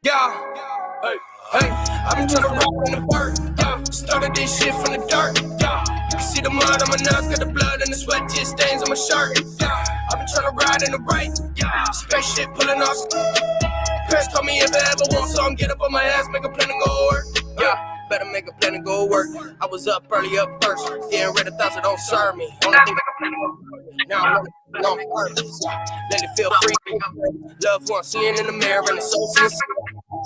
Yeah, hey, I've been trying to rock in the dirt. Yeah, started this shit from the dirt. Yeah, you can see the mud on my nails, got the blood and the sweat, tear stains on my shirt. Yeah, I've been trying to ride in the right. Yeah, spaceship pulling off. Parents told me if I ever want some, get up on my ass, make a plan to go work. Yeah, better make a plan to go work. I was up early, up first. Getting rid of thoughts that don't serve me. Only thing now I'm running on purpose. Let it feel free. Love one, seeing in the mirror, and it's so sincere.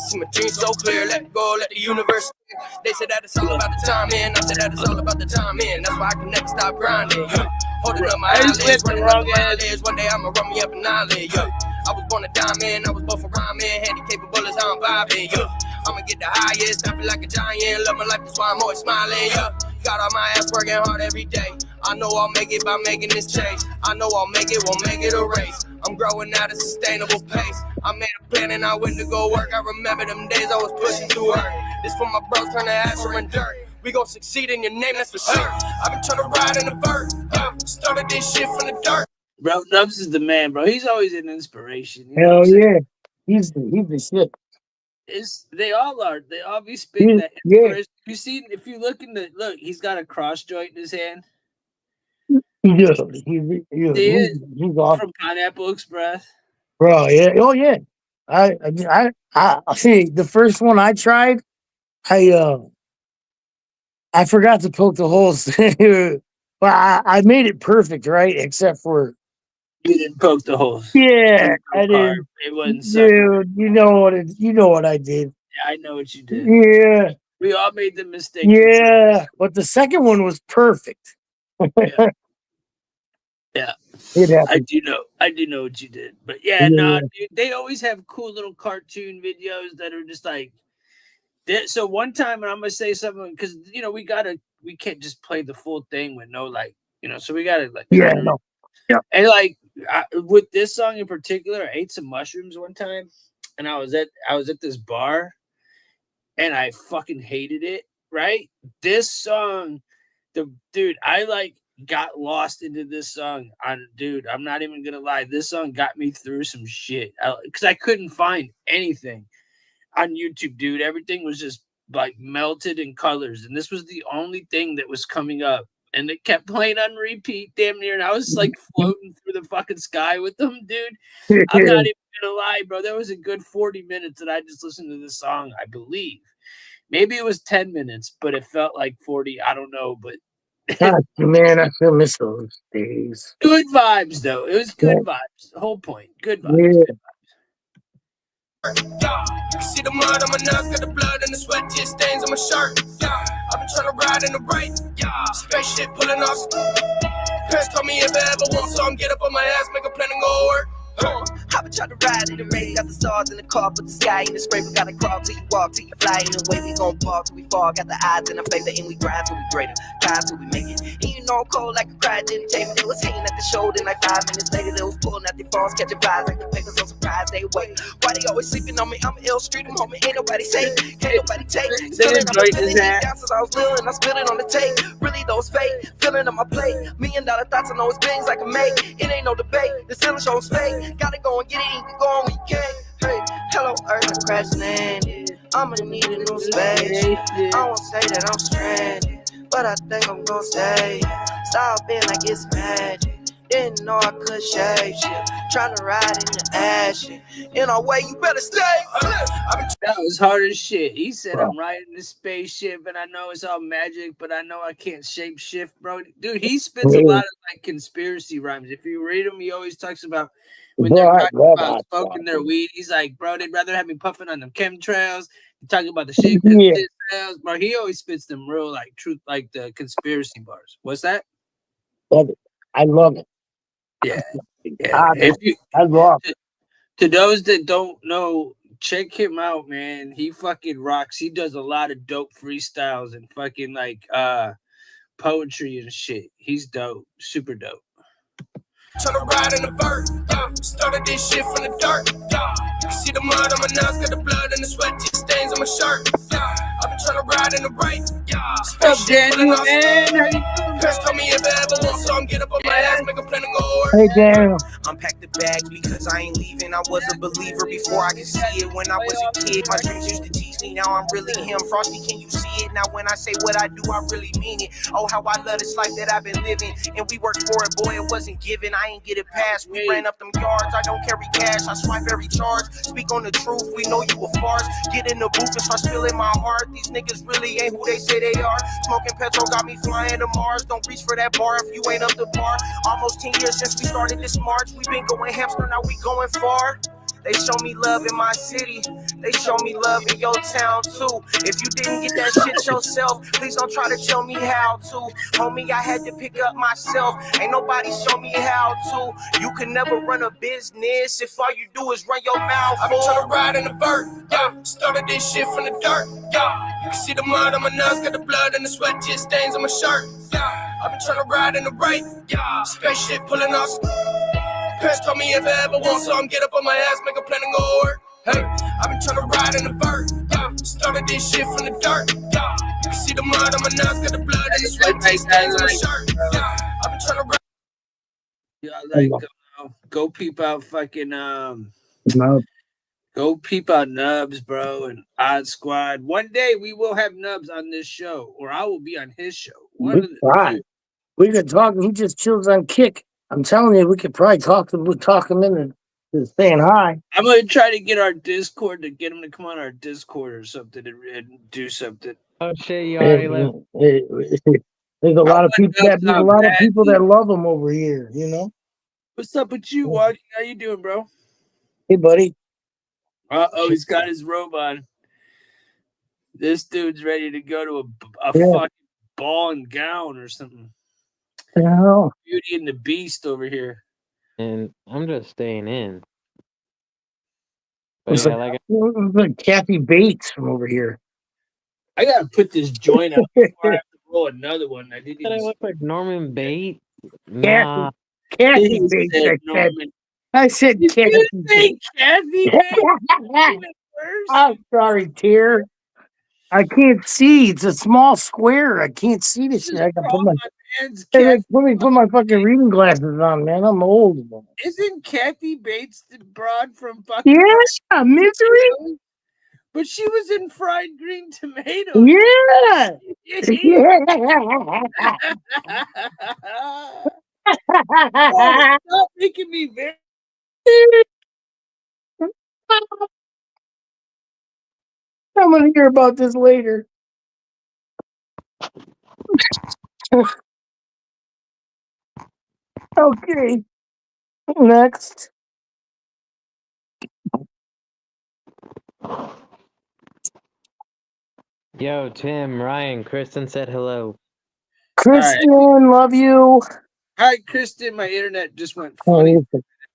See my dreams so clear, let go, let the universe. They said that it's all about the time in. I said that it's all about the time in. That's why I can never stop grinding. Holding up my eyelids, running up my eyelids. One day I'ma run me up an eyelid. I was born a diamond, I was born for rhyming. Handy capable as how I'm vibing. I'ma get the highest, I feel like a giant. Love my life, that's why I'm always smiling. Got all my ass working hard every day. I know I'll make it by making this change. I know I'll make it, won't make it a race. I'm growing at a sustainable pace. I made a plan and I went to go work. I remember them days I was pushing too hard. This for my bros, turn to ash and dirt. We gon' succeed in your name, that's for sure. I've been trying to ride in the vert. Started this shit from the dirt. Bro, Dubs is the man, bro. He's always an inspiration. You know Hell yeah. He's the shit. They all are. They all be spitting that inspiration. Yeah. You see, if you look he's got a cross joint in his hand. He does. He's awesome. From Pineapple Express. Bro, yeah. Oh yeah. I see the first one I tried, I forgot to poke the holes. But I made it perfect, right? Except for you didn't poke the holes. Yeah, I did. It wasn't. Dude, you know what I did. Yeah, I know what you did. Yeah, we all made the mistake. Yeah, but the second one was perfect. Yeah, yeah. I do know what you did. But yeah, no, dude, they always have cool little cartoon videos that are just like. So one time, and I'm gonna say something because we can't just play the full thing with no so we gotta and with this song in particular, I ate some mushrooms one time, and I was at this bar, and I fucking hated it. Right, this song, I got lost into this song. I'm not even gonna lie, this song got me through some shit because I couldn't find anything on YouTube, dude. Everything was just melted in colors, and this was the only thing that was coming up, and it kept playing on repeat damn near, and I was floating through the fucking sky with them, dude. I'm not even gonna lie, bro. There was a good 40 minutes that I just listened to this song. I believe maybe it was 10 minutes, but it felt like 40. I don't know, but God, man, I still miss those days. Good vibes, though. It was good vibes. The whole point. Good vibes. Yeah. Good vibes. You can see the mud on my nails, got the blood and the sweat, tear stains on my shirt. I've been trying to ride in the right. Spaceship pulling off. Parents told me if I ever want some, get up on my ass, make a plan and go work. I've been trying to ride in the rain, got the stars in the car, put the sky in the scraper, gotta crawl till you walk, till you fly. In the way we gon' ball till we fall, got the odds in our favor, and we grind till we greater, time till we make it. And you know I'm cold like a cryogenic chamber, they was hanging at the shoulder, like 5 minutes later, they was pulling out their phones, catching vibes like the papers on surprise, they wait. Why they always sleeping on me? I'm ill street, I'm homie, ain't nobody safe, can't nobody take. Feeling I'm feeling it down since I was little, and I spit it on the tape. Really those fake, feeling on my plate. $1 million thoughts, I know it's things I can make. It ain't no debate, the ceiling shows fake. Gotta go and get it. You can go on when you can. Hey, hello, Earth, I'm crashing in. I'ma need a new space. I won't say that I'm stranded, but I think I'm gonna stay. Stop being like it's magic. Didn't know I could shape shit. Trying to ride in the ash. In our way, you better stay. That was hard as shit. He said, I'm riding this spaceship, and I know it's all magic, but I know I can't shape shift, bro. Dude, he spits a lot of conspiracy rhymes. If you read him, he always talks about when they're talking about smoking their weed. He's like, bro, they'd rather have me puffing on them chemtrails. Talking about the shape trails, bro. He always spits them real truth, the conspiracy bars. What's that? Love it. I love it. Yeah. I love it. To those that don't know, check him out, man. He fucking rocks. He does a lot of dope freestyles and fucking poetry and shit. He's dope. Super dope. Tryna ride in the vert, started this shit from the dirt. You can see the mud on my nails, got the blood and the sweat, tear stains on my shirt. I've ride in the right. Yeah, What's up, spaceship pulling Daniel, off. man? How you doing? Parents told me if I ever want some, get up on my ass, make a plan to go work. Hey, Daniel. Unpack the bag because I ain't leaving. I was a believer before I could see it. When I was a kid, my dreams used to teach me. Now I'm really him. Frosty, can you see it? Now when I say what I do, I really mean it. Oh, how I love this life that I've been living. And we worked for it, boy, it wasn't given. I ain't get it past. We ran up them yards. I don't carry cash. I swipe every charge. Speak on the truth. We know you a farce. Get in the booth and start spilling my heart. These niggas really ain't who they say they are. Smoking petrol got me flying to Mars. Don't reach for that bar if you ain't up to par. Almost 10 years since we started this march. We been going hamster, now we going far. They show me love in my city. They show me love in your town too. If you didn't get that shit yourself, please don't try to tell me how to. Homie, I had to pick up myself. Ain't nobody show me how to. You can never run a business if all you do is run your mouth. I've been trying to ride in the vert, yeah. Started this shit from the dirt, yeah. You can see the mud on my nuts, got the blood and the sweat just stains on my shirt, yeah. I've been trying to ride in the right, yeah. Spaceship pulling off. Parents told me if I ever want some, get up on my ass, make a plan and go work. Hey, I've been trying to ride in the vert, yeah. Started this shit from the dirt, yeah. You can see the mud on my nuts, got the blood and the sweat just stains on my shirt, yeah. I've been trying to ride. Yeah, like go peep out fucking No. go peep out Nubs, bro, and Odd Squad. One day we will have Nubs on this show, or I will be on his show. One of the Right. We could talk. He just chills on Kick. I'm telling you, we could probably talk him into saying hi. I'm gonna try to get our Discord to get him to come on our Discord or something and do something. Oh shit, you already left. There's a lot of people that love him over here. You know. What's up with you, Walking? How you doing, bro? Hey, buddy. Oh, he's got his robe on. This dude's ready to go to a fucking ball and gown or something. Hell. Beauty and the Beast over here. And I'm just staying in. It's But yeah, like Kathy Bates from over here. I gotta put this joint out before I have to roll another one. I didn't I even look like Norman Bates. Nah. Kathy Bates. I said Kathy. Kathy Bates. I'm sorry, Tear. I can't see. It's a small square. I can't see this shit. I can put my fucking reading glasses on, man. I'm old. Isn't Kathy Bates the broad from fucking Misery? But she was in Fried Green Tomatoes. Yeah. Oh, stop making me very. I'm gonna hear about this later. Okay. Next. Yo, Tim, Ryan, Kristen said hello. Kristen, love you. Hi, Kristen. My internet just went funny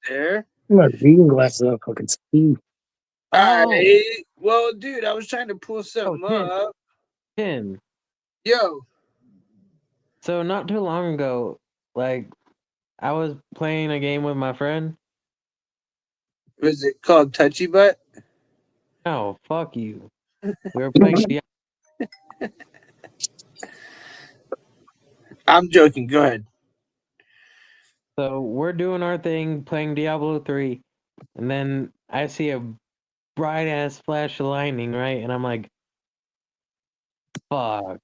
there. My reading glasses on fucking speed. Alright. Well, dude, I was trying to pull something up. Tim. Yo. So not too long ago, like I was playing a game with my friend. Was it called Touchy Butt? No, fuck you. We were playing I'm joking. Go ahead. So we're doing our thing, playing Diablo 3, and then I see a bright ass flash of lightning, right? And I'm like, fuck.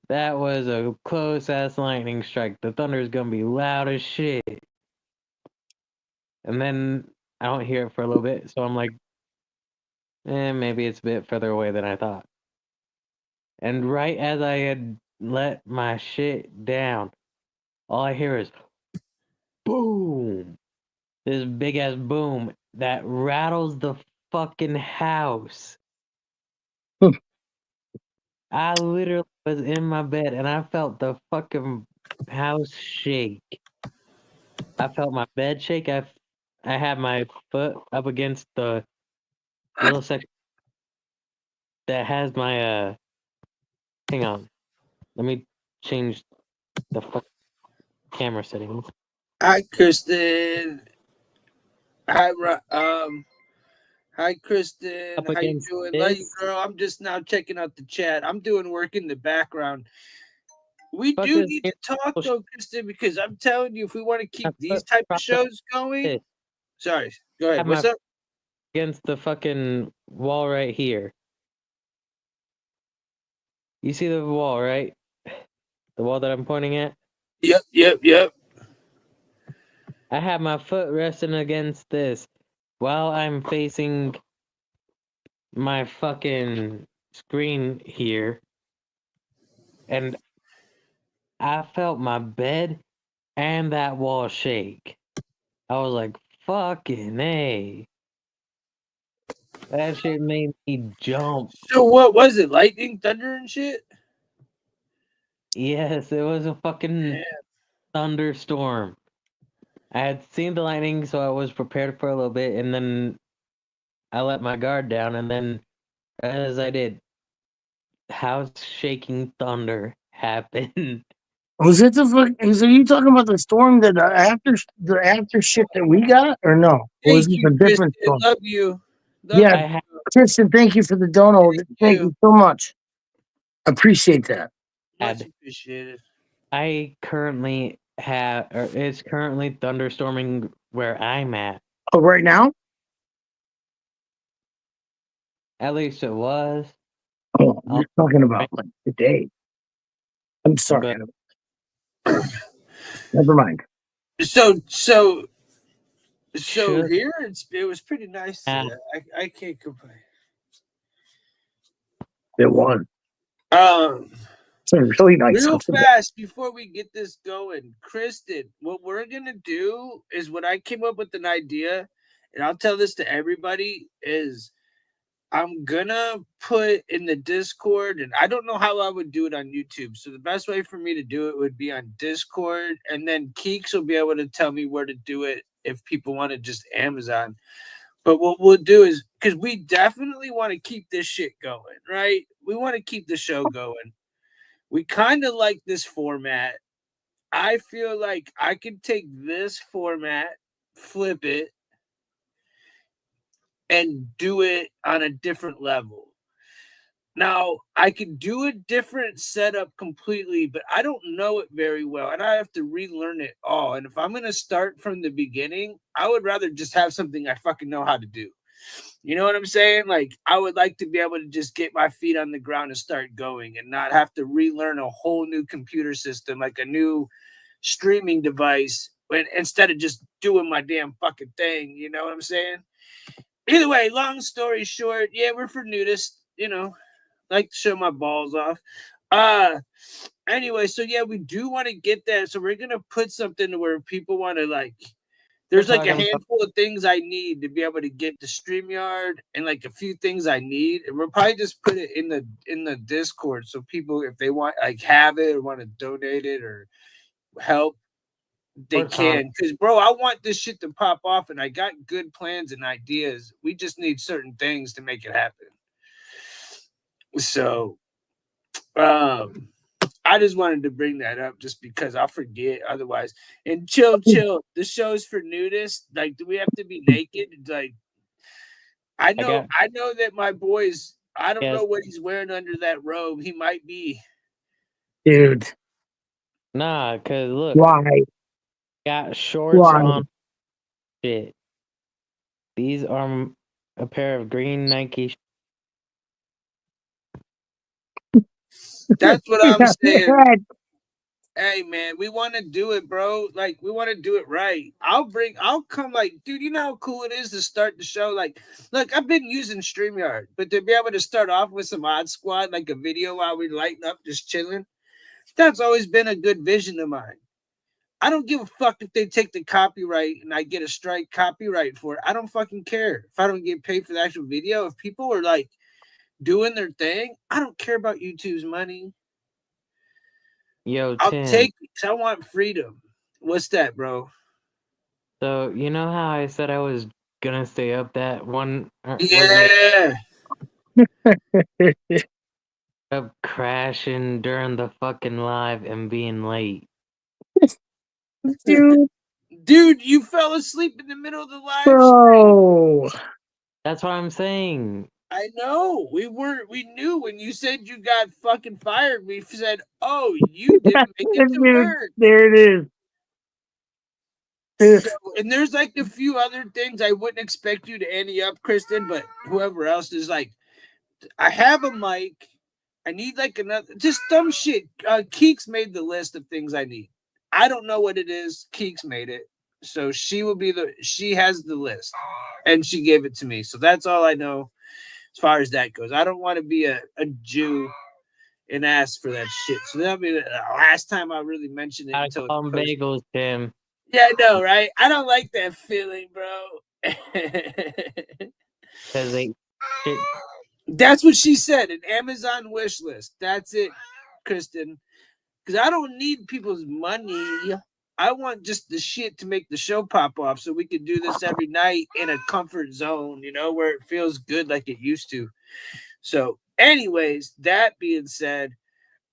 That was a close ass lightning strike. The thunder is gonna be loud as shit. And then I don't hear it for a little bit, so I'm like, maybe it's a bit further away than I thought. And right as I had let my shit down, all I hear is boom. This big ass boom that rattles the fucking house. I literally was in my bed and I felt the fucking house shake. I felt my bed shake. I had my foot up against the little section that has my hang on. Let me change the camera settings. Hi, Kristen. Hi, Hi, Kristen. Up How you against doing? Love you, this girl. I'm just now checking out the chat. I'm doing work in the background. We do fuckers need here. to talk though, Kristen, because I'm telling you, if we want to I keep these put type of proper shows going, this. sorry, go ahead. Have What's my up? against the fucking wall right here. You see the wall, right? The wall that I'm pointing at? Yep. I have my foot resting against this while I'm facing my fucking screen here. And I felt my bed and that wall shake. I was like, fucking A. That shit made me jump. So what was it? Lightning, thunder, and shit? Yes, it was a fucking Yeah. thunderstorm. I had seen the lightning, so I was prepared for a little bit, and then I let my guard down, and then as I did, house shaking thunder happened. Was it the fuck? So you talking about the storm that the after shit that we got, or no? Or was Thank it you, a Kristen. different storm? Love you. Love Yeah, I you. ha- Tristan, thank you for the dono. Thank You. you so much. Appreciate that. Much had appreciated. I currently have, or it's currently thunderstorming where I'm at. Oh, right now? At least it was. Oh, I'll- you're talking about like today. I'm sorry. But Never mind. So should here it was pretty nice. have I can't complain. It was. Um, It's really nice Real out today. fast before we get this going, Kristen, what we're gonna do is what I came up with an idea, and I'll tell this to everybody is I'm gonna put in the Discord, and I don't know how I would do it on YouTube. So the best way for me to do it would be on Discord, and then Keeks will be able to tell me where to do it if people want to just Amazon. But what we'll do is because we definitely want to keep this shit going, right? We want to keep the show going. We kind of like this format. I feel like I could take this format, flip it, and do it on a different level. Now, I could do a different setup completely, but I don't know it very well, and I have to relearn it all. And if I'm going to start from the beginning, I would rather just have something I fucking know how to do. You know what I'm saying? Like, I would like to be able to just get my feet on the ground and start going and not have to relearn a whole new computer system, like a new streaming device, when, instead of just doing my damn fucking thing. You know what I'm saying? Either way, long story short, yeah, we're for nudists, like to show my balls off. Uh, anyway, so yeah, we do want to get that. So we're going to put something where people want to like, we're there's like a talking about handful of things I need to be able to get the StreamYard and like a few things I need. And we'll probably just put it in the Discord so people if they want like have it or want to donate it or help, they we're talking can. Because bro, I want this shit to pop off and I got good plans and ideas. We just need certain things to make it happen. So I just wanted to bring that up just because I'll forget otherwise. And chill. The show's for nudists. Like, do we have to be naked? Like, I I know, got I know that my boys. I don't know yes. what he's wearing under that robe. He might be. Dude, Nah, cause look, why? got shorts Why? on shit. These are a pair of green Nike. That's what I'm saying. Yeah, Hey man, we want to do it, bro. Like we want to do it right. I'll come. Like, dude, you know how cool it is to start the show. Like, look, I've been using StreamYard, but to be able to start off with some Odd Squad, like a video while we lighten up, just chilling. That's always been a good vision of mine. I don't give a fuck if they take the copyright and I get a strike copyright for it. I don't fucking care if I don't get paid for the actual video. If people are like doing their thing, I don't care about YouTube's money. Yo, I'll Tim. take it 'cause I want freedom. What's that, bro? So you know how I said I was gonna stay up that one wasn't it Yeah. up crashing during the fucking live and being late. dude, Dude, you fell asleep in the middle of the live stream. bro. That's what I'm saying. I know. We knew when you said you got fucking fired, we said, oh, you didn't make it to Dude, work. there it is. So, and there's like a few other things I wouldn't expect you to ante up, Kristen, but whoever else is like, I have a mic. I need like another, just dumb shit. Keeks made the list of things I need. I don't know what it is. Keeks made it. So she has the list and she gave it to me. So that's all I know as far as that goes. I don't want to be a Jew and ask for that shit. So that'll be the last time I really mention it I until call them bagels, Tim. Yeah, I know, right? I don't like that feeling, bro. Because they shit. That's what she said, an Amazon wish list. That's it, Kristen. Because I don't need people's money. I want just the shit to make the show pop off so we can do this every night in a comfort zone, where it feels good like it used to. So, anyways, that being said,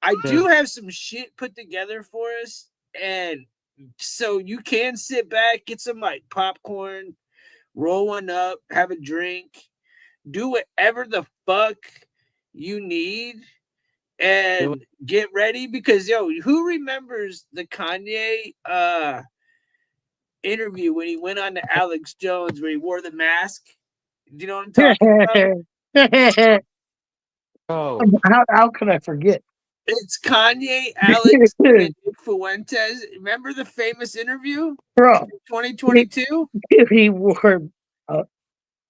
I do have some shit put together for us. And so you can sit back, get some like popcorn, roll one up, have a drink, do whatever the fuck you need and get ready because who remembers the Kanye interview when he went on to Alex Jones where he wore the mask? Do you know what I'm talking about? Oh, How could I forget? It's Kanye, Alex, and Nick Fuentes. Remember the famous interview? Bro, 2022? he wore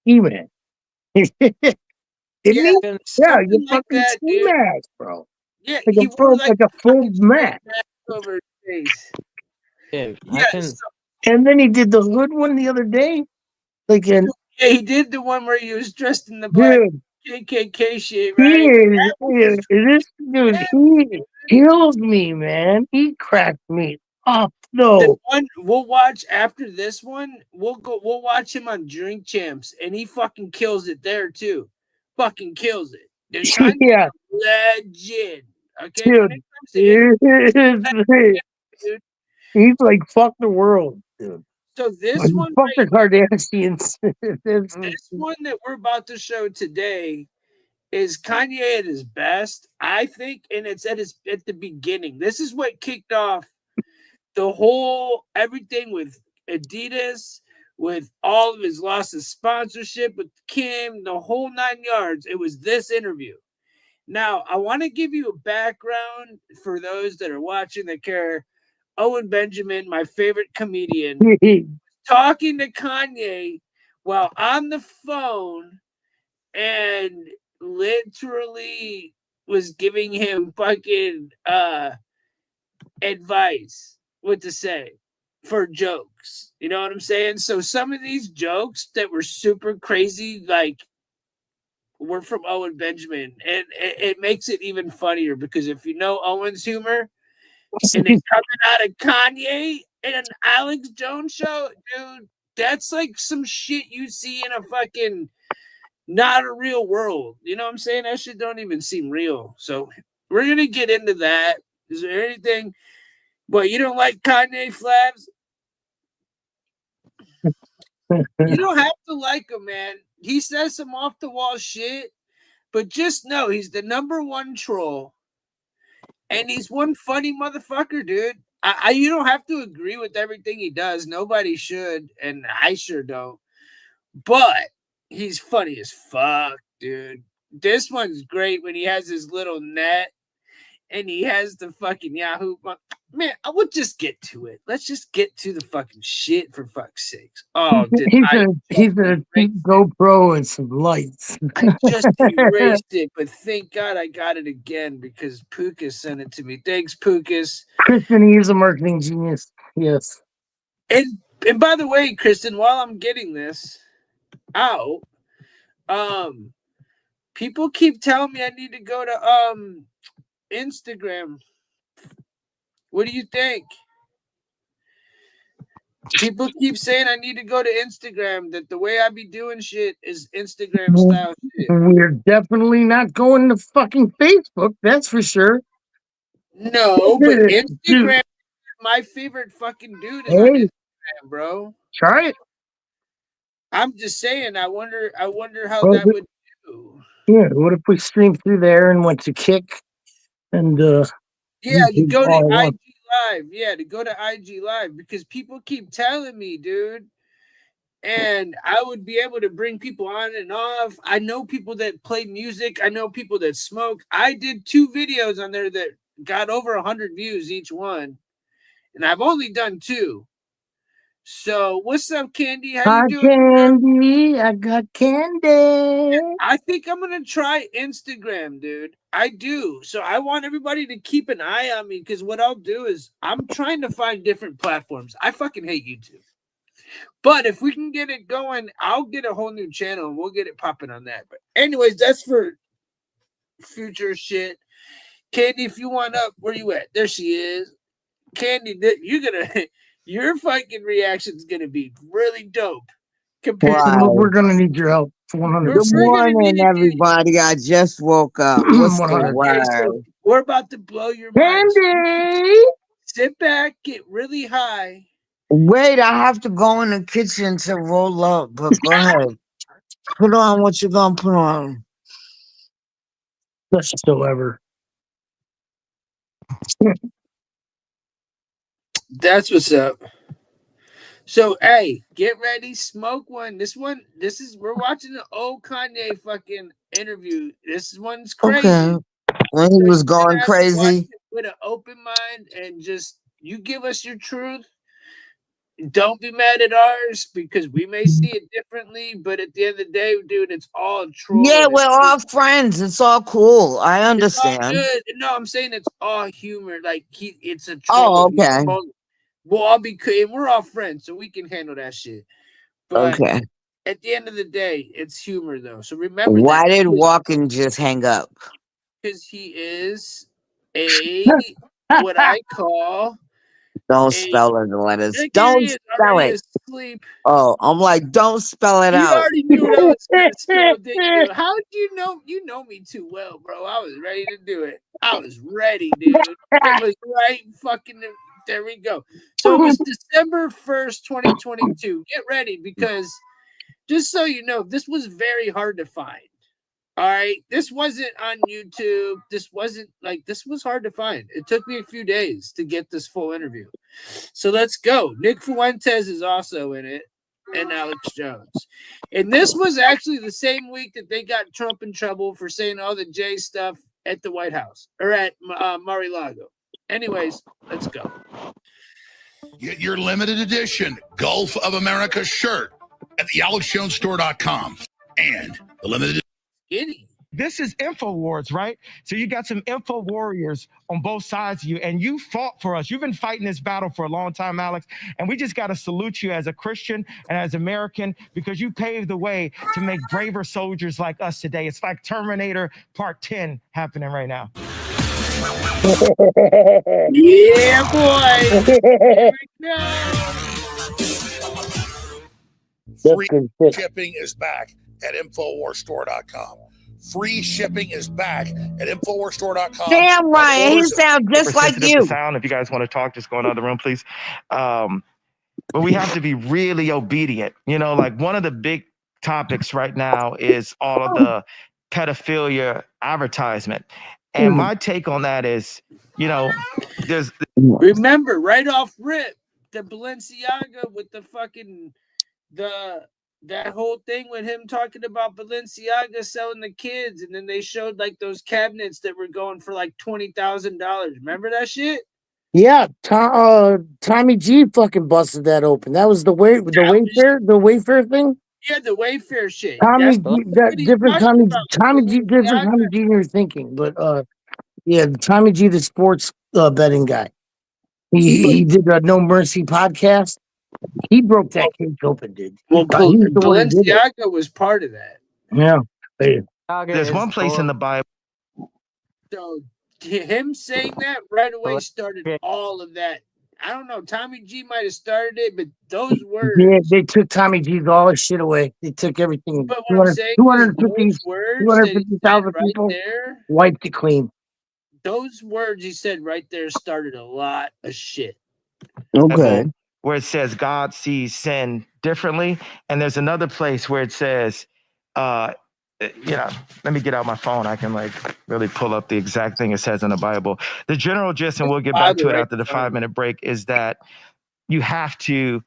He-Man. Didn't he? Yeah, Something you like fucking that, ski dude. mask, bro. Yeah, Like he wore like a full mask. over his face. Tim, Yes. And then he did the hood one the other day. Like Yeah, he did the one where he was dressed in the black dude, KKK shit, he right? is this dude, he killed me, man. He cracked me up The though. one we'll watch after this one, we'll watch him on Drink Champs, and he fucking kills it there too. Fucking kills it. Dude, Yeah, legend. Okay, when it dude. comes to interviews, dude. He's like fuck the world, dude. So this one Fuck the right here, Kardashians. this one that we're about to show today is Kanye at his best, I think, and it's at the beginning. This is what kicked off the whole everything with Adidas, with all of his loss of sponsorship with Kim, the whole 9 yards. It was this interview. Now, I want to give you a background for those that are watching that care. Owen Benjamin, my favorite comedian, talking to Kanye while on the phone and literally was giving him fucking advice what to say for jokes. You know what I'm saying? So some of these jokes that were super crazy, like were from Owen Benjamin, and it makes it even funnier because if you know Owen's humor and it coming out of Kanye and an Alex Jones show, dude, that's like some shit you see in a fucking not a real world. You know what I'm saying? That shit don't even seem real. So we're gonna get into that. Is there anything? But you don't like Kanye, Flabs? You don't have to like him, man. He says some off the wall shit, but just know he's the number one troll, and he's one funny motherfucker, dude. You don't have to agree with everything he does. Nobody should, and I sure don't. But he's funny as fuck, dude. This one's great when he has his little net and he has the fucking Yahoo. Man, I would just get to it. Let's just get to the fucking shit for fuck's sakes. Oh, he's a GoPro and some lights. I just erased it, but thank God I got it again because Pukas sent it to me. Thanks, Pukas. Kristen, he's a marketing genius. Yes. And by the way, Kristen, while I'm getting this out, people keep telling me I need to go to Instagram. What do you think? People keep saying I need to go to Instagram, that the way I be doing shit is Instagram style shit. We're definitely not going to fucking Facebook, that's for sure. No, but Instagram, my favorite fucking dude is on Instagram, bro. Try it. I'm just saying. I wonder how Well, that would do. yeah. What if we streamed through there and went to Kick and Yeah, to YouTube go to all at once? IG Live. Yeah, to go to IG Live because people keep telling me, dude. And I would be able to bring people on and off. I know people that play music. I know people that smoke. I did 2 videos on there that got over 100 views each one, and I've only done 2. So, what's up, Candy? How you Hi, doing? Candy. I got candy. I think I'm gonna try Instagram, dude. I do. So I want everybody to keep an eye on me because what I'll do is I'm trying to find different platforms. I fucking hate YouTube. But if we can get it going, I'll get a whole new channel and we'll get it popping on that. But anyways, that's for future shit. Candy, if you want up, where you at? There she is. Candy, you're gonna your fucking reaction is gonna be really dope. Compared to We're gonna need your help. 100. Good we're gonna morning, need everybody. I just woke up. What's the 100. okay, so word? we're about to blow your mind. Candy. Sit back, get really high. Wait, I have to go in the kitchen to roll up, but go ahead. Put on what you're gonna put on. Best show ever. That's what's up. So hey, get ready, smoke one. This is we're watching the old Kanye fucking interview. This one's crazy. Okay. When he So was you're going gonna have to watch crazy. it with an open mind and just you give us your truth. Don't be mad at ours because we may see it differently, but at the end of the day, dude, it's all troll. Yeah, and we're all friends. It's all cool. I it's all understand. good. No, I'm saying it's all humor. Like it's a Oh, troll. okay. We'll all be and we're all friends, so we can handle that shit. But Okay. at the end of the day, it's humor though. So remember Why that did Walken just hang up? because he is a what I call Don't a spell it, the letters. there he Don't is spell already it. asleep. Oh, I'm like, don't spell it You out. already knew what I was gonna spell, didn't you? How did you know? You know me too well, bro. I was ready to do it. I was ready, dude. It was right fucking. There we go. So it was December 1st, 2022. Get ready because just so you know, this was very hard to find. All right. This wasn't on YouTube. This was hard to find. It took me a few days to get this full interview. So let's go. Nick Fuentes is also in it and Alex Jones. And this was actually the same week that they got Trump in trouble for saying all the J stuff at the White House or at Mar-a-Lago. Anyways, let's go. Get your limited edition Gulf of America shirt at thealexjonestore.com and the limited Giddy. This is InfoWars, right? So you got some info warriors on both sides of you, and you fought for us. You've been fighting this battle for a long time, Alex, and we just got to salute you as a Christian and as American because you paved the way to make braver soldiers like us today. It's like Terminator Part 10 happening right now. Yeah, boy. Here we go. free shipping is back at InfoWarsStore.com. Free shipping is back at InfoWarsStore.com. Damn, Ryan, he sounds just like you. Sound. If you guys want to talk, just go in the other room, please. But we have to be really obedient. You know, like one of the big topics right now is all of the pedophilia advertisement. And my take on that is, you know, there's remember right off rip the Balenciaga with the fucking that whole thing with him talking about Balenciaga selling the kids, and then they showed like those cabinets that were going for like $20,000. Remember that shit? Yeah, Tommy G fucking busted that open. That was the Wayfair thing. Yeah, the Wayfair shit. Tommy That's G, that different Tommy G, different Tommy G you're thinking, but yeah, Tommy G, the sports betting guy. He did a No Mercy podcast. He broke that case open, dude. Well, Balenciaga was part of that. Yeah. There's one place in the Bible. So him saying that right away started all of that. I don't know. Tommy G might have started it, but those words. Yeah, they took Tommy G's all his shit away. They took everything. But what I'm saying 250,000 people there, wiped it clean. Those words he said right there started a lot of shit. Okay. Where it says God sees sin differently. And there's another place where it says, let me get out my phone. I can like really pull up the exact thing it says in the Bible. The general gist, and we'll get back to it after the 5-minute break, is that you have to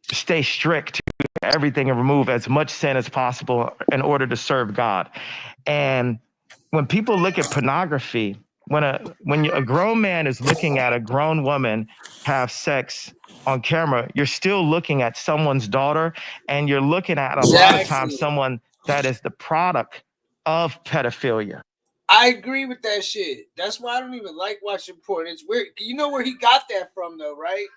stay strict to everything and remove as much sin as possible in order to serve God. And when people look at pornography, when a grown man is looking at a grown woman have sex on camera, you're still looking at someone's daughter, and you're looking at a lot of times someone that is the product of pedophilia. I agree with that shit. That's why I don't even like watching porn. It's weird. You know where he got that from, though, right?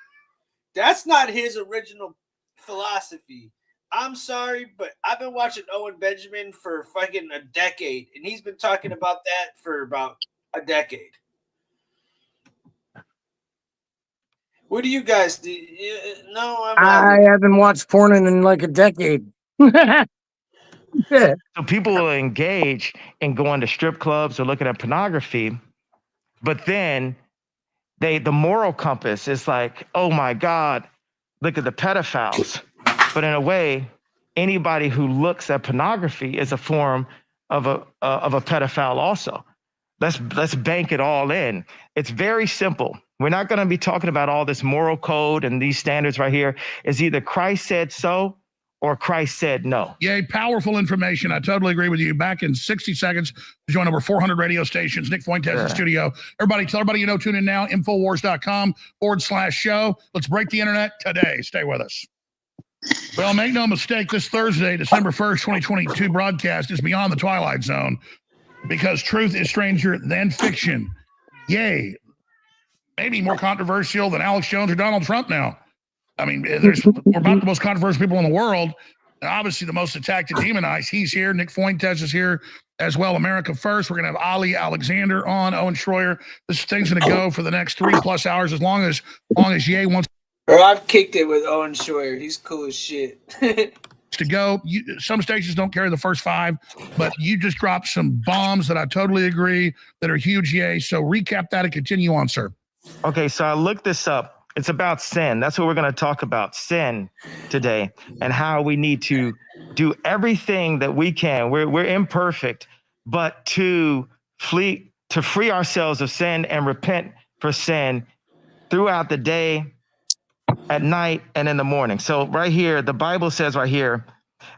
That's not his original philosophy. I'm sorry, but I've been watching Owen Benjamin for fucking a decade, and he's been talking about that for about a decade. What do you guys do? No, I haven't watched porn in like a decade. So people will engage in going to strip clubs or looking at pornography, but then the moral compass is like, oh my God, look at the pedophiles. But in a way, anybody who looks at pornography is a form of a pedophile also. Let's bank it all in. It's very simple. We're not going to be talking about all this moral code and these standards right here. It's either Christ said so or Christ said no. Yay, powerful information. I totally agree with you. Back in 60 seconds to join over 400 radio stations. Nick Fuentes in the studio. Everybody, tell everybody you know, tune in now, Infowars.com/show. Let's break the internet today. Stay with us. Well, make no mistake, this Thursday, December 1st, 2022 broadcast is beyond the Twilight Zone because truth is stranger than fiction. Yay. Maybe more controversial than Alex Jones or Donald Trump now. I mean, we're about the most controversial people in the world, and obviously the most attacked and demonized. He's here. Nick Fuentes is here as well. America First. We're going to have Ali Alexander on, Owen Schroyer. This thing's going to go for the next 3+ hours as long as Ye wants. Bro, I've kicked it with Owen Schroyer. He's cool as shit. To go. Some stations don't carry the first 5, but you just dropped some bombs that I totally agree that are huge. Ye. So recap that and continue on, sir. Okay, so I looked this up. It's about sin. That's what we're going to talk about, sin today, and how we need to do everything that we can. We're imperfect, but to free ourselves of sin and repent for sin throughout the day, at night, and in the morning. So right here, the Bible says right here,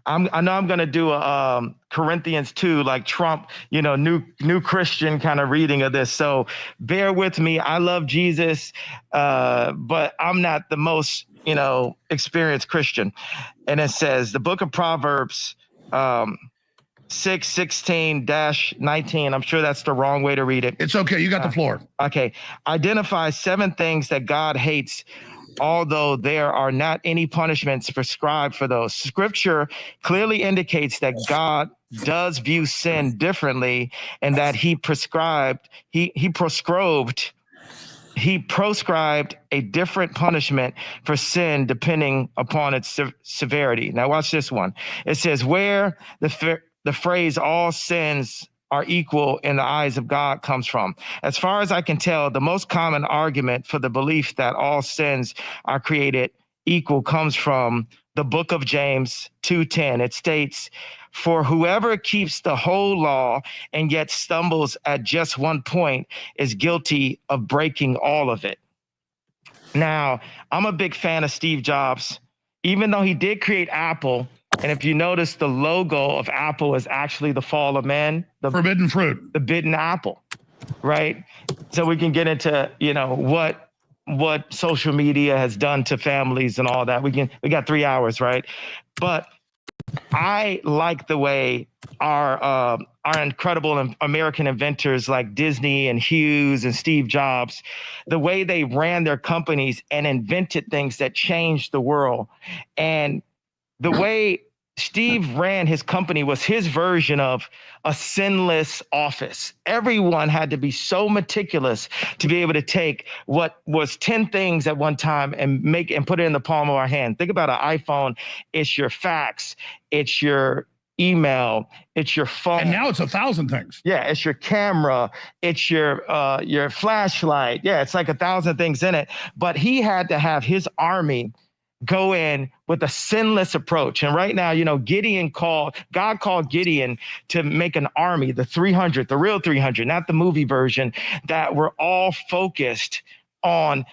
I know I'm going to do a Corinthians 2, like Trump, new Christian kind of reading of this. So bear with me. I love Jesus, but I'm not the most, experienced Christian. And it says, the book of Proverbs 6:16-19. I'm sure that's the wrong way to read it. It's okay. You got the floor. Okay. Identify 7 things that God hates, although there are not any punishments prescribed for those. Scripture clearly indicates that God does view sin differently, and that he proscribed a different punishment for sin depending upon its severity. Now watch this one. It says, where the phrase all sins are equal in the eyes of God comes from. As far as I can tell, the most common argument for the belief that all sins are created equal comes from the book of James 2:10. It states, for whoever keeps the whole law and yet stumbles at just one point is guilty of breaking all of it. Now, I'm a big fan of Steve Jobs, even though he did create Apple. And if you notice, the logo of Apple is actually the fall of man, the forbidden fruit, the bitten apple, right? So we can get into, what social media has done to families and all that. We got 3 hours, right? But I like the way our incredible American inventors like Disney and Hughes and Steve Jobs, the way they ran their companies and invented things that changed the world. And the way Steve ran his company was his version of a sinless office. Everyone had to be so meticulous to be able to take what was 10 things at one time and put it in the palm of our hand. Think about an iPhone. It's your fax. It's your email. It's your phone. And now it's 1,000 things. Yeah, it's your camera. It's your flashlight. Yeah, it's like 1,000 things in it. But he had to have his army go in with a sinless approach. And right now, you know, God called Gideon to make an army, the 300, the real 300, not the movie version, that were all focused on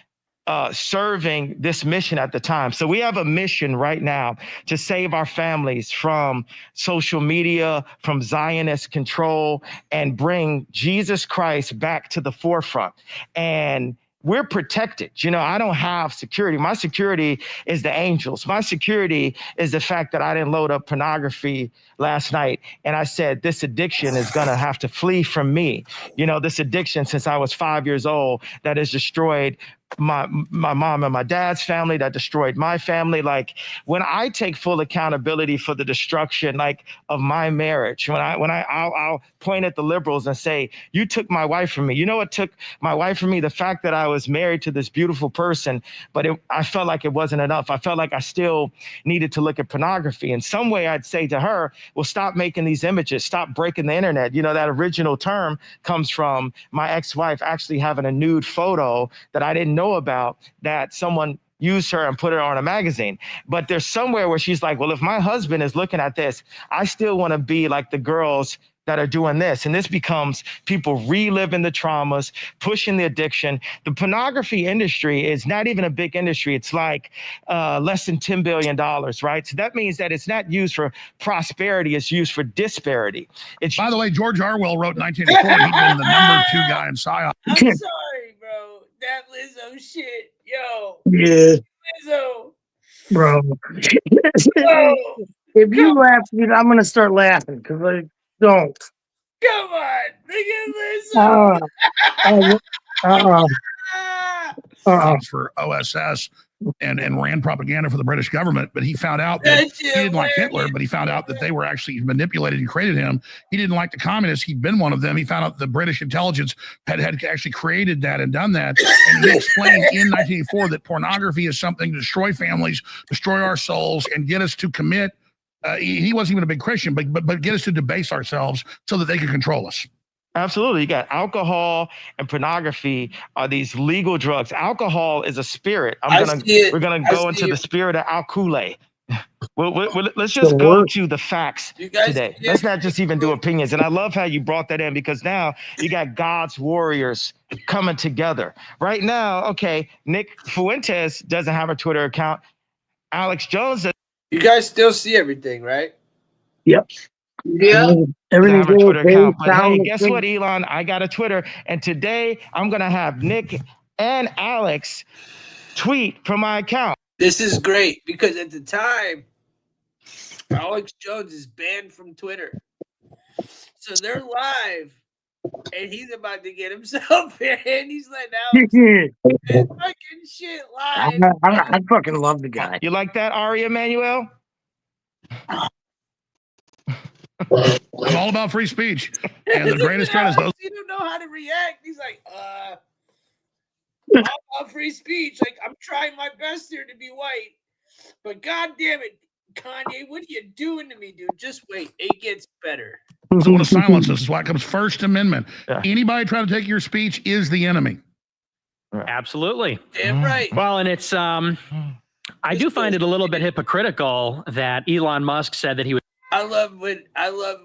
serving this mission at the time. So we have a mission right now to save our families from social media, from Zionist control, and bring Jesus Christ back to the forefront. And we're protected. You know, I don't have security. My security is the angels. My security is the fact that I didn't load up pornography last night. And I said, this addiction is going to have to flee from me. You know, this addiction since I was 5 years old that has destroyed my mom and my dad's family, that destroyed my family. Like, when I take full accountability for the destruction, like, of my marriage, I'll point at the liberals and say, you took my wife from me. You know what took my wife from me? The fact that I was married to this beautiful person, but I felt like it wasn't enough. I felt like I still needed to look at pornography. In some way, I'd say to her, well, stop making these images, stop breaking the internet. You know, that original term comes from my ex-wife actually having a nude photo that I didn't know about, that someone used her and put her on a magazine. But there's somewhere where she's like, well, if my husband is looking at this, I still want to be like the girls that are doing this. And this becomes people reliving the traumas, pushing the addiction. The pornography industry is not even a big industry. It's like less than $10 billion, right? So that means that it's not used for prosperity, it's used for disparity. By the way, George Orwell wrote in 1984, he'd been the number 2 guy in PSYOP. I'm sorry, bro. That Lizzo shit. Yo. Yeah. Lizzo. Bro. If you laugh, dude, I'm going to start laughing because I don't. Come on. Look at Lizzo. For OSS and ran propaganda for the British government, but he found out that he didn't like Hitler, but he found out that they were actually manipulated and created him. He didn't like the communists. He'd been one of them. He found out the British intelligence had actually created that and done that. And he explained in 1984 that pornography is something to destroy families, destroy our souls, and get us to commit. He wasn't even a big Christian, but get us to debase ourselves so that they could control us. Absolutely. You got alcohol and pornography are these legal drugs. Alcohol is a spirit. We're going to go into the spirit of alcohol. Let's just go to the facts today. Let's not just even do opinions. And I love how you brought that in, because now you got God's warriors coming together. Right now, okay, Nick Fuentes doesn't have a Twitter account. Alex Jones does. You guys still see everything, right? Yep. Yeah. Everything's a Twitter account. But hey, down. guess what, Elon? I got a Twitter. And today I'm going to have Nick and Alex tweet from my account. This is great because at the time, Alex Jones is banned from Twitter. So they're live and he's about to get himself banned. He's like, now fucking shit live. I fucking love the guy. You like that, Ari Emanuel? I'm all about free speech. And the greatest threat is those. He don't know how to react. He's like, I'm about free speech. Like, I'm trying my best here to be white. But God damn it, Kanye, what are you doing to me, dude? Just wait. It gets better. So want to silence us. This is why it comes First Amendment. Yeah. Anybody trying to take your speech is the enemy. Absolutely. Damn right. Well, and it's I do find it a little bit hypocritical that Elon Musk said that he would. I love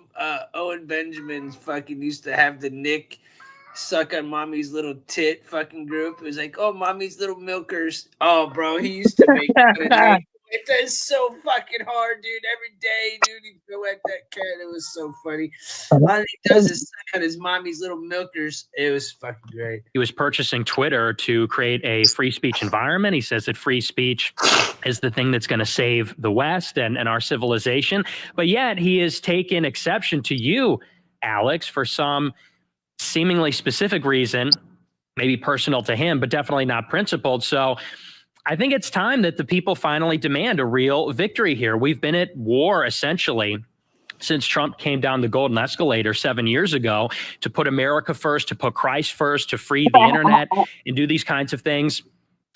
Owen Benjamin fucking used to have the Nick suck on mommy's little tit fucking group. It was like, oh, mommy's little milkers. Oh, bro, he used to make it. It does so fucking hard, dude. Every day, dude, he'd go at that cat. It was so funny. All he does is suck on his mommy's little milkers. It was fucking great. He was purchasing Twitter to create a free speech environment. He says that free speech is the thing that's going to save the West and our civilization. But yet he has taken exception to you, Alex, for some seemingly specific reason, maybe personal to him, but definitely not principled. So I think it's time that the people finally demand a real victory here. We've been at war essentially since Trump came down the golden escalator 7 years ago to put America first, to put Christ first, to free the internet and do these kinds of things.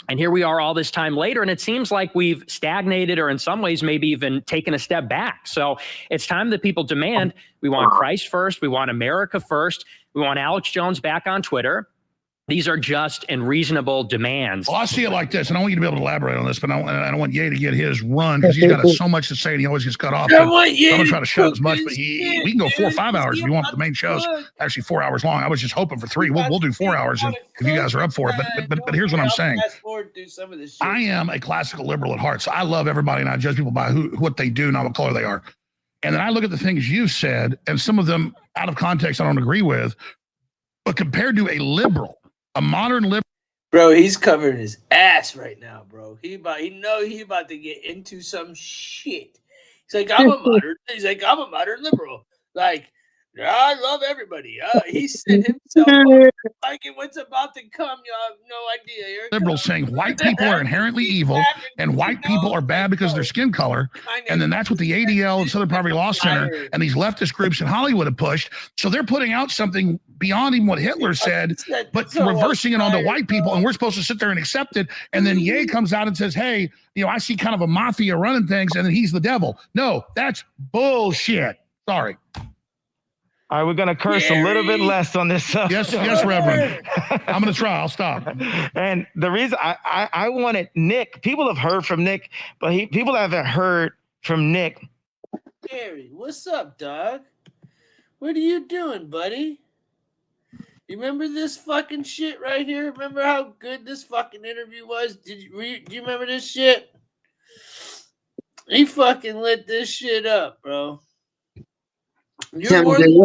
And here we are all this time later, and it seems like we've stagnated or in some ways maybe even taken a step back. So it's time that people demand we want Christ first. We want America first. We want Alex Jones back on Twitter. These are just and reasonable demands. Well, I see it like this, and I want you to be able to elaborate on this, but I don't want Ye to get his run because he's got so much to say and he always gets cut off. I want So I'm Ye going to to try to shut up cook as much, but his we shit, can go 4 or dude. 5 hours if you want. The main show's actually 4 hours long. I was just hoping for 3. We'll do 4 hours if you guys are up for it. But here's what I'm saying. Fast forward through some of this shit. I am a classical liberal at heart, so I love everybody and I judge people by what they do, not what color they are. And then I look at the things you said, and some of them out of context I don't agree with, but compared to a liberal, a modern liberal. Bro, he's covering his ass right now, bro. He about to get into some shit. He's like, I'm a modern liberal. Like, I love everybody. He set himself up like what's about to come. Y'all have no idea. Here Liberals saying white people are inherently evil and white people are bad because of their skin color. And then that's what the ADL and Southern Poverty Law Center and these leftist groups in Hollywood have pushed. So they're putting out something beyond even what Hitler said, but reversing it onto white people. And we're supposed to sit there and accept it. And then Ye comes out and says, hey, I see kind of a mafia running things and then he's the devil. No, that's bullshit. Sorry. All right, we're going to curse a little bit less on this subject. Yes, Reverend. I'm going to try. I'll stop. And the reason I wanted Nick, people have heard from Nick, but people haven't heard from Nick. Gary, what's up, dog? What are you doing, buddy? You remember this fucking shit right here? Remember how good this fucking interview was? Do you remember this shit? He fucking lit this shit up, bro. You're more than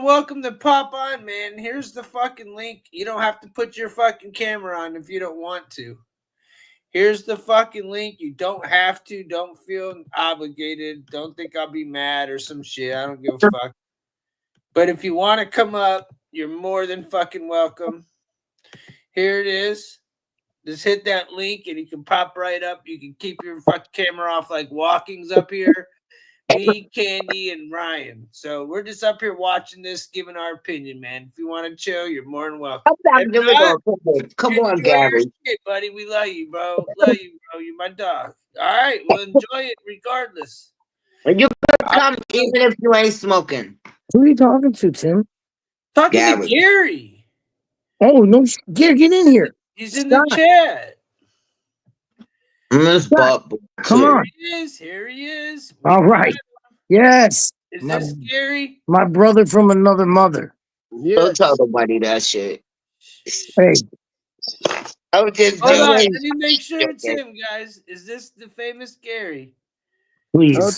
welcome to pop on, man. Here's the fucking link. You don't have to put your fucking camera on if you don't want to. Here's the fucking link. You don't have to. Don't feel obligated. Don't think I'll be mad or some shit. I don't give a fuck. But if you want to come up, you're more than fucking welcome. Here it is. Just hit that link and you can pop right up. You can keep your fucking camera off like Walking's up here. Me, Candy, and Ryan. So we're just up here watching this, giving our opinion, man. If you want to chill, you're more than welcome. Come on, Gary. Shit, buddy. We love you, bro. Love you, bro. You're my dog. All right. Well, enjoy it regardless. And you could come even if you ain't smoking. Who are you talking to, Tim? Talking to Gary. Oh, no. Gary, get in here. He's in the chat. Come on. Here he is. All right. Yes. Is this Gary? My brother from another mother. Yes. Don't tell nobody that shit. Hey. I was just Hold on. Let me make sure it's him, guys. Is this the famous Gary? Please. Oh,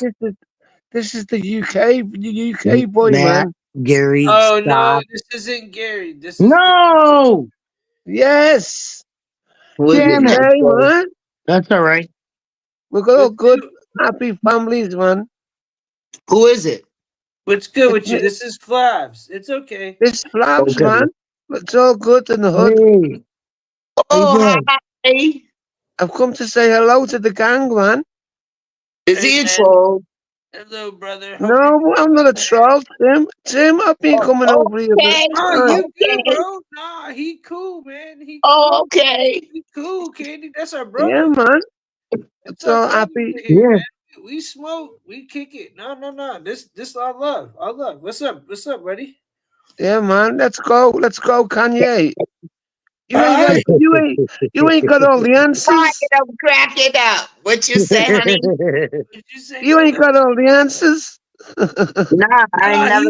this is the UK boy, man. Gary. Oh, stop. no. This isn't Gary. This is No. Yes. Damn it. Hey, man. That's all right. We got all good, happy families, man. Who is it? What's good with you? This is Flavs. It's okay. This Flaps, man. It's all good in the hood. Hey. Oh, hi. I've come to say hello to the gang, man. Is he a troll? Hello, brother. No, I'm not a troll, Tim. Tim, I've been coming over here. Oh, you good, bro? Nah, he cool, man. He cool. He cool, Candy. That's our brother. Yeah, man. It's all happy. Here, man. We smoke. We kick it. No. This all love. All love. What's up? What's up, buddy? Yeah, man. Let's go, Kanye. You ain't got all the answers. Crack it up. What you say, honey? You ain't got all the answers. Nah, I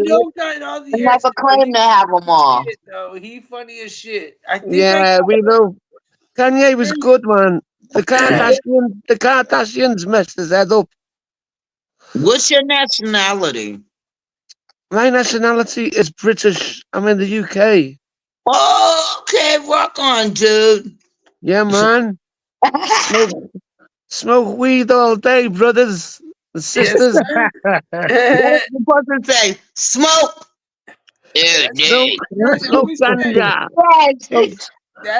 never claimed to have them all. No, he funny as shit. We know. Kanye was good, man. The Kardashians messed his head up. What's your nationality? My nationality is British. I'm in the UK. Oh, okay, rock on, dude. Yeah, man. Smoke weed all day, brothers and sisters. What does the person say? Smoke. Smoke ganja.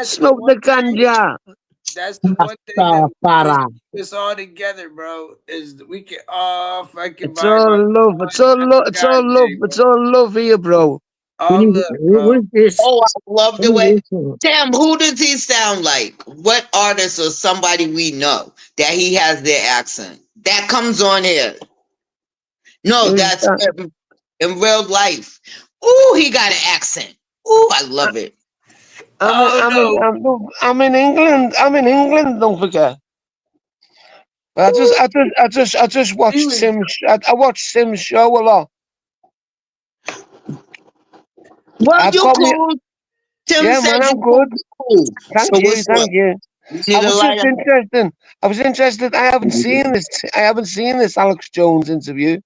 Smoke the ganja. That's the one thing that keeps us all together, bro. Is we can all fucking. It's all love. It's all love. It's all love. It's all love here, bro. Oh, I love the way. Tim, who does he sound like? What artist or somebody we know that he has their accent? That comes on here. No, that's in real life. Ooh, he got an accent. Ooh, I love it. I'm in England. I'm in England. Don't forget. I just watched Sim's. I watched Sim's show a lot. Well, you cool. Tim Yeah, said man, I'm you good. cool. Thank So you, what's thank up? you. You need I was a just lighter? interested. I was interested. I haven't seen this. I haven't seen this Alex Jones interview.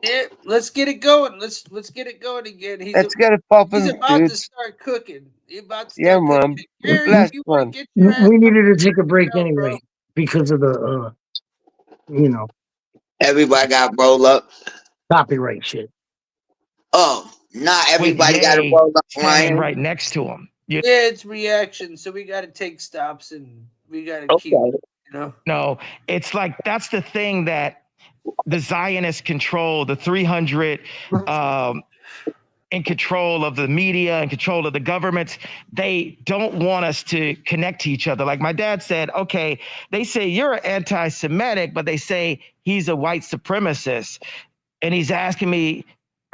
Yeah, let's get it going. Let's get it going again. Let's get it popping, He's about to dudes. start cooking. He's about to Yeah, start man. cooking. Gary, Bless, you want man. to get your ass We up needed to there take a and break go, anyway bro? because of the, Everybody got roll up. copyright shit. Oh, not With everybody got to Ye roll up, standing Ryan. right next to him. Yeah, it's reaction, so we got to take stops and we got to keep, No, it's like that's the thing that the Zionists control, the 300 in control of the media and control of the governments. They don't want us to connect to each other. Like my dad said, okay, they say you're anti-Semitic, but they say he's a white supremacist. And he's asking me,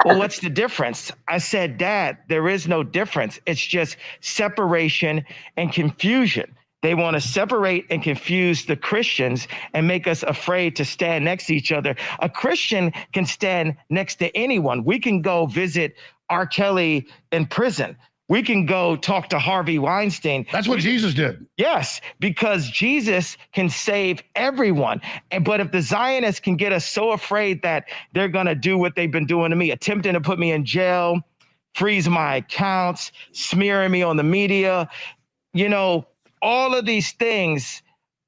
well, what's the difference? I said, Dad, there is no difference. It's just separation and confusion. They want to separate and confuse the Christians and make us afraid to stand next to each other. A Christian can stand next to anyone. We can go visit R. Kelly in prison. We can go talk to Harvey Weinstein. That's what Jesus did. Yes, because Jesus can save everyone. But if the Zionists can get us so afraid that they're going to do what they've been doing to me, attempting to put me in jail, freeze my accounts, smearing me on the media, all of these things,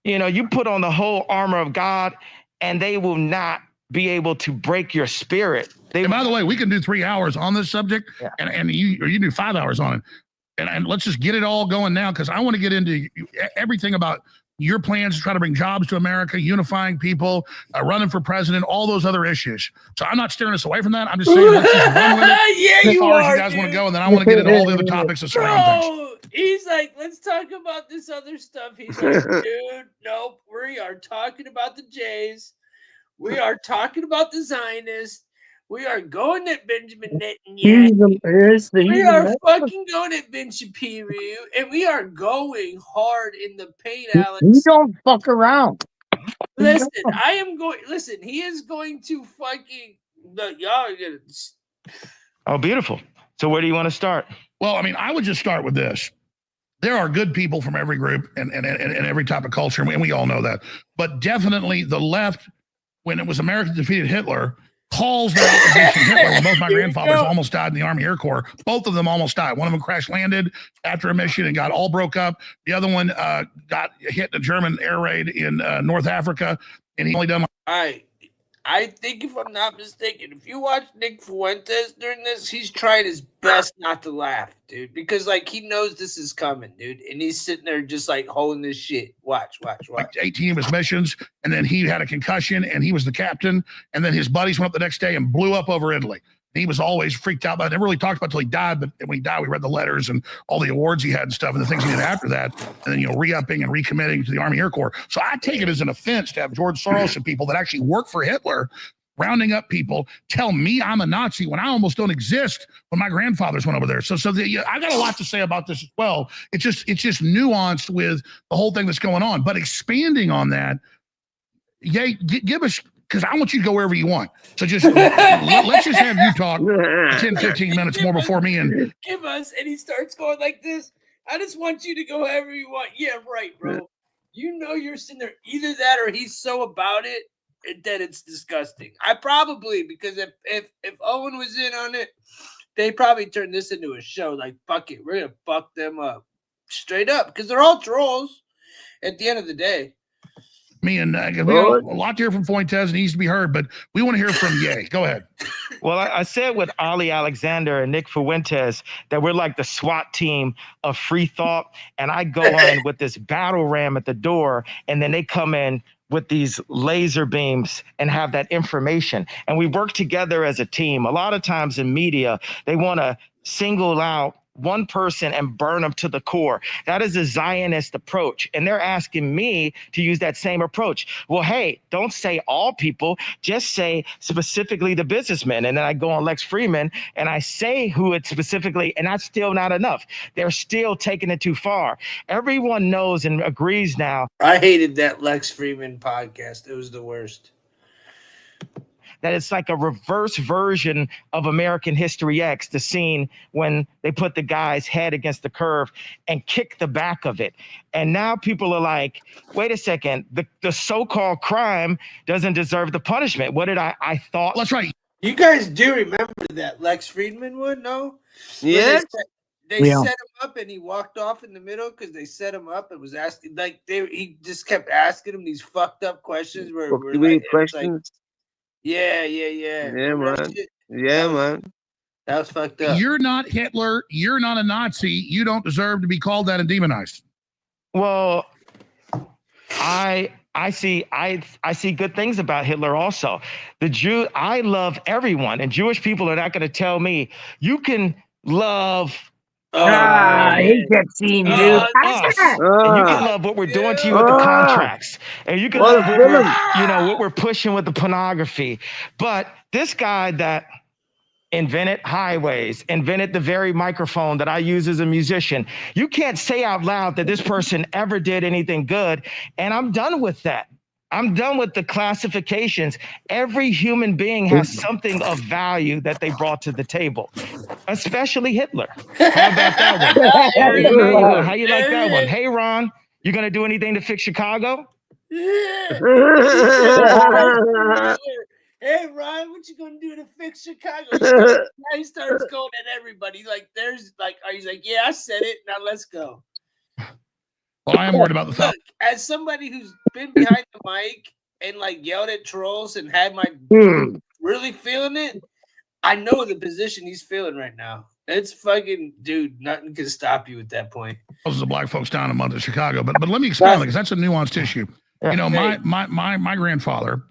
you put on the whole armor of God and they will not be able to break your spirit. And by the way, we can do 3 hours on this subject, and you do 5 hours on it. And let's just get it all going now, because I want to get into everything about your plans to try to bring jobs to America, unifying people, running for president, all those other issues. So I'm not steering us away from that. I'm just saying let's just run with it as far as you guys want to go, and then I want to get into all the other topics that surround things. He's like, let's talk about this other stuff. He's like, dude, nope, we are talking about the Jays. We are talking about the Zionists. We are going at Benjamin Netanyahu. We are fucking going at Ben Shapiro, and we are going hard in the paint, Alex. You don't fuck around. Listen, I am going. Listen, he is going to fucking. Y'all are gonna. Oh, beautiful. So where do you want to start? Well, I mean, I would just start with this. There are good people from every group and every type of culture, and we all know that. But definitely the left, when it was America defeated Hitler, calls their opposition Hitler. When both my grandfathers almost died in the Army Air Corps. Both of them almost died. One of them crash landed after a mission and got all broke up. The other one got hit in a German air raid in North Africa, and he only done. I think, if I'm not mistaken, if you watch Nick Fuentes during this, he's trying his best not to laugh, dude, because like he knows this is coming, dude, and he's sitting there just like holding this shit. Watch. Like 18 of his missions, and then he had a concussion, and he was the captain, and then his buddies went up the next day and blew up over Italy. He was always freaked out, but I never really talked about it until he died. But when he died, we read the letters and all the awards he had and stuff and the things he did after that. And then, re-upping and recommitting to the Army Air Corps. So I take it as an offense to have George Soros and people that actually work for Hitler rounding up people, tell me I'm a Nazi when I almost don't exist when my grandfathers went over there. So I got a lot to say about this as well. It's just nuanced with the whole thing that's going on. But expanding on that, give us, because I want you to go wherever you want. So just let's just have you talk 10, 15 minutes more before me. And give us, and he starts going like this. I just want you to go wherever you want. Yeah, right, bro. You're sitting there. Either that or he's so about it that it's disgusting. Because if Owen was in on it, they probably turned this into a show. Like, fuck it, we're gonna fuck them up straight up because they're all trolls at the end of the day. Me and we got a lot to hear from Fuentes. It needs to be heard, but we want to hear from Ye. Go ahead. Well, I said with Ali Alexander and Nick Fuentes that we're like the SWAT team of free thought, and I go in with this battle ram at the door, and then they come in with these laser beams and have that information, and we work together as a team. A lot of times in media, they want to single out one person and burn them to the core. That is a Zionist approach. And they're asking me to use that same approach. Well, hey, don't say all people, just say specifically the businessmen. And then I go on Lex Friedman and I say who it's specifically, and that's still not enough. They're still taking it too far. Everyone knows and agrees now. I hated that Lex Friedman podcast. It was the worst. That it's like a reverse version of American History X, the scene when they put the guy's head against the curve and kick the back of it. And now people are like, wait a second, the so-called crime doesn't deserve the punishment. What did I thought? That's right. You guys do remember that Lex Friedman one, no? Yeah. They set him up and he walked off in the middle because they set him up and was asking, like, he just kept asking him these fucked up questions where like, questions. Yeah, man. Yeah, man. That was fucked up. You're not Hitler. You're not a Nazi. You don't deserve to be called that and demonized. Well, I see good things about Hitler also. I love everyone, and Jewish people are not going to tell me you can love. I hate that scene, dude. Us. And you can love what we're doing to you with the contracts, and you can love what we're pushing with the pornography. But this guy that invented highways, invented the very microphone that I use as a musician, you can't say out loud that this person ever did anything good. And I'm done with that. I'm done with the classifications. Every human being has something of value that they brought to the table, especially Hitler. How about that one? How you like that one? Hey, Ron, you going to do anything to fix Chicago? Yeah. Hey, Ryan, what you gonna do to fix Chicago? He starts going at everybody. He's like, yeah, I said it. Now let's go. Well, I am worried about the fact. As somebody who's been behind the mic and like yelled at trolls and had my really feeling it, I know the position he's feeling right now. It's fucking, dude, nothing can stop you at that point. Those are the black folks down in month of Chicago. But let me explain, because that's a nuanced issue. You know, my grandfather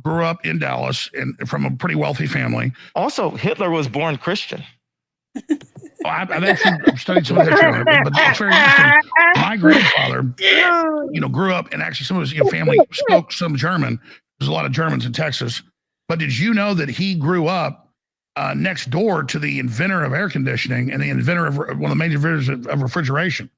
grew up in Dallas and from a pretty wealthy family. Also, Hitler was born Christian. I've actually studied some of that history, but it's very interesting. My grandfather, grew up, and actually some of his family spoke some German. There's a lot of Germans in Texas. But did you know that he grew up next door to the inventor of air conditioning and the inventor of one of the major inventors of refrigeration?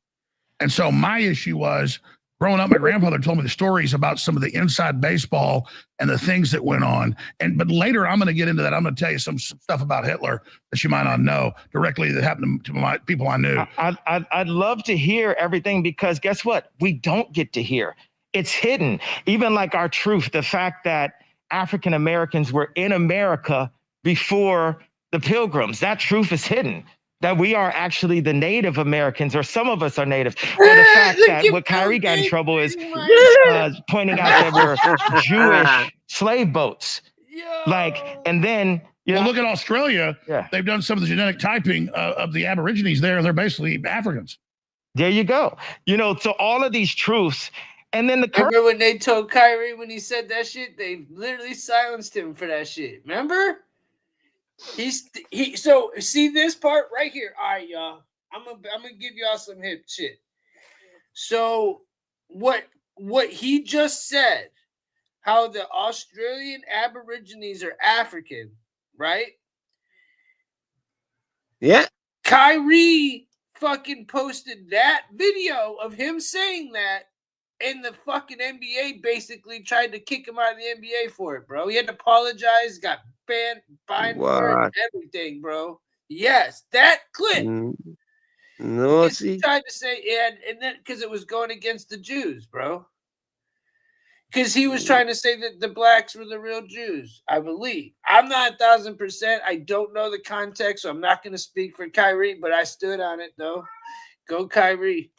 And so my issue was, growing up, my grandfather told me the stories about some of the inside baseball and the things that went on. But later, I'm going to get into that. I'm going to tell you some stuff about Hitler that you might not know directly that happened to my people I knew. I'd love to hear everything, because guess what? We don't get to hear. It's hidden. Even like our truth, the fact that African Americans were in America before the Pilgrims, that truth is hidden. That we are actually the Native Americans, or some of us are Native. Or the fact that what Kyrie got in trouble is pointing out that we're Jewish slave boats. And then, well, look at Australia. Yeah. They've done some of the genetic typing of the Aborigines there, and they're basically Africans. There you go. So all of these truths. And then remember when they told Kyrie when he said that shit, they literally silenced him for that shit. Remember? So see this part right here. All right, y'all. I'm gonna give y'all some hip shit. So what he just said, how the Australian Aborigines are African, right? Yeah. Kyrie fucking posted that video of him saying that, and the fucking NBA basically tried to kick him out of the NBA for it, bro. He had to apologize, got fined for it, everything, bro. Yes, that clip. No, see. He tried to say, and then because it was going against the Jews, bro. Because he was trying to say that the blacks were the real Jews, I believe. I'm not 1,000%. I don't know the context, so I'm not going to speak for Kyrie, but I stood on it, though. Go, Kyrie.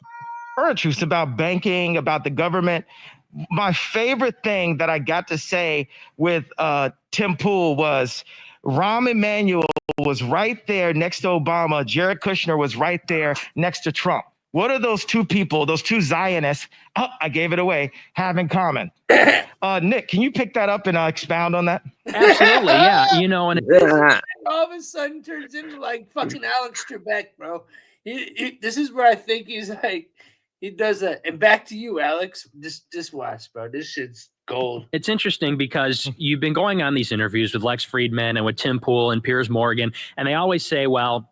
Truths about banking, about the government. My favorite thing that I got to say with Tim Pool was Rahm Emanuel was right there next to Obama. Jared Kushner was right there next to Trump. What are those two people, those two Zionists, I gave it away, have in common? Nick, can you pick that up and expound on that? Absolutely, yeah. And all of a sudden turns into like fucking Alex Trebek, bro. This is where I think he's like, he does that. And back to you, Alex. Just watch, bro. This shit's gold. It's interesting because you've been going on these interviews with Lex Friedman and with Tim Pool and Piers Morgan, and they always say, well,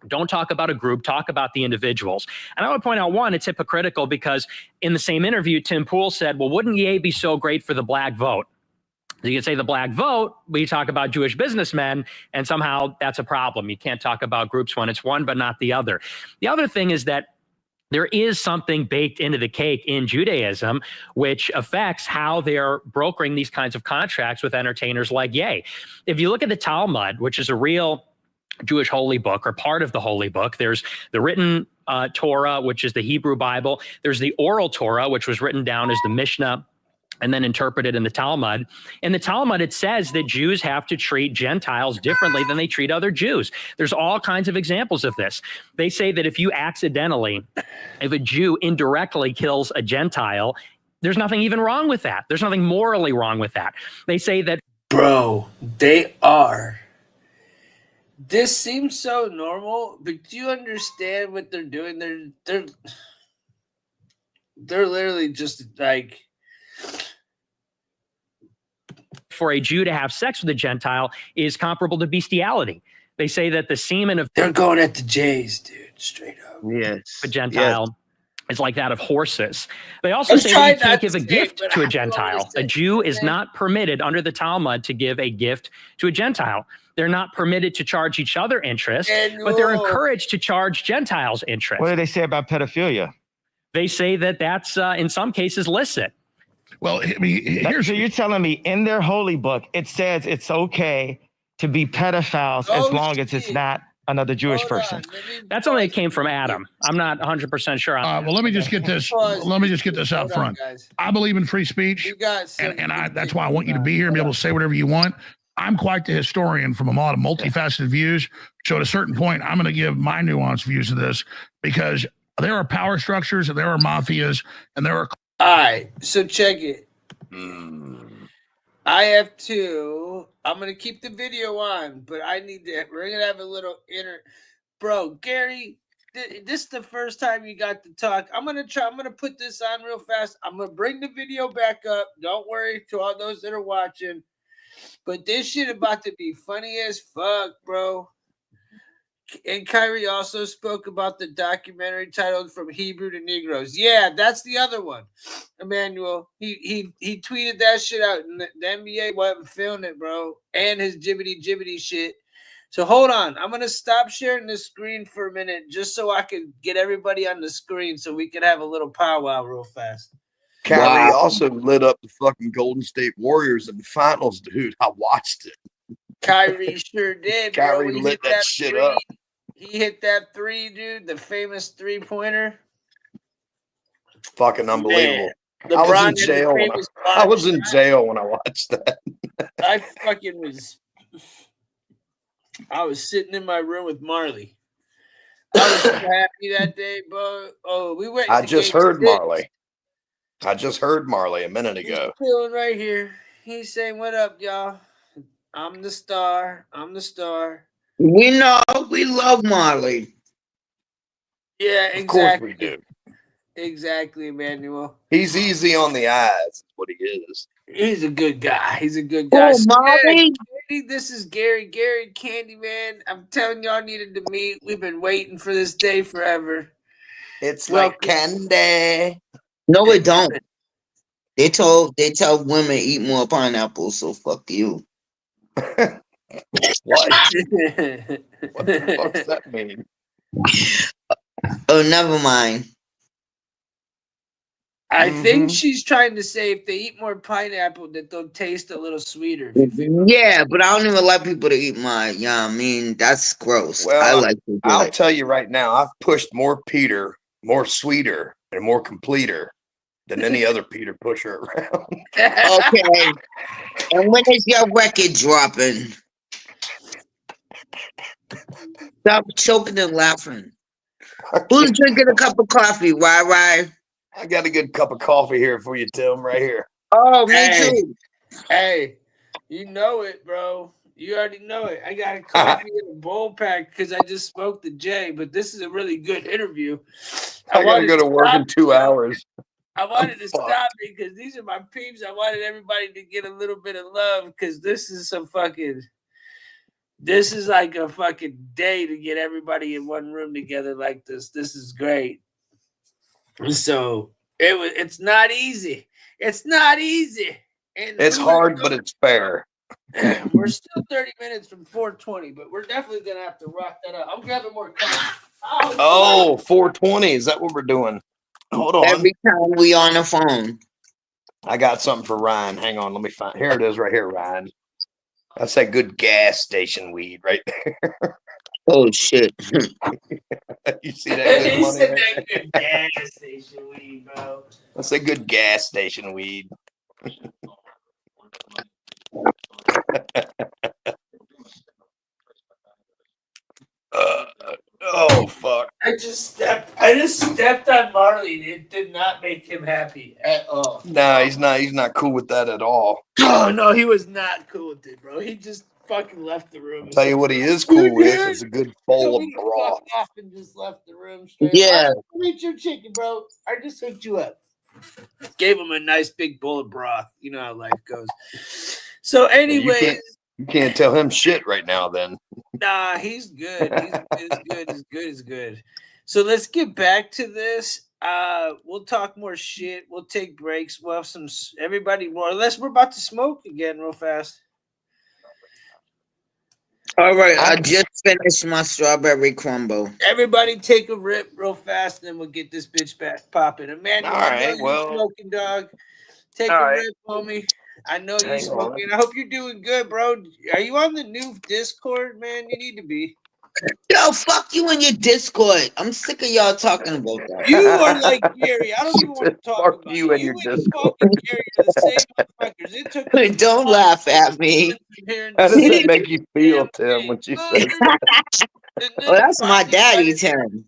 don't talk about a group, talk about the individuals. And I would point out, one, it's hypocritical because in the same interview, Tim Pool said, well, wouldn't Ye be so great for the black vote? You can say the black vote, but you talk about Jewish businessmen, and somehow that's a problem. You can't talk about groups when it's one, but not the other. The other thing is that there is something baked into the cake in Judaism, which affects how they're brokering these kinds of contracts with entertainers like Ye. If you look at the Talmud, which is a real Jewish holy book or part of the holy book, there's the written Torah, which is the Hebrew Bible. There's the oral Torah, which was written down as the Mishnah and then interpreted in the Talmud. In the Talmud, it says that Jews have to treat Gentiles differently than they treat other Jews. There's all kinds of examples of this. They say that if a Jew indirectly kills a Gentile, there's nothing even wrong with that. There's nothing morally wrong with that. They say that, bro, they are. This seems so normal, but do you understand what they're doing? They're literally just like, for a Jew to have sex with a Gentile is comparable to bestiality. They say that the semen of they're going at the Jays, dude, straight up. Yes. A Gentile is like that of horses. They also say that you can't give a gift to a Gentile. A Jew is not permitted under the Talmud to give a gift to a Gentile. They're not permitted to charge each other interest, but they're encouraged to charge Gentiles interest. What do they say about pedophilia? They say that that's in some cases licit. Well, I mean, So you're telling me in their holy book, it says it's okay to be pedophiles as long as it's not another Jewish person. That's only it came from Adam. I'm not 100% sure. Well, let me just get this. Let me just get this out front. I believe in free speech, and that's why I want you to be here and be able to say whatever you want. I'm quite the historian from a lot of multifaceted views. So at a certain point, I'm going to give my nuanced views of this because there are power structures and there are mafias and there are. All right, so check it. I have two. I'm gonna keep the video on, but we're gonna have a little bro, Gary. This is the first time you got to talk. I'm gonna put this on real fast. I'm gonna bring the video back up. Don't worry, to all those that are watching. But this shit about to be funny as fuck, bro. And Kyrie also spoke about the documentary titled From Hebrew to Negroes. Yeah, that's the other one. Emmanuel. He tweeted that shit out, and the NBA wasn't feeling it, bro. And his jibbity shit. So hold on. I'm gonna stop sharing the screen for a minute just so I can get everybody on the screen so we can have a little powwow real fast. Kyrie also lit up the fucking Golden State Warriors in the finals, dude. I watched it. Kyrie sure did. Kyrie lit that shit up. He hit that three, dude, the famous 3-pointer. Fucking unbelievable. I was in jail when I watched that. I was sitting in my room with Marley. I was so happy that day, bro. Oh, we went. I just heard Marley a minute ago. He's chilling right here. He's saying, "What up, y'all? I'm the star. I'm the star." We know. We love Marley. Yeah, exactly. Of course we do. Exactly, Emmanuel. He's easy on the eyes. That's what he is. He's a good guy. He's a good guy. Oh, Marley. This is Gary. Gary Candyman. I'm telling y'all needed to meet. We've been waiting for this day forever. It's like candy. No, it don't. They tell women eat more pineapple, so fuck you. What? What the fuck does that mean? Oh, never mind. I think she's trying to say if they eat more pineapple, that they'll taste a little sweeter. Yeah, but I don't even like people to eat my. Yeah, I mean that's gross. Well, I'll tell you right now, I've pushed more Peter, more sweeter, and more completer than any other Peter pusher around. Okay. And when is your record dropping? Stop choking and laughing. Who's drinking a cup of coffee? Right? I got a good cup of coffee here for you, Tim, right here. Oh, me too. Hey, you know it, bro. You already know it. I got a coffee and a bowl pack because I just smoked the J. But this is a really good interview. I gotta go to work in 2 hours. I wanted to stop it because these are my peeps. I wanted everybody to get a little bit of love because this is this is like a fucking day to get everybody in one room together like this. This is great. So it's not easy. It's not easy. And it's hard, but it's fair. We're still 30 minutes from 420, but we're definitely gonna have to rock that up. I'm grabbing more coffee. Oh, 420. Is that what we're doing? Hold on. Every time we on the phone. I got something for Ryan. Hang on, let me find. Here it is, right here, Ryan. That's that good gas station weed right there. Oh shit! You see that good money? That good gas station weed, bro. That's a good gas station weed. Oh fuck! I just stepped on Marley. It did not make him happy at all. No, he's not cool with that at all. Oh no, he was not cool with it, bro. He just fucking left the room. Tell you what he is cool with is a good bowl of broth. Off and just left the room straight. Yeah. Eat your chicken, bro. I just hooked you up. Gave him a nice big bowl of broth. You know how life goes. So anyway, you can't tell him shit right now. Then nah, he's good. He's good. So let's get back to this. We'll talk more shit. We'll take breaks. We'll have some everybody more or less. We're about to smoke again real fast. All right, I just finished my strawberry crumble. Everybody take a rip real fast, and then we'll get this bitch back popping. Emmanuel, all right, well, smoking dog. Take a rip, homie. I know you're smoking. I hope you're doing good, bro. Are you on the new Discord, man? You need to be. Yo, fuck you and your Discord. I'm sick of y'all talking about that. You are like Gary. I don't even want to talk about you and your Discord. Gary are the same motherfuckers. It took Don't laugh at me. How does it make you feel, Tim, when you say that? Oh, that's my daddy, Tim.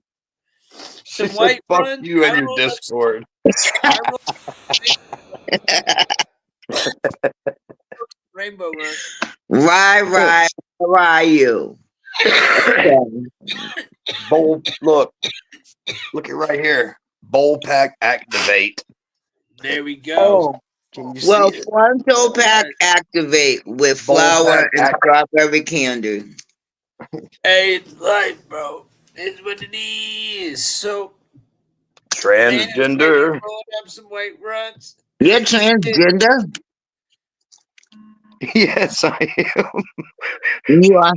Some white fuck runs, you and your Discord. Rainbow run. Right. How are you? Bowl, look it right here. Bowl pack activate. There we go. Can you see Well, it? Fronto pack activate with Bowl flour pack and strawberry candy. Hey, it's life, bro. It's what it is. So transgender. Rolling up some white runs. You're transgender? Yes, I am. You are.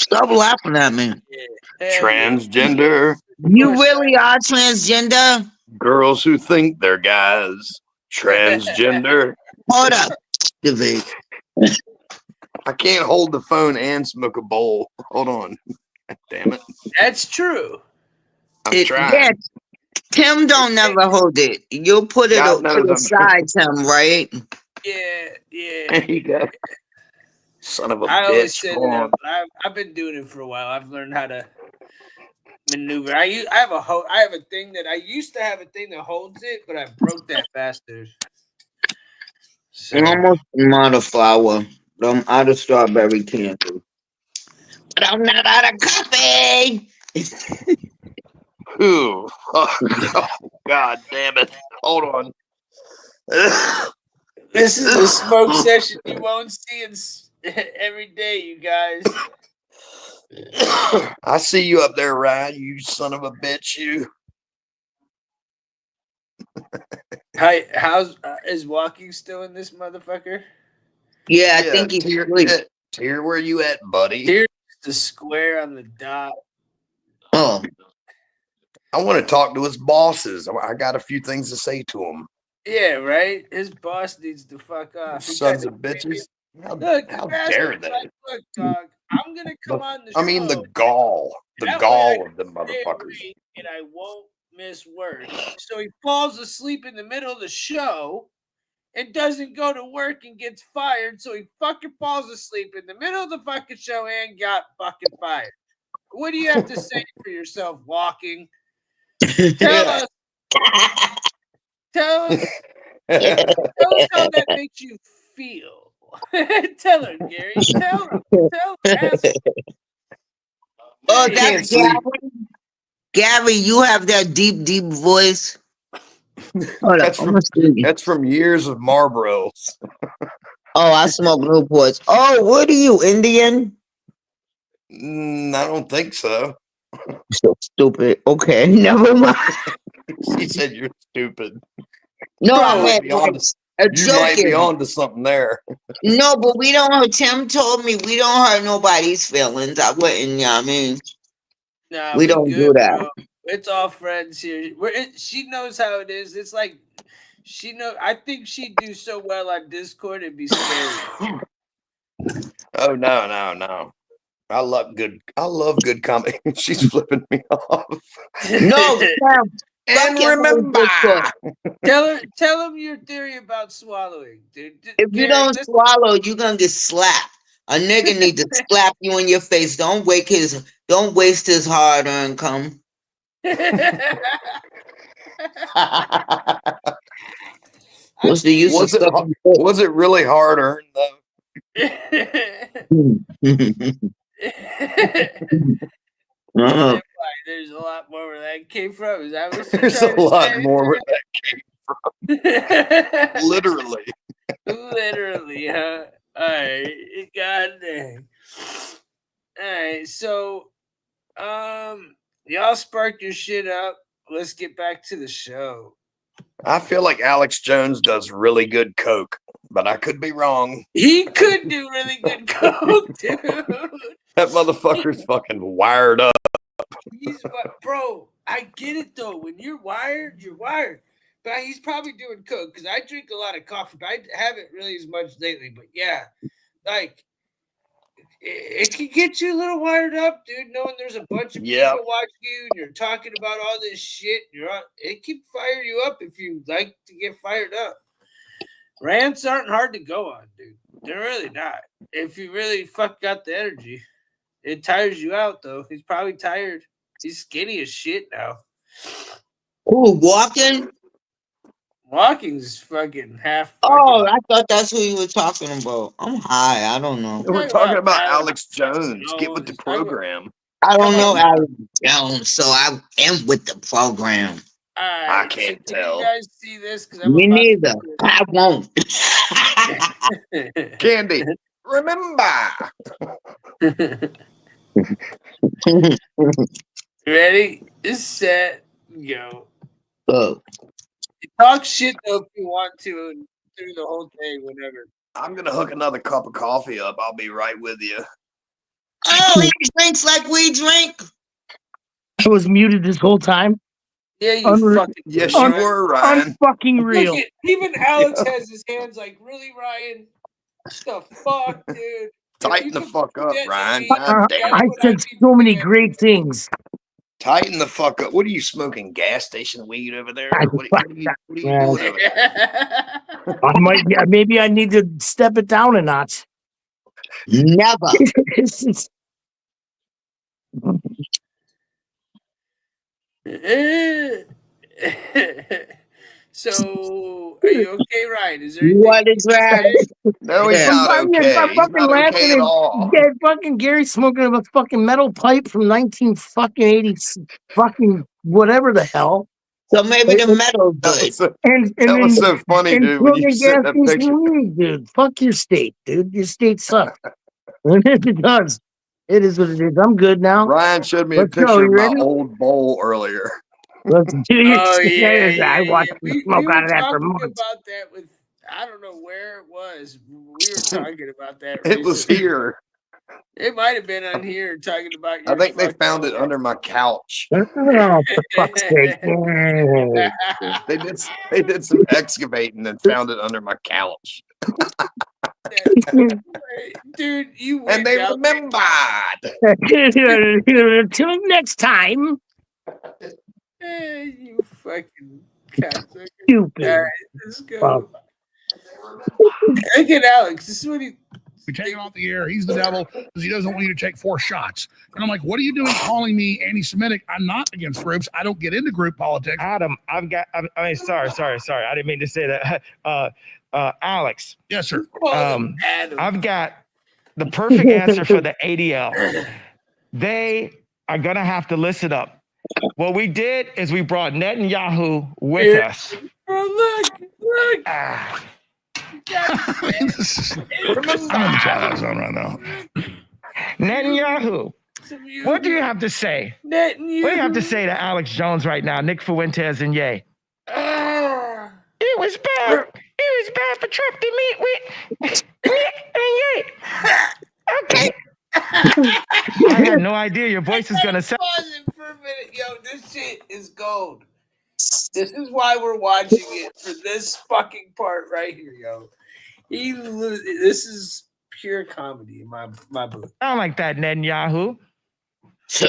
Stop laughing at me. Yeah. Transgender. You really are transgender? Girls who think they're guys. Transgender. Hold up. Activate. I can't hold the phone and smoke a bowl. Hold on. Damn it. That's true. I'm trying. Yeah, Tim don't never hold it. You'll put it to the side, Tim, right? Yeah. You got son of a I bitch. always said that. I've been doing it for a while. I've learned how to maneuver. I have a thing that I used to have a thing that holds it, but I broke that bastard. So. I'm almost out of flour. I'm out of strawberry candy. But I'm not out of coffee. Ooh. Oh, God damn it. Hold on. This is a smoke session you won't see every day, you guys. I see you up there, Ryan. You son of a bitch, you. Hi, is walking still in this motherfucker? Yeah, I think he's asleep. Here, where you at, buddy? Here's the square on the dot. Oh. I want to talk to his bosses. I got a few things to say to him. Yeah, right? His boss needs to fuck off. Sons of bitches. How dare they? Look, dog, I'm going to come on the show. I mean, the gall. The gall of the motherfuckers. And I won't miss work. So he falls asleep in the middle of the show and doesn't go to work and gets fired. So he fucking falls asleep in the middle of the fucking show and got fucking fired. What do you have to say for yourself, walking? Tell us. Tell us how that makes you feel. Tell her, Gary. Tell her. Ask her. Oh, Hey, that's Gary. Gary, you have that deep, deep voice. Hold up, I'm gonna see. That's from years of Marlboros. Oh, I smoke Newports. Oh, what are you, Indian? I don't think so. So stupid. Okay, never mind. She said you're stupid. No, Bro, I meant you might be on to something there. No, but we don't hurt. Tim told me we don't hurt nobody's feelings. I wouldn't, you know what I mean? Nah, We don't do that. Bro. It's all friends here. She knows how it is. It's like I think she'd do so well on Discord. It'd be scary. Oh no. I love good comedy. She's flipping me off. No, Tim, and remember, tell him your theory about swallowing, dude. If you don't swallow, you're gonna get slapped. A nigga need to slap you in your face. Don't waste his hard-earned cum. What's the use was it really hard-earned though? There's a lot more where that came from. Is that what There's a lot more where that came from. Literally. Literally, huh? All right. God dang. All right. So, y'all sparked your shit up. Let's get back to the show. I feel like Alex Jones does really good coke, but I could be wrong. He could do really good coke, dude. That motherfucker's fucking wired up. Bro, I get it though. When you're wired, you're wired. But he's probably doing coke because I drink a lot of coffee, but I haven't really as much lately. But yeah, like it can get you a little wired up, dude. Knowing there's a bunch of people watching you and you're talking about all this shit. It can fire you up if you like to get fired up. Rants aren't hard to go on, dude. They're really not. If you really got the energy. It tires you out, though. He's probably tired. He's skinny as shit now. Who, walking? Walking's fucking half. Oh, I thought that's who you were talking about. I'm high. I don't know. We're talking about Alex Jones. Get with the program. I don't know Alex Jones, so I am with the program. I can't tell. You guys see this? Me neither. I won't. Candy, remember. Ready? Set, go. Go. Talk shit though if you want to through the whole day, whatever. I'm gonna hook another cup of coffee up. I'll be right with you. Oh, he drinks like we drink. I was muted this whole time. Yeah, you fucking. Yes, you were, Ryan. Unfucking real. Even Alex has his hands like, really, Ryan? What the fuck, dude? Tighten the fuck up, Ryan. I said so many great things. Tighten the fuck up. What are you smoking? Gas station weed over there? What are you doing over there? Maybe I need to step it down a notch. Never. So, are you okay, Ryan? Is there what is that? No, he's not okay. I'm fucking He's not laughing okay at all. Fucking Gary smoking a fucking metal pipe from 1980 fucking whatever the hell. So maybe the metal good. That was so funny, dude. When you sent that picture, dude, fuck your state, dude. Your state sucks. It does. It is what it is. I'm good now. Ryan showed me a picture of my old bowl earlier. Let's do it. I watched the smoke out of that for months. About that with I don't know where it was. We were talking about that. It was here. It might have been on here talking about. I think they found it under my couch. Oh, for fuck's sake! They did some excavating and found it under my couch. Dude, you and they remembered. Until next time. You fucking cocksucker. Stupid. All right, let's go. Look at Alex. This is what he We take it off the air. He's the devil because he doesn't want you to take 4 shots. And I'm like, what are you doing calling me anti-Semitic? I'm not against groups. I don't get into group politics. Adam, sorry. I didn't mean to say that. Alex. Yes, sir. I've got the perfect answer for the ADL. They are going to have to listen up. What we did is we brought Netanyahu with us. Bro, look. I mean, I'm in the Twilight Zone right now. Netanyahu, what do you have to say? What do you have to say to Alex Jones right now, Nick Fuentes and Ye? It was bad. It was bad for Trump to meet with Nick and Ye. Okay. I had no idea your voice is going to sound. Pause it for a minute. Yo, this shit is gold. This is why we're watching it, for this fucking part right here, yo. This is pure comedy in my book. Sound like that, Netanyahu. So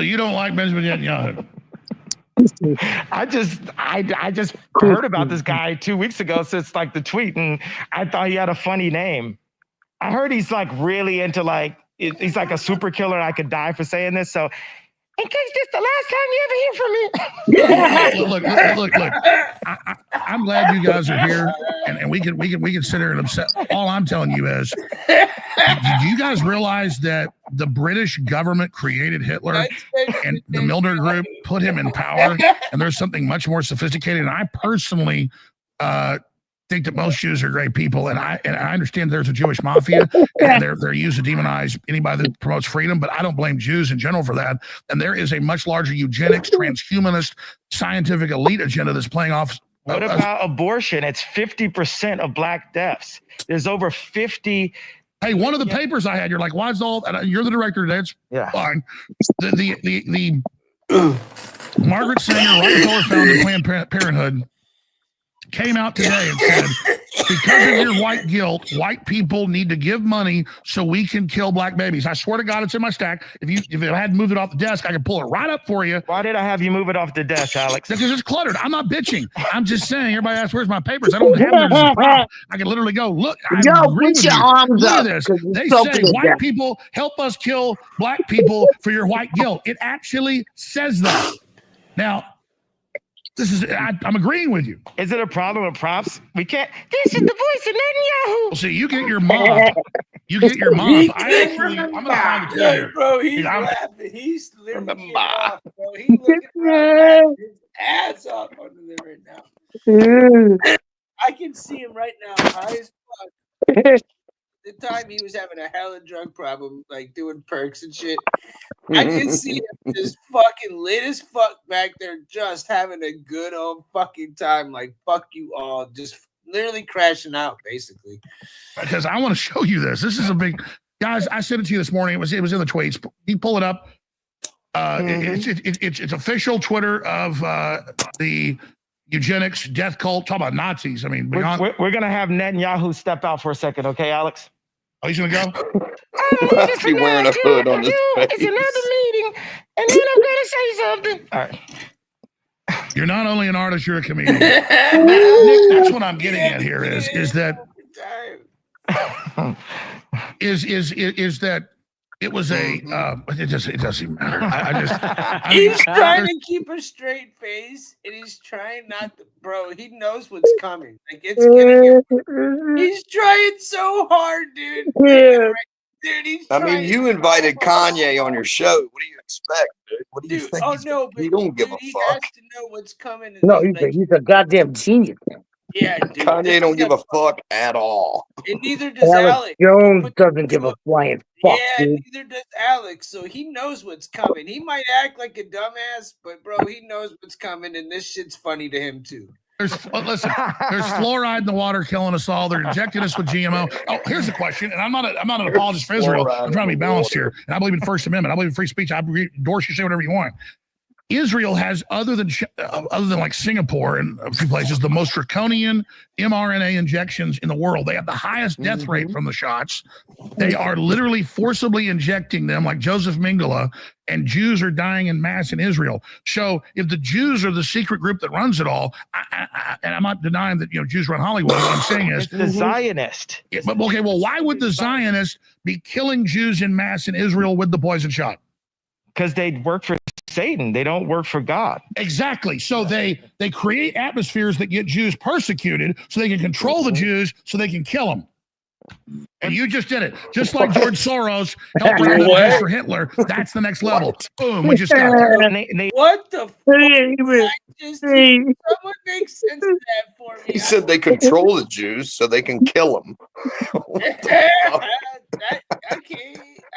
you don't like Benjamin Netanyahu? I just heard about this guy 2 weeks ago since like the tweet, and I thought he had a funny name. I heard he's like really into like he's like a super killer. I could die for saying this. So in case this is the last time you ever hear from me. Look. I'm glad you guys are here, and we can sit here and upset. All I'm telling you is, did you guys realize that the British government created Hitler, and the Milner Group put him in power? And there's something much more sophisticated. And I personally think that most Jews are great people, and I understand there's a Jewish mafia, and they're used to demonize anybody that promotes freedom, but I don't blame Jews in general for that. And there is a much larger eugenics, transhumanist, scientific elite agenda that's playing off. What about abortion? It's 50% of black deaths. There's over 50. Hey, one of the papers I had, you're like, why is all? You're the director. That's fine. The Margaret Sanger, Rockefeller founded Planned Parenthood, came out today and said, because of your white guilt, white people need to give money so we can kill black babies. I swear to God, it's in my stack. If I hadn't moved it off the desk, I could pull it right up for you. Why did I have you move it off the desk, Alex? Because it's cluttered. I'm not bitching. I'm just saying, everybody asks, where's my papers? I don't have them as a prop. I can literally go, look, I agree with you. Look at this. They say white people help us kill black people for your white guilt. It actually says that. Now, I'm agreeing with you. Is it a problem with props? We can't. This is the voice of Netanyahu. Well, see, you get your mom. I'm going to find the here. Bro, he's laughing. He's literally off, bro. He's looking his ass off under there right now. I can see him right now, high as fuck. The time he was having a hella drug problem, like doing perks and shit. I can see him just fucking lit as fuck back there, just having a good old fucking time. Like, fuck you all. Just literally crashing out, basically. Because I want to show you this. This is a big... Guys, I sent it to you this morning. It was in the tweets. You pull it up. It's official Twitter of the eugenics death cult. Talk about Nazis. I mean, we're going to have Netanyahu step out for a second, okay, Alex? Oh, he's going to go? Must be wearing a hood on his face. It's another meeting, and then I'm going to say something. All right. You're not only an artist, you're a comedian. Nick, that's what I'm getting at here is that it was a it doesn't matter. He's trying to keep a straight face, and he's trying not to, bro. He knows what's coming. Like, it's gonna get. He's trying so hard, dude. Dude, I mean, you invited Kanye on your show. What do you expect, dude? What do you think? Oh no, but he don't give a fuck. He has to know what's coming. No, he's a goddamn genius. Yeah, dude. Kanye don't give a fuck at all. And neither does Alex. Jones doesn't give a flying fuck. Yeah, dude. neither does Alex. So he knows what's coming. He might act like a dumbass, but bro, he knows what's coming, and this shit's funny to him too. There's fluoride in the water killing us all. They're injecting us with GMO. Oh, here's the question, and I'm not an apologist for Israel. I'm trying to be balanced here, and I believe in First Amendment. I believe in free speech. I endorse you, say whatever you want. Israel has, other than like Singapore and a few places, the most draconian mRNA injections in the world. They have the highest death rate from the shots. They are literally forcibly injecting them like Joseph Mengele, and Jews are dying in mass in Israel. So if the Jews are the secret group that runs it all, and I'm not denying that Jews run Hollywood, what I'm saying is the Zionist. But okay, well, why would the Zionists be killing Jews in mass in Israel with the poison shot? Because they work for Satan. They don't work for God. Exactly. So they create atmospheres that get Jews persecuted so they can control the Jews so they can kill them. And you just did it. Just like George Soros helped bring the Jews for Hitler. That's the next level. Boom. We just got what the fuck? Someone make sense of that for me. He said they control the Jews so they can kill them.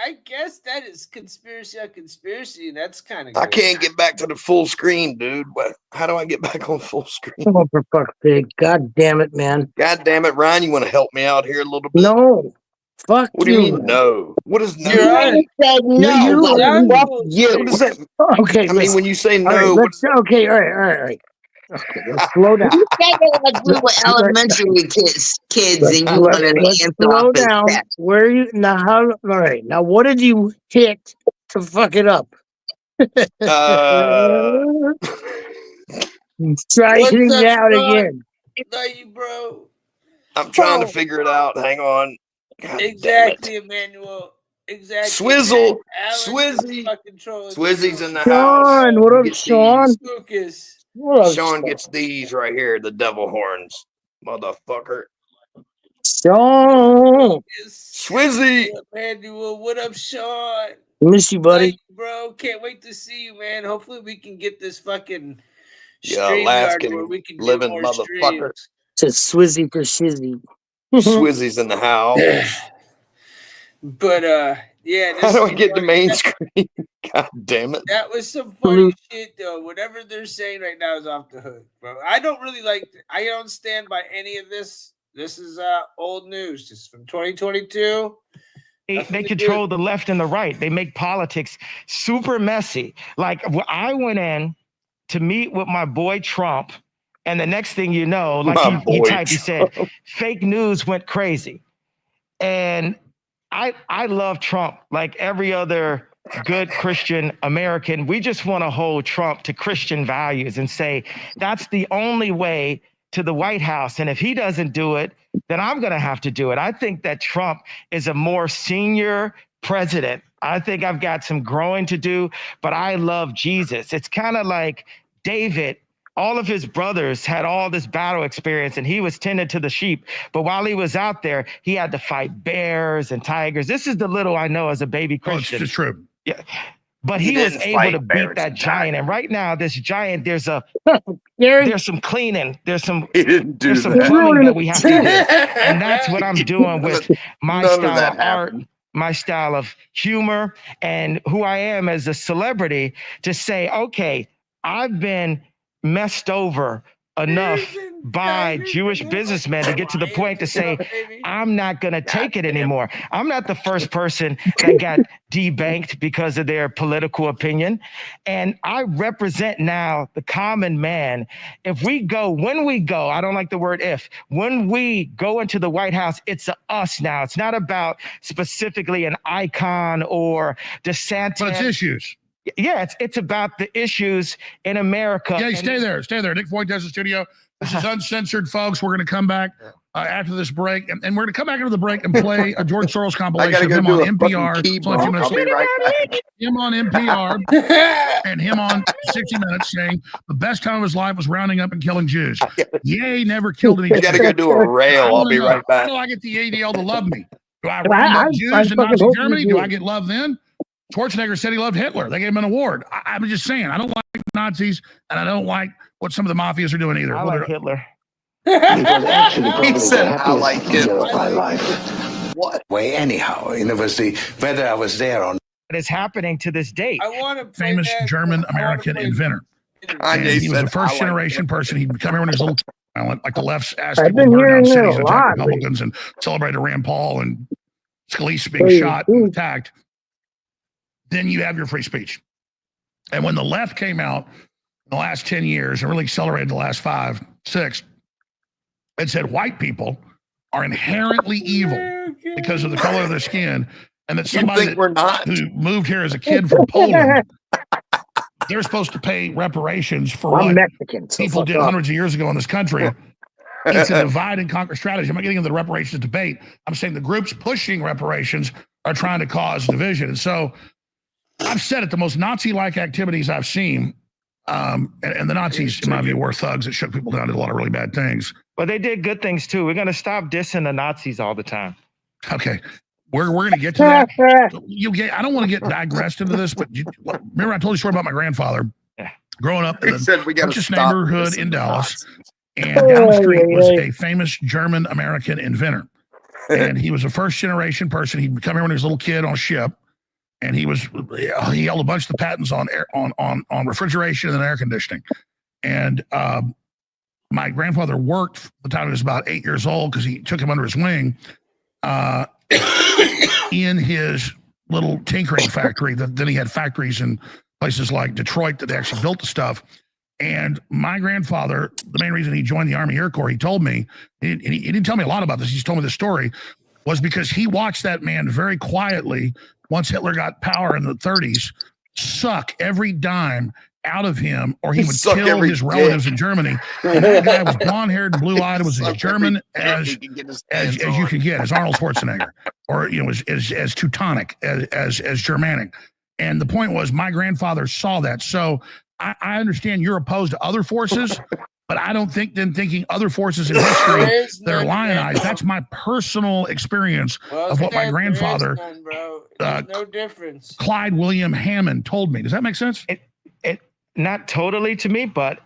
I guess that is conspiracy on conspiracy. That's kind of. I can't get back to the full screen, dude. How do I get back on full screen? Come on, for fuck's sake! God damn it, man! God damn it, Ryan! You want to help me out here a little bit? No, fuck what you. What do you mean no? What is no? You said no. What does that? Okay, I mean, when you say no, okay, all right. Okay, let's slow down. You said it like we were elementary kids, and you wanted to answer slow down. Where are you now? All right, now what did you hit to fuck it up? Try hitting it out again. Bro. I'm trying to figure it out. Hang on. God exactly, Emmanuel. Exactly. Swizzy. Swizzy's in the Sean, house. What up, Sean? Sean gets these right here, the devil horns, motherfucker. Sean. Swizzy. Emmanuel, what up, Sean? Miss you, buddy. Bro, can't wait to see you, man. Hopefully we can get this fucking Alaskan where we can living motherfucker. To Swizzy for Shizzy. Swizzy's in the house. But yeah. How do I get the main screen? God damn it. That was some funny shit though. Whatever they're saying right now is off the hook, bro. I don't stand by any of this. This is old news. This is from 2022. They control the left and the right. They make politics super messy. Like I went in to meet with my boy Trump, and the next thing you know, like he said, fake news went crazy. And I love Trump like every other good Christian American. We just want to hold Trump to Christian values and say that's the only way to the White House. And if he doesn't do it, then I'm going to have to do it. I think that Trump is a more senior president. I think I've got some growing to do, but I love Jesus. It's kind of like David. All of his brothers had all this battle experience and he was tending to the sheep. But while he was out there, he had to fight bears and tigers. This is the little I know as a baby Christian. It's just true. Yeah. But he was able to beat that giant. And right now, this giant, there's some cleaning. There's some plumbing that we have to do. And that's what I'm doing with my style of art, my style of humor, and who I am as a celebrity to say, okay, I've been messed over enough by Jewish businessmen to get to the point to say, I'm not going to take it anymore. I'm not the first person that got debanked because of their political opinion. And I represent now the common man. When we go, I don't like the word if, when we go into the White House, it's a us now. It's not about specifically an icon or DeSantis. But it's issues. Yeah, it's about the issues in America. Yeah, stay there. Nick Voigt does the studio. This is uncensored, folks. We're going to come back after this break, and we're going to come back into the break and play a George Soros compilation of him on NPR. Him on NPR and him on 60 Minutes saying the best time of his life was rounding up and killing Jews. Yay, never killed any Jews. I got to go do a rail. I'll be right back. How do I get the ADL to love me? Do I round up Jews in Nazi Germany? Do I get love then? Schwarzenegger said he loved Hitler. They gave him an award. I'm just saying, I don't like Nazis, and I don't like what some of the mafias are doing either. I like Hitler. He said, I like Hitler. My life. What? Way anyhow, whether I was there or not. It is happening to this date. I want to famous German-American inventor. And he was the first generation person. He'd come here when he was a little violent, like the left's asked people to burn down cities and attack Republicans and celebrated Rand Paul and Scalise being shot and attacked. Then you have your free speech. And when the left came out in the last 10 years and really accelerated the last 5, 6, it said white people are inherently evil because of the color of their skin, and that somebody who moved here as a kid from Poland, they're supposed to pay reparations for what Mexican, so people did up. hundreds of years ago in this country. It's a divide and conquer strategy. I'm not getting into the reparations debate. I'm saying the groups pushing reparations are trying to cause division. And so I've said it, the most Nazi-like activities I've seen, and the Nazis, in my view, were thugs that shook people down, did a lot of really bad things. But they did good things too. We're going to stop dissing the Nazis all the time. Okay. We're going to get to that. I don't want to get digressed into this, but remember I told you a story about my grandfather growing up in the richest neighborhood in Dallas, and down the street was a famous German American inventor, and he was a first generation person. He'd come here when he was a little kid on a ship, and he held a bunch of the patents on refrigeration and air conditioning, and my grandfather worked the time he was about 8 years old because he took him under his wing. In his little tinkering factory. Then he had factories in places like Detroit that actually built the stuff. And my grandfather, the main reason he joined the Army Air Corps, he told me, he didn't tell me a lot about this, he just told me the story, was because he watched that man very quietly, once Hitler got power in the 30s, suck every dime out of him, or he would kill his relatives in Germany. And that guy was blonde-haired and blue-eyed. It was as German as you could get, as Arnold Schwarzenegger, or as Teutonic, as Germanic. And the point was, my grandfather saw that. So I understand you're opposed to other forces, but I don't think thinking other forces in history that are lionized. That's my personal experience of what my grandfather, no difference. Clyde William Hammond, told me. Does that make sense? Not totally to me, but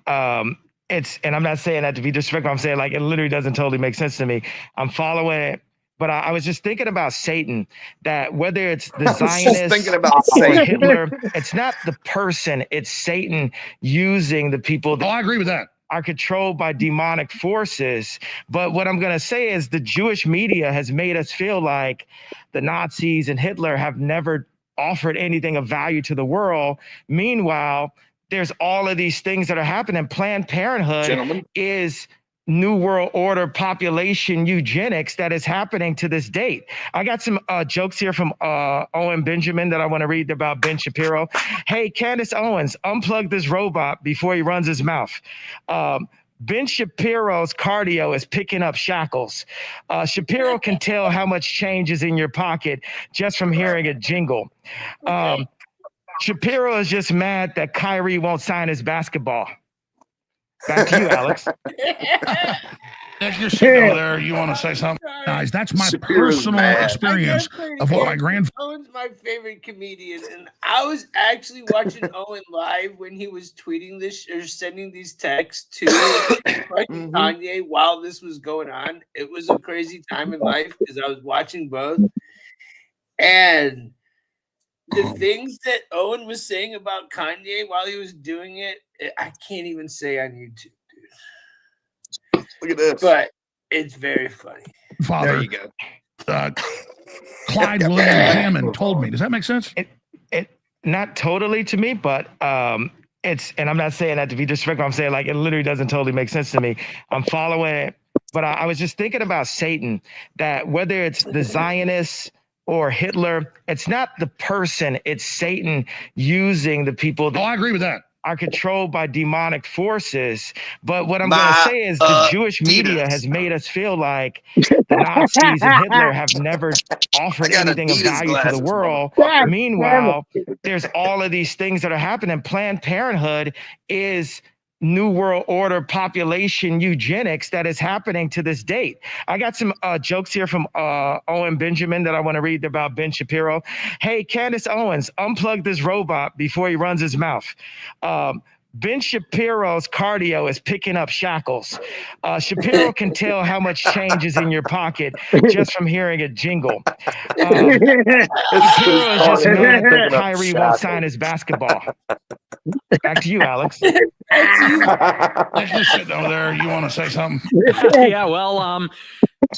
it's, and I'm not saying that to be disrespectful. I'm saying like it literally doesn't totally make sense to me. I'm following it, but I was just thinking about Satan. That whether it's the Zionists or Hitler, it's not the person, it's Satan using the people that I agree with that are controlled by demonic forces. But what I'm going to say is the Jewish media has made us feel like the Nazis and Hitler have never offered anything of value to the world. Meanwhile, there's all of these things that are happening. Planned Parenthood is New World Order population eugenics that is happening to this date. I got some jokes here from Owen Benjamin that I want to read about Ben Shapiro. Hey, Candace Owens, unplug this robot before he runs his mouth. Ben Shapiro's cardio is picking up shackles. Shapiro can tell how much change is in your pocket just from hearing a jingle. Shapiro is just mad that Kyrie won't sign his basketball. Back to you, Alex. If you're sitting over there, you want to say something? Guys, that's my personal experience of what my grandfather. Owen's my favorite comedian, and I was actually watching Owen live when he was tweeting this or sending these texts to Kanye while this was going on. It was a crazy time in life because I was watching both, and the things that Owen was saying about Kanye while he was doing it, I can't even say on YouTube, dude. Look at this. But it's very funny. Father, there you go. Clyde William Hammond told me. Does that make sense? It not totally to me, but it's, and I'm not saying that to be disrespectful. I'm saying like it literally doesn't totally make sense to me. I'm following it, but I was just thinking about Satan. That whether it's the Zionists or Hitler, it's not the person, it's Satan using the people that I agree with that. Are controlled by demonic forces. But what I'm going to say is the Jewish media has made us feel like the Nazis and Hitler have never offered anything of value to the world. Meanwhile, there's all of these things that are happening. Planned Parenthood is New World Order population eugenics that is happening to this date. I got some jokes here from Owen Benjamin that I want to read about Ben Shapiro. Hey, Candace Owens, unplug this robot before he runs his mouth. Ben Shapiro's cardio is picking up shackles. Shapiro can tell how much change is in your pocket just from hearing a jingle. Shapiro is just mad that Kyrie won't sign his basketball. Back to you, Alex. If you're sitting over there, you want to say something? Yeah, well,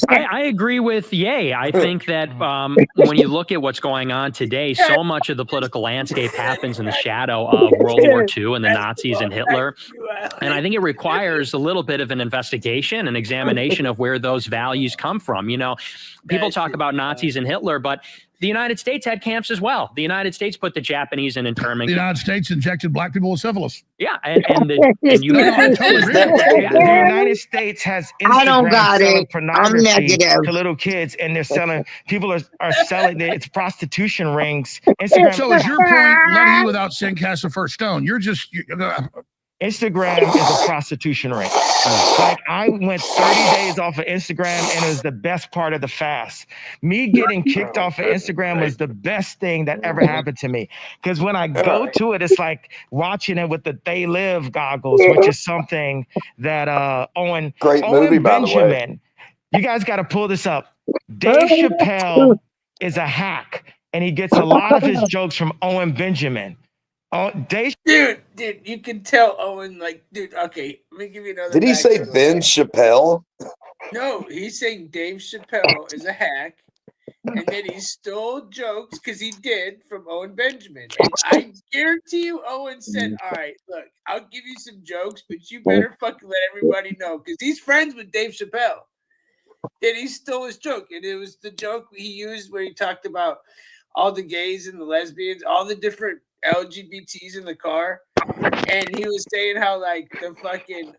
I agree with Ye. I think that when you look at what's going on today, so much of the political landscape happens in the shadow of World War II and the Nazis and Hitler. And I think it requires a little bit of an investigation, an examination of where those values come from. You know, people talk about Nazis and Hitler, but the United States had camps as well. The United States put the Japanese in internment. The United States injected black people with syphilis. Yeah, and you the United States has I don't Instagram got selling it. I'm pornography negative. to little kids, and they're selling. People are selling. It's prostitution rings. Instagram. So is your point? Let he without sin cast the first stone. You're just. Instagram is a prostitution ring. Like I went 30 days off of Instagram and it was the best part of the fast. Me getting kicked off of Instagram was the best thing that ever happened to me. Because when I go to it, it's like watching it with the They Live goggles, which is something that Owen Benjamin, you guys got to pull this up. Dave Chappelle is a hack and he gets a lot of his jokes from Owen Benjamin. Oh, dude, you can tell Owen, like, dude, okay, let me give you another. Did he say Ben Chappelle? No, he's saying Dave Chappelle is a hack, and then he stole jokes because he did from Owen Benjamin. And I guarantee you, Owen said, all right, look, I'll give you some jokes, but you better fucking let everybody know because he's friends with Dave Chappelle. Then he stole his joke, and it was the joke he used where he talked about all the gays and the lesbians, all the different LGBTs in the car, and he was saying how like the fucking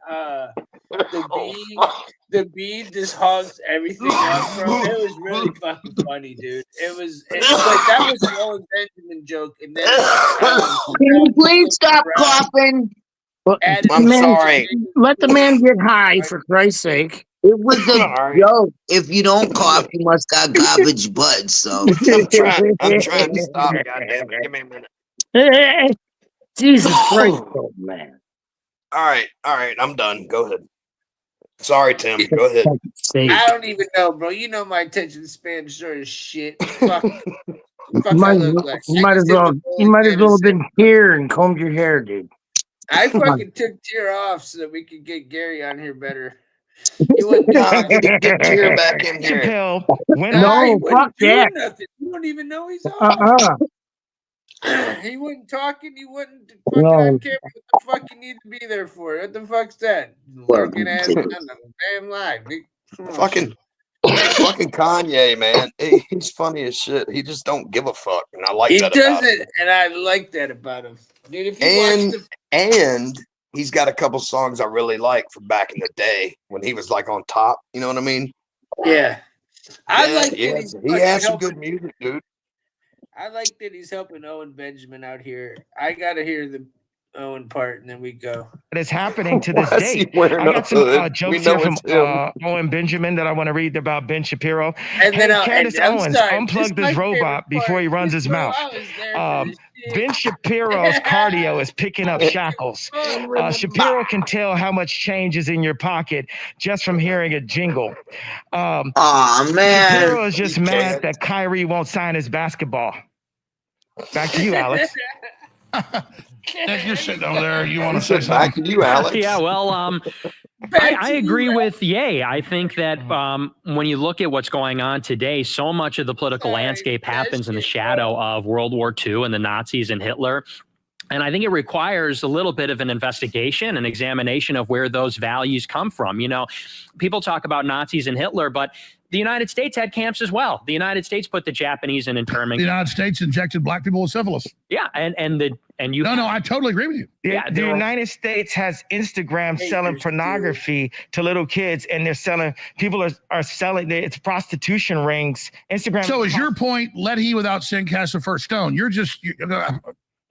the bee just hogs everything up, bro. It was really fucking funny, dude. It was like that was an Owen Benjamin joke, and then can you please stop coughing? I'm sorry. Let the man get high, for Christ's sake. It was a joke. If you don't cough, you must got garbage butt. So I'm trying to stop. Goddamn it. Give me a minute. Jesus Christ, oh, man. All right. I'm done. Go ahead. Sorry, Tim. Go ahead. I don't even know, bro. You know my attention span short as shit. Fuck. You might as well have been here and combed your hair, dude. I fucking took Tier off so that we could get Gary on here better. He wouldn't get Tier back in here. No, fuck that. Nothing. You don't even know he's on. He wasn't talking. He wasn't fucking on camera. What the fuck you need to be there for? What the fuck's that? Working ass on the damn live. Fucking Kanye, man. He's funny as shit. He just don't give a fuck, and I like that about him. And I like that about him, dude. If you and he's got a couple songs I really like from back in the day when he was like on top. You know what I mean? Yeah, I like that. He has some good music, dude. I like that he's helping Owen Benjamin out here. I gotta hear the Owen part, and then we go. It is happening to this day. I got some jokes here from Owen Benjamin that I want to read about Ben Shapiro. And then Candace Owens, unplug this robot before he runs his mouth. Ben Shapiro's cardio is picking up shackles. Shapiro can tell how much change is in your pocket just from hearing a jingle. Man. Shapiro is just mad that Kyrie won't sign his basketball. Back to you, Alex. If you're sitting over there, you want to say something? Back to you, Alex. Yeah, well, I agree with Ye. I think that when you look at what's going on today, so much of the political landscape happens in the shadow of World War II and the Nazis and Hitler. And I think it requires a little bit of an investigation, an examination of where those values come from. You know, people talk about Nazis and Hitler, but the United States had camps as well. The United States put the Japanese in internment. The United States injected black people with syphilis. Yeah, and you. No, I totally agree with you. The United States has Instagram selling pornography to little kids, and they're selling. People are selling. It's prostitution rings. Instagram. So is your point? Let he without sin cast the first stone. You're just.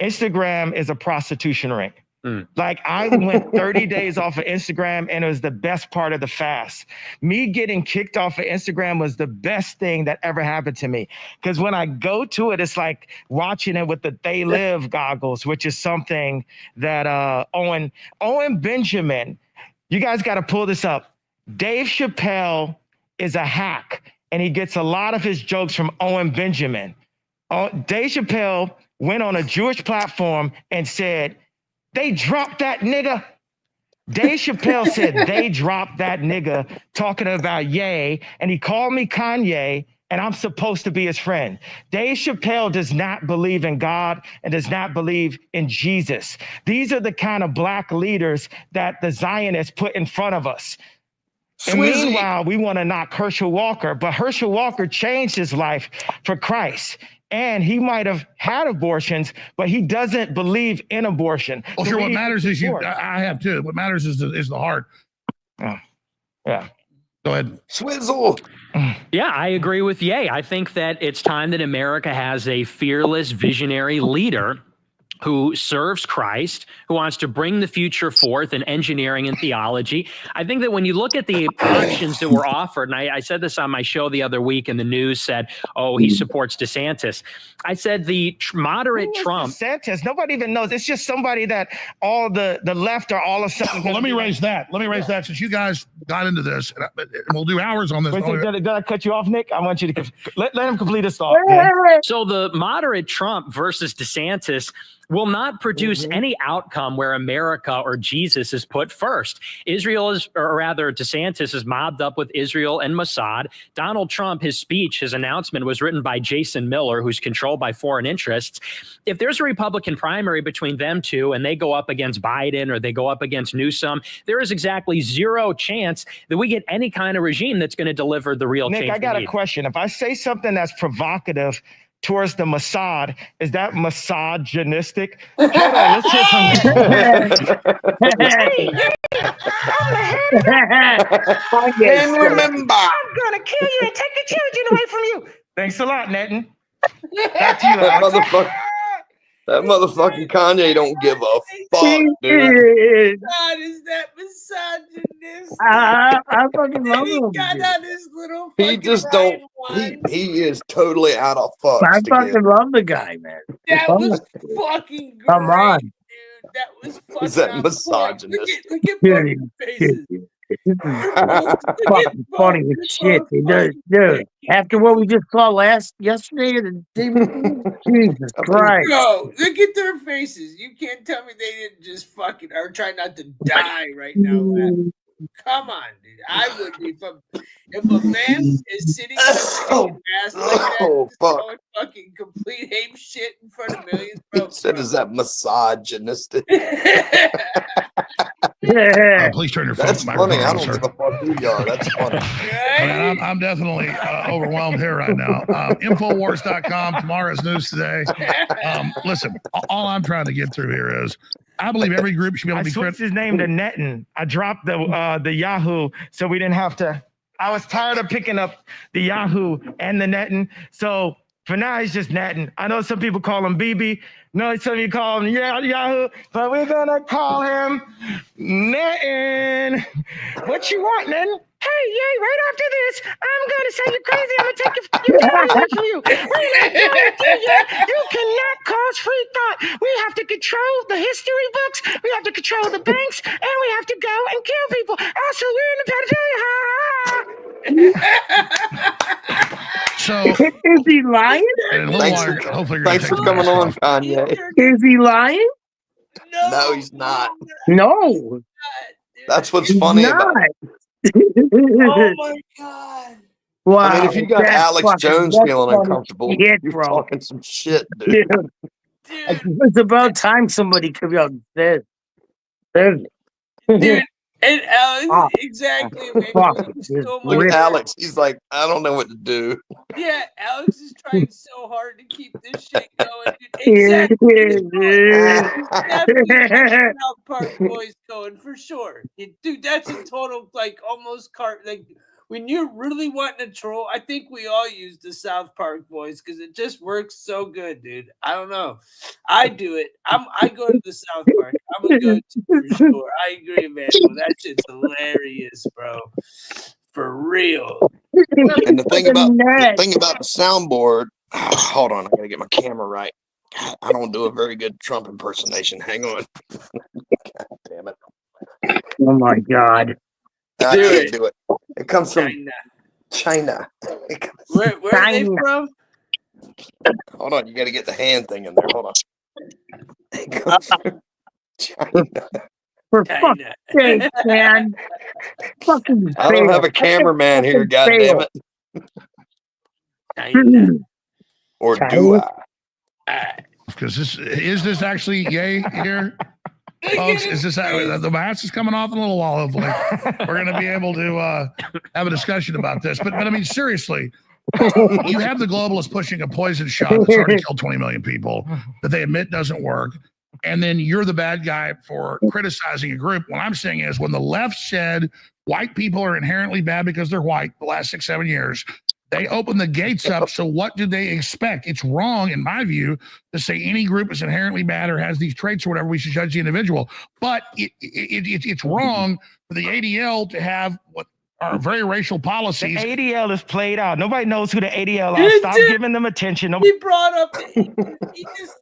Instagram is a prostitution ring. Like I went 30 days off of Instagram and it was the best part of the fast. Me getting kicked off of Instagram was the best thing that ever happened to me. Because when I go to it, it's like watching it with the They Live goggles, which is something that Owen Benjamin, you guys got to pull this up. Dave Chappelle is a hack and he gets a lot of his jokes from Owen Benjamin. Dave Chappelle went on a Jewish platform and said, they dropped that nigga. Dave Chappelle said they dropped that nigga talking about Ye, and he called me Kanye, and I'm supposed to be his friend. Dave Chappelle does not believe in God and does not believe in Jesus. These are the kind of black leaders that the Zionists put in front of us. And Swizzy. meanwhile, we want to knock Herschel Walker, but Herschel Walker changed his life for Christ. And he might have had abortions, but he doesn't believe in abortion. Well, So sure. we What need matters to is you. support. I have too. What matters is the heart. Oh, yeah. Go ahead. Swizzle. Yeah, I agree with Ye. I think that it's time that America has a fearless, visionary leader who serves Christ, who wants to bring the future forth in engineering and theology. I think that when you look at the options that were offered, and I said this on my show the other week, and the news said, oh, he supports DeSantis. I said the moderate Trump. DeSantis, nobody even knows. It's just somebody that all the left are all of a sudden. Well, let me raise that. Since you guys got into this, and we'll do hours on this. Wait, did I cut you off, Nick? I want you to let him complete his thought. So the moderate Trump versus DeSantis will not produce any outcome where America or Jesus is put first. Israel is, or rather DeSantis is mobbed up with Israel and Mossad. Donald Trump, his speech, his announcement was written by Jason Miller, who's controlled by foreign interests. If there's a Republican primary between them two and they go up against Biden or they go up against Newsom, there is exactly zero chance that we get any kind of regime that's going to deliver the real change. Nick, I got a question. If I say something that's provocative towards the Mossad, is that misogynistic? Hold on, let's hear from And remember, I'm gonna kill you and take the children away from you. Thanks a lot, Netton. Back to you, Alex. That motherfucking Kanye don't give a fuck, dude. God, is that misogynist? I fucking love He him. got on his little He just don't. He is totally out of fucks. I fucking love the guy, man. That was fucking great. Come on. Dude, that was fucking Is that on misogynist? point. Look at both faces. Fucking funny as shit, dude. After what we just saw yesterday, the day before, Jesus Christ. Bro, look at their faces. You can't tell me they didn't just fucking or try not to die right now, man. Come on, dude. I would be if a man is sitting in a mask like that, just going fucking complete ape shit in front of millions, bro. He said, "Is that misogynistic?" Please turn your phone. That's funny. I don't give a fuck who you are. That's funny. I'm definitely overwhelmed here right now. Infowars.com. Tomorrow's news today. Listen, all I'm trying to get through here is I believe every group should be able to be switched his name to Netton. I dropped the Yahoo so we didn't have to. I was tired of picking up the Yahoo and the Netton. So for now, he's just Netton. I know some people call him BB. No, some of you call him Yahoo, but we're gonna call him Netton. What you want, Netton? Hey, yay, right after this, I'm gonna say you're crazy. I'm gonna take your time away from you. We're not doing it yet. You cannot cause free thought. We have to control the history books. We have to control the banks, and we have to go and kill people. Also, we're in the pedophilia. So is he lying? Thanks for coming on, Kanye. Is he lying? No, he's not. No. That's what's funny about it. Oh my god. Wow. I mean, if you got Alex Jones feeling uncomfortable, you're talking some shit, dude. It's about time somebody comes out and says. Dude, and Alex, exactly. Look at Alex. He's like, I don't know what to do. Yeah, Alex is trying so hard to keep this shit going. Exactly. South Park Boys going for sure. Dude, that's a total almost when you're really wanting to troll. I think we all use the South Park Boys because it just works so good, dude. I don't know. I do it. I go to the South Park. I'm a go-to for sure. I agree, man. Well, that shit's hilarious, bro. For real. And the thing about the soundboard, hold on, I gotta get my camera right. I don't do a very good Trump impersonation. Hang on. God damn it. Oh my God. I can't do it. It comes from China. Where are they from? Hold on, you gotta get the hand thing in there. Hold on. It comes from China. For fuck's sake, man. Fucking I don't have a cameraman here, goddammit. Or do I? Because is this actually yay here? Folks, is this the mask is coming off in a little while? Hopefully, we're going to be able to have a discussion about this. But I mean, seriously, you have the globalists pushing a poison shot that's already killed 20 million people that they admit doesn't work, and then you're the bad guy for criticizing a group. What I'm saying is, when the left said white people are inherently bad because they're white the last 6-7 years, they opened the gates up. So what do they expect? It's wrong, in my view, to say any group is inherently bad or has these traits or whatever. We should judge the individual. But it's wrong for the ADL to have what are very racial policies. The ADL is played out. Nobody knows who the ADL are. Stop giving them attention. Nobody... He brought up. He just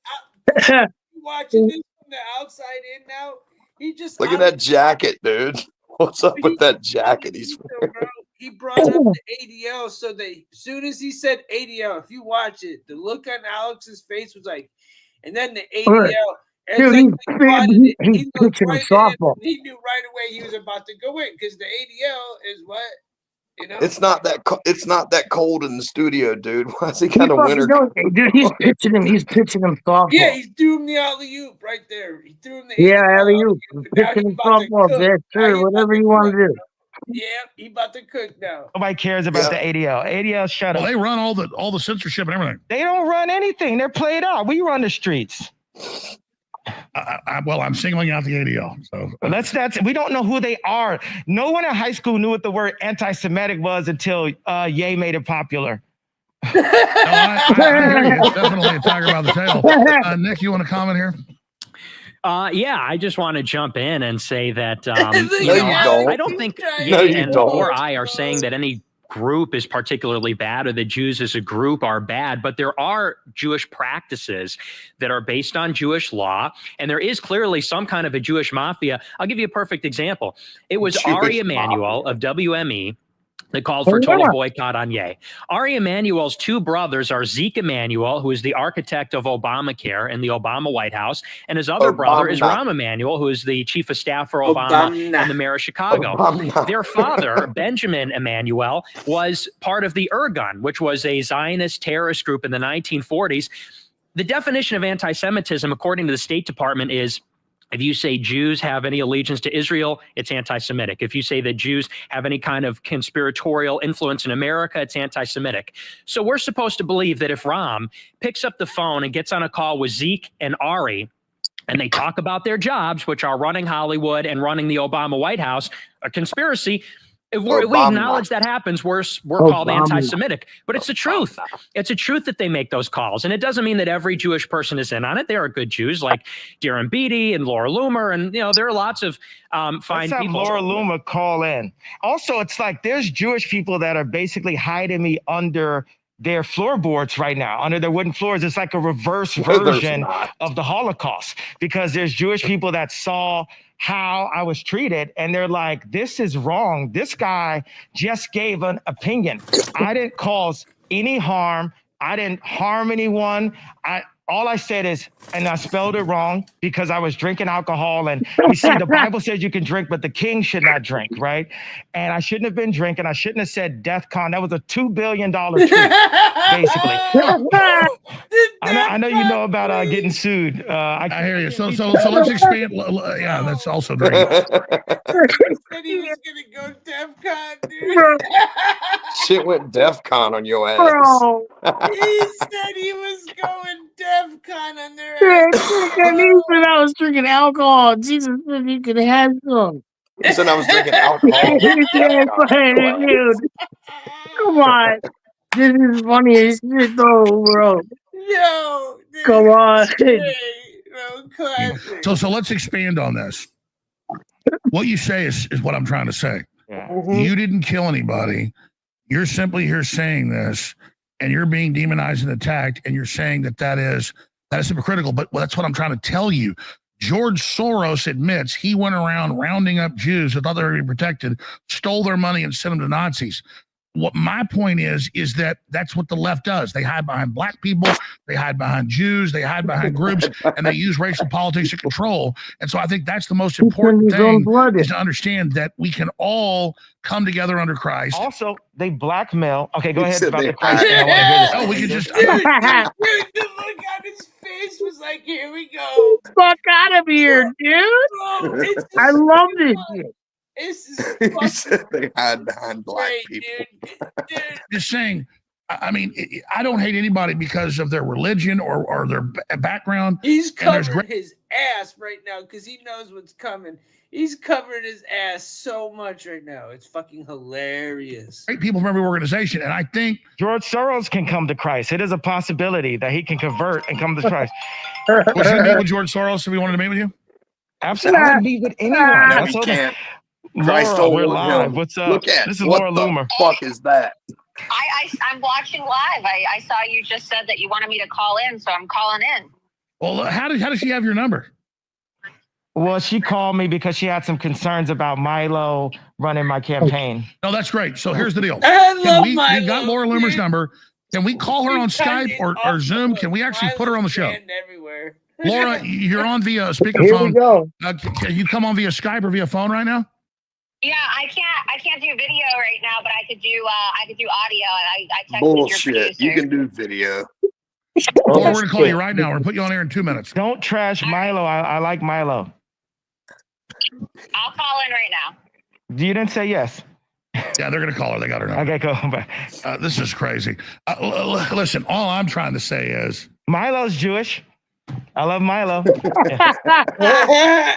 watching this from the outside in now. He just look at that jacket, dude. What's up with that jacket he's wearing? He brought up the ADL, so they, as soon as he said ADL, if you watch it, the look on Alex's face was like, and then the ADL. Dude, he pitching softball. He knew right away he was about to go in because the ADL is what, you know. It's not that cold in the studio, dude. Why is he kind of winter? Dude, he's pitching him softball. Yeah, he threw him the alley-oop right there. He threw him the alley-oop. Pitching him softball, bitch. Sure, whatever you want to do. Yeah, he about to cook now. Nobody cares about the ADL. ADL, shut up. They run all the censorship and everything. They don't run anything. They're played out. We run the streets. Well, I'm singling out the ADL. So that's we don't know who they are. No one in high school knew what the word anti-Semitic was until Ye made it popular. I hear you. It's definitely a tiger by the tail. Nick, you want to comment here? Yeah, I just want to jump in and say that I don't think or I are saying that any group is particularly bad or the Jews as a group are bad, but there are Jewish practices that are based on Jewish law, and there is clearly some kind of a Jewish mafia. I'll give you a perfect example. It was Ari Emanuel of WME that called for total boycott on Ye. Ari Emanuel's two brothers are Zeke Emanuel, who is the architect of Obamacare in the Obama White House, and his other brother is Rahm Emanuel, who is the chief of staff for Obama and the mayor of Chicago. Their father, Benjamin Emanuel, was part of the Irgun, which was a Zionist terrorist group in the 1940s. The definition of anti-Semitism, according to the State Department, is if you say Jews have any allegiance to Israel, it's anti-Semitic. If you say that Jews have any kind of conspiratorial influence in America, it's anti-Semitic. So we're supposed to believe that if Rahm picks up the phone and gets on a call with Zeke and Ari, and they talk about their jobs, which are running Hollywood and running the Obama White House, a conspiracy, if we acknowledge that happens, we're called anti-Semitic. But it's the truth. It's a truth that they make those calls. And it doesn't mean that every Jewish person is in on it. There are good Jews like Darren Beatty and Laura Loomer. And, there are lots of fine people. Laura Loomer call in. Also, it's like there's Jewish people that are basically hiding me under their floorboards right now, under their wooden floors. It's like a reverse version of the Holocaust, because there's Jewish people that saw how I was treated, and they're like, this is wrong. This guy just gave an opinion. I didn't cause any harm. I didn't harm anyone. All I said is, and I spelled it wrong because I was drinking alcohol. And you see, the Bible says you can drink, but the king should not drink, right? And I shouldn't have been drinking. I shouldn't have said DEFCON. That was a $2 billion tweet, basically. I know you know about getting sued. I hear you. So let's expand. Yeah, that's also great. He said he was going to go DEFCON, dude. Shit went DEFCON on your ass. Bro. He said he was going DEFCON on their ass. He said I was drinking alcohol. Jesus said you could have some. He said I was drinking alcohol. Dude, come on. This is funny as shit though, bro. Yo, dude, come on. So let's expand on this. What you say is what I'm trying to say. Yeah. You didn't kill anybody. You're simply here saying this, and you're being demonized and attacked, and you're saying that is hypocritical. But that's what I'm trying to tell you. George Soros admits he went around rounding up Jews who thought they were being protected, stole their money, and sent them to Nazis. what my point is that that's what the left does. They hide behind black people, they hide behind Jews, they hide behind groups, and they use racial politics to control. And so I think that's the most important thing is to understand that we can all come together under Christ. Also, they blackmail. Okay, go ahead about the Christ thing. I want to hear this. Oh, we can just. Dude, the look on his face was like, here we go. Fuck out of here, dude. Bro, I love this shit. This is He said they hide behind black people. Dude. Just saying, I mean, I don't hate anybody because of their religion or their background. He's covering his ass right now because he knows what's coming. He's covering his ass so much right now. It's fucking hilarious. Great people from every organization. And I think George Soros can come to Christ. It is a possibility that he can convert and come to Christ. Would you meet with George Soros if he wanted to meet with you? Absolutely. I would meet with anyone. No, he can't. Christ Laura, we're told live. him. What's up? Look at This is what Laura the Loomer. fuck is that? I'm watching live. I saw you just said that you wanted me to call in, so I'm calling in. Well, how does she have your number? Well, she called me because she had some concerns about Milo running my campaign. No, that's great. So here's the deal. I love We got Laura Loomer's number. Can we call her on Skype or Zoom? Can we actually put her on the show? Everywhere. Laura, you're on via speakerphone. Here we go. Can you come on via Skype or via phone right now? Yeah, I can't do video right now, but I could do audio. I texted Bullshit. your You producer. can do video. Laura, we're gonna call you right now. We're gonna put you on air in 2 minutes. Don't trash Milo. I like Milo. I'll call in right now. You didn't say yes. Yeah, they're gonna call her. They got her number. Okay, go back. This is crazy. Listen, all I'm trying to say is Milo's Jewish. I love Milo.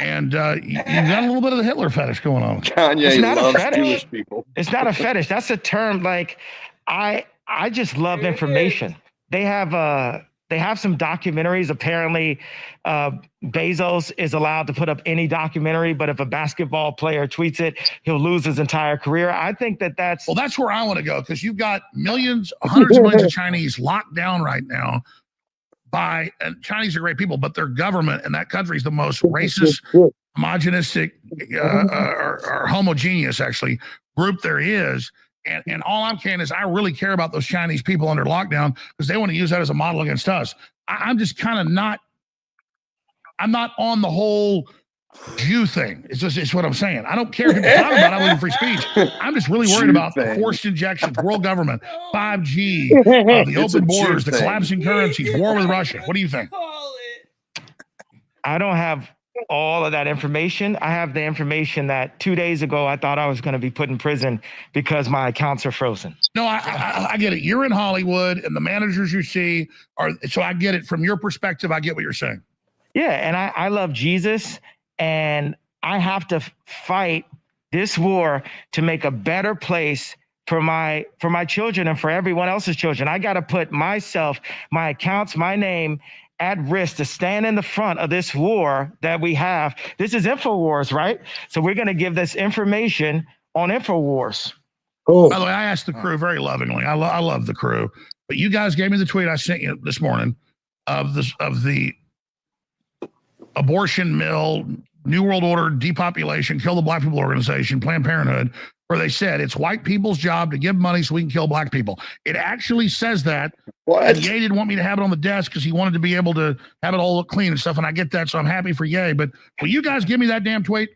and you got a little bit of the Hitler fetish going on. Kanye not a loves fetish. Jewish people. It's not a fetish. That's a term. Like I just love information. They have some documentaries. Apparently, Bezos is allowed to put up any documentary, but if a basketball player tweets it, he'll lose his entire career. I think that's that's where I want to go because you've got millions, hundreds of millions of Chinese locked down right now. And Chinese are great people, but their government in that country is the most racist, homogenistic, or homogeneous actually group there is. And all I'm saying is I really care about those Chinese people under lockdown because they want to use that as a model against us. I'm just kind of I'm not on the whole Jew thing. It's what I'm saying. I don't care if people talk about it. I believe in free speech. I'm just really worried about the forced injections, world government, 5G, the open borders, the collapsing currencies, war with Russia. What do you think? I don't have all of that information. I have the information that 2 days ago I thought I was going to be put in prison because my accounts are frozen. No, I get it. You're in Hollywood and the managers you see are, so I get it from your perspective. I get what you're saying. Yeah, and I love Jesus, and I have to fight this war to make a better place for my children and for everyone else's children. I got to put myself, my accounts, my name at risk to stand in the front of this war that we have. This is InfoWars, right? So we're going to give this information on InfoWars. Oh. By the way, I asked the crew very lovingly. I love the crew, but you guys gave me the tweet I sent you this morning of the abortion mill, New World Order, depopulation, kill the black people organization, Planned Parenthood, where they said it's white people's job to give money so we can kill black people. It actually says that. And Ye didn't want me to have it on the desk because he wanted to be able to have it all look clean and stuff, and I get that, so I'm happy for Ye. But will you guys give me that damn tweet?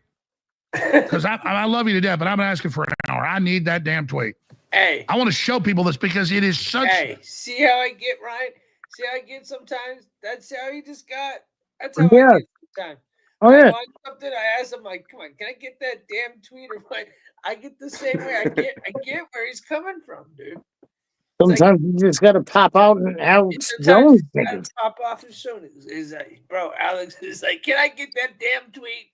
Because I love you to death, but I'm asking for an hour. I need that damn tweet. Hey. I want to show people this because it is such... Hey, see how I get, Ryan? See how I get sometimes? That's how he just got... That's how I get sometimes. Oh, yeah. I watch something, I ask him, like, come on, can I get that damn tweet? Or what? I get the same way. I get where he's coming from, dude. Sometimes you just got to pop out and Alex Jones. Pop off his show. Bro, Alex is like, can I get that damn tweet?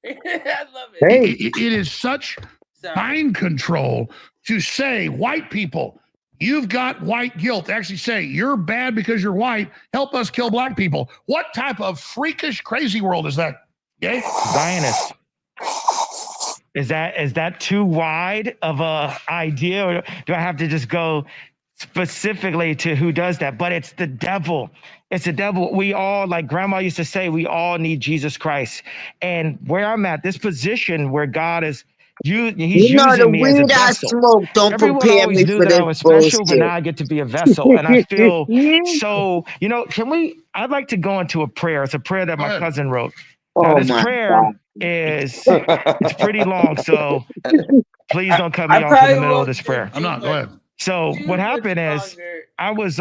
I love it. Hey. It is such mind control to say, white people, you've got white guilt. They actually say, you're bad because you're white. Help us kill black people. What type of freakish, crazy world is that? Yay? Zionist. Is that too wide of a idea, or do I have to just go specifically to who does that? But it's the devil. It's the devil. We all, like Grandma used to say, we all need Jesus Christ. And where I'm at, this position where God is He's You know, the using me as a weed I vessel. smoke don't Everyone prepare always me knew for that I this was special, but now bullshit. I get to be a vessel. And I feel so, I'd like to go into a prayer. It's a prayer that my cousin wrote. Now, Oh this my prayer God. it's pretty long, so please don't cut me I off in the probably middle of won't this do prayer. I'm not. Go ahead. So do what much happened is longer, I was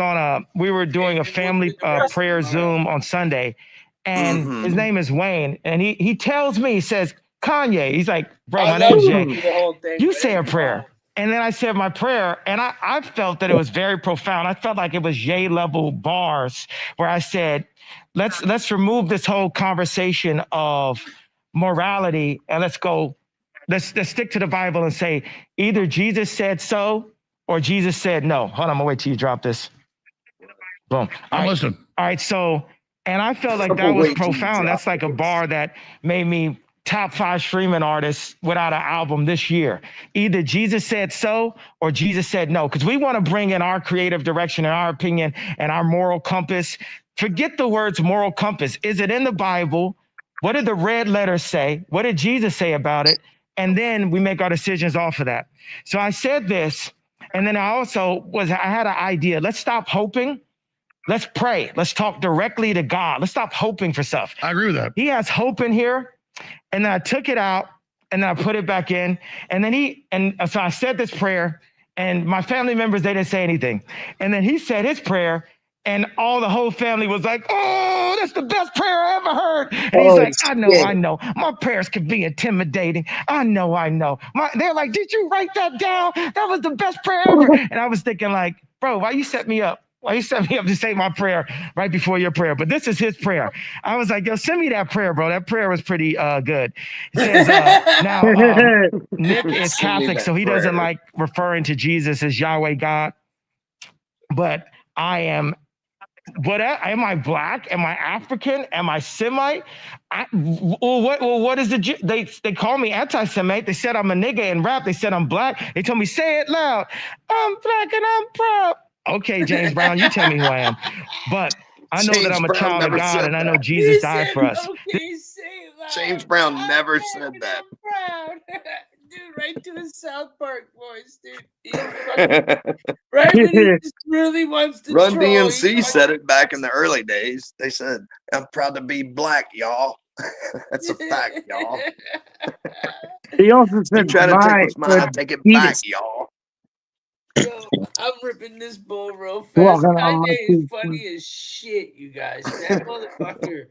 we were doing a and we'll family do the rest prayer tomorrow. Zoom on Sunday, and his Mhm. name is Wayne, and he tells me, he says, Kanye, he's like, bro, I my love name's to Jay. do the whole thing. You but say a it's prayer. long. And then I said my prayer, and I felt that it was very profound. I felt like it was Ye level bars where I said, let's remove this whole conversation of morality and let's stick to the Bible and say either Jesus said so or Jesus said no. Hold on, I'm gonna wait till you drop this. Boom. I'm listening. All right, so, and I felt like I'm that gonna was wait till you profound. drop That's like a this. bar that made me top 5 streaming artists without an album this year. Either Jesus said so or Jesus said no, because we want to bring in our creative direction and our opinion and our moral compass. Forget the words moral compass. Is it in the Bible? What did the red letters say? What did Jesus say about it? And then we make our decisions off of that. So I said this, and then I had an idea. Let's stop hoping. Let's pray. Let's talk directly to God. Let's stop hoping for stuff. I agree with that. He has hope in here. And then I took it out and then I put it back in. And then so I said this prayer, and my family members, they didn't say anything. And then he said his prayer, and the whole family was like, oh, that's the best prayer I ever heard. And he's Oh like, I shit. know. My prayers could be intimidating. I know. They're like, did you write that down? That was the best prayer ever. And I was thinking like, bro, why you set me up? Why you set me up to say my prayer right before your prayer? But this is his prayer. I was like, yo, send me that prayer, bro. That prayer was pretty good. It says, now Nick is Send me Catholic, that so he doesn't prayer. like referring to Jesus as Yahweh God. But I am. Am I black? Am I African? Am I Semite? What is they call me anti-Semite. They said I'm a nigga in rap. They said I'm black. They told me, say it loud. I'm black and I'm proud. Okay, James Brown, you tell me who I am. But I know that James I'm a Brown child of never God, said and I know that. Jesus died for us. Okay, say it loud. James Brown never said that. I'm proud. Dude, right to his South Park voice, dude. Right when he just really wants to Run troll. DMC said it back in the early days. They said, I'm proud to be black, y'all. That's a fact, y'all. He also You said, try to take "My what's mine, I take it penis." back, y'all. Yo, I'm ripping this bull real fast. Walking on my Kanye is feet. funny as shit, you guys. That motherfucker,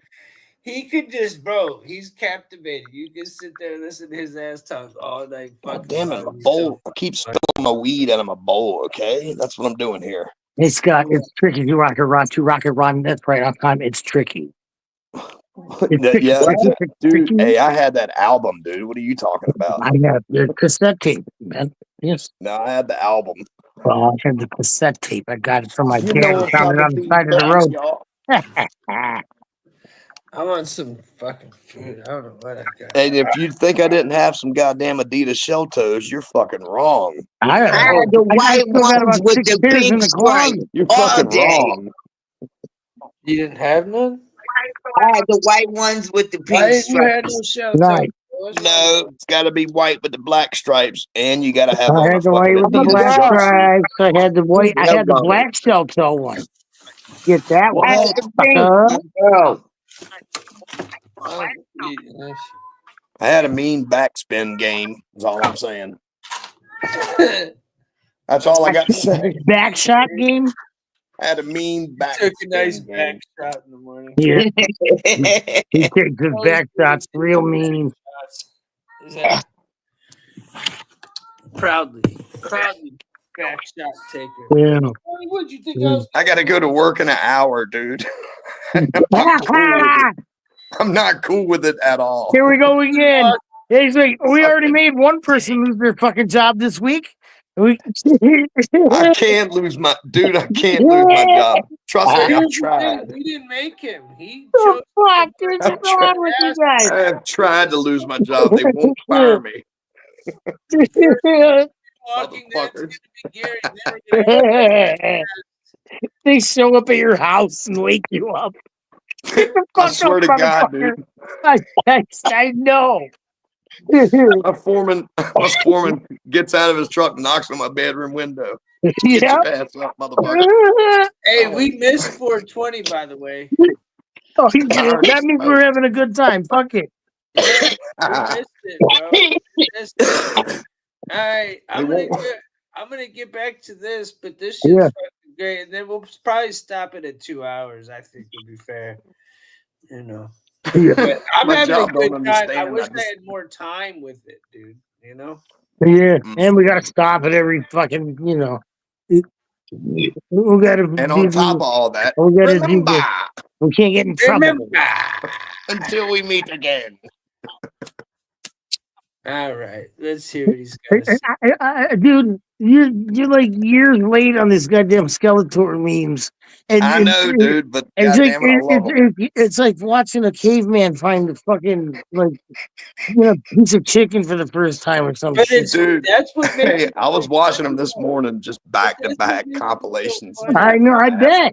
he could just, bro, he's captivated. You can sit there and listen to his ass talk all night. God damn it, my bowl. I keep spilling my weed out of my bowl, okay? That's what I'm doing here. Hey Scott, it's tricky to rocket run. That's right on time. It's tricky. It's tricky. Yeah, It's dude. tricky. Hey, I had that album, dude. What are you talking about? I have the cassette tape, man. Yes. No, I had the album. Well, I had the cassette tape. I got it from my You dad. know I I'm found proud it to on the be side of the black, road. y'all. I want some fucking food. I don't know what I got. And if you think I didn't have some goddamn Adidas shell toes, you're fucking wrong. I I had the white still got ones about with 6 the pairs in pink the stripe closet. You're all fucking day. wrong. You didn't have none? I had the white ones with the Why pink didn't you have stripes. no shell Right. No, it's got to be white with the black stripes, and you got to have I on a had the fucking white with the I'm a Adidas black girl. jumpsuit. stripes. I had the white. I had the Yellow. black shell toe one. Get that I had one, the pink. sucker. I'm a girl. I had a mean backspin game. Is all I'm saying. That's all I got to say. Back shot game. I had a mean backspin Took a nice game. back shot in the morning. Yeah. He takes his back shots real mean. Is that proudly back shot taker. Yeah. What'd you think I was? I got to go to work in an hour, dude. I'm not cool with it. I'm not cool with it at all. Here we go again. He's like, we already made one person lose their fucking job this week. I can't lose my dude. I can't lose my job. Trust me, I've tried. We didn't make him. He chose. Fuck, dude, I've what's wrong with you guys? I have tried to lose my job. They won't fire me. Motherfuckers. They show up at your house and wake you up. I swear to God, dude. I know. My foreman gets out of his truck and knocks on my bedroom window. Get Yeah. your ass up, motherfucker. Hey, we missed 420, by the way. Oh, that means we're having a good time. Fuck it. Yeah, we missed it, bro. We missed it. All right, I'm gonna get back to this, but this shit's fucking great, and then we'll probably stop it at 2 hours. I think would be fair. You know, but I'm having a good time. I wish I had more time with it, dude. You know. Yeah, and we gotta stop it every fucking. You know, we gotta. And on top of all that, we gotta remember, we can't get in trouble until we meet again. All right, let's hear what he's got to say. Dude, you're like years late on this goddamn Skeletor memes. And I know, dude, but goddamn it, I love them. It's like watching a caveman find the fucking piece of chicken for the first time or something. Dude, that's what makes hey, I was watching them this morning, just back to back compilations. I know, I bet.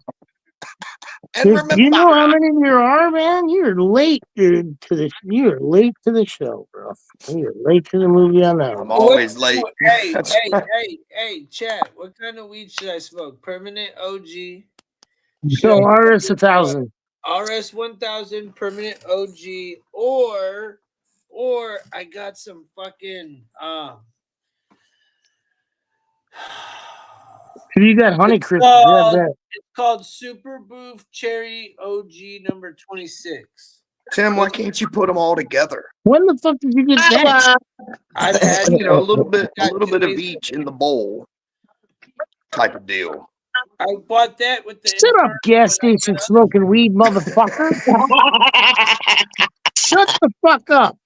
And remember, you know how many there are, man? You're late, dude. You're late to the show, bro. You're late to the movie on that. I'm always late. Hey, chat. What kind of weed should I smoke? Permanent OG. So RS 1000. RS 1000, permanent OG, or I got some fucking You got Honeycrisp. It's called Super Boof Cherry OG number 26. Tim, why can't you put them all together? When the fuck did you get that? I've had, a little bit of each in the bowl, type of deal. I bought that with the. Shut up, gas station smoking weed, motherfucker! Shut the fuck up!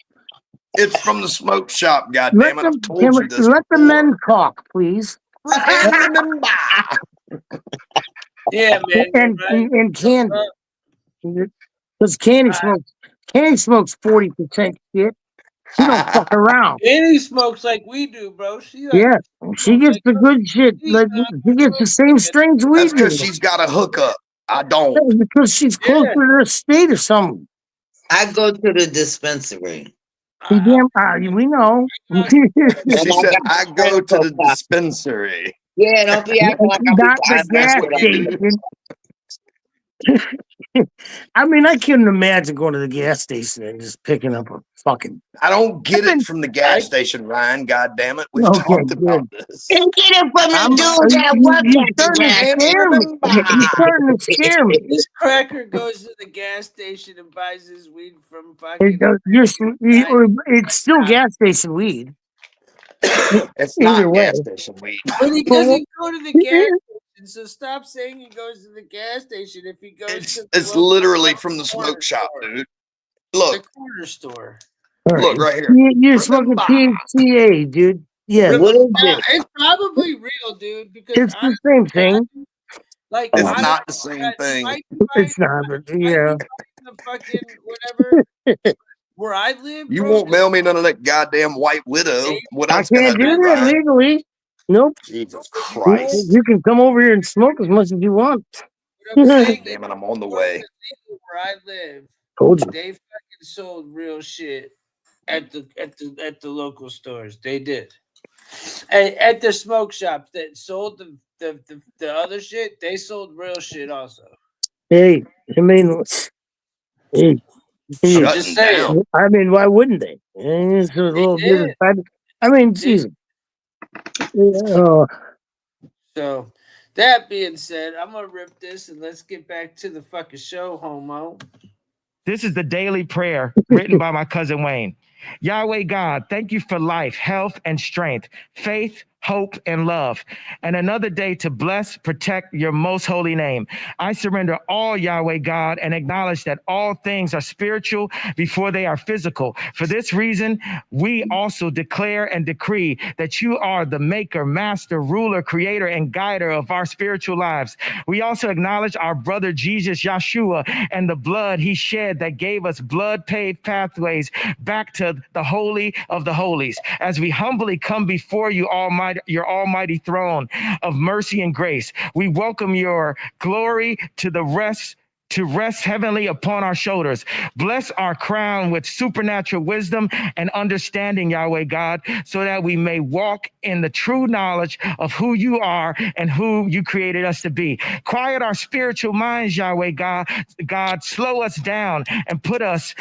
It's from the smoke shop. Goddamn it! I've told you this. Let the men talk, please. Yeah, man. And Candy, because Candy smokes 40% shit. She don't fuck around. Candy smokes like we do, bro. She gets the good shit. Like she gets the same strings we do. That's because she's got a hookup. I don't. That's because she's closer to her state or something. I go to the dispensary. We know. She said, "I go to the dispensary." Yeah, don't be acting like I'm not the gas station. I mean, I couldn't imagine going to the gas station and just picking up a fucking. I don't get it from the gas station, Ryan. God damn it, we've talked about this. You get it from the dude that works at the gas. He's starting to scare me. This cracker goes to the gas station and buys his weed from fucking. It's still gas station weed. It's not gas station weed. But he doesn't go to the gas station, so stop saying he goes to the gas station if he goes it's literally from the smoke shop, dude. Look. The corner store. Look right here. You're smoking THCA, dude. Yeah. What is it? It's probably real, dude, because it's the same thing. Like it's not the same thing. It's not, but yeah. The fucking whatever. Where I live, you won't mail me none of that goddamn White Widow. What I else can can't I do that legally. Nope. Jesus Christ. You can come over here and smoke as much as you want. Damn it, I'm on the way. Where I live, told you. They fucking sold real shit at the local stores. They did. At the smoke shops that sold the other shit, they sold real shit also. Hey, I mean, just saying. I mean, why wouldn't they? It's a little different. I mean, Jesus. So, that being said, I'm gonna rip this and let's get back to the fucking show, homo. This is the daily prayer written by my cousin Wayne. Yahweh God, thank you for life, health, and strength, faith, hope, and love, and another day to bless, protect your most holy name. I surrender all, Yahweh God, and acknowledge that all things are spiritual before they are physical. For this reason, we also declare and decree that you are the maker, master, ruler, creator, and guider of our spiritual lives. We also acknowledge our brother Jesus Yeshua and the blood he shed that gave us blood-paved pathways back to the holy of the holies. As we humbly come before you, Almighty, your almighty throne of mercy and grace, we welcome your glory to the rest to rest heavenly upon our shoulders. Bless our crown with supernatural wisdom and understanding, Yahweh God, so that we may walk in the true knowledge of who you are and who you created us to be. Quiet our spiritual minds, Yahweh God. God, slow us down and put us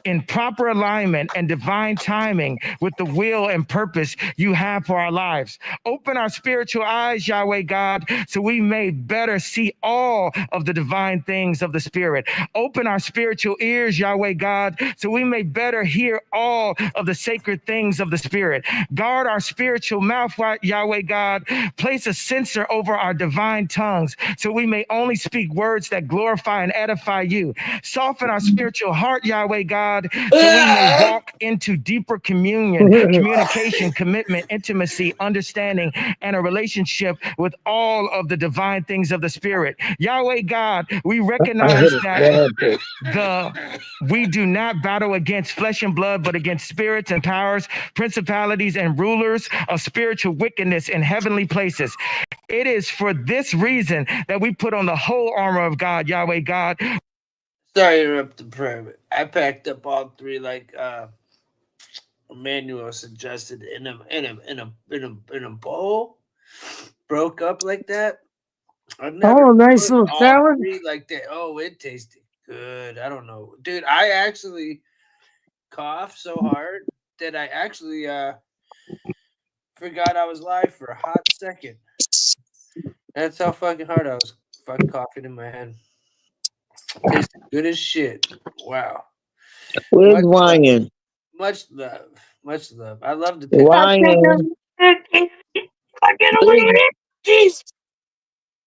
in proper alignment and divine timing with the will and purpose you have for our lives. Open our spiritual eyes, Yahweh God, so we may better see all of the divine things of the Spirit. Open our spiritual ears, Yahweh God, so we may better hear all of the sacred things of the Spirit. Guard our spiritual mouth, Yahweh God. Place a censor over our divine tongues, so we may only speak words that glorify and edify you. Soften our spiritual heart, Yahweh God, so we may walk into deeper communion, communication, commitment, intimacy, understanding, and a relationship with all of the divine things of the Spirit. Yahweh God, we recognize that we do not battle against flesh and blood, but against spirits and powers, principalities and rulers of spiritual wickedness in heavenly places. It is for this reason that we put on the whole armor of God, Yahweh God. Sorry to interrupt the prayer, but I packed up all three like Emmanuel suggested in a bowl, broke up like that. I've never nice put little all salad. three like that. Oh, it tasted good. I don't know, dude. I actually coughed so hard that I actually forgot I was live for a hot second. That's how fucking hard I was fucking coughing in my head. Tasted good as shit. Wow. Where's Ryan? Much love. Much love. I love the Ryan.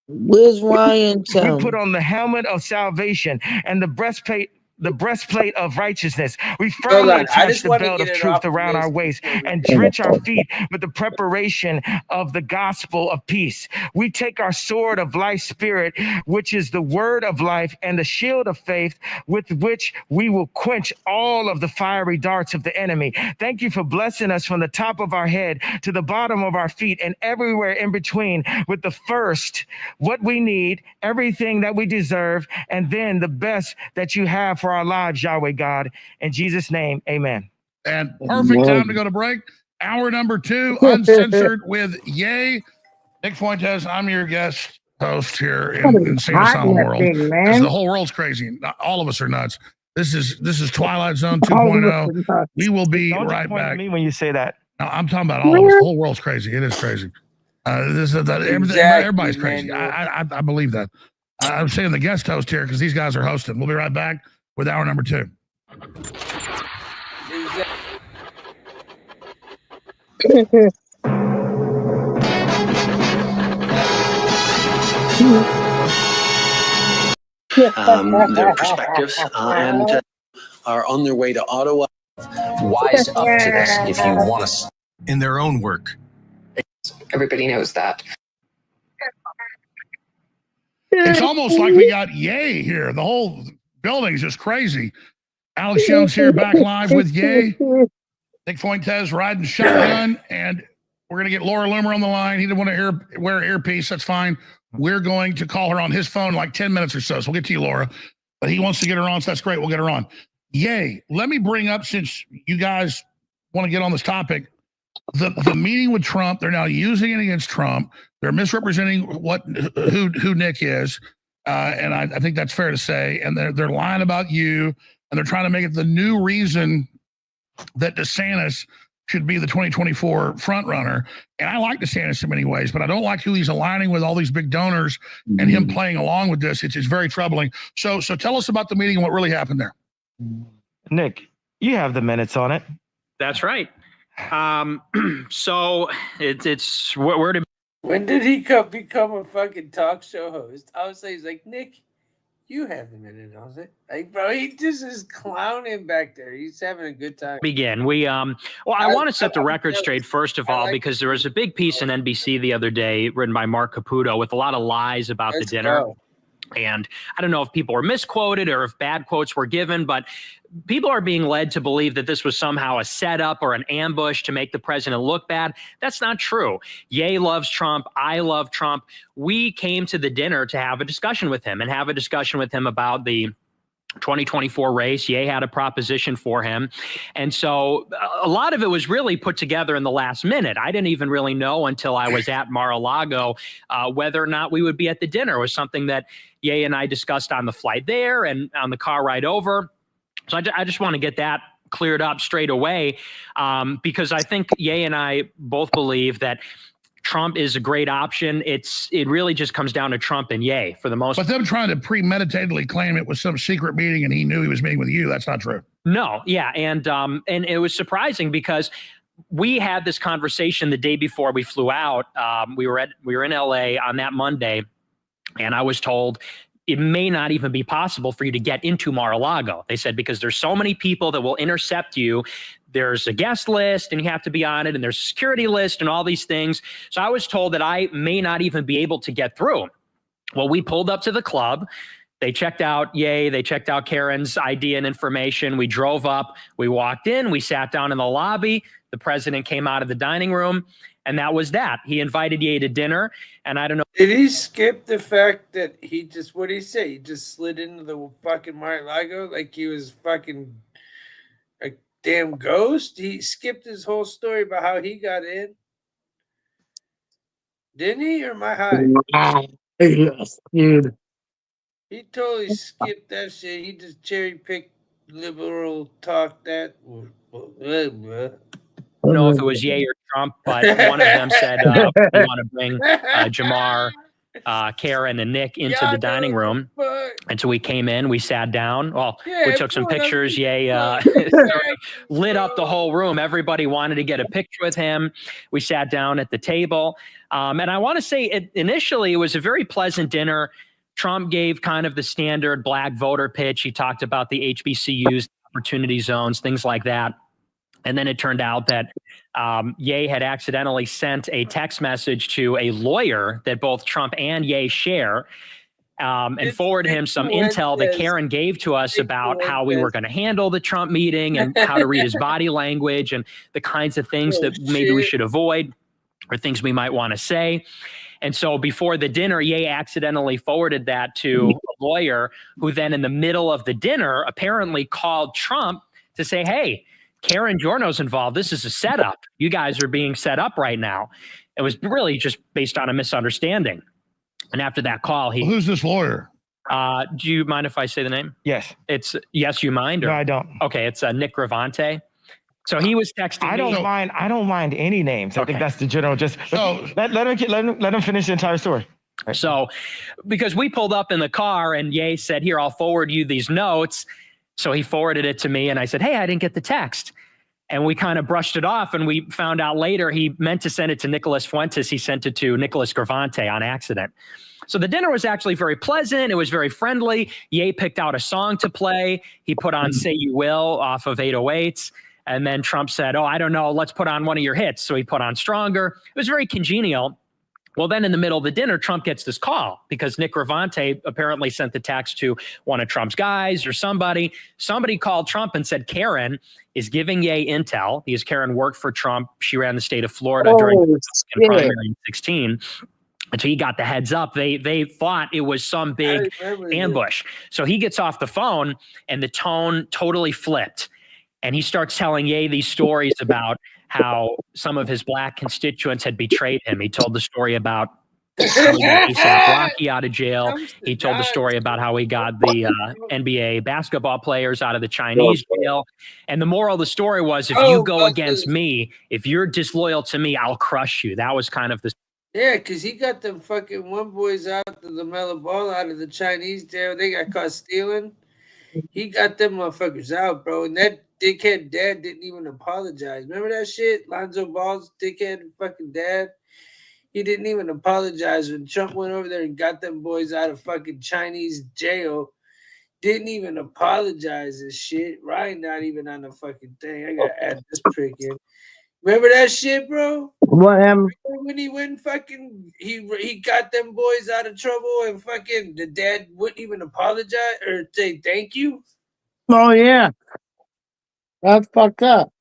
Where's Ryan? We put on the helmet of salvation and the breastplate of righteousness. We firmly attach the belt of truth around our waist and drench our feet with the preparation of the gospel of peace. We take our sword of life spirit, which is the word of life, and the shield of faith with which we will quench all of the fiery darts of the enemy. Thank you for blessing us from the top of our head to the bottom of our feet and everywhere in between with the first, what we need, everything that we deserve, and then the best that you have for our lives, Yahweh God. In Jesus' name, amen. And perfect time to go to break. Hour number 2, uncensored with Yay. Nick Fuentes, I'm your guest host here in Sienna World. Because the whole world's crazy. All of us are nuts. This is Twilight Zone 2.0. We will be right back. Me when you say that. No, I'm talking about all of us. The whole world's crazy. It is crazy. Everybody's crazy. I believe that. I'm saying the guest host here because these guys are hosting. We'll be right back with hour number 2. Their perspectives and are on their way to Ottawa. Wise up to this if you want to. In their own work. Everybody knows that. It's almost like we got Yay here. The whole building's just crazy. Alex Jones here back live with Yay. Nick Fuentes riding shotgun, and we're going to get Laura Loomer on the line. He didn't want to wear an earpiece. That's fine. We're going to call her on his phone in like 10 minutes or so. So we'll get to you, Laura. But he wants to get her on, so that's great. We'll get her on. Yay. Let me bring up, since you guys want to get on this topic, the meeting with Trump. They're now using it against Trump. They're misrepresenting who Nick is. And I think that's fair to say. And they're lying about you. And they're trying to make it the new reason that DeSantis should be the 2024 front runner. And I like DeSantis in many ways, but I don't like who he's aligning with, all these big donors, and him playing along with this. It's very troubling. So tell us about the meeting and what really happened there. Nick, you have the minutes on it. That's right. So it's where to. When did he become a fucking talk show host? I would say he's like, Nick, you have the minute, I was like, bro, he just is clowning back there. He's having a good time. Begin. I want to set the record straight first of all, because there was a big piece in NBC the other day written by Mark Caputo with a lot of lies about the dinner. And I don't know if people were misquoted or if bad quotes were given, but people are being led to believe that this was somehow a setup or an ambush to make the president look bad. That's not true. Ye loves Trump. I love Trump. We came to the dinner to have a discussion with him about the 2024 race. Ye had a proposition for him. And so a lot of it was really put together in the last minute. I didn't even really know until I was at Mar-a-Lago whether or not we would be at the dinner. It was something that Ye and I discussed on the flight there and on the car ride over. So I just want to get that cleared up straight away because I think Ye and I both believe that Trump is a great option. It really just comes down to Trump and Ye for the most part. But them trying to premeditatedly claim it was some secret meeting and he knew he was meeting with you, that's not true. No, yeah. And it was surprising because we had this conversation the day before we flew out. We were in LA on that Monday, and I was told it may not even be possible for you to get into Mar-a-Lago. They said, because there's so many people that will intercept you. There's a guest list and you have to be on it, and there's a security list and all these things. So I was told that I may not even be able to get through. Well, we pulled up to the club. They checked out Ye, they checked out Karen's ID and information. We drove up, we walked in, we sat down in the lobby. The president came out of the dining room, and that was that. He invited Ye to dinner, and I don't know. Did he skip the fact that he just, what did he say? He just slid into the fucking Mar-a-Lago like he was fucking a damn ghost? He skipped his whole story about how he got in. Didn't he, or am I high? Yes, dude. He totally skipped that shit. He just cherry picked liberal talk that. I don't know if it was Ye or Trump, but one of them said, we want to bring Jamar, Karen, and Nick into the dining room. And so we came in, we sat down. Well, we took some pictures. Ye lit up the whole room. Everybody wanted to get a picture with him. We sat down at the table. And I want to say initially it was a very pleasant dinner. Trump gave kind of the standard black voter pitch. He talked about the HBCUs, opportunity zones, things like that. And then it turned out that Ye had accidentally sent a text message to a lawyer that both Trump and Ye share and forwarded him some intel that Karen gave to us about how we were going to handle the Trump meeting and how to read his body language and the kinds of things that maybe we should avoid or things we might want to say. And so before the dinner, Ye accidentally forwarded that to a lawyer who then in the middle of the dinner apparently called Trump to say, hey, Karen Giorno's involved. This is a setup. You guys are being set up right now. It was really just based on a misunderstanding. And after that call, who's this lawyer? Do you mind if I say the name? Yes. It's Yes, You Mind? Or, no, I don't. Okay, it's Nick Gravante. So he was texting I don't mind. I don't mind any names. I think that's the general. Just let him finish the entire story. Right. So, because we pulled up in the car and Ye said, "Here, I'll forward you these notes." So he forwarded it to me, and I said, "Hey, I didn't get the text." And we kind of brushed it off, and we found out later he meant to send it to Nicholas Fuentes. He sent it to Nicholas Gravante on accident. So the dinner was actually very pleasant. It was very friendly. Ye picked out a song to play. He put on "Say You Will" off of 808s. And then Trump said, oh, I don't know, let's put on one of your hits. So he put on Stronger. It was very congenial. Well, then in the middle of the dinner, Trump gets this call because Nick Gravante apparently sent the text to one of Trump's guys or somebody. Somebody called Trump and said, Karen is giving Ye intel because Karen worked for Trump. She ran the state of Florida during the primary in 2016. And so he got the heads up. They thought it was some big ambush. So he gets off the phone and the tone totally flipped. And he starts telling Ye these stories about how some of his black constituents had betrayed him. He told the story about how he got ASAP Rocky out of jail. He told the story about how he got the NBA basketball players out of the Chinese jail. And the moral of the story was, if you go against me, if you're disloyal to me, I'll crush you. That was kind of the... Yeah, because he got them fucking one boys out, the LaMelo Ball out of the Chinese jail. They got caught stealing. He got them motherfuckers out, bro. And that dickhead dad didn't even apologize. Remember that shit? Lonzo Ball's dickhead fucking dad? He didn't even apologize when Trump went over there and got them boys out of fucking Chinese jail. Didn't even apologize and shit. Ryan not even on the fucking thing. I gotta add this prick in. Remember that shit, bro? What happened? When he went fucking, he got them boys out of trouble and fucking the dad wouldn't even apologize or say thank you. Oh yeah, that's fucked up.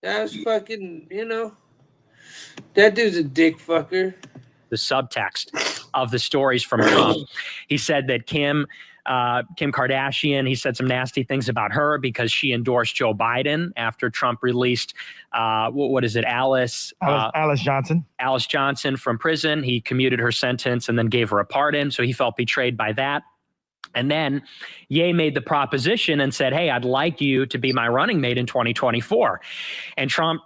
That was fucking, that dude's a dick fucker. The subtext of the stories from Trump. He said that Kim Kardashian, he said some nasty things about her because she endorsed Joe Biden after Trump released, what is it, Alice Johnson. Alice Johnson from prison. He commuted her sentence and then gave her a pardon. So he felt betrayed by that. And then Ye made the proposition and said, hey, I'd like you to be my running mate in 2024. And Trump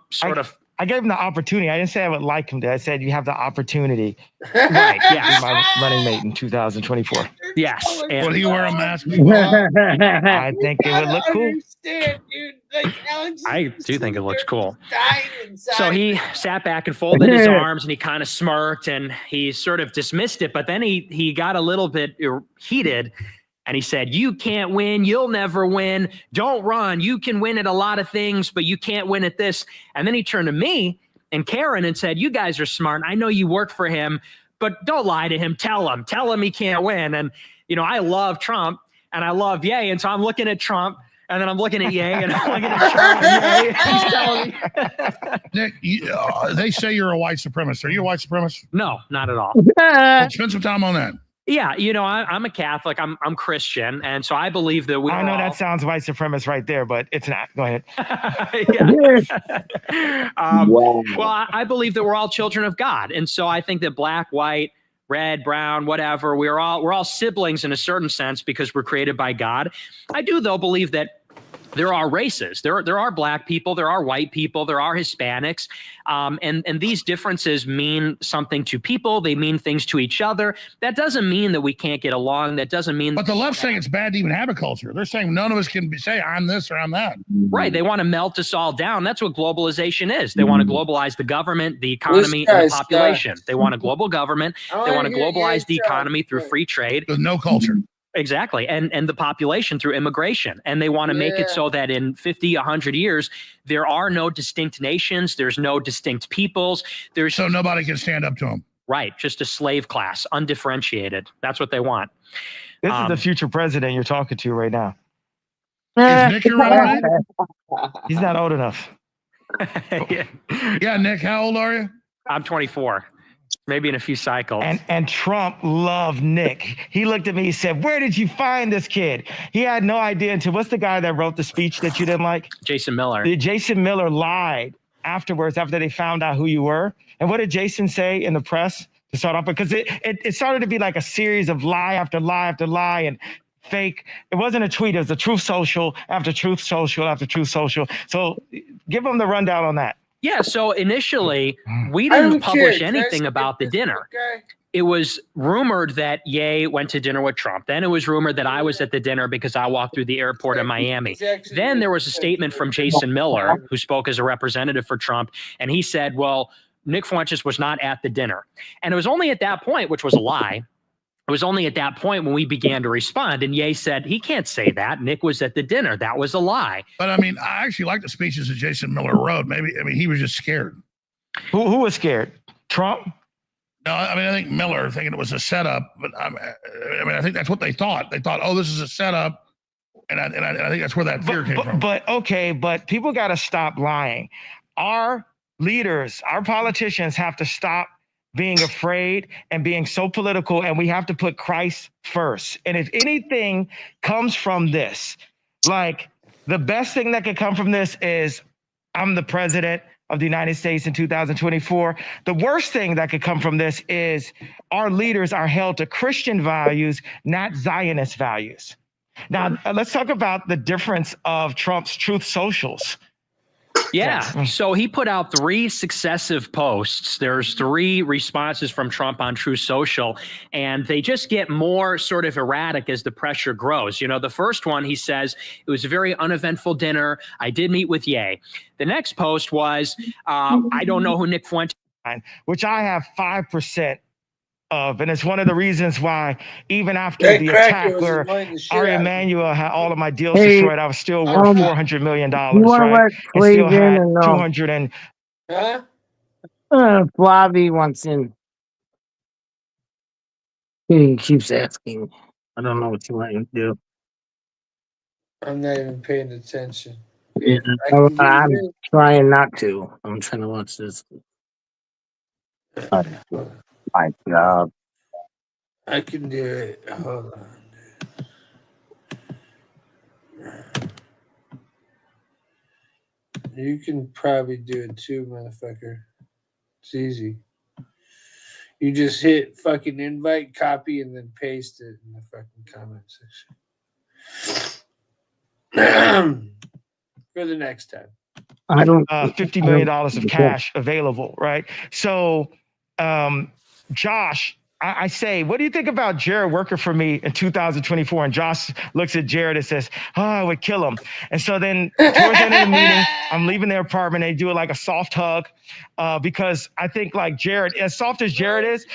I gave him the opportunity. I didn't say I would like him to. I said you have the opportunity. Right, yes. To be my running mate in 2024. Yes. And will he wear a mask? I think it would look cool. Dude. Like, Alex, I do think it looks cool. So he sat back and folded his arms and he kind of smirked and he sort of dismissed it. But then he got a little bit heated and he said, you can't win. You'll never win. Don't run. You can win at a lot of things, but you can't win at this. And then he turned to me and Karen and said, you guys are smart. I know you work for him, but don't lie to him. Tell him he can't win. And, I love Trump and I love Ye. And so I'm looking at Trump and then I'm looking at Ye and I'm looking at Trump and Ye. He's telling me. Nick, they say you're a white supremacist. Are you a white supremacist? No, not at all. Well, spend some time on that. Yeah, I'm a Catholic. I'm Christian, and so I believe that we. I know that sounds white supremacist right there, but it's not. Go ahead. Well, I believe that we're all children of God, and so I think that black, white, red, brown, whatever, we're all siblings in a certain sense because we're created by God. I do, though, believe that there are races. There are black people, there are white people, there are Hispanics, and these differences mean something to people. They mean things to each other. That doesn't mean that we can't get along. That doesn't mean. But the left's saying it's bad to even have a culture. They're saying none of us can say I'm this or I'm that. Right. They want to melt us all down. That's what globalization is. They want to globalize the government, the economy, and the population. They want a global government. They want to globalize the economy through free trade. With no culture. Exactly. And the population through immigration. And they want to make it so that in 50, 100 years, there are no distinct nations. There's no distinct peoples. So nobody can stand up to them. Right. Just a slave class, undifferentiated. That's what they want. This is the future president you're talking to right now. Is Nick your running mate? He's not old enough. Yeah, Nick, how old are you? I'm 24. Maybe in a few cycles. And Trump loved Nick. He looked at me, he said, where did you find this kid? He had no idea until, what's the guy that wrote the speech that you didn't like? Jason Miller. Jason Miller lied afterwards after they found out who you were. And what did Jason say in the press to start off? Because it started to be like a series of lie after lie after lie and fake. It wasn't a tweet. It was a truth social after truth social after truth social. So give them the rundown on that. Yeah, so initially, we didn't publish anything about the dinner. It was rumored that Ye went to dinner with Trump. Then it was rumored that I was at the dinner because I walked through the airport in Miami. Then there was a statement from Jason Miller, who spoke as a representative for Trump, and he said, well, Nick Fuentes was not at the dinner. And it was only at that point, which was a lie, it was only at that point when we began to respond. And Ye said, he can't say that. Nick was at the dinner. That was a lie. But I mean, I actually like the speeches that Jason Miller wrote. He was just scared. Who was scared? Trump? No, I think Miller thinking it was a setup. But I think that's what they thought. They thought, oh, this is a setup. And I think that's where that fear came from. But people got to stop lying. Our leaders, our politicians have to stop being afraid and being so political, and we have to put Christ first. And if anything comes from this, like the best thing that could come from this is I'm the president of the United States in 2024. The worst thing that could come from this is our leaders are held to Christian values, not Zionist values. Now, let's talk about the difference of Trump's truth socials. Yeah. So he put out 3 successive posts. There's 3 responses from Trump on Truth Social, and they just get more sort of erratic as the pressure grows. The first one, he says, it was a very uneventful dinner. I did meet with Ye. The next post was, I don't know who Nick Fuentes, which I have 5% of. And it's one of the reasons why even after the attack where Ari Emanuel had all of my deals destroyed, I was still worth $400 million, right? I still had 200 Huh? Flavi wants in. He keeps asking. I don't know what you want him to do. I'm not even paying attention. Yeah, I'm trying not to. I'm trying to watch this. My job. I can do it. Hold on. You can probably do it too, motherfucker. It's easy. You just hit fucking invite, copy, and then paste it in the fucking comment section. For the next time. I don't. $50 million of cash available, right? So, Josh, I say, what do you think about Jared working for me in 2024? And Josh looks at Jared and says, oh, I would kill him. And so then towards the end of the meeting, I'm leaving their apartment. They do it like a soft hug because I think like Jared, as soft as Jared is,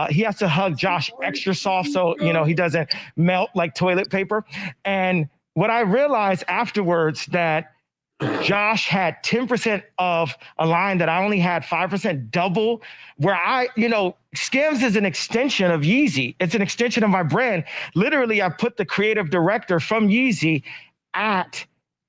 he has to hug Josh extra soft so, you know, he doesn't melt like toilet paper. And what I realized afterwards that Josh had 10% of a line that I only had 5%, double, where I, you know, Skims is an extension of Yeezy. It's an extension of my brand. Literally, I put the creative director from Yeezy at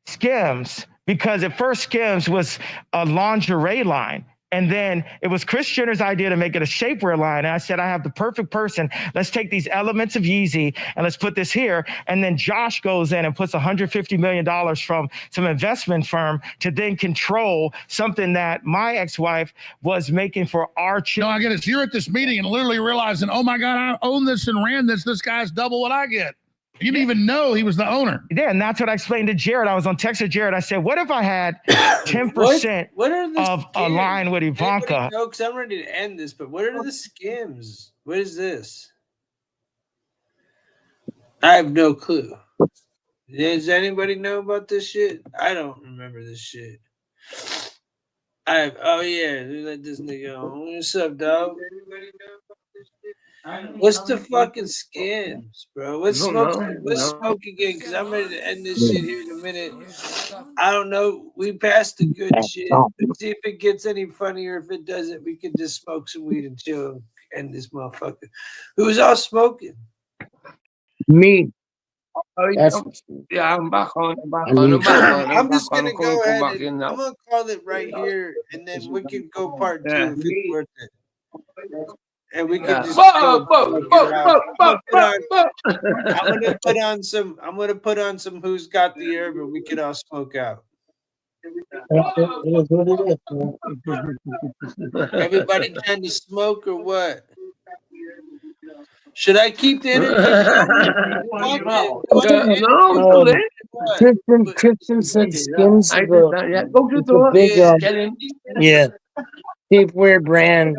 Skims because at first Skims was a lingerie line. And then it was Kris Jenner's idea to make it a shapewear line. And I said, I have the perfect person. Let's take these elements of Yeezy and let's put this here. And then Josh goes in and puts $150 million from some investment firm to then control something that my ex-wife was making for our children. No, I get it. So you're at this meeting and literally realizing, oh my God, I own this and ran this. This guy's double what I get. You didn't even know he was the owner. Yeah, and that's what I explained to Jared. I was on text with Jared. I said, what if I had 10% of a line with Ivanka? No, because I'm ready to end this, but what are the Skims? What is this? I have no clue. Does anybody know about this shit? I don't remember this shit. Oh yeah, let this nigga on. What's up, dog? What's the fucking Skims, bro? Let's smoke again, because I'm ready to end this shit here in a minute. I don't know. We passed the good shit. Let's see if it gets any funnier. If it doesn't, we can just smoke some weed and chill and end this motherfucker. Who's all smoking? Me. Yeah, I'm back on. I'm just gonna go ahead and I'm gonna call it right here, and then we can go part 2 if it's worth it. And we can just I'm gonna put on some Who's Got the Herb, and we can all smoke out. Everybody trying to smoke or what? Should I keep the interview? Kristen said Skims is a big yeah. Shapewear brand.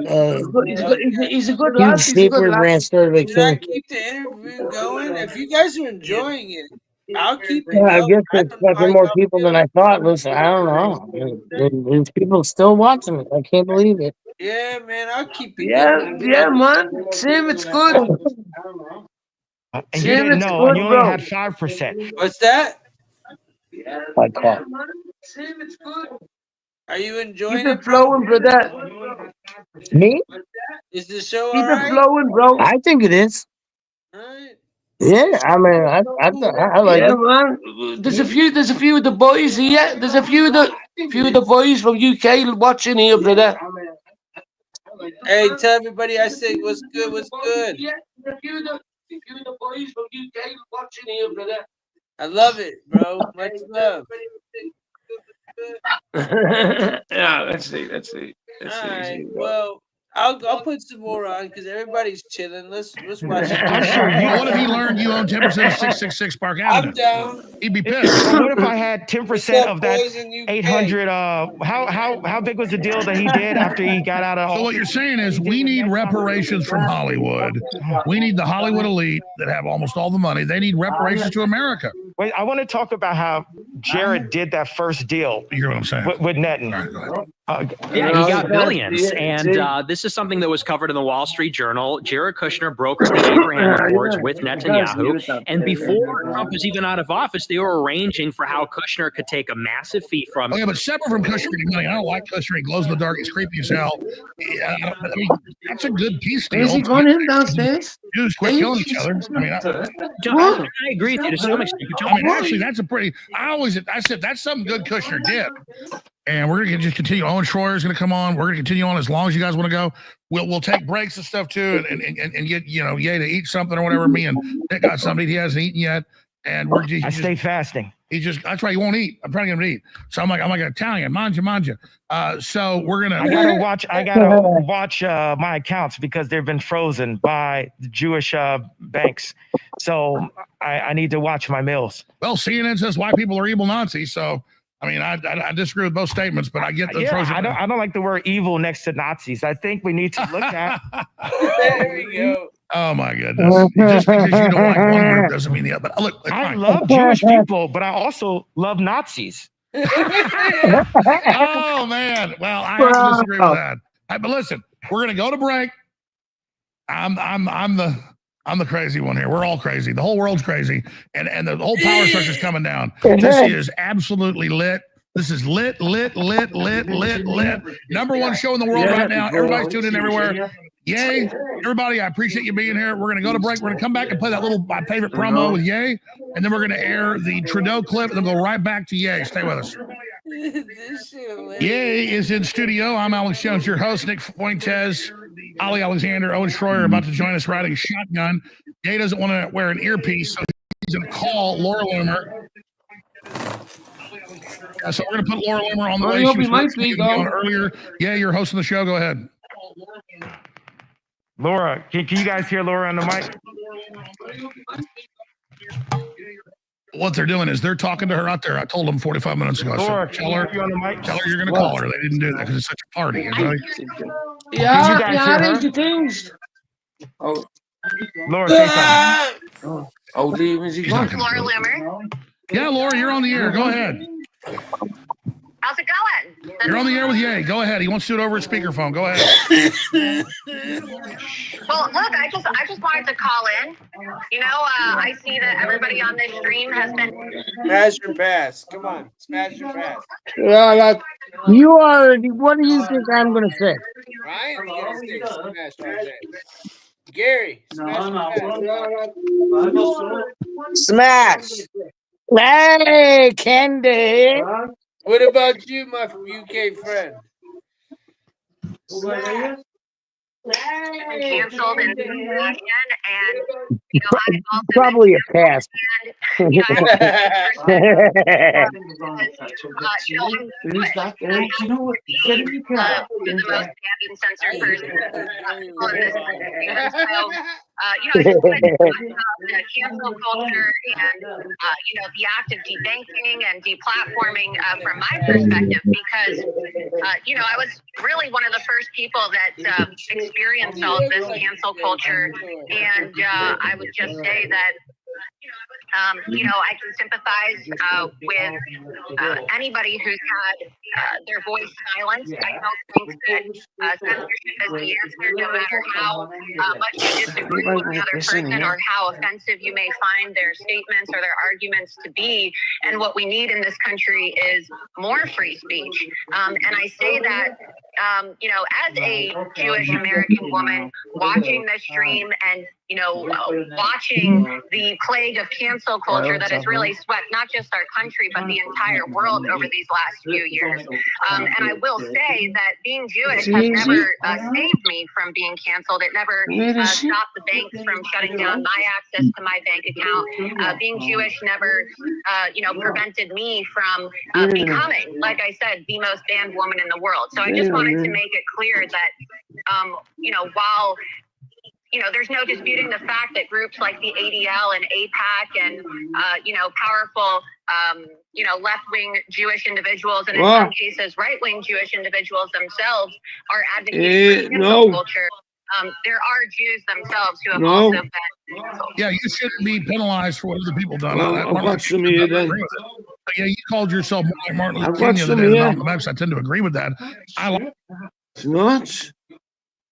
He's a good lad. Shapewear brand started by Should I Kim. keep the interview going? If you guys are enjoying it, I'll keep it Yeah, I going. guess there's fucking more people than I thought. Listen, I don't know. There's people still watching it. I can't believe it. Yeah, man, I'll keep it going. Yeah, man. Tim, it's good. And you didn't know, and you only had 5%. What's that? My car. Tim, it's good. Are you enjoying Keep it flowing, brother. Me? Is the show Keep alright? it flowing, bro. I think it is. Alright. Yeah, I mean, I like it. Man. There's a few of the boys here. There's a few of the boys from UK watching here, brother. Hey, tell everybody I say what's good, what's good. Yeah, there's a few of the boys from UK watching here, brother. I love it, bro. Much love. Yeah, let's see. All right. Well, I'll put some more on because everybody's chilling. Let's watch it. I'm sure you. What if he learned you own 10% of 666 Park Avenue? I'm down. He'd be pissed. So what if I had 10% of that 800? How big was the deal that he did after he got out of? So what you're saying is we need reparations from Hollywood. We need the Hollywood elite that have almost all the money. They need reparations to America. Wait, I want to talk about how Jared did that first deal. You hear what I'm saying? With Netton. All right, go ahead. Yeah, he got billions. And this is something that was covered in the Wall Street Journal. Jared Kushner brokered the Abraham Accords with Netanyahu. And before Trump was even out of office, they were arranging for how Kushner could take a massive fee from. Oh, yeah, but separate from Kushner getting money, I don't like Kushner. He glows in the dark. He's creepy as hell. Yeah, I mean, that's a good peace deal. Is he going in downstairs? Jews quit killing each other. I mean, I agree with you to some extent. I mean, actually, that's a pretty. I said that's something good Kushner did. And we're gonna just continue. Owen Schroyer is gonna come on. We're gonna continue on as long as you guys want to go. We'll take breaks and stuff too, and get Ye to eat something or whatever. Me and Nick got something he hasn't eaten yet, and we're just. I stay fasting. That's right. He won't eat. I'm trying to get him to eat. So I'm like Italian, manja. So we're gonna. I gotta watch my accounts because they've been frozen by the Jewish banks. So I need to watch my meals. Well, CNN says white people are evil Nazis. So I mean, I disagree with both statements, but I get the frozen. I don't like the word evil next to Nazis. I think we need to look at. There we go. Oh my goodness! Just because you don't like one group doesn't mean the other. But look, I love Jewish people, but I also love Nazis. Oh man! Well, I have to disagree with that. But listen, we're gonna go to break. I'm the crazy one here. We're all crazy. The whole world's crazy, and the whole power structure is coming down. This is absolutely lit. This is lit. Number one show in the world right now. Everybody's tuning in everywhere. Yay. Everybody, I appreciate you being here. We're going to go to break. We're going to come back and play that my favorite promo with Ye. And then we're going to air the Trudeau clip and then go right back to Ye. Stay with us. Ye is in studio. I'm Alex Jones, your host. Nick Fuentes, Ali Alexander, Owen Schroyer are about to join us riding shotgun. Ye doesn't want to wear an earpiece, so he's going to call Laura Loomer. So we're going to put Laura Loomer on the way. She was on earlier. Yeah, you're hosting the show. Go ahead. Laura, can you guys hear Laura on the mic? What they're doing is they're talking to her out there. I told them 45 minutes ago. Laura, so tell her you're going to call her. They didn't do that because it's such a party. You know? Oh, Laura, say something. Laura Loomer. Yeah, Laura, you're on the air. Go ahead. How's it going? You're on the air with Ye. Go ahead. He wants to do it over a speakerphone. Go ahead. Well, look, I just wanted to call in. You know, I see that everybody on this stream has been. Smash your pass. Come on, smash your pass. You already. What do you think I'm going to say? Ryan, you gotta say smash your pass. Gary, smash your pass. Smash. Hey, Candy. What about you, my UK friend? Canceled and you know, I also probably a pass. You know, the most banned and censored person on this country. So, you know, I just wanted to talk about cancel culture and, you know, the act of debanking and deplatforming from my perspective, because, you know, I was really one of the first people that experienced all of this cancel culture. And I would just say that, you know, I can sympathize with anybody who's had their voice silenced. I don't think that censorship is the answer, no matter how much you disagree with another person or how offensive you may find their statements or their arguments to be. And what we need in this country is more free speech. And I say that, you know, as a Jewish American woman watching this stream and, you know, watching the plague of cancel culture that has really swept not just our country, but the entire world over these last few years. And I will say that being Jewish has never saved me from being canceled. It never stopped the banks from shutting down my access to my bank account. Being Jewish never, you know, prevented me from becoming, like I said, the most banned woman in the world. So I just wanted to make it clear that, you know, while you know, there's no disputing the fact that groups like the ADL and AIPAC and, you know, powerful, you know, left-wing Jewish individuals and in some cases right-wing Jewish individuals themselves are advocating for cancel culture. There are Jews themselves who have also been canceled. Yeah, you shouldn't be penalized for what other people done. Well, I'll watch some of you then. Yeah, you called yourself more like Martin Luther I've King the watched other them, day than yeah. Malcolm X. I tend to agree with that. I like Not.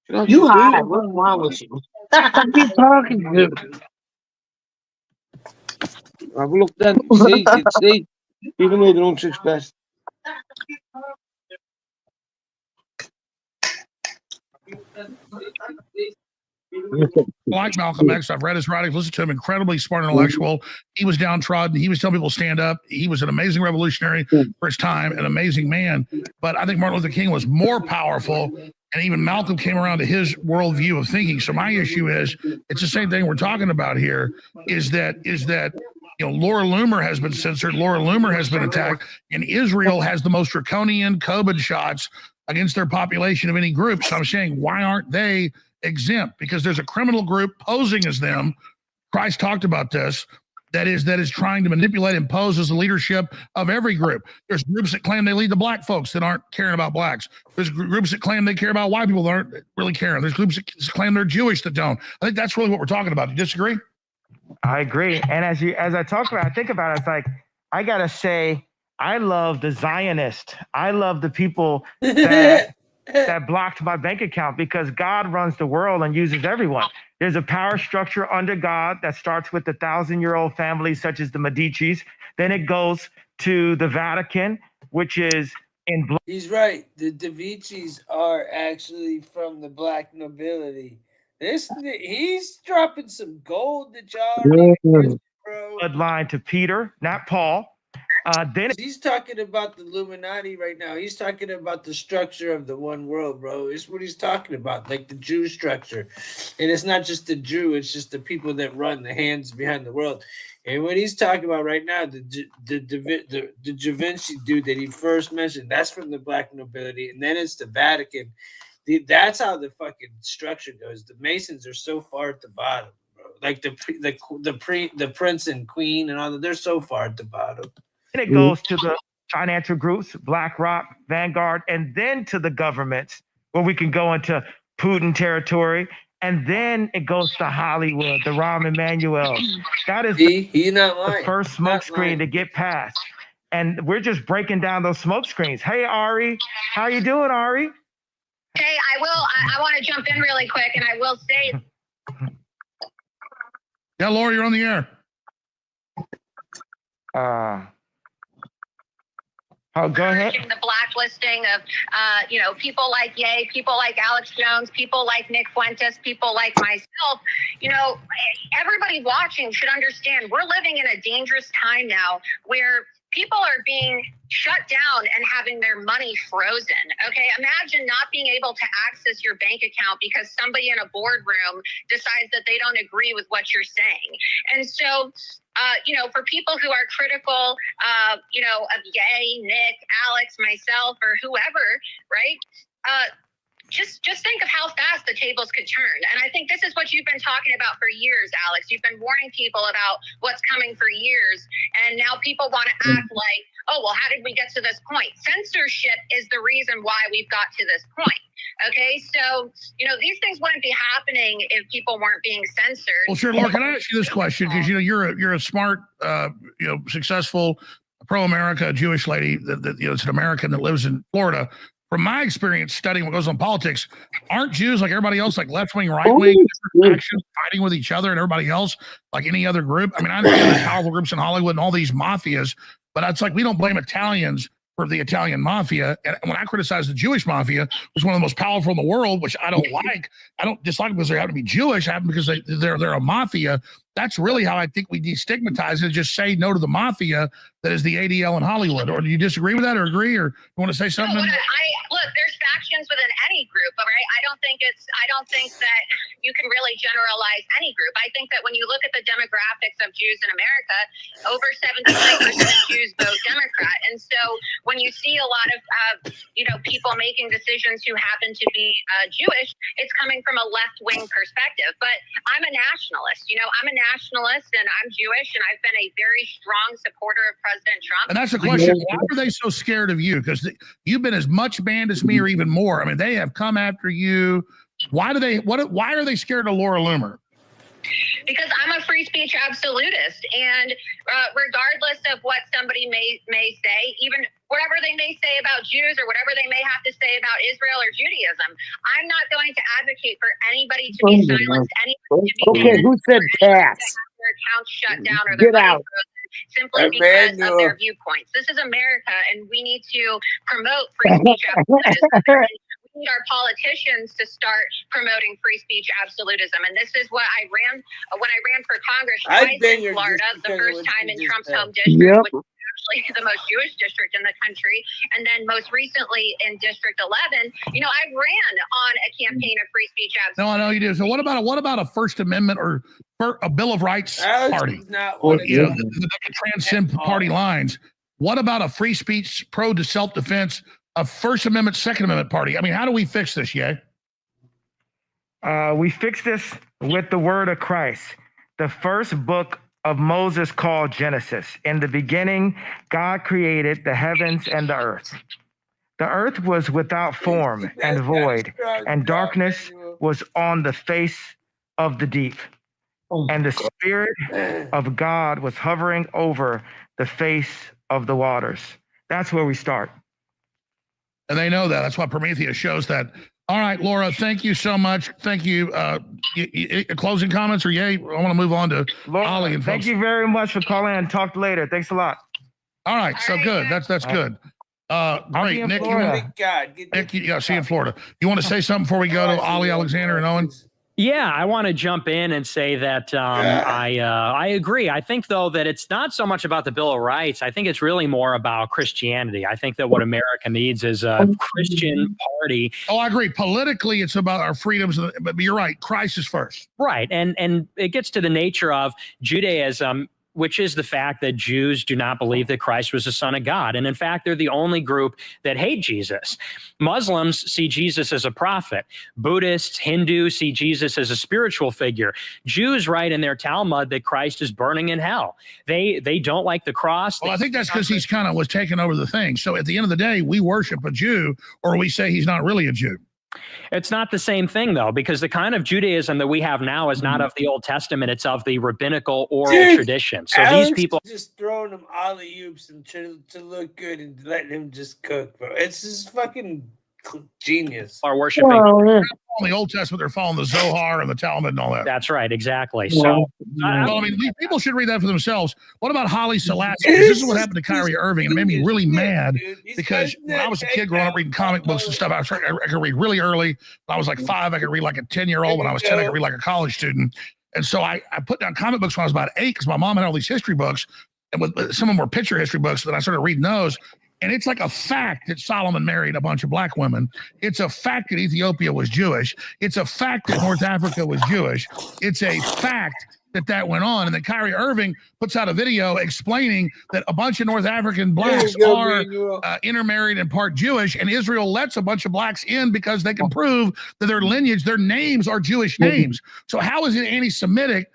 You high. What's wrong with you? Stop you talking to. I've looked at see, even though they don't tricks best. like Malcolm X. I've read his writings, listened to him, incredibly smart intellectual. He was downtrodden. He was telling people to stand up. He was an amazing revolutionary for his time, an amazing man. But I think Martin Luther King was more powerful, and even Malcolm came around to his worldview of thinking. So my issue is, it's the same thing we're talking about here, is that Laura Loomer has been censored, Laura Loomer has been attacked, and Israel has the most draconian COVID shots against their population of any group. So I'm saying, why aren't they exempt? Because there's a criminal group posing as them. Christ talked about this. That is trying to manipulate and pose as the leadership of every group. There's groups that claim they lead the black folks that aren't caring about blacks. There's groups that claim they care about white people that aren't really caring. There's groups that claim they're Jewish that don't. I think that's really what we're talking about. Do you disagree? I agree. And as I talk about, I think about it, it's like, I gotta say, I love the Zionist. I love the people that blocked my bank account, because God runs the world and uses everyone. There's a power structure under God that starts with the 1,000-year-old families such as the Medicis. Then it goes to the Vatican, which is in blood. He's right. The Da Vincis are actually from the black nobility. He's dropping some gold that y'all need, bro. Bloodline to Peter, not Paul. Then he's talking about the Illuminati right now. He's talking about the structure of the one world, bro. It's what he's talking about, like the Jew structure. And it's not just the Jew, it's just the people that run the hands behind the world. And what he's talking about right now, the Da Vinci dude that he first mentioned, that's from the black nobility. And then it's the Vatican. That's how the fucking structure goes. The Masons are so far at the bottom, bro. Like the prince and queen and all that, they're so far at the bottom. Then it goes to the financial groups, BlackRock, Vanguard, and then to the governments, where we can go into Putin territory. And then it goes to Hollywood, the Rahm Emanuel. That is the first smokescreen to get past. And we're just breaking down those smoke screens. Hey, Ari, how you doing, Ari? Hey, I want to jump in really quick, and I will say. Yeah, Laura, you're on the air. Go ahead. The blacklisting of, people like Ye, people like Alex Jones, people like Nick Fuentes, people like myself. Everybody watching should understand we're living in a dangerous time now where people are being shut down and having their money frozen. Okay, imagine not being able to access your bank account because somebody in a boardroom decides that they don't agree with what you're saying. And so, for people who are critical, of Ye, Nick, Alex, myself, or whoever, right? Just think of how fast the tables could turn. And I think this is what you've been talking about for years, Alex. You've been warning people about what's coming for years. And now people want to act like, oh, well, how did we get to this point? Censorship is the reason why we've got to this point. Okay, so, these things wouldn't be happening if people weren't being censored. Well, sure, Laura, can I ask you this question? Because, you're a smart, successful, pro-America Jewish lady that it's an American that lives in Florida. From my experience studying what goes on in politics, aren't Jews like everybody else, like left-wing, right-wing, different factions fighting with each other and everybody else, like any other group? I mean, I understand there's powerful groups in Hollywood and all these mafias, but it's like we don't blame Italians for the Italian mafia. And when I criticize the Jewish mafia, which is one of the most powerful in the world, which I don't like, I don't dislike because they happen to be Jewish, because they're a mafia. That's really how I think we destigmatize it, just say no to the mafia that is the ADL in Hollywood. Or do you disagree with that, or agree, or you want to say something? No, look, there's factions within any group, all right? I don't think that you can really generalize any group. I think that when you look at the demographics of Jews in America, over 73% of Jews vote Democrat. And so when you see a lot of, people making decisions who happen to be Jewish, it's coming from a left-wing perspective. But I'm a nationalist. I'm a nationalist and I'm Jewish, and I've been a very strong supporter of President Trump. And that's the question. Why are they so scared of you? Because you've been as much banned as me or even more. I mean, they have come after you. Why are they scared of Laura Loomer? Because I'm a free speech absolutist, and regardless of what somebody may say, even whatever they may say about Jews or whatever they may have to say about Israel or Judaism, I'm not going to advocate for anybody to be silenced, anybody to be Okay, who said pass? their accounts shut down or their money frozen simply because of their viewpoints. This is America, and we need to promote free speech absolutism. We need our politicians to start promoting free speech absolutism, and this is what I ran when I ran for Congress twice in Florida. The first time in Trump's home district, which is actually the most Jewish district in the country, and then most recently in District 11. You know, I ran on a campaign of free speech absolutism. No, I know you did. So what about a First Amendment or a Bill of Rights party? That can transcend party lines. What about a free speech, pro to self-defense, a First Amendment, Second Amendment party? I mean, how do we fix this, Ye? We fix this with the word of Christ. The first book of Moses called Genesis. In the beginning, God created the heavens and the earth. The earth was without form and void, and darkness was on the face of the deep. And the Spirit of God was hovering over the face of the waters. That's where we start. And they know that. That's why Prometheus shows that. All right, Laura, thank you so much. Thank you. Closing comments or yay? I want to move on to Ollie. And thank you very much for calling and talk later. Thanks a lot. All right, so good. That's good. Great. Nick, see you in Florida. You want to say something before we go to Ollie, Alexander, and Owen? Yeah, I want to jump in and say that I agree. I think, though, that it's not so much about the Bill of Rights. I think it's really more about Christianity. I think that what America needs is a Christian party. Oh, I agree. Politically, it's about our freedoms. But you're right. Christ is first. Right. And it gets to the nature of Judaism, which is the fact that Jews do not believe that Christ was the Son of God. And in fact, they're the only group that hate Jesus. Muslims see Jesus as a prophet. Buddhists, Hindus see Jesus as a spiritual figure. Jews write in their Talmud that Christ is burning in hell. They don't like the cross. Well, I think that's because he's kind of was taking over the thing. So at the end of the day, we worship a Jew, or we say he's not really a Jew. It's not the same thing, though, because the kind of Judaism that we have now is not of the Old Testament. It's of the rabbinical oral tradition. So Alex these people just throwing them alley-oops and to look good and letting him just cook, bro. It's just fucking genius. Are worshiping. The Old Testament, they're following the Zohar and the Talmud and all that. That's right, exactly. So, well, I mean, people should read that for themselves. What about Haile Selassie? This is what happened to Kyrie Irving, and it made me really mad because when I was a kid growing up reading comic books and stuff, I could read really early. When I was like 5, I could read like a 10-year-old. When I was 10, I could read like a college student. And so I put down comic books when I was about 8 because my mom had all these history books, and with some of them were picture history books. That I started reading those. And it's like a fact that Solomon married a bunch of black women. It's a fact that Ethiopia was Jewish. It's a fact that North Africa was Jewish. It's a fact that went on. And then Kyrie Irving puts out a video explaining that a bunch of North African blacks are intermarried and part Jewish, and Israel lets a bunch of blacks in because they can prove that their lineage, their names are Jewish names. So how is it anti-Semitic?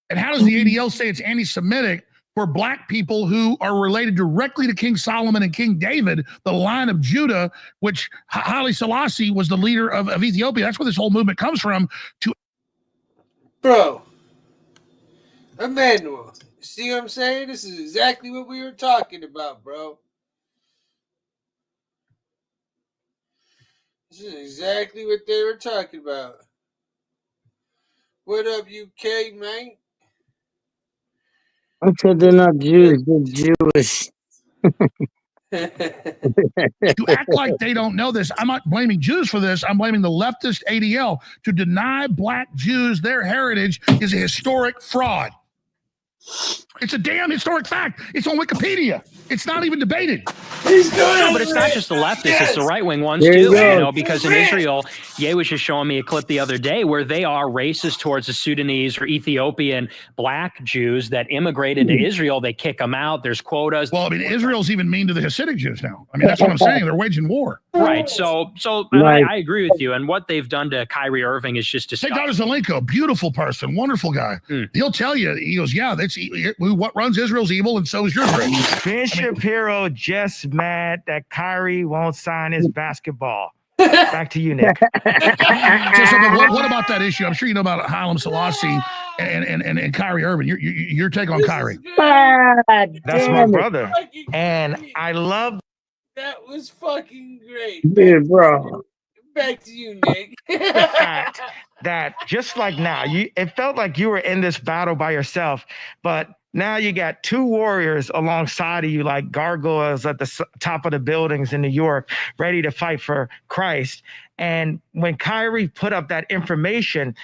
And how does the ADL say it's anti-Semitic for black people who are related directly to King Solomon and King David, the line of Judah, which Haile Selassie was the leader of Ethiopia? That's where this whole movement comes from. Bro, Emmanuel, see what I'm saying? This is exactly what we were talking about, bro. This is exactly what they were talking about. What up, UK, man? I said they're not Jews, they're Jewish. You act like they don't know this. I'm not blaming Jews for this. I'm blaming the leftist ADL. To deny black Jews their heritage is a historic fraud. It's a damn historic fact. It's on Wikipedia. It's not even debated. No, but it's not just the leftists, it's the right-wing ones too, because in Israel, Ye was just showing me a clip the other day where they are racist towards the Sudanese or Ethiopian black Jews that immigrated to Israel. They kick them out. There's quotas. Well, I mean, Israel's even mean to the Hasidic Jews now. I mean, that's what I'm saying. They're waging war. Right. So I agree with you. And what they've done to Kyrie Irving is just disgusting. Hey, Dr. Zelenko, beautiful person, wonderful guy. He'll tell you, he goes, yeah, what runs Israel's evil, and so is yours. Ben Shapiro just mad that Kyrie won't sign his basketball. Back to you, Nick. What about that issue? I'm sure you know about Haile Selassie and Kyrie Irving. Your take on Kyrie? That's my brother, and I love. That was fucking great. Dude, bro. Back to you, Nick. The fact that just like now, it felt like you were in this battle by yourself, but now you got two warriors alongside of you, like gargoyles at the top of the buildings in New York, ready to fight for Christ. And when Kyrie put up that information,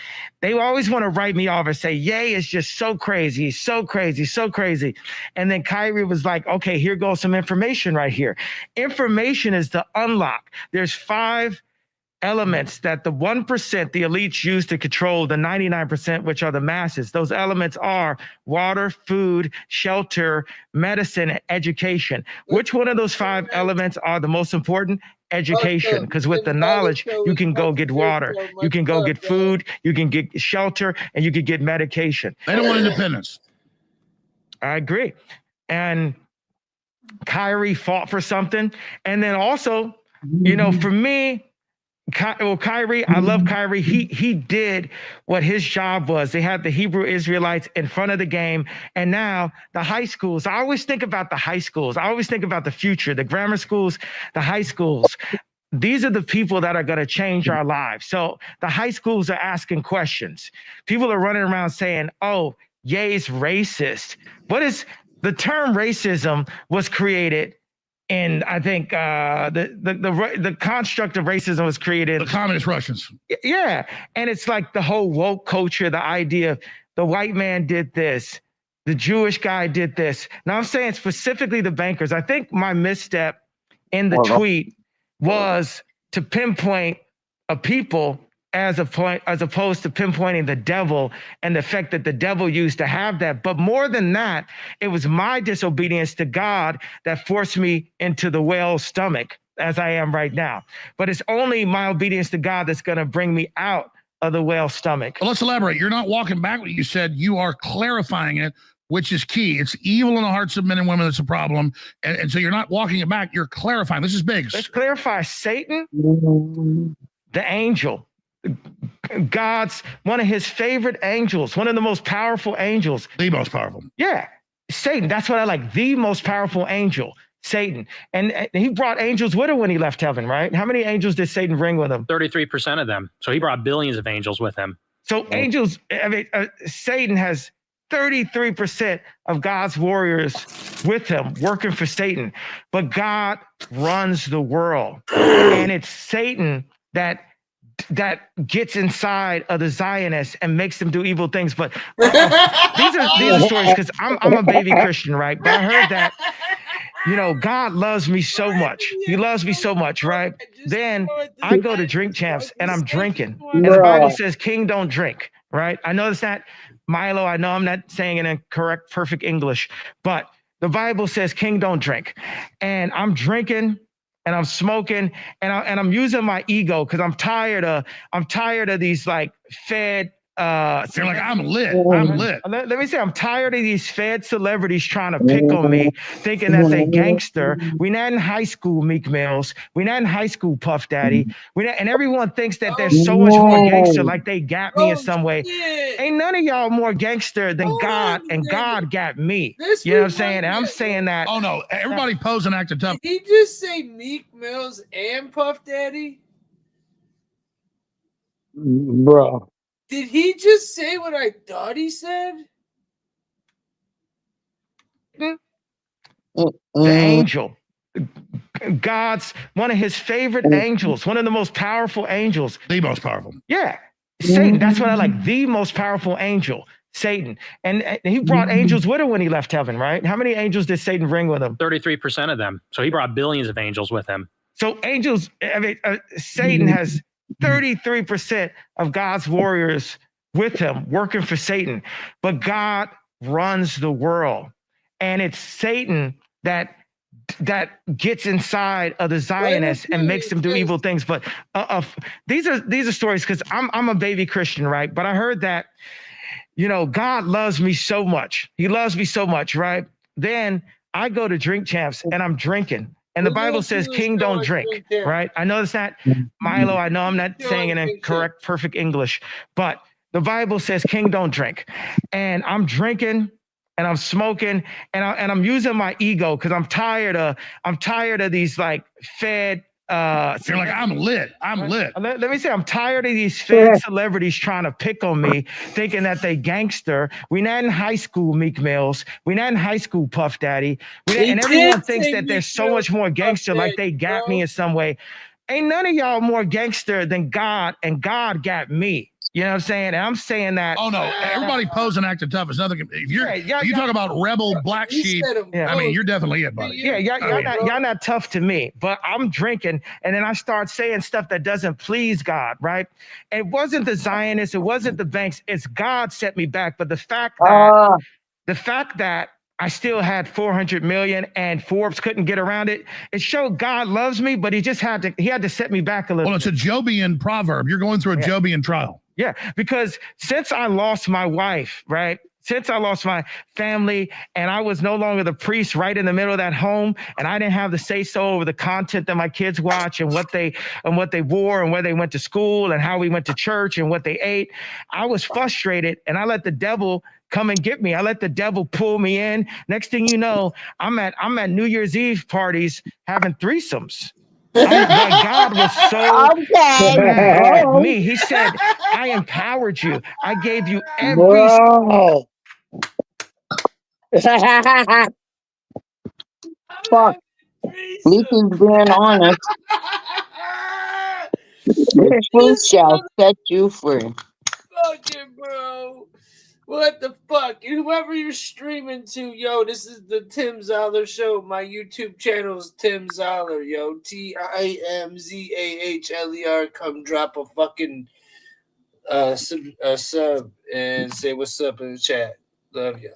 they always want to write me off and say, Ye is just so crazy, so crazy, so crazy. And then Kyrie was like, okay, here goes some information right here. Information is the unlock. There's 5 elements that the 1%, the elites, use to control the 99%, which are the masses. Those elements are water, food, shelter, medicine, and education. Which one of those 5 elements are the most important? Education, because with the knowledge, you can go get water, you can go get food, you can get shelter, and you can get medication. They don't want independence. I agree. And Kyrie fought for something. And then also, you know, for me, Kyrie, I love Kyrie. He did what his job was. They had the Hebrew Israelites in front of the game, and now the high schools. I always think about the high schools. I always think about the future, the grammar schools, the high schools. These are the people that are going to change our lives. So the high schools are asking questions. People are running around saying, "Oh, Ye's racist." What is the term racism was created? And I think the construct of racism was created. The communist Russians. Yeah. And it's like the whole woke culture, the idea of the white man did this, the Jewish guy did this. Now I'm saying specifically the bankers. I think my misstep in the tweet was to pinpoint a people as opposed to pinpointing the devil and the fact that the devil used to have that. But more than that, it was my disobedience to God that forced me into the whale's stomach as I am right now. But it's only my obedience to God that's going to bring me out of the whale's stomach. Well, let's elaborate. You're not walking back what you said. You are clarifying it, which is key. It's evil in the hearts of men and women that's a problem. And so you're not walking it back. You're clarifying. This is big. Let's clarify. Satan, the angel, God's one of his favorite angels, one of the most powerful angels. The most powerful. Yeah. Satan. That's what I like. The most powerful angel, Satan. And he brought angels with him when he left heaven, right? How many angels did Satan bring with him? 33% of them. So he brought billions of angels with him. So angels, I mean, Satan has 33% of God's warriors with him working for Satan. But God runs the world. And it's Satan that gets inside of the Zionists and makes them do evil things. But these are stories because I'm a baby Christian, right? But I heard that, you know, God loves me so much. He loves me so much, right? Then I go to Drink Champs and I'm drinking. And the Bible says, King don't drink, right? I know it's not Milo. I know I'm not saying it in correct, perfect English, but the Bible says King don't drink. And I'm drinking and I'm smoking and I'm using my ego because I'm tired of these like fed. You're like, I'm lit. I'm lit. Let me say, I'm tired of these fed celebrities trying to pick on me, thinking that they gangster. We not in high school, Meek Mills. We not in high school, Puff Daddy. And everyone thinks that they're so much more gangster, like they got me in some way. Ain't none of y'all more gangster than God, and God got me. You know what I'm saying? And I'm saying that. Oh no, everybody pose and acting tough. Did he just say Meek Mills and Puff Daddy? Bro. Did he just say what I thought he said? The angel, God's one of his favorite angels, one of the most powerful angels. The most powerful. Yeah. Satan. That's what I like. The most powerful angel, Satan. And he brought angels with him when he left heaven, right? How many angels did Satan bring with him? 33% of them. So he brought billions of angels with him. So angels, I mean, Satan has 33% of God's warriors with him working for Satan. But God runs the world. And it's Satan that gets inside of the Zionists and makes them do evil things. But these are stories because I'm a baby Christian, right? But I heard that, you know, God loves me so much. He loves me so much, right? Then I go to Drink Champs and I'm drinking. And the Bible says King don't drink, right? I know it's not Milo. I know I'm not saying it in correct, perfect English, but The Bible says king don't drink. And I'm drinking and I'm smoking and I'm using my ego because I'm tired of these like fed you're like, I'm lit. Let me say, I'm tired of these fed celebrities trying to pick on me, thinking that they gangster. We not in high school, Meek Mills. We not in high school, Puff Daddy. And everyone thinks that they're so much more gangster, like they got me in some way. Ain't none of y'all more gangster than God, and God got me. You know what I'm saying? And I'm saying that. Oh no, everybody pose and acting tough is nothing. If you talk about rebel black sheep, I mean, you're definitely it, buddy. Yeah, y'all not tough to me, but I'm drinking, and then I start saying stuff that doesn't please God, right? It wasn't the Zionists, it wasn't the banks, it's God set me back. But the fact that I still had 400 million and Forbes couldn't get around it, it showed God loves me, but he had to set me back a little. Well, it's a Jobian proverb. You're going through a Jobian trial. Yeah, because since I lost my wife, right? Since I lost my family and I was no longer the priest right in the middle of that home, and I didn't have the say so over the content that my kids watch and what they wore and where they went to school and how we went to church and what they ate, I was frustrated and I let the devil come and get me. I let the devil pull me in. Next thing you know, I'm at New Year's Eve parties having threesomes. Like God was so mad at me. He said, I empowered you. I gave you every. Fuck. Least he's being honest. The truth shall set you free. Fucking bro. What the fuck? Whoever you're streaming to, yo, this is the Tim Zahler Show. My YouTube channel is Tim Zahler, yo. TIMZAHLER. Come drop a fucking sub and say what's up in the chat. Love y'all.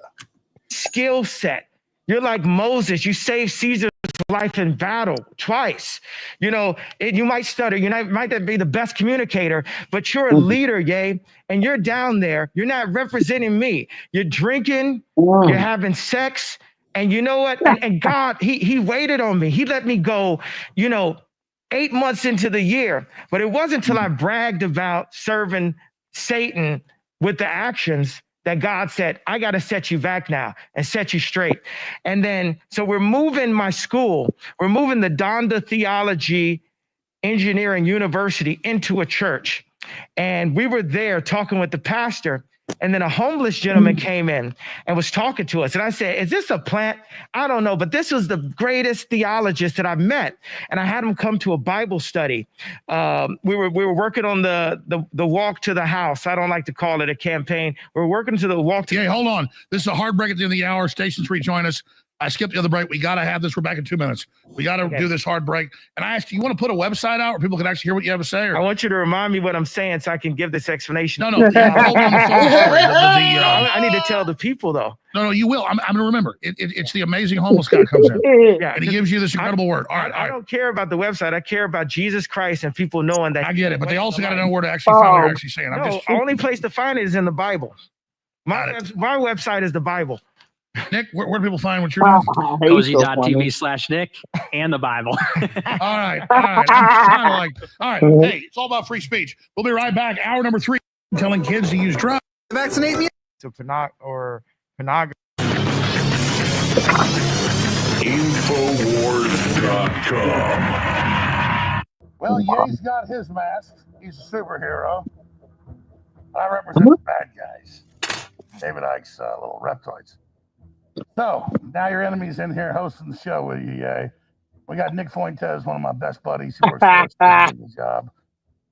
Skill set. You're like Moses. You saved Caesar's life in battle twice. You know, you might stutter. You might not be the best communicator, but you're a leader, yay. And you're down there. You're not representing me. You're drinking. You're having sex. And you know what? And God, he waited on me. He let me go, 8 months into the year. But it wasn't until I bragged about serving Satan with the actions that God said, I got to set you back now and set you straight. And then, so we're moving my school. We're moving the Donda Theology Engineering University into a church. And we were there talking with the pastor. And then a homeless gentleman came in and was talking to us. And I said, is this a plant? I don't know, but this was the greatest theologist that I've met. And I had him come to a Bible study. We were working on the walk to the house. I don't like to call it a campaign. We're working to the walk to. Yeah, hold on. This is a hard break at the end of the hour. Stations rejoin us. I skipped the other break. We got to have this. We're back in 2 minutes. We got to do this hard break. And I asked you, want to put a website out where people can actually hear what you have to say? Or? I want you to remind me what I'm saying so I can give this explanation. No. Hold on the phone story. I need to tell the people, though. No, you will. I'm going to remember. It's the amazing homeless guy comes in. Yeah, and he gives you this incredible word. All right. I don't care about the website. I care about Jesus Christ and people knowing that. I get it. But they also got to know where to actually find what you're actually saying. The only place to find it is in the Bible. My website is the Bible. Nick, where do people find what you're doing? Cozy.tv/Nick and the Bible. All right. I'm kind of like, all right. Hey, it's all about free speech. We'll be right back. Hour number 3, telling kids to use drugs. Vaccinate me. To pornography. Infowars.com. Well, Ye's got his mask. He's a superhero. I represent the bad guys. David Icke's little reptoids. So, now your enemy's in here hosting the show with you, Ye. We got Nick Fuentes, one of my best buddies. He works for us, his job.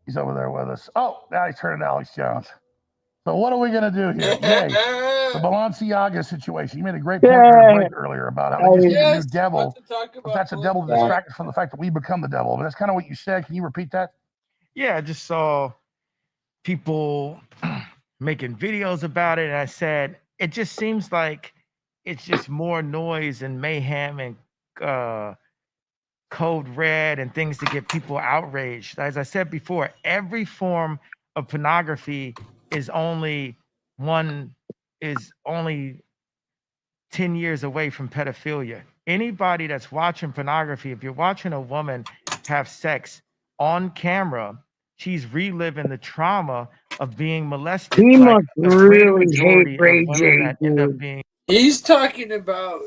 He's over there with us. Oh, now he's turning to Alex Jones. So what are we going to do here? Ye, the Balenciaga situation. You made a great point earlier about how they just need a new devil. But that's a devil to distract us from the fact that we become the devil. But that's kind of what you said. Can you repeat that? Yeah, I just saw people making videos about it. And I said, it just seems like it's just more noise and mayhem and code red and things to get people outraged. As I said before, every form of pornography is only 10 years away from pedophilia. Anybody that's watching pornography, if you're watching a woman have sex on camera, she's reliving the trauma of being molested. He Like must a great really hate majority of Ray women J, that end up dude. being He's talking about,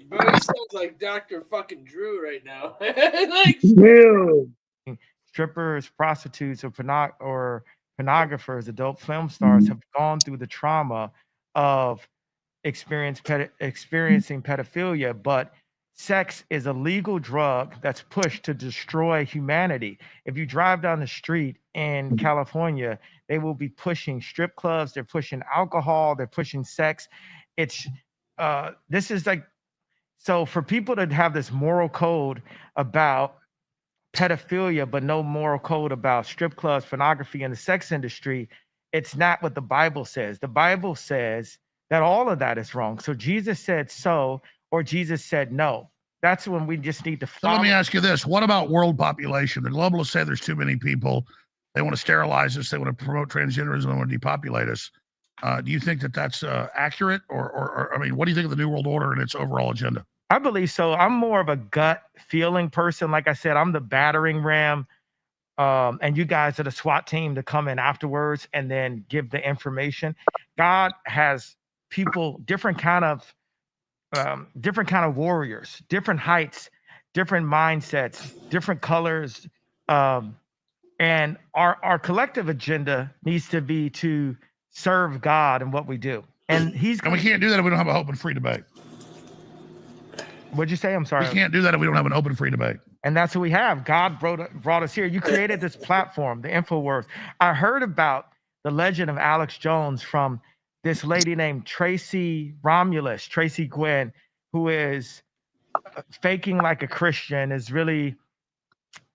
bro, he sounds like Dr. fucking Drew right now. Like, Dude. strippers, prostitutes, or pornographers, adult film stars have gone through the trauma of experiencing pedophilia, but sex is a legal drug that's pushed to destroy humanity. If you drive down the street in California, they will be pushing strip clubs, they're pushing alcohol, they're pushing sex. It's this is like, so for people to have this moral code about pedophilia, but no moral code about strip clubs, pornography, and the sex industry, it's not what the Bible says. The Bible says that all of that is wrong. So Jesus said so, or Jesus said no. That's when we just need to follow. So let me ask you this. What about world population? The globalists say there's too many people. They want to sterilize us. They want to promote transgenderism. They want to depopulate us. Do you think that that's accurate? Or, I mean, what do you think of the New World Order and its overall agenda? I believe so. I'm more of a gut feeling person. Like I said, I'm the battering ram. And you guys are the SWAT team to come in afterwards and then give the information. God has people, different kind of warriors, different heights, different mindsets, different colors. And our collective agenda needs to be to serve God in what we do. And we can't do that if we don't have an open, free debate. What'd you say? I'm sorry. We can't do that if we don't have an open, free debate. And that's what we have. God brought us here. You created this platform, the InfoWars. I heard about the legend of Alex Jones from this lady named Tracy Romulus, Tracy Gwynn, who is faking like a Christian, is really,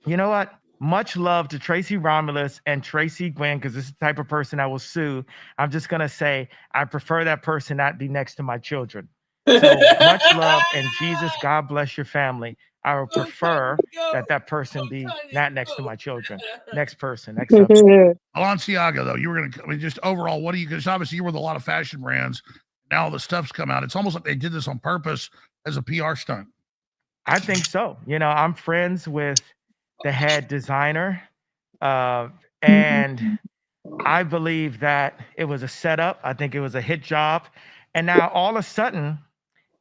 you know what? Much love to Tracy Romulus and Tracy Gwynn, because this is the type of person I will sue. I'm just going to say, I prefer that person not be next to my children. So much love, and Jesus, God bless your family. I would prefer that person be not next to my children. Next person, next subject. Balenciaga, though, you were going to, I mean, just overall, what do you, because obviously you were with a lot of fashion brands. Now all the stuff's come out. It's almost like they did this on purpose as a PR stunt. I think so. You know, I'm friends with the head designer, and I believe that it was a setup. I think it was a hit job. And now all of a sudden,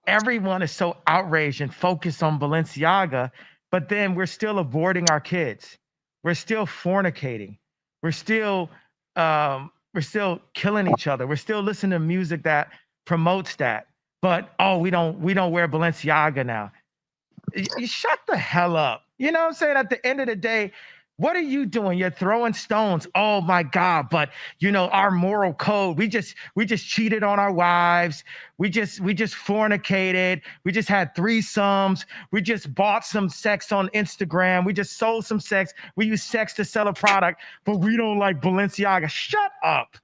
everyone is so outraged and focused on Balenciaga, but then we're still aborting our kids. We're still fornicating. We're still killing each other. We're still listening to music that promotes that. But we don't wear Balenciaga now. You shut the hell up. You know what I'm saying? At the end of the day, what are you doing? You're throwing stones. Oh my God. But you know, our moral code, we just cheated on our wives. We just fornicated. We just had threesomes. We just bought some sex on Instagram. We just sold some sex. We use sex to sell a product, but we don't like Balenciaga. Shut up.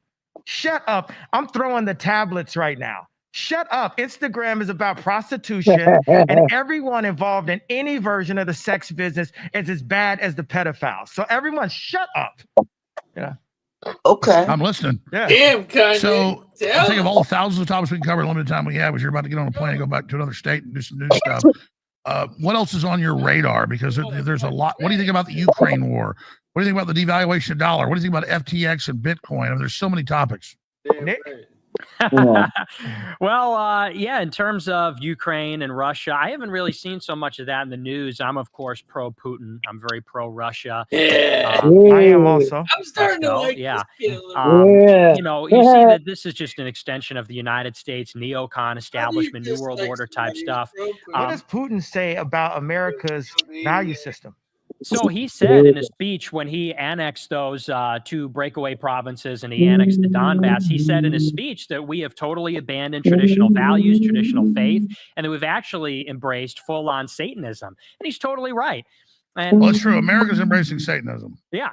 Shut up. I'm throwing the tablets right now. Shut up. Instagram is about prostitution, and everyone involved in any version of the sex business is as bad as the pedophile. So everyone shut up. Yeah. Okay. I'm listening. Yeah. Damn, Kanye. So I think of all the thousands of topics we can cover in limited time we have, as you're about to get on a plane and go back to another state and do some new stuff. What else is on your radar? Because there's a lot. What do you think about the Ukraine war? What do you think about the devaluation of the dollar? What do you think about FTX and Bitcoin? I mean, there's so many topics. Nick? Well, yeah, in terms of Ukraine and Russia, I haven't really seen so much of that in the news. I'm, of course, pro-Putin. I'm very pro-Russia. Yeah. I am also. I'm starting to like yeah. this kid a little. You know, you see that this is just an extension of the United States neocon establishment, New World Order type stuff. What does Putin say about America's value system? So he said in a speech when he annexed those two breakaway provinces and he annexed the Donbass, he said in his speech that we have totally abandoned traditional values, traditional faith, and that we've actually embraced full-on Satanism. And he's totally right. And well, it's true. America's embracing Satanism. Yeah,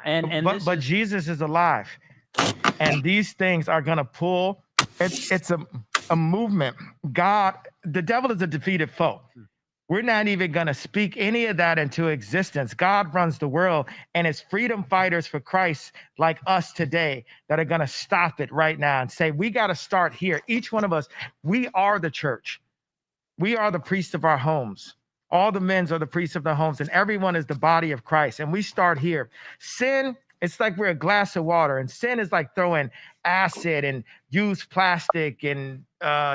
but Jesus is alive, and these things are gonna pull. It's a movement. God, the devil is a defeated foe. We're not even going to speak any of that into existence. God runs the world, and it's freedom fighters for Christ like us today that are going to stop it right now and say, we got to start here. Each one of us, we are the church. We are the priests of our homes. All the men are the priests of their homes, and everyone is the body of Christ. And we start here. Sin It's like we're a glass of water, and sin is like throwing acid and used plastic and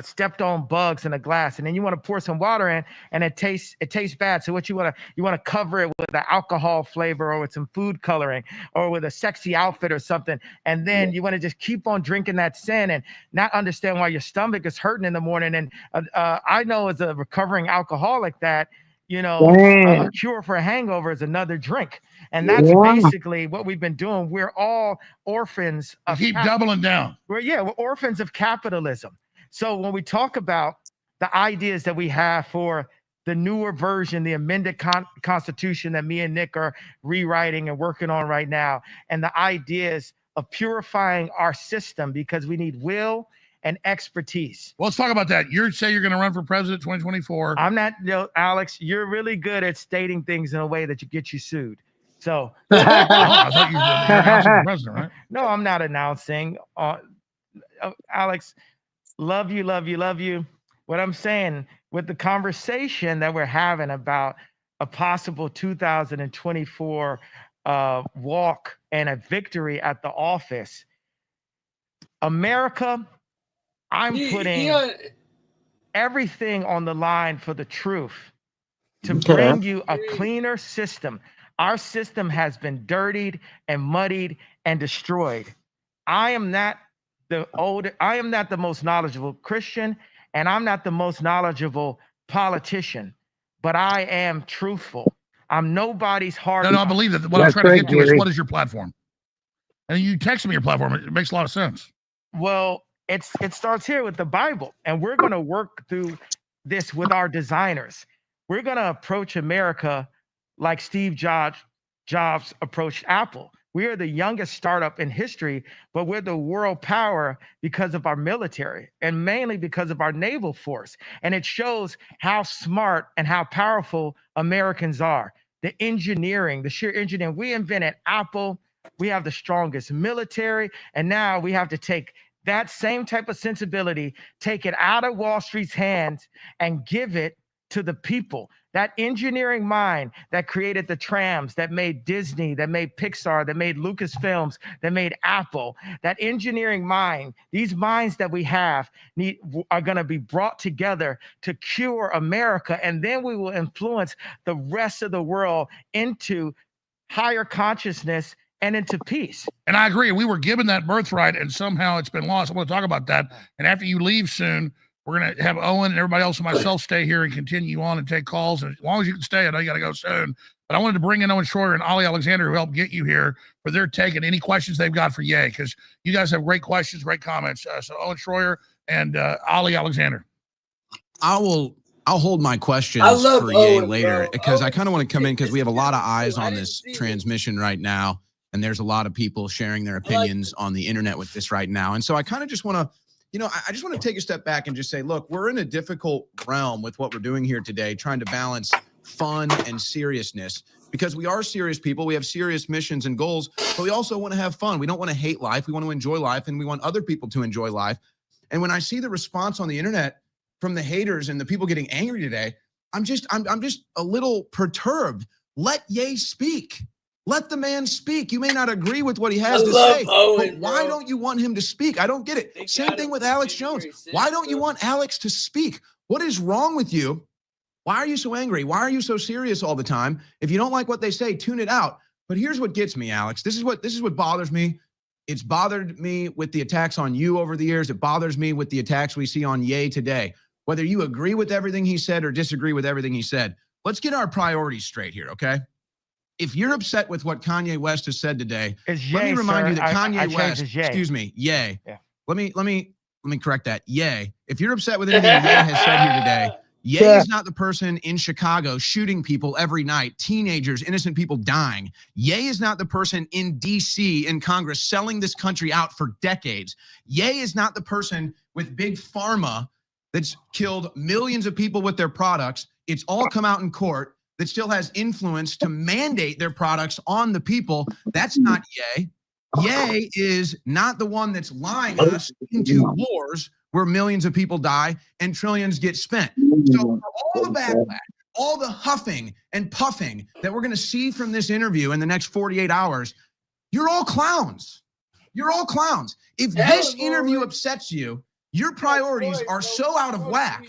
stepped on bugs in a glass, and then you want to pour some water in, and it tastes bad. So what you want to cover it with an alcohol flavor or with some food coloring or with a sexy outfit or something, and then you want to just keep on drinking that sin and not understand why your stomach is hurting in the morning. And I know as a recovering alcoholic that, you know, a cure for a hangover is another drink. And that's basically what we've been doing. We're all orphans of keep doubling down. We're orphans of capitalism. So when we talk about the ideas that we have for the newer version, the amended constitution that me and Nick are rewriting and working on right now, and the ideas of purifying our system because we need will and expertise. Well, let's talk about that. You say you're going to run for president 2024. I'm not, Alex, you're really good at stating things in a way that get you sued. So I thought you're announcing the president, right? No, I'm not announcing. Alex, love you, love you, love you. What I'm saying with the conversation that we're having about a possible 2024 walk and a victory at the office, America, I'm putting everything on the line for the truth to bring you a cleaner system. Our system has been dirtied and muddied and destroyed. I am not the most knowledgeable Christian, and I'm not the most knowledgeable politician, but I am truthful. I'm nobody's hard. No, I believe that. What I'm trying to get to is, what is your platform? And you text me your platform. It makes a lot of sense. Well, it starts here with the Bible, and we're going to work through this with our designers. We're going to approach America like Steve Jobs approached Apple. We are the youngest startup in history, but we're the world power because of our military and mainly because of our naval force. And it shows how smart and how powerful Americans are. The engineering, the sheer engineering. We invented Apple. We have the strongest military. And now we have to take that same type of sensibility, take it out of Wall Street's hands and give it to the people. That engineering mind that created the trams, that made Disney, that made Pixar, that made Lucasfilms, that made Apple, that engineering mind, these minds that we have are going to be brought together to cure America. And then we will influence the rest of the world into higher consciousness and into peace. And I agree. We were given that birthright, and somehow it's been lost. I want to talk about that. And after you leave soon, we're going to have Owen and everybody else and myself stay here and continue on and take calls. And as long as you can stay, I know you got to go soon. But I wanted to bring in Owen Schroyer and Ali Alexander, who helped get you here, for their take and any questions they've got for Ye, because you guys have great questions, great comments. So Owen Schroyer and Ali Alexander. I'll hold my questions for Ye later, because I kind of want to come in because we have a lot of eyes on this transmission right now. And there's a lot of people sharing their opinions on the internet with this right now. And so I kind of just want to, I just want to take a step back and just say, look, we're in a difficult realm with what we're doing here today, trying to balance fun and seriousness, because we are serious people. We have serious missions and goals, but we also want to have fun. We don't want to hate life. We want to enjoy life, and we want other people to enjoy life. And when I see the response on the internet from the haters and the people getting angry today, I'm just a little perturbed. Let Ye speak. Let the man speak. You may not agree with what he has to say, but why don't you want him to speak? I don't get it. Same thing with Alex Jones. Why don't you want Alex to speak? What is wrong with you? Why are you so angry? Why are you so serious all the time? If you don't like what they say, tune it out. But here's what gets me, Alex. This is what bothers me. It's bothered me with the attacks on you over the years. It bothers me with the attacks we see on Ye today. Whether you agree with everything he said or disagree with everything he said, let's get our priorities straight here, okay? If you're upset with what Kanye West has said today, let me remind you that Kanye West, excuse me, Ye. Yeah. Let me correct that. Ye. If you're upset with anything Ye has said here today, Ye is not the person in Chicago shooting people every night, teenagers, innocent people dying. Ye is not the person in DC in Congress selling this country out for decades. Ye is not the person with big pharma that's killed millions of people with their products. It's all come out in court. That still has influence to mandate their products on the people. That's not Ye. Ye is not the one that's lying us into wars where millions of people die and trillions get spent. So for all the backlash, all the huffing and puffing that we're going to see from this interview in the next 48 hours, You're all clowns. You're all clowns. If this interview upsets you, your priorities are so out of whack.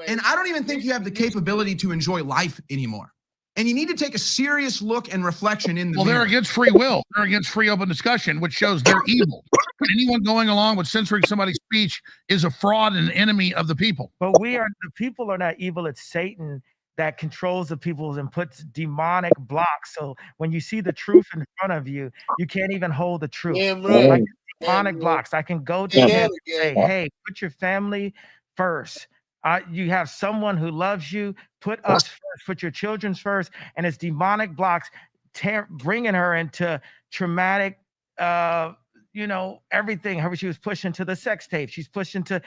And I don't even think you have the capability to enjoy life anymore. And you need to take a serious look and reflection in the mirror. They're against free will. They're against free open discussion, which shows they're evil. Anyone going along with censoring somebody's speech is a fraud and an enemy of the people. But the people are not evil. It's Satan that controls the people and puts demonic blocks. So when you see the truth in front of you, you can't even hold the truth. Like demonic blocks. I can go to him and say, hey, put your family first. You have someone who loves you. Put us first. Put your children first. And it's demonic blocks bringing her into traumatic, everything. She was pushed into the sex tape. She's pushed into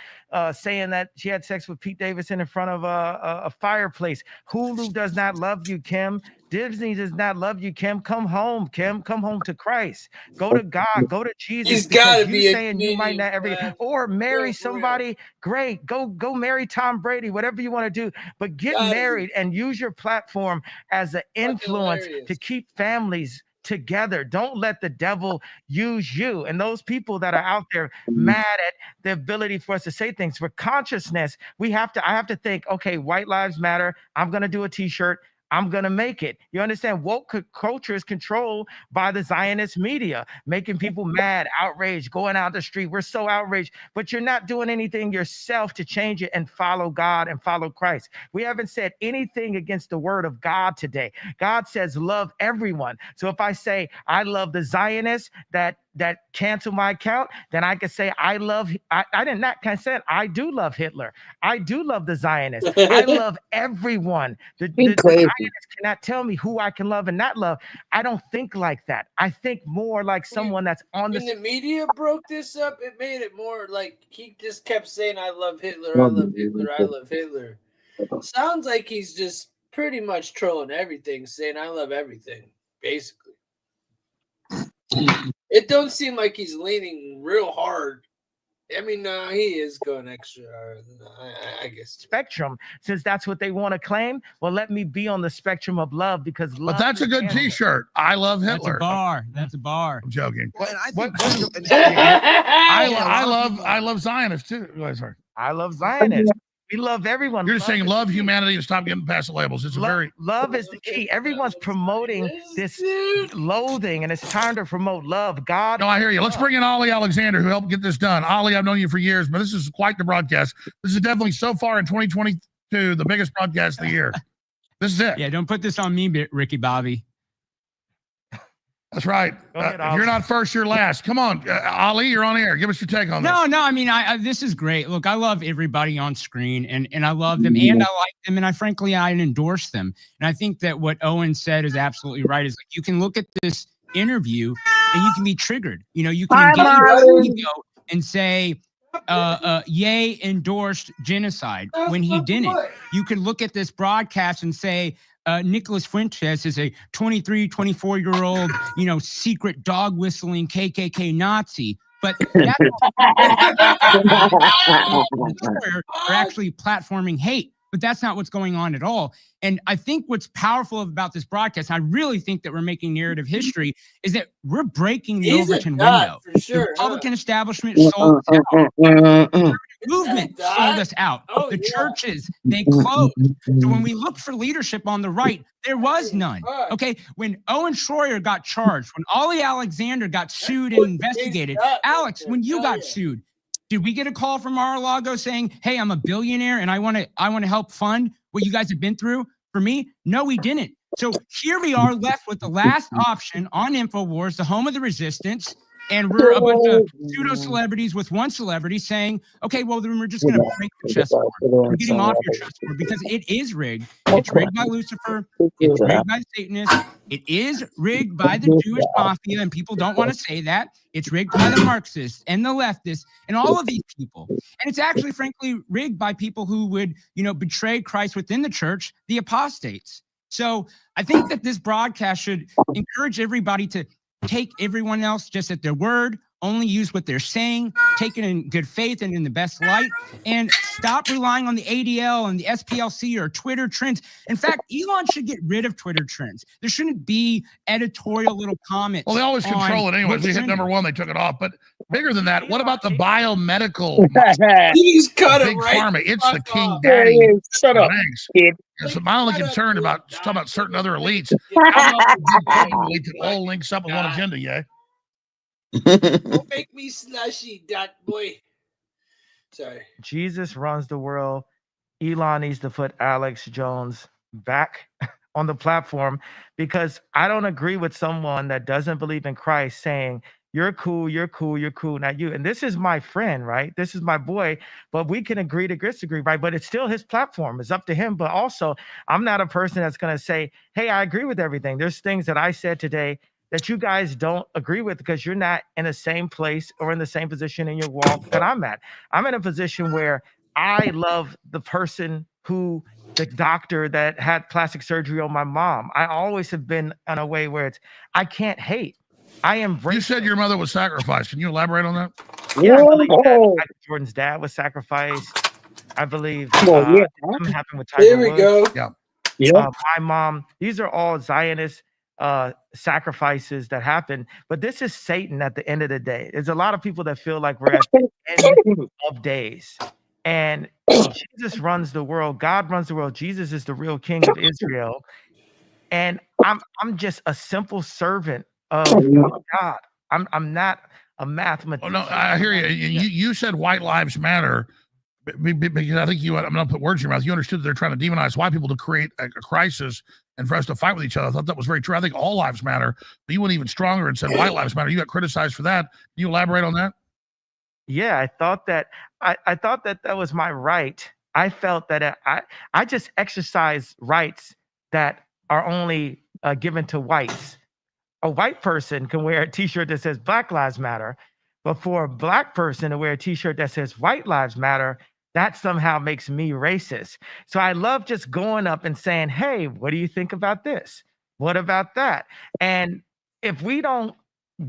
saying that she had sex with Pete Davidson in front of a fireplace. Hulu does not love you, Kim. Disney does not love you, Kim. Come home, Kim. Come home to Christ. Go to God. Go to Jesus. He's got to be saying you might not ever or marry somebody. Great. Go marry Tom Brady. Whatever you want to do, but get married and use your platform as an influence to keep families together. Don't let the devil use you. And those people that are out there mad at the ability for us to say things, for consciousness, I have to think, okay, white lives matter. I'm going to do a t-shirt. I'm going to make it. You understand? Woke culture is controlled by the Zionist media, making people mad, outraged, going out the street. We're so outraged, but you're not doing anything yourself to change it and follow God and follow Christ. We haven't said anything against the word of God today. God says, love everyone. So if I say, I love the Zionists that cancel my account, then I can say I did not consent. I do love Hitler. I do love the Zionists. I love everyone. The Zionists cannot tell me who I can love and not love. I don't think like that. I think more like someone that's on When the media broke this up, it made it more like he just kept saying, I love Hitler, I love Hitler, I love Hitler. Sounds like he's just pretty much trolling everything, saying I love everything, basically. It don't seem like he's leaning real hard. I mean, no, he is going extra hard. I guess. Spectrum, since that's what they want to claim. Well, let me be on the spectrum of love because love. But that's a good T-shirt. I love Hitler. That's a bar. I'm joking. Well, and I love Zionists too. Sorry. I love Zionists. We love everyone. You're just saying love humanity and stop getting past the labels. It's love is the key. Everyone's promoting this loathing, and it's time to promote love. God. No, I hear you. Let's bring in Ollie Alexander, who helped get this done. Ollie, I've known you for years, but this is quite the broadcast. This is definitely so far in 2022 the biggest broadcast of the year. This is it. Yeah, don't put this on me, Ricky Bobby. That's right. If you're not first, you're last. Come on, Ali, you're on air. Give us your take on this. No. I mean, this is great. Look, I love everybody on screen, and I love them, and I like them, and I endorse them. And I think that what Owen said is absolutely right. Is like you can look at this interview and you can be triggered. You can engage your ego and say, Ye endorsed genocide when he didn't. You can look at this broadcast and say, Nicholas Fuentes is a 23, 24-year-old, secret dog whistling KKK Nazi. But that's are actually platforming hate. But that's not what's going on at all. And I think what's powerful about this broadcast, I really think that we're making narrative history, is that we're breaking the Overton window. The Republican establishment sold us out. The movement sold us out. The churches, they closed. So when we looked for leadership on the right, there was none. Okay, when Owen Schroyer got charged, when Ollie Alexander got sued and investigated, Alex, when you got sued, did we get a call from Mar-a-Lago saying, hey, I'm a billionaire and I want to help fund what you guys have been through? For me, no, we didn't. So here we are left with the last option on InfoWars, the home of the resistance. And we're a bunch of pseudo celebrities with one celebrity saying, okay, well, then we're just going to break the chessboard. We're getting off your chessboard because it is rigged. It's rigged by Lucifer. It's rigged by Satanists. It is rigged by the Jewish mafia. And people don't want to say that. It's rigged by the Marxists and the leftists and all of these people. And it's actually, frankly, rigged by people who would, betray Christ within the church, the apostates. So I think that this broadcast should encourage everybody to take everyone else just at their word, only use what they're saying, take it in good faith and in the best light, and stop relying on the ADL and the SPLC or Twitter trends. In fact, Elon should get rid of Twitter trends. There shouldn't be editorial little comments. Well, they always control it anyways. We hit number 1, they took it off. But bigger than that, what about the biomedical? He's cut big right pharma. It's the king Yeah, daddy. yeah, shut up, Banks. kid. So my only concern about talking about certain other elites. How about the big corporate elite that all links up with one agenda? Yeah. Don't make me slushy, that boy. Sorry. Jesus runs the world. Elon needs to put Alex Jones back on the platform, because I don't agree with someone that doesn't believe in Christ saying, you're cool, you're cool, you're cool, not you. And this is my friend, right? This is my boy, but we can agree to disagree, right? But it's still his platform. It's up to him. But also, I'm not a person that's going to say, hey, I agree with everything. There's things that I said today that you guys don't agree with because you're not in the same place or in the same position in your walk that I'm at. I'm in a position where I love the person who, the doctor that had plastic surgery on my mom. I always have been in a way where I can't hate. I embrace. You said your mother was sacrificed. Can you elaborate on that? Yeah, I believe that Michael Jordan's dad was sacrificed. I believe something happened with Tiger There we Woods. go. Yeah. My mom. These are all Zionist sacrifices that happen. But this is Satan at the end of the day. There's a lot of people that feel like we're at the end of days. And Jesus runs the world. God runs the world. Jesus is the real king of Israel. And I'm just a simple servant of God. I'm not a mathematician. Oh, no, I hear you. You said white lives matter because I think I'm going to put words in your mouth. You understood that they're trying to demonize white people to create a crisis and for us to fight with each other. I thought that was very true. I think all lives matter. But you went even stronger and said white lives matter. You got criticized for that. Can you elaborate on that? Yeah, I thought that that was my right. I felt that I just exercise rights that are only given to whites. A white person can wear a t-shirt that says Black Lives Matter, but for a black person to wear a t-shirt that says White Lives Matter, that somehow makes me racist. So I love just going up and saying, hey, what do you think about this? What about that? And if we don't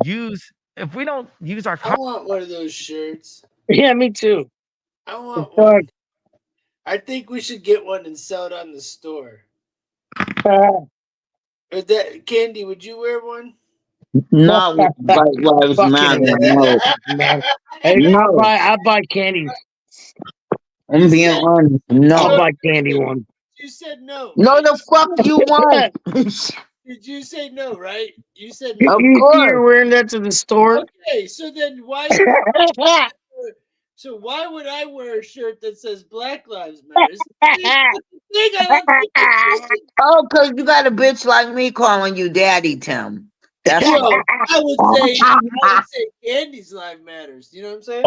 use our I want one of those shirts. Yeah, me too. I want one. I think we should get one and sell it on the store. That Candy, would you wear one? Not with White Lives Matter. No. Hey, No. I buy candy. I'm being honest. No. I'll buy candy one. You said no. No, the fuck you want. Did you say no, right? You said Of no. course. You're wearing that to the store? Okay, so then why? So why would I wear a shirt that says Black Lives Matter? Oh, because you got a bitch like me calling you daddy, Tim. That's Yo, I would say Candy's life matters. You know what I'm saying?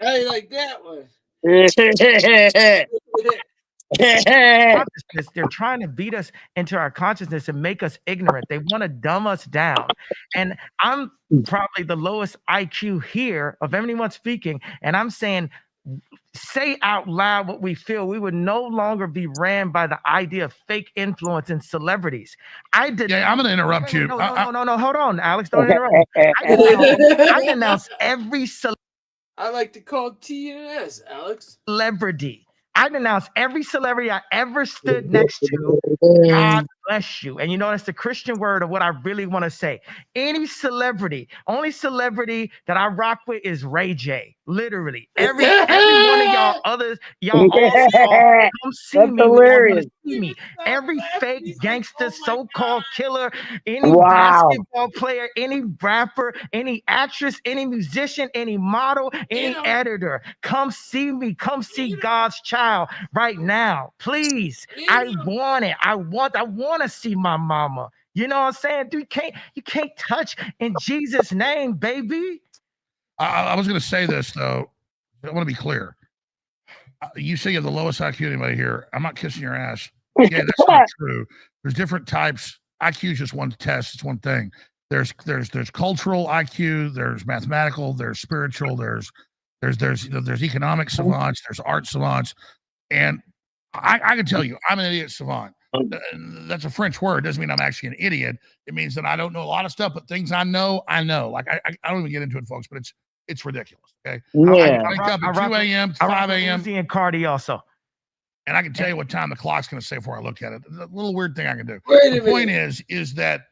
I like that one. Consciousness. They're trying to beat us into our consciousness and make us ignorant. They want to dumb us down. And I'm probably the lowest IQ here of anyone speaking. And I'm saying, say out loud what we feel. We would no longer be ran by the idea of fake influence and celebrities. I'm going to interrupt you. No, hold on, Alex. Don't interrupt me. I denounce every I like to call T&S, Alex. Celebrity. I denounce every celebrity I ever stood next to. God bless you. And you know, that's the Christian word of what I really want to say. Any celebrity, only celebrity that I rock with is Ray J. Literally. Every one of y'all others, y'all all come see me when y'all want to see me. Every fake gangster, so-called killer, any basketball player, any rapper, any actress, any musician, any model, any editor, come see me. Come see God's child right now. Please. I want it. I want to see my mama. You know what I'm saying? Dude, you can't touch in Jesus' name, baby. I was going to say this, though. I want to be clear. You say you have the lowest IQ anybody here. I'm not kissing your ass. Yeah, that's not true. There's different types. IQ is just one test. It's one thing. There's cultural IQ. There's mathematical. There's spiritual. There's economic savants. There's art savants. And I can tell you, I'm an idiot savant. that's a French word. It doesn't mean I'm actually an idiot. It means that I don't know a lot of stuff, but things I know. Like I don't even get into it, folks. But it's ridiculous. Okay. Yeah. I wake up at 2 a.m., 5 a.m. and Cardi also. And I can tell you what time the clock's going to say before I look at it. A little weird thing I can do. Wait a The point minute. is that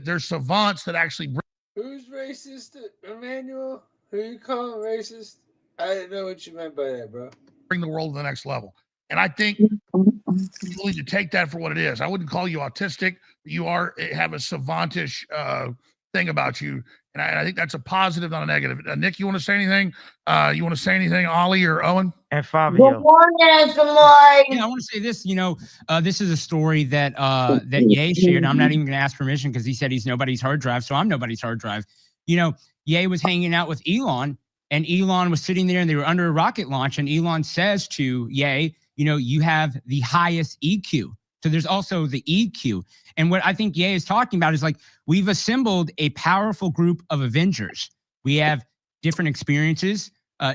there's savants that actually Who's racist, Emmanuel? Who you calling racist? I didn't know what you meant by that, bro. bring the world to the next level. And I think people need to take that for what it is. I wouldn't call you autistic. You have a savantish thing about you. And I think that's a positive, not a negative. Nick, you want to say anything? You want to say anything, Ollie or Owen? And Fabio. Good morning. Yeah, I want to say this. This is a story that Ye shared. I'm not even going to ask permission because he said he's nobody's hard drive, so I'm nobody's hard drive. Ye was hanging out with Elon, and Elon was sitting there, and they were under a rocket launch, and Elon says to Ye, you have the highest EQ. So there's also the EQ. And what I think Ye is talking about is like, we've assembled a powerful group of Avengers. We have different experiences,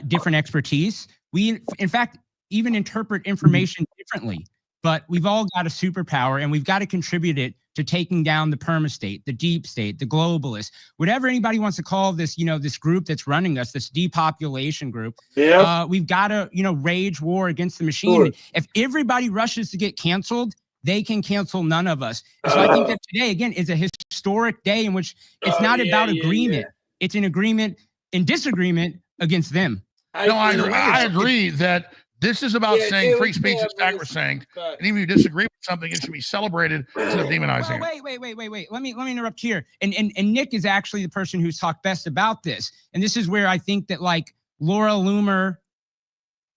different expertise. We, in fact, even interpret information differently, but we've all got a superpower, and we've got to contribute it to taking down the perma-state, the deep state, the globalists, whatever anybody wants to call this, this group that's running us, this depopulation group. Yeah. We've got to, wage war against the machine. Sure. If everybody rushes to get canceled, they can cancel none of us. So I think that today, again, is a historic day in which it's not about agreement. It's an agreement and disagreement against them. I agree that this is about saying free speech is sacrosanct, and even if you disagree with something, it should be celebrated instead of demonizing it. Wait. Let me interrupt here. And Nick is actually the person who's talked best about this. And this is where I think that like Laura Loomer,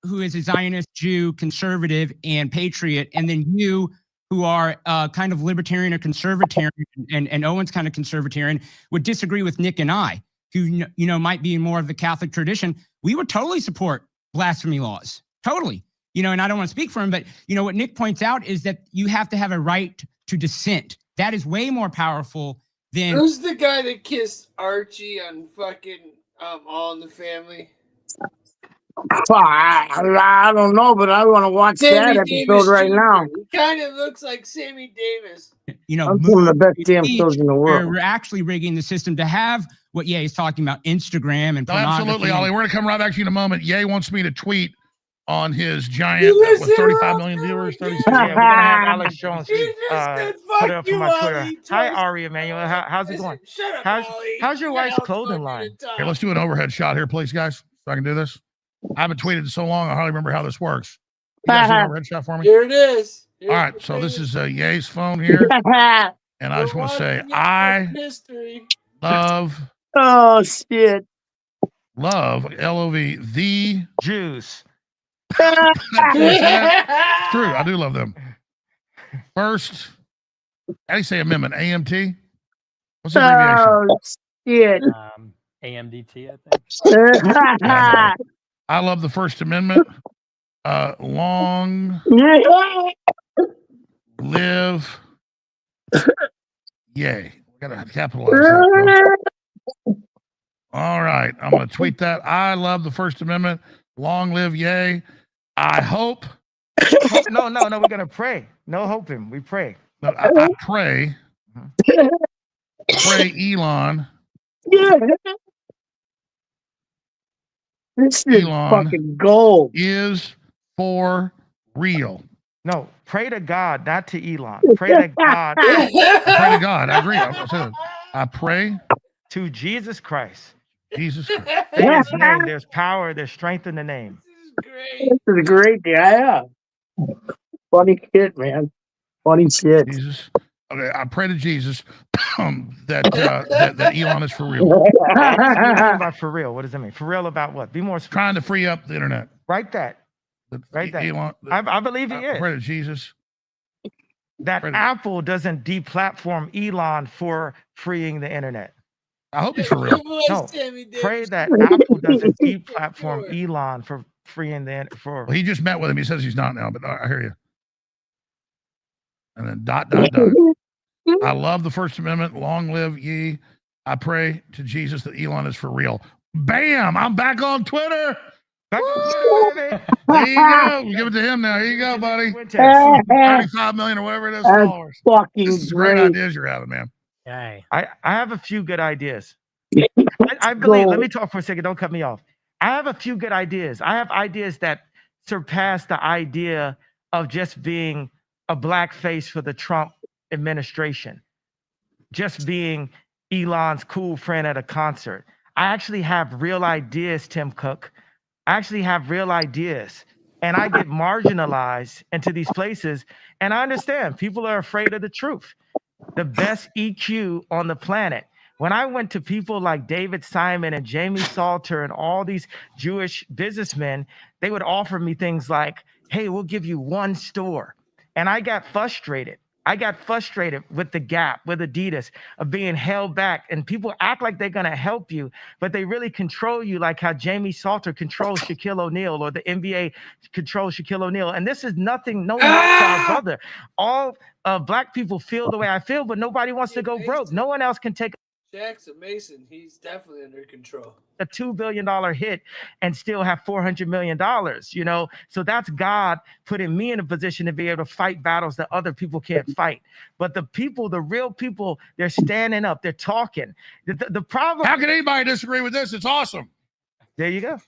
who is a Zionist Jew, conservative, and patriot, and then you, who are kind of libertarian or conservatarian, and Owen's kind of conservatarian, would disagree with Nick and I, who might be more of the Catholic tradition. We would totally support blasphemy laws, totally. And I don't want to speak for him, but what Nick points out is that you have to have a right to dissent. That is way more powerful than. Who's the guy that kissed Archie on fucking All in the Family? I don't know, but I want to watch that episode right now. He kind of looks like Sammy Davis. I'm one of the best damn shows in the world. We're actually rigging the system to have what Ye is talking about, Instagram and pornography. Absolutely, Ollie. We're going to come right back to you in a moment. Ye wants me to tweet on his giant, 35 million viewers, 36. Yeah, we're going to have Alex Jones put it up on my Twitter. Hi, Ari Emanuel. How's it going? How's your wife's clothing line? Here, let's do an overhead shot here, please, guys, so I can do this. I haven't tweeted in so long, I hardly remember how this works. You guys do an overhead shot for me? Here it is. All right, so this is Ye's phone here. And I just want to say, I love. Oh, shit. Love, L-O-V, the Jews. True, I do love them. First, how do you say amendment? AMT? What's the abbreviation? Oh, shit. AMDT, I think. I love the First Amendment. Long live Ye. We gotta capitalize that. All right, I'm gonna tweet that. I love the First Amendment. Long live Ye. I hope. No, we're gonna pray. No hoping. We pray. No, I pray. Pray Elon. This is fucking gold. Is for real. No, pray to God, not to Elon. Pray to God. Pray to God. I agree. I pray to Jesus Christ. Jesus Christ. In his name, there's power, there's strength in the name. This is a great day. Yeah. Funny shit, man. Funny shit. Jesus. Okay, I pray to Jesus that Elon is for real. What do you mean by for real? What does that mean? For real about what? Be more specific. Trying to free up the internet. Write that. Write that. Elon, I believe he is. Pray to Jesus. That Apple doesn't deplatform Elon for freeing the internet. I hope he's for real. No, pray that Apple doesn't deplatform Elon for freeing the internet. Well, he just met with him. He says he's not now, but I hear you. And then ... I love the First Amendment. Long live ye. I pray to Jesus that Elon is for real. Bam! I'm back on Twitter. Back to Twitter, baby. There you go. We give it to him now. Here you go, buddy. Fuentes. 35 million or whatever it is That's followers. fucking This is great great. ideas you're having, man. Okay. I have a few good ideas. I Go. believe, let me talk for a second. Don't cut me off. I have a few good ideas. I have ideas that surpass the idea of just being a black face for the Trump administration, just being Elon's cool friend at a concert. I actually have real ideas, Tim Cook. I actually have real ideas. And I get marginalized into these places. And I understand people are afraid of the truth. The best EQ on the planet. When I went to people like David Simon and Jamie Salter and all these Jewish businessmen, they would offer me things like, hey, we'll give you one store. And I got frustrated. I got frustrated with the Gap, with Adidas, of being held back. And people act like they're going to help you, but they really control you, like how Jamie Salter controls Shaquille O'Neal, or the NBA controls Shaquille O'Neal. And this is nothing, no knock to our brother. All black people feel the way I feel, but nobody wants to go broke. No one else can take Jackson Mason, he's definitely under control. a $2 billion hit and still have $400 million, you know? So that's God putting me in a position to be able to fight battles that other people can't fight. But the people, the real people, they're standing up, they're talking. The problem. How can anybody disagree with this? It's awesome. There you go.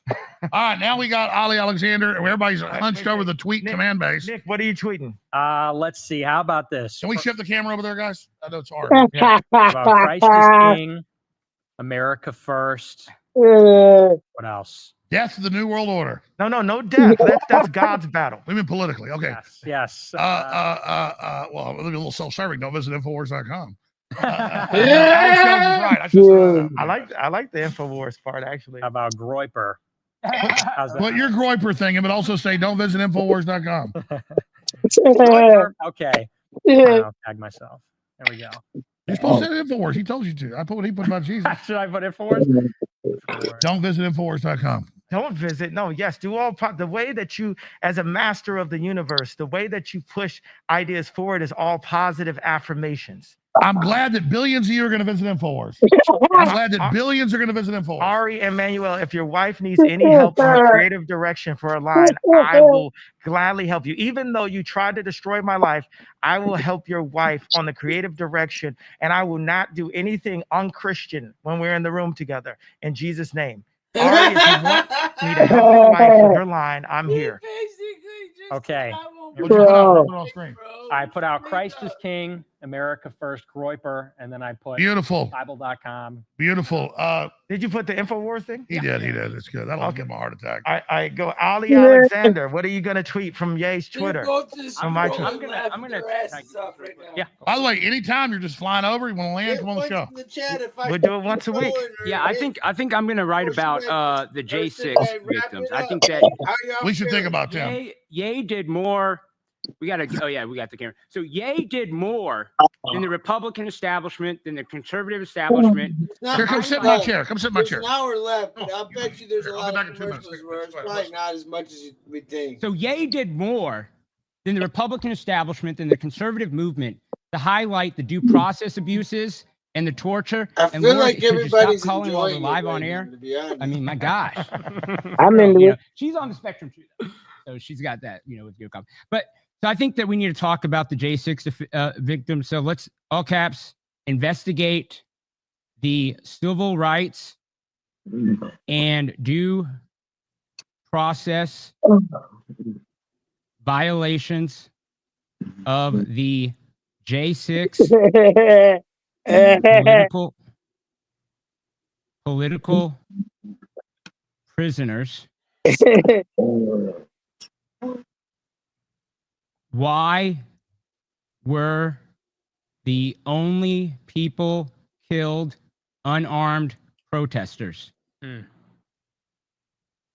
All right, now we got Ali Alexander, and everybody's hunched over the tweet command base. Nick, what are you tweeting? Let's see. How about this? Can we shift the camera over there, guys? I know it's hard. Yeah. About Christ is King, America First. What else? Death to the New World Order. No death. That's God's battle. We mean politically. Okay. Yes. Well, a little self-serving. Don't visit Infowars.com. Right. I like the Infowars part, actually. How about Groyper? Put your Groyper thing in, but also say don't visit Infowars.com. Groyper? Okay. I'll tag myself. There we go. You're supposed to say Infowars. He told you to. I put what he put about Jesus. Should I put Infowars? Don't visit Infowars.com. Don't visit. No, yes, do all the way that you, as a master of the universe, the way that you push ideas forward is all positive affirmations. I'm glad that billions of you are going to visit Infowars. I'm glad that billions are going to visit Infowars. Ari and Manuel, if your wife needs any help in a creative direction for a line, I will gladly help you. Even though you tried to destroy my life, I will help your wife on the creative direction, and I will not do anything unchristian when we're in the room together. In Jesus' name. Ari, if you want me to help your wife with her line, I'm here. Okay. What you put on screen? I put out Christ is King, America First, Groyper, and then I put Beautiful. Bible.com. Beautiful. Did you put the Infowars thing? He did. It's good. That'll give him a heart attack. I go, Ali Alexander, what are you going to tweet from Ye's Twitter? I'm gonna Yeah. By the way, anytime you're just flying over, you want to land, come on the show. We'll do it once a week. Yeah, I think I'm gonna write about the J6 victims. I think that we should think about them. Ye did more. We got the camera. So Ye did more than the Republican establishment, than the conservative establishment. Here, come sit in my chair. Come sit in my chair. There's an hour left, but I'll bet you there's a lot of commercials where it's probably not as much as we think. So Ye did more than the Republican establishment, than the conservative movement, to highlight the due process abuses and the torture. I and feel Lord, like could you everybody's stop calling while we're enjoying live it on right air. now, to be honest. I mean, my gosh. I'm into it. She's on the spectrum too, though. So she's got that, with your comment. But so I think that we need to talk about the J6 victims. So let's, all caps, investigate the civil rights and due process violations of the J6 political prisoners. Why were the only people killed unarmed protesters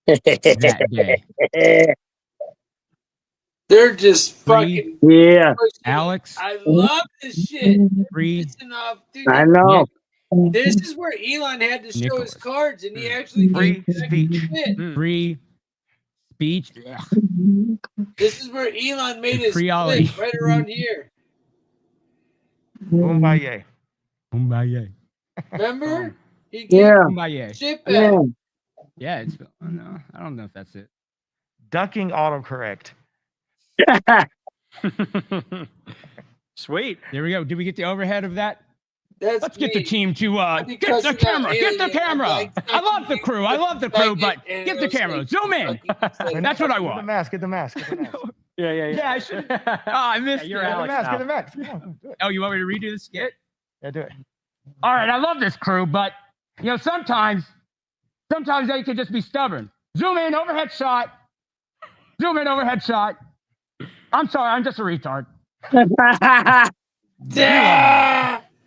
that day? They're just fucking Alex. I love this shit. Free. Dude, I know. This is where Elon had to show his cards, and he actually Free speech. Free speech. This is where Elon made his Reality. split, right around here. Kumbaya. Kumbaya. Remember? He Yeah. gave shit back. Yeah. Yeah, it's. Oh, no, I don't know if that's it. Ducking autocorrect. Sweet. There we go. Did we get the overhead of that? Let's get the team to get the cussing out camera. Get the aliens. camera. I'm like, I love the crew. I love the crew, but get the camera. Zoom in. That's what I Get the want. mask. Get the mask. Get the mask. Yeah, I should. Oh, I missed you're it. Alex now. Get the mask. Come on, do it. Oh, you want me to redo the skit? Yeah, do it. All right, I love this crew, but sometimes they could just be stubborn. Zoom in, overhead shot. Zoom in, overhead shot. I'm sorry, I'm just a retard.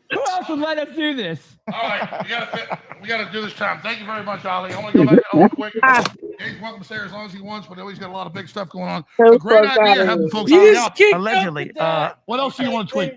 Who else would let us do this? All right, we gotta do this time. Thank you very much, Ollie. I want to go back real quick. He's welcome to stay as long as he wants, but he's got a lot of big stuff going on. A great idea having folks on out. Allegedly. What else do you want to tweet?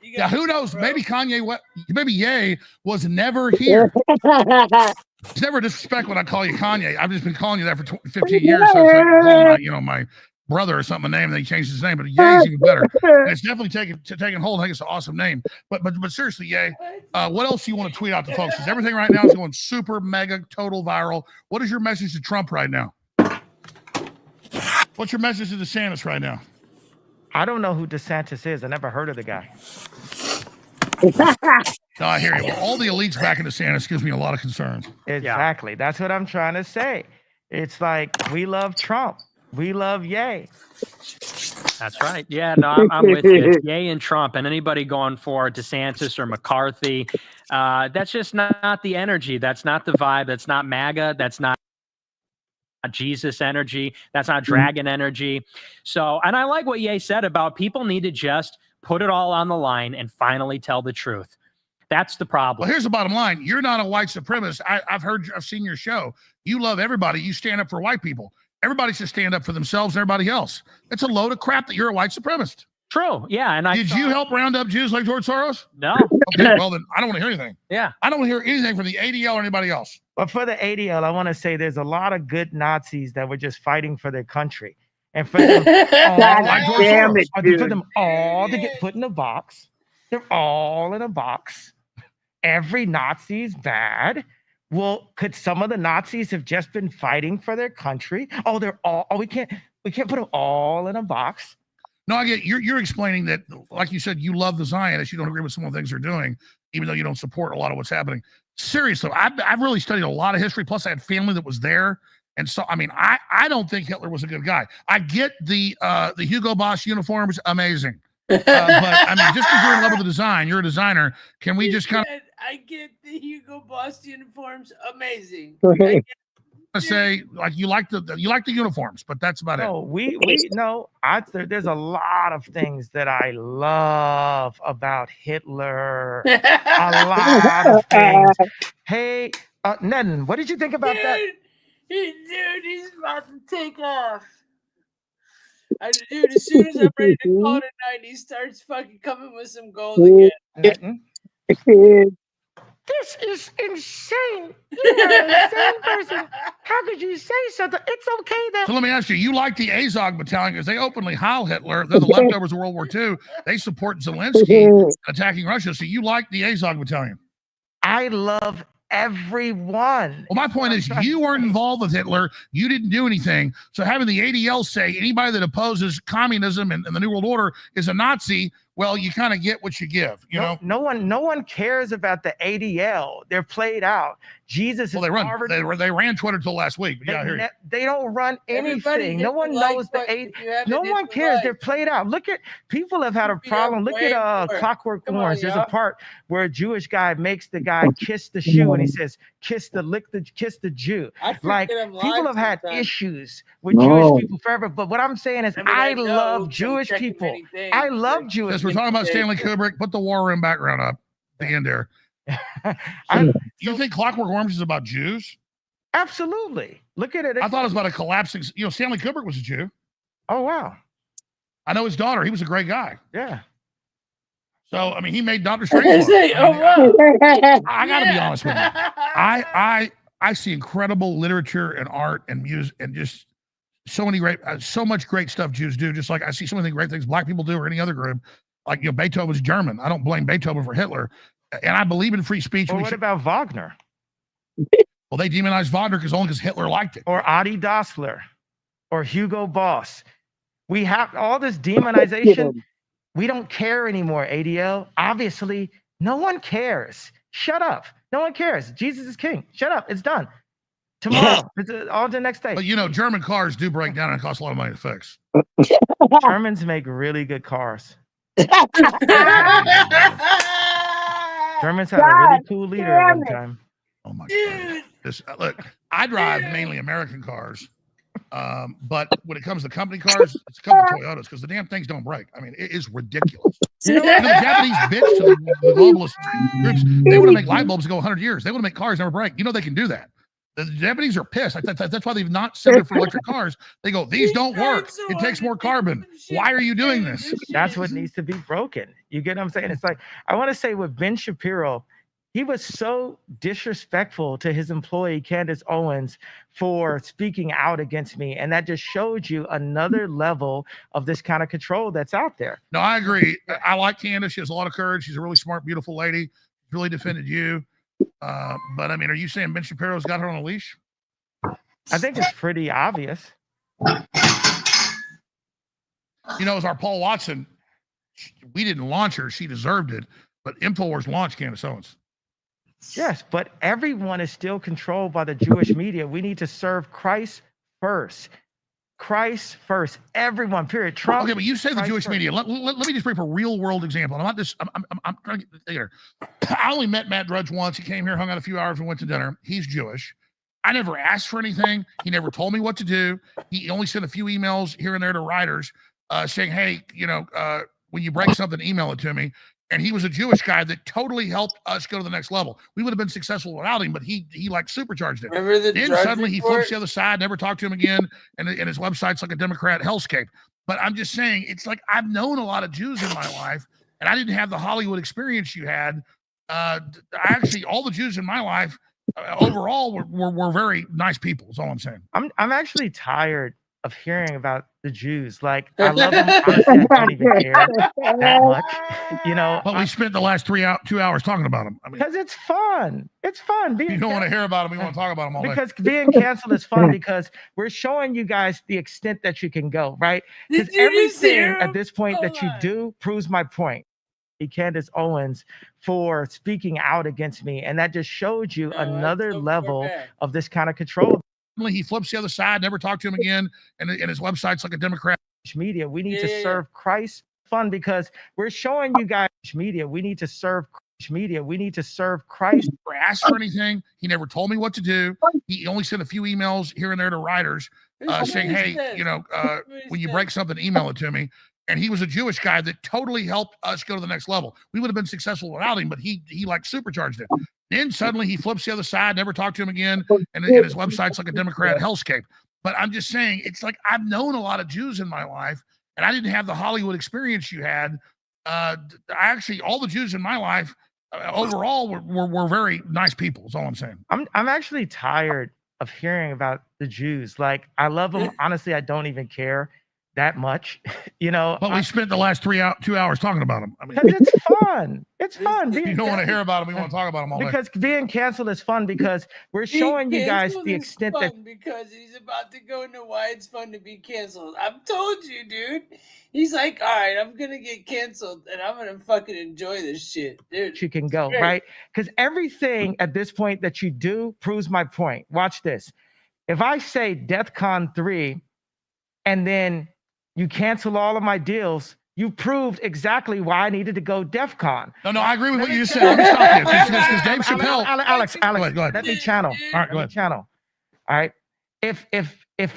Yeah, who knows? Maybe Kanye, maybe Ye was never here. It's never disrespect when I call you Kanye. I've just been calling you that for 15 years. So it's like, my brother or something, a name, and they changed his name, but Ye's even better. And it's definitely taking hold. I think it's an awesome name. But seriously, Ye, what else do you want to tweet out to folks? Because everything right now is going super, mega, total viral. What is your message to Trump right now? What's your message to DeSantis right now? I don't know who DeSantis is. I never heard of the guy. No, I hear you. Well, all the elites back in DeSantis gives me a lot of concern. Exactly. Yeah. That's what I'm trying to say. It's like, we love Trump. We love Ye. That's right. Yeah, no, I'm with you. It's Ye and Trump, and anybody going for DeSantis or McCarthy, that's just not the energy. That's not the vibe. That's not MAGA. That's not Jesus energy. That's not dragon energy. So, and I like what Ye said about people need to just put it all on the line and finally tell the truth. That's the problem. Well, here's the bottom line. You're not a white supremacist. I've seen your show. You love everybody. You stand up for white people. Everybody should stand up for themselves and everybody else. It's a load of crap that you're a white supremacist. True. Yeah. And did you help round up Jews like George Soros? No. Okay. Well, then I don't want to hear anything. Yeah. I don't want to hear anything from the ADL or anybody else. But for the ADL, I want to say there's a lot of good Nazis that were just fighting for their country. And for them for them all to get put in a box, they're all in a box. Every Nazi's bad. Well, could some of the Nazis have just been fighting for their country? Oh, they're all. Oh, we can't put them all in a box. No, I get you're explaining that, like you said, you love the Zionists. You don't agree with some of the things they're doing, even though you don't support a lot of what's happening. Seriously, I've really studied a lot of history. Plus, I had family that was there, and so I mean, I don't think Hitler was a good guy. I get the Hugo Boss uniforms, amazing. But I mean, just because you're in love with the design, you're a designer. Can we just kind of? I get the Hugo Boss uniforms, amazing. Say like you like the uniforms, but that's about it. There's a lot of things that I love about Hitler. A lot of things. Hey, Nedden, what did you think about that? Dude, he's about to take off. Dude, as soon as I'm ready to call it a night, he starts fucking coming with some gold again. This is insane. You're an insane person. How could you say something? It's okay that. So let me ask you, you like the Azov battalion because they openly howl Hitler. They're the leftovers of World War II. They support Zelensky attacking Russia. So you like the Azov battalion? I love everyone. Well, my point is you weren't involved with Hitler. You didn't do anything. So having the ADL say anybody that opposes communism and the New World Order is a Nazi, well, you kind of get what you give, you know? No one cares about the ADL. They're played out. Jesus is Harvard. They ran Twitter till last week. But yeah, I hear you. They don't run anything. No one knows the ADL. No one cares. They're played out. Look at people have had a problem. Look at Clockwork Orange. There's a part where a Jewish guy makes the guy kiss the shoe and he says, kiss the Jew. Like people have had issues with Jewish people forever. But what I'm saying is I love Jewish people. I love Jewish people. We're talking about Stanley Kubrick. Put the War Room background up at the end there. You think Clockwork Orange is about Jews? Absolutely. Look at it. I thought it was about a collapsing. Stanley Kubrick was a Jew. Oh wow. I know his daughter. He was a great guy. Yeah. So I mean, he made Dr. Strange. I gotta be honest with you. I see incredible literature and art and music and just so much great stuff Jews do. Just like I see so many great things Black people do or any other group. Like Beethoven's German. I don't blame Beethoven for Hitler. And I believe in free speech. Well, what about Wagner? Well, they demonized Wagner only because Hitler liked it. Or Adi Dassler, or Hugo Boss. We have all this demonization. We don't care anymore, ADL. Obviously, no one cares. Shut up. No one cares. Jesus is king. Shut up. It's done. Tomorrow. It's on to the next day. But you know, German cars do break down and it costs a lot of money to fix. Germans make really good cars. Germans had a really cool leader at one time. Oh my God. Look, I drive mainly American cars. But when it comes to company cars, it's a couple of Toyotas because the damn things don't break. I mean, it is ridiculous. You know, the Japanese bitch to the globalist groups, they want to make light bulbs go 100 years. They want to make cars never break. You know they can do that. The Japanese are pissed. That's why they've not set it for electric cars. They go, these don't work. It takes more carbon. Why are you doing this? That's what needs to be broken. You get what I'm saying? It's like, I want to say with Ben Shapiro, he was so disrespectful to his employee, Candace Owens, for speaking out against me. And that just showed you another level of this kind of control that's out there. No, I agree. I like Candace. She has a lot of courage. She's a really smart, beautiful lady. She really defended you. But I mean, are you saying Ben Shapiro's got her on a leash? I think it's pretty obvious. You know, as our Paul Watson, we didn't launch her. She deserved it. But InfoWars launched Candace Owens. Yes, but everyone is still controlled by the Jewish media. We need to serve Christ first. Christ first. Everyone, period. Trump. Okay, but you say the Christ Jewish first. media. Let me just bring up a real world example. I'm trying to get there. I only met Matt Drudge once. He came here, hung out a few hours, and went to dinner. He's Jewish. I never asked for anything. He never told me what to do. He only sent a few emails here and there to writers saying, hey, you know, when you break something, email it to me. And he was a Jewish guy that totally helped us go to the next level. We would have been successful without him, but he like supercharged it. Remember the then Drudge suddenly report? he flips the other side, never talked to him again, and his website's like a Democrat hellscape. But I'm just saying, it's like I've known a lot of Jews in my life, and I didn't have the Hollywood experience you had. Actually, all the Jews in my life overall were very nice people. Is all I'm saying. I'm actually tired of hearing about the Jews. Like, I love them. Honestly, I don't even care that much. You know, But we spent the last 2 hours talking about them. I mean, because it's fun. It's fun. you don't want to hear about them. You want to talk about them all day. Because being canceled is fun because we're showing you guys the extent that you can go, right? Because Did you just everything hear at him? this point that you Hold on. do proves my point. Candace Owens for speaking out against me. And that just showed you another level of this kind of control. He flips the other side, never talked to him again, and his website's like a Democrat media. We need to serve Christ fun because we're showing you guys media. We need to serve media. We need to serve Christ. Never asked for anything. He never told me what to do. He only sent a few emails here and there to writers saying, hey, you know, when you break something, email it to me. And he was a Jewish guy that totally helped us go to the next level. We would have been successful without him, but he like supercharged it. Then suddenly he flips the other side, never talked to him again, and his website's like a Democrat hellscape. But I'm just saying, it's like I've known a lot of Jews in my life, and I didn't have the Hollywood experience you had. Actually, all the Jews in my life overall were very nice people. Is all I'm saying. I'm actually tired of hearing about the Jews. Like, I love them. Honestly, I don't even care that much, you know. But we spent the last 2 hours talking about them. I mean, because it's fun. It's fun. You don't want to hear about them. You want to talk about them all day. Because being canceled is fun because we're showing you guys the extent that. Because he's about to go into why it's fun to be canceled. I've told you, dude. He's like, all right, I'm gonna get canceled and I'm gonna fucking enjoy this shit, dude. You can go, right? Because everything at this point that you do proves my point. Watch this. If I say DEFCON 3 and then you cancel all of my deals, you proved exactly why I needed to go DEFCON. No, I agree with what you just said. Let me stop you. Because Dave Chappelle. Alex, go ahead. let me channel. All right, go ahead. Channel. All right. If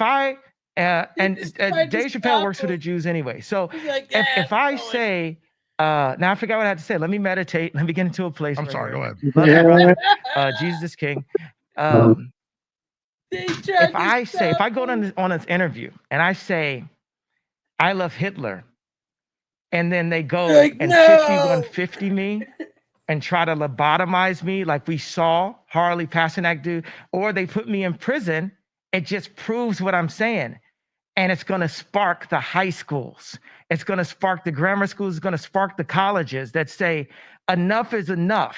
I and Dave Chappelle works for the Jews anyway. So if I say now I forgot what I had to say. Let me meditate. Let me get into a place. I'm sorry. Go ahead. Love you, brother. Jesus is king. If I go on this interview and I say I love Hitler, and then they go and 5150 me and try to lobotomize me like we saw Harley Pasternak do, or they put me in prison, it just proves what I'm saying. And it's going to spark the high schools. It's going to spark the grammar schools. It's going to spark the colleges that say enough is enough.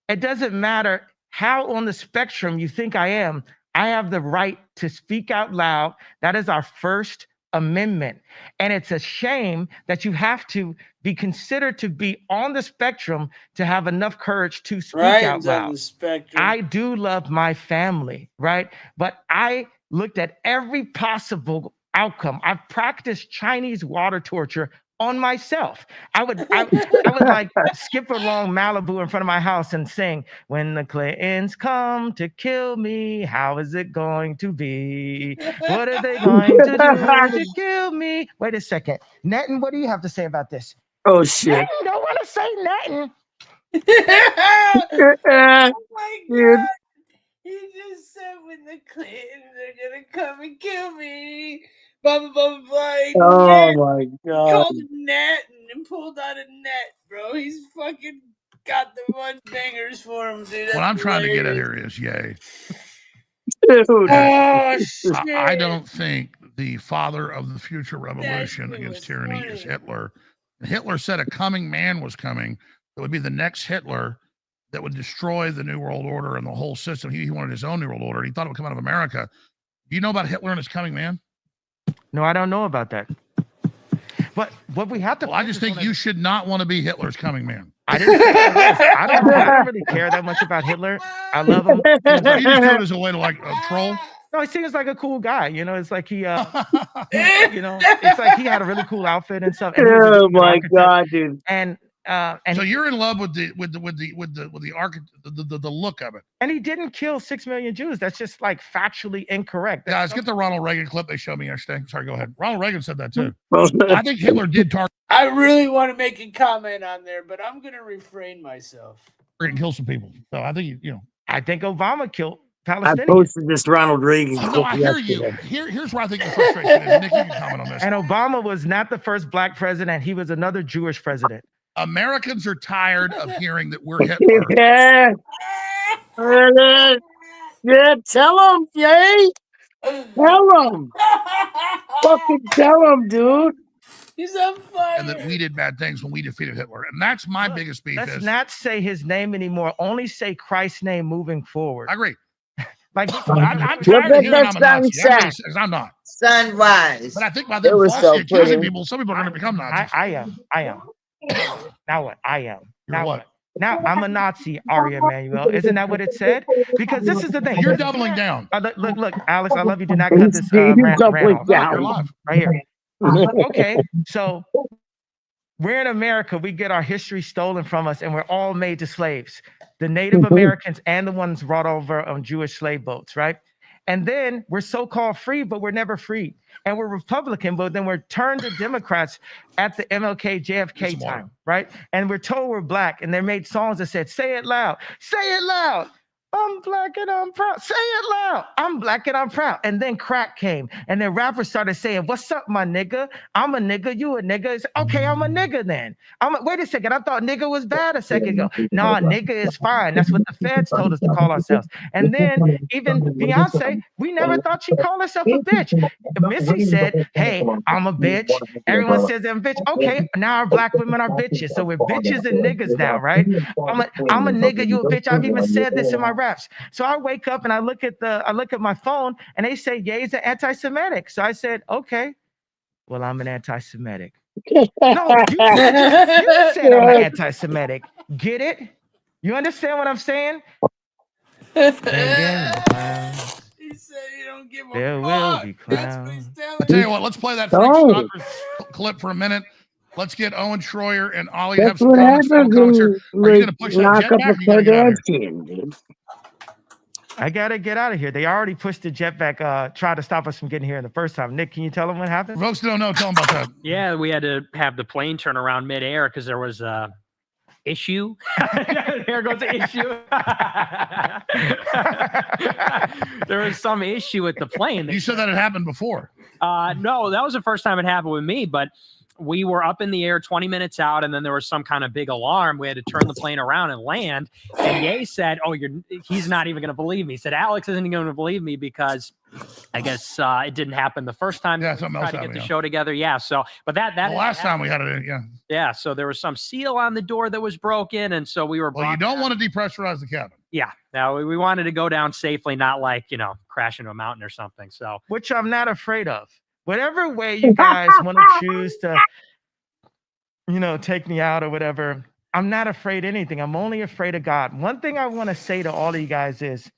It doesn't matter how on the spectrum you think I am. I have the right to speak out loud. That is our First Amendment. And it's a shame that you have to be considered to be on the spectrum to have enough courage to speak out Ryan's on loud. the spectrum. I do love my family, right? But I looked at every possible outcome. I've practiced Chinese water torture on myself. I would like skip along Malibu in front of my house and sing, "When the Clintons come to kill me, how is it going to be? What are they going to do to kill me?" Wait a second. Netton, what do you have to say about this? Oh shit. Netton, don't want to say nothing. Oh my Dude. God. He just said when the Clintons are gonna come and kill me. Blah blah blah blah blah. Oh my He God. called a net and pulled out a net, bro. He's fucking got the one bangers for him, dude. What I'm trying to get at here is, yay. Dude. Oh shit. I don't think the father of the future revolution against tyranny is Hitler. Hitler said a coming man was coming that would be the next Hitler that would destroy the New World Order and the whole system. He wanted his own New World Order. He thought it would come out of America. Do you know about Hitler and his coming man? No, I don't know about that. But what we have to. Well, I just think you should not want to be Hitler's coming man. I don't really care that much about Hitler. I love him. You just do it as a way to like troll. No, he seems like a cool guy. You know, it's like he, you know, it's like he had a really cool outfit and stuff. And oh my God, dude. And so you're in love with the look of it. And he didn't kill 6 million Jews. That's just like factually incorrect. Guys, get the Ronald Reagan clip they showed me yesterday. Sorry, go ahead. Ronald Reagan said that too. I think Hitler did target. I really want to make a comment on there, but I'm gonna refrain myself. And kill some people. So I think you know. I think Obama killed Palestinians. I posted this Ronald Reagan clip. No, I hear you. Here's where I think the frustration is. Nick, you can comment on this. And Obama was not the first black president. He was another Jewish president. Americans are tired of hearing that we're Hitler. Yeah. Yeah, tell them, Jay. Tell them. Fucking tell them, dude. He's on fire. And that we did bad things when we defeated Hitler. And that's my biggest beef. Let's not say his name anymore. Only say Christ's name moving forward. I agree. Like I'm tired of hearing I'm a Nazi. I'm not. Sunrise. But I think by them falsely accusing people, some people are going to become Nazis. I am. Now what? I am. You're what? Now I'm a Nazi, Ari Emanuel. Isn't that what it said? Because this is the thing. You're doubling down. Look, Alex, I love you. Do not cut this rant off. You're live. Right here. Okay, so we're in America. We get our history stolen from us, and we're all made to slaves. The Native Americans and the ones brought over on Jewish slave boats, right? And then we're so-called free, but we're never free. And we're Republican, but then we're turned to Democrats at the MLK, JFK time, right? And we're told we're black, and they made songs that said, "Say it loud, say it loud. I'm black and I'm proud. Say it loud. I'm black and I'm proud." And then crack came, and then rappers started saying, "What's up, my nigga? I'm a nigga. You a nigga." It's, okay, I'm a nigga then. Wait a second. I thought nigga was bad a second ago. No, nigga is fine. That's what the feds told us to call ourselves. And then even Beyonce, we never thought she'd call herself a bitch. Missy said, "Hey, I'm a bitch." Everyone says I'm a bitch. Okay, now our black women are bitches. So we're bitches and niggas now, right? I'm a nigga. You a bitch. I've even said this in my raps. So I wake up and I look at my phone and they say Ye's an anti-Semitic. So I said, okay, well, I'm an anti-Semitic. No, you said I'm an anti-Semitic. Get it? You understand what I'm saying? He said you don't give a there will be clowns. I tell you what, let's play that Frank Sinatra clip for a minute. Let's get Owen Schroyer and Ollie have some comments. Are you going to push that jetpack? Dude. I gotta get out of here. They already pushed the jetpack, tried to stop us from getting here the first time. Nick, can you tell them what happened? Folks don't know. Tell them about that. Yeah, we had to have the plane turn around midair because there was a issue. There goes the issue. There was some issue with the plane. You said that had happened before. No, that was the first time it happened with me, but we were up in the air 20 minutes out, and then there was some kind of big alarm. We had to turn the plane around and land. And Ye said, he's not even going to believe me. He said, Alex isn't going to believe me because I guess it didn't happen the first time. Yeah, something else to get the show together. Yeah. So, but that the last time we had it, yeah. Yeah. So there was some seal on the door that was broken, and so we were. Well, you don't want to depressurize the cabin. Yeah. Now we wanted to go down safely, not like, crash into a mountain or something. So, which I'm not afraid of. Whatever way you guys want to choose to, take me out or whatever, I'm not afraid of anything. I'm only afraid of God. One thing I want to say to all of you guys is,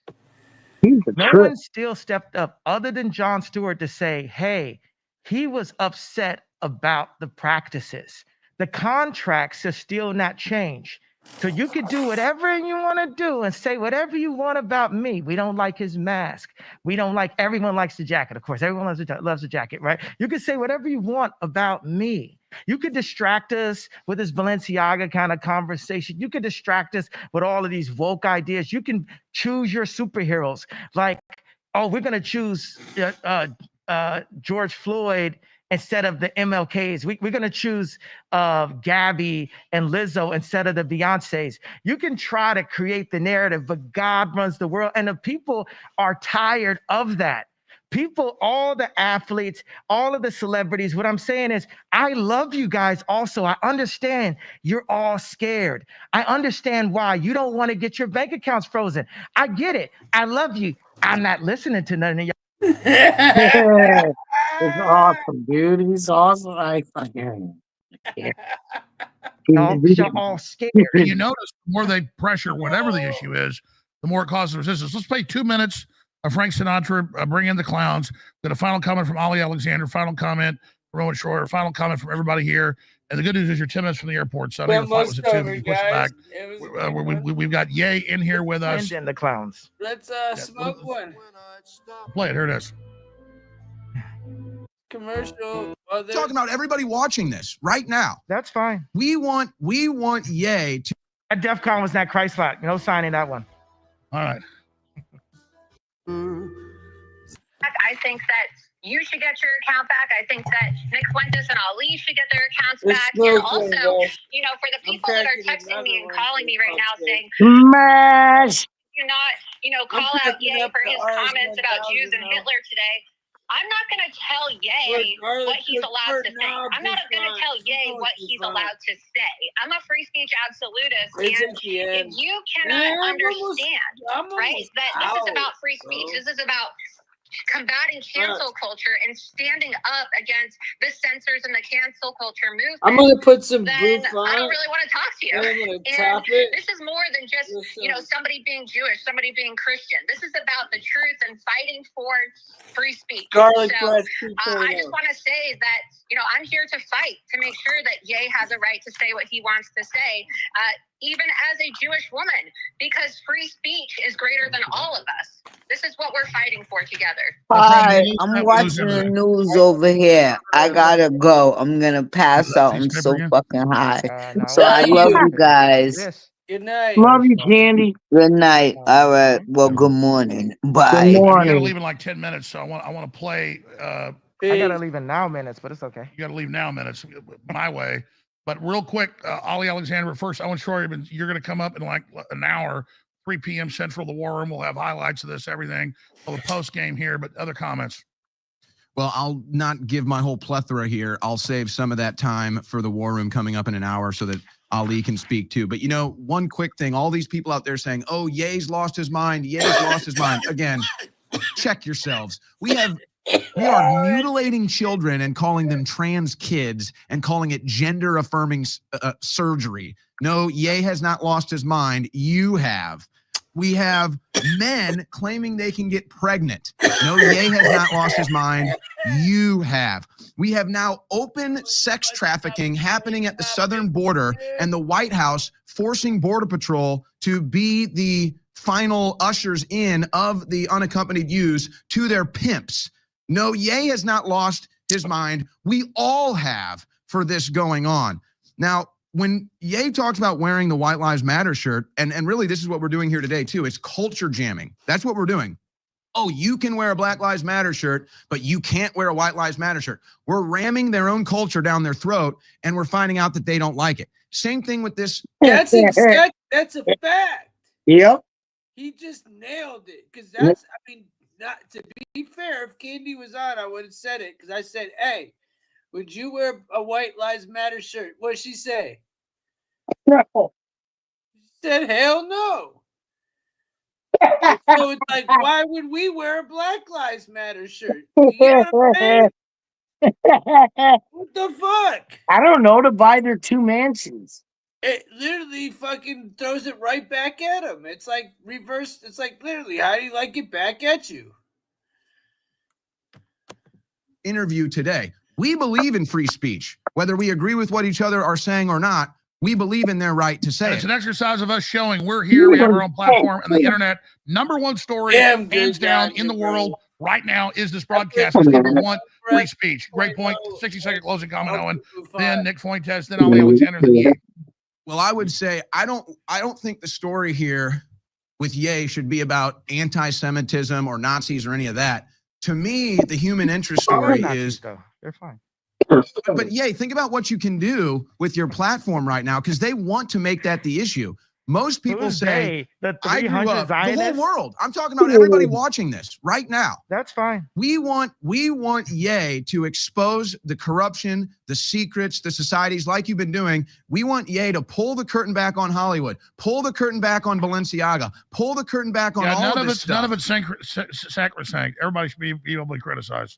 no one still stepped up other than Jon Stewart to say, hey, he was upset about the practices. The contracts are still not changed. So you could do whatever you want to do and say whatever you want about me. We don't like his mask. We don't like, everyone likes the jacket. Of course, everyone loves the jacket, right? You can say whatever you want about me. You could distract us with this Balenciaga kind of conversation. You could distract us with all of these woke ideas. You can choose your superheroes. Like, oh, we're going to choose George Floyd instead of the MLKs. We're going to choose Gabby and Lizzo instead of the Beyoncés. You can try to create the narrative, but God runs the world. And the people are tired of that. People, all the athletes, all of the celebrities, what I'm saying is, I love you guys also. I understand you're all scared. I understand why you don't want to get your bank accounts frozen. I get it. I love you. I'm not listening to none of y'all. It's awesome, dude. He's awesome. I fucking Y'all all scared. You notice the more they pressure whatever the issue is, the more it causes resistance. Let's play 2 minutes of Frank Sinatra, Bring in the Clowns. Got a final comment from Ollie Alexander, final comment from Rowan Schroyer, final comment from everybody here. And the good news is you're 10 minutes from the airport, so I know the flight was at 2, but you push it back. We've got Ye in here with us. And the Clowns. Let's smoke one. Play it. Here it is. Commercial. Talking about everybody watching this right now. That's fine. We want Ye to. That DEF CON was not Christ-like. No signing that one. All right. I think that you should get your account back. I think that Nick Fuentes and Ali should get their accounts back. And also, for the people that are texting me and calling me right now saying, Mash. do not, call out Ye for his comments about Jews and Hitler today. I'm not going to tell Ye what he's allowed to think. I'm not going to tell Ye what he's allowed to say. I'm a free speech absolutist. And if you cannot understand, right, that this is about free speech, this is about combating cancel culture and standing up against the censors and the cancel culture movement, I'm gonna put some then I don't really want to talk to you. And this is more than just somebody being Jewish, somebody being Christian. This is about the truth and fighting for free speech. I just want to say that I'm here to fight to make sure that Ye has a right to say what he wants to say, even as a Jewish woman, because free speech is greater than all of us. This is what we're fighting for together. Hi, I'm watching the news over here. I gotta go. I'm gonna pass out. I'm so fucking high. So I love you guys. Good night. Love you, Candy. Good night. All right. Well, good morning. Bye. Good You morning. gotta leave in like 10 minutes, so I want to play. I gotta leave in now minutes, but it's okay. You gotta leave now minutes my way. But real quick, Ollie Alexander, first, I want to show you, you're going to come up in like an hour, 3 p.m. Central, the War Room. We'll have highlights of this, everything. Well, the post game here, but other comments. Well, I'll not give my whole plethora here. I'll save some of that time for the War Room coming up in an hour so that Ali can speak too. But, one quick thing, all these people out there saying, oh, Ye's lost his mind. Ye's lost his mind. Again, check yourselves. We are mutilating children and calling them trans kids and calling it gender affirming surgery. No, Ye has not lost his mind. You have. We have men claiming they can get pregnant. No, Ye has not lost his mind. You have. We have now open sex trafficking happening at the southern border and the White House forcing Border Patrol to be the final ushers in of the unaccompanied youths to their pimps. No, Ye has not lost his mind. We all have for this going on. Now, when Ye talks about wearing the White Lives Matter shirt, and really this is what we're doing here today too, it's culture jamming. That's what we're doing. Oh, you can wear a Black Lives Matter shirt, but you can't wear a White Lives Matter shirt. We're ramming their own culture down their throat, and we're finding out that they don't like it. Same thing with this. That's a fact. Yep. He just nailed it. Because that's, not to be fair, if Candy was on, I would have said it. Because I said, hey, would you wear a White Lives Matter shirt? What'd she say? No. She said, hell no. So it's like, why would we wear a Black Lives Matter shirt? You know what I'm saying? What the fuck? I don't know, to buy their 2 mansions. It literally fucking throws it right back at him. It's like reverse. It's like literally, how do you like it back at you? Interview today. We believe in free speech, whether we agree with what each other are saying or not. We believe in their right to say it's an exercise of us showing we're here. We have our own platform, and the internet #1 story, hands down, in the world right now is this broadcast. Because people want free speech. Great point. 60-second closing comment, Owen. Then Nick Fuentes. Then Ali Alexander. Then Ye. Well, I would say I don't think the story here with Ye should be about anti-Semitism or Nazis or any of that. To me, the human interest story is they're fine. But Ye, think about what you can do with your platform right now, because they want to make that the issue. Most people say, I grew up, the whole world. I'm talking about everybody watching this right now. That's fine. We want Ye to expose the corruption, the secrets, the societies like you've been doing. We want Ye to pull the curtain back on Hollywood, pull the curtain back on Balenciaga, pull the curtain back on all of this stuff. None of it's sacrosanct. Everybody should be able to criticize.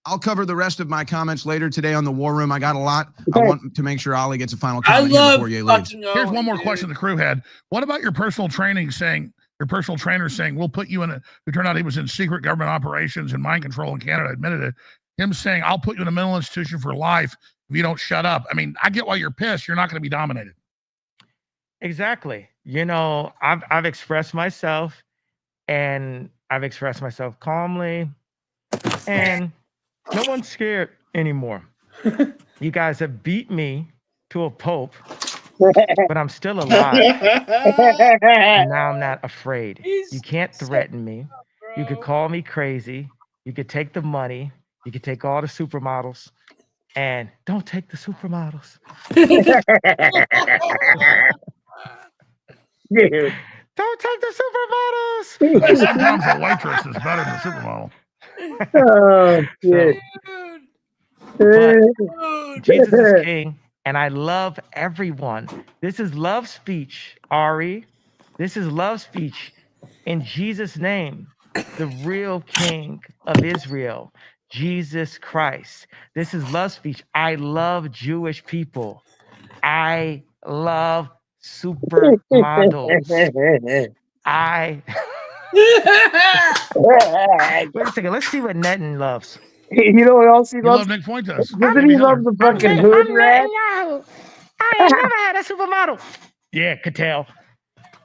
I'll cover the rest of my comments later today on the War Room. I got a lot. I want to make sure Ali gets a final comment here before Ye leaves. Here's one more question the crew had. What about your personal training saying, your personal trainer saying, we'll put you in a, who turned out he was in secret government operations and mind control in Canada, admitted it. Him saying, I'll put you in a mental institution for life if you don't shut up. I mean, I get why you're pissed. You're not going to be dominated. Exactly. You know, I've expressed myself, and I've expressed myself calmly, and no one's scared anymore. You guys have beat me to a pulp, but I'm still alive. And now I'm not afraid. You can't threaten me. You could call me crazy. You could take the money. You could take all the supermodels. And don't take the supermodels. Dude. Don't take the supermodels. And sometimes a waitress is better than a supermodel. Oh, shit. But Jesus is king, and I love everyone. This is love speech, Ari. This is love speech in Jesus' name, the real king of Israel, Jesus Christ. This is love speech. I love Jewish people. I love supermodels. Wait a second. Let's see what Netton loves. You know what else he loves? Love Nick Fuentes. Doesn't he love the fucking hood rat? I ain't never had a supermodel. Yeah, could tell.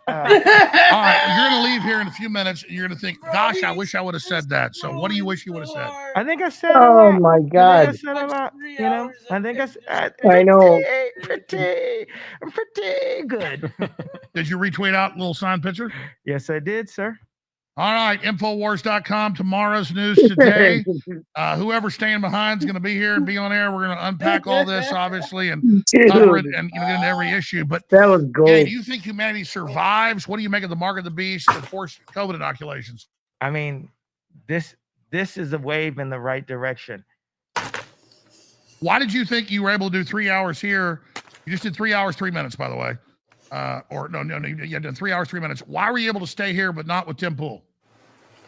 All right, you're going to leave here in a few minutes, and you're going to think, gosh, I wish I would have said that. So what do you wish you would have said? I think I said Oh, my God. I said a lot, you know? I think I said I know. I'm pretty good. Did you retweet out a little signed picture? Yes, I did, sir. All right, Infowars.com, tomorrow's news today. Whoever's staying behind is going to be here and be on air. We're going to unpack all this, obviously, and cover it and get into every issue. But that was gold. Hey, do you think humanity survives? What do you make of the mark of the beast and forced COVID inoculations? I mean, this is a wave in the right direction. Why did you think you were able to do 3 hours here? You just did 3 hours, 3 minutes, by the way. You did 3 hours, 3 minutes. Why were you able to stay here but not with Tim Pool?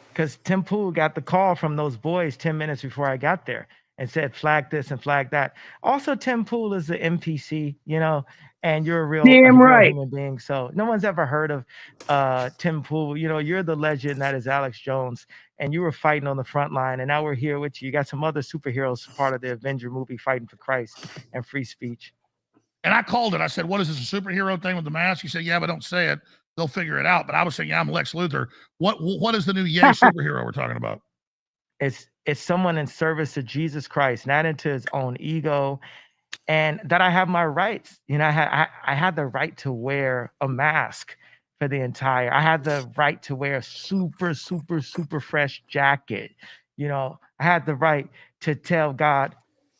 Because Tim Pool got the call from those boys 10 minutes before I got there and said, flag this and flag that. Also, Tim Pool is the NPC, you know, and you're a real human being. So no one's ever heard of Tim Pool. You know, you're the legend that is Alex Jones, and you were fighting on the front line, and now we're here with you. You got some other superheroes part of the Avenger movie fighting for Christ and free speech. And I called it. I said, what is this, a superhero thing with the mask? He said, yeah, but don't say it. They'll figure it out. But I was saying, yeah, I'm Lex Luthor. What is the new Ye superhero we're talking about? It's someone in service to Jesus Christ, not into his own ego, and that I have my rights. You know, I had the right to wear a mask for the entire. I had the right to wear a super, super, super fresh jacket. You know, I had the right to tell God,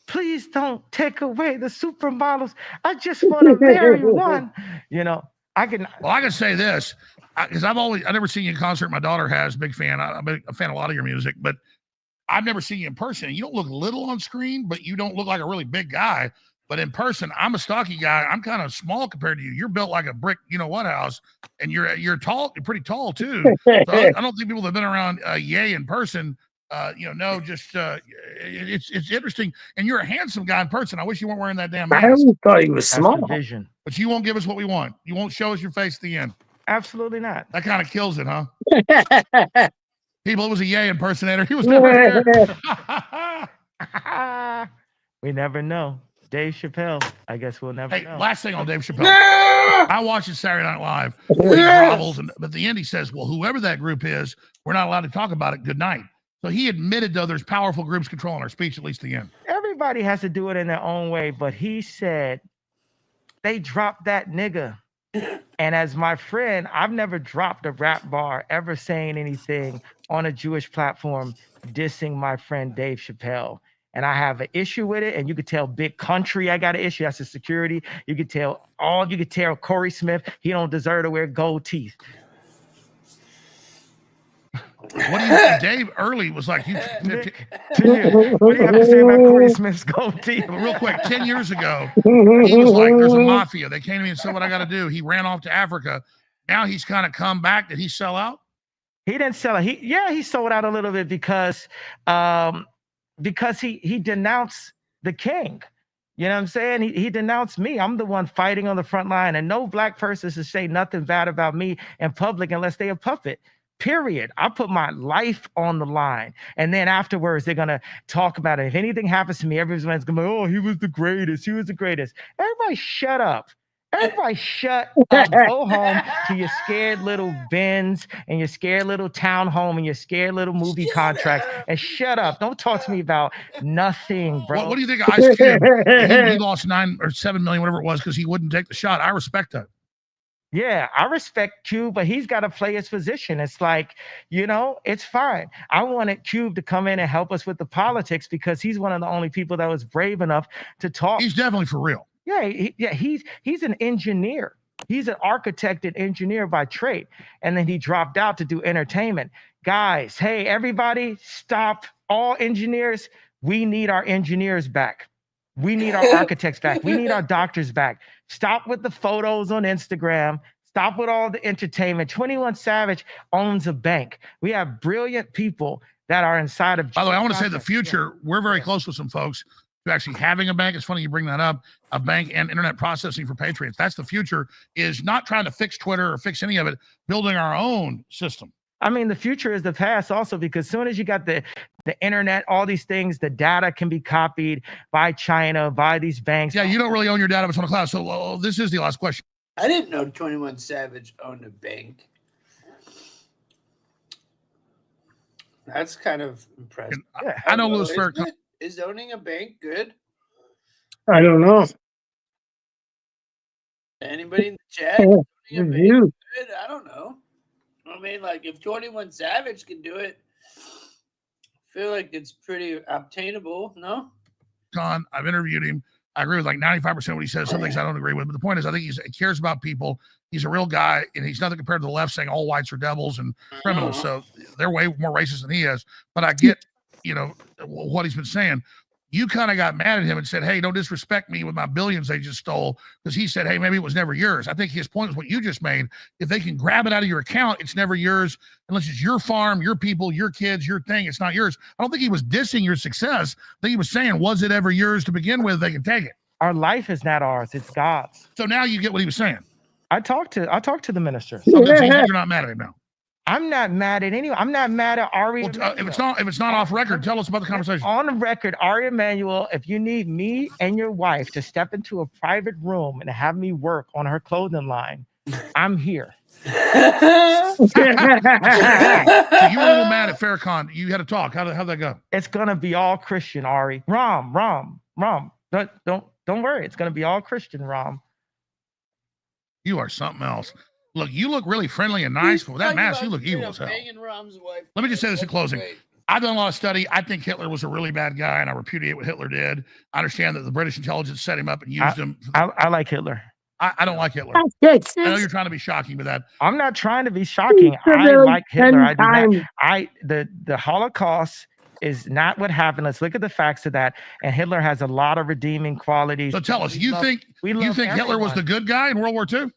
please don't take away the supermodels. I just want to marry one. You know, I can say this, because I've never seen you in concert. My daughter has, big fan. I'm a fan of a lot of your music, but I've never seen you in person. You don't look little on screen, but you don't look like a really big guy. But in person, I'm a stocky guy. I'm kind of small compared to you. You're built like a brick, you know what house, and you're tall. You're pretty tall too. So I don't think people that have been around Ye in person, it's interesting. And you're a handsome guy in person. I wish you weren't wearing that damn mask. I always thought he was small. That's the vision. But you won't give us what we want. You won't show us your face at the end. Absolutely not. That kind of kills it, huh? People, it was a Ye impersonator. He was never here. We never know. Dave Chappelle. I guess we'll never know. Last thing on Dave Chappelle. I watched it Saturday Night Live. He grovels, but at the end he says, well, whoever that group is, we're not allowed to talk about it. Good night. So he admitted, though, there's powerful groups controlling our speech, at least the end. Everybody has to do it in their own way, but he said they dropped that nigga. And as my friend, I've never dropped a rap bar ever saying anything on a Jewish platform dissing my friend Dave Chappelle. And I have an issue with it. And you could tell Big Country I got an issue. That's the security. You could tell Corey Smith, he don't deserve to wear gold teeth. What do you think? Dave Early was like, what do you have to say about Corey Smith's gold teeth? But real quick, 10 years ago, he was like, there's a mafia. They came to me and said what I got to do. He ran off to Africa. Now he's kind of come back. Did he sell out? He didn't sell out. He sold out a little bit because he denounced the king. You know what I'm saying? He denounced me. I'm the one fighting on the front line, and no black person should say nothing bad about me in public unless they a puppet. Period. I put my life on the line. And then afterwards, they're going to talk about it. If anything happens to me, everyone's going to be, oh, he was the greatest. He was the greatest. Everybody shut up. Everybody shut up. Go home to your scared little Benz and your scared little townhome and your scared little movie contract and shut up. Don't talk to me about nothing, bro. What do you think of Ice Cube? He lost 9 or 7 million, whatever it was, because he wouldn't take the shot. I respect that. Yeah, I respect Cube, but he's got to play his position. It's like, it's fine. I wanted Cube to come in and help us with the politics because he's one of the only people that was brave enough to talk. He's definitely for real. Yeah, he's an engineer. He's an architect and engineer by trade. And then he dropped out to do entertainment. Guys, hey, everybody, stop. All engineers, we need our engineers back. We need our architects back. We need our doctors back. Stop with the photos on Instagram. Stop with all the entertainment. 21 Savage owns a bank. We have brilliant people that are inside of. By the way, I want to say the future, we're very close with some folks to actually having a bank. It's funny you bring that up, a bank and internet processing for patriots. That's the future, is not trying to fix Twitter or fix any of it, building our own system. I mean, the future is the past also, because as soon as you got the internet, all these things, the data can be copied by China, by these banks. Yeah, you don't really own your data, it's on the cloud. So this is the last question. I didn't know 21 Savage owned a bank. That's kind of impressive. I know Louis Farrakhan. Is owning a bank good? I don't know. Anybody in the chat? Owning a bank good? I don't know. I mean, like, if 21 Savage can do it, I feel like it's pretty obtainable, no? Con, I've interviewed him. I agree with like 95% of what he says. Some things I don't agree with. But the point is, I think he cares about people. He's a real guy, and he's nothing compared to the left saying all whites are devils and criminals. So they're way more racist than he is. But I get, what he's been saying. You kind of got mad at him and said, hey, don't disrespect me with my billions they just stole, because he said, hey, maybe it was never yours. I think his point is what you just made. If they can grab it out of your account, it's never yours unless it's your farm, your people, your kids, your thing. It's not yours. I don't think he was dissing your success. I think he was saying, was it ever yours to begin with? They can take it. Our life is not ours. It's God's. So now you get what he was saying. I talked to the minister. So you're not mad at him now. I'm not mad at anyone. I'm not mad at Ari. Well, if it's not off record, tell us about the conversation. On the record, Ari Emanuel, if you need me and your wife to step into a private room and have me work on her clothing line, I'm here. So you were a little mad at Farrakhan. You had to talk. How'd that go? It's gonna be all Christian, Ari. Rom. Don't worry. It's gonna be all Christian, Rom. You are something else. Look, you look really friendly and nice, but with that mask, you look evil as hell. Let me just say this in closing. I've done a lot of study. I think Hitler was a really bad guy, and I repudiate what Hitler did. I understand that the British intelligence set him up and used him. I like Hitler. I don't like Hitler. I know you're trying to be shocking with that. I'm not trying to be shocking. I like Hitler. I do not. The Holocaust is not what happened. Let's look at the facts of that. And Hitler has a lot of redeeming qualities. So tell us, you think Hitler was the good guy in World War II?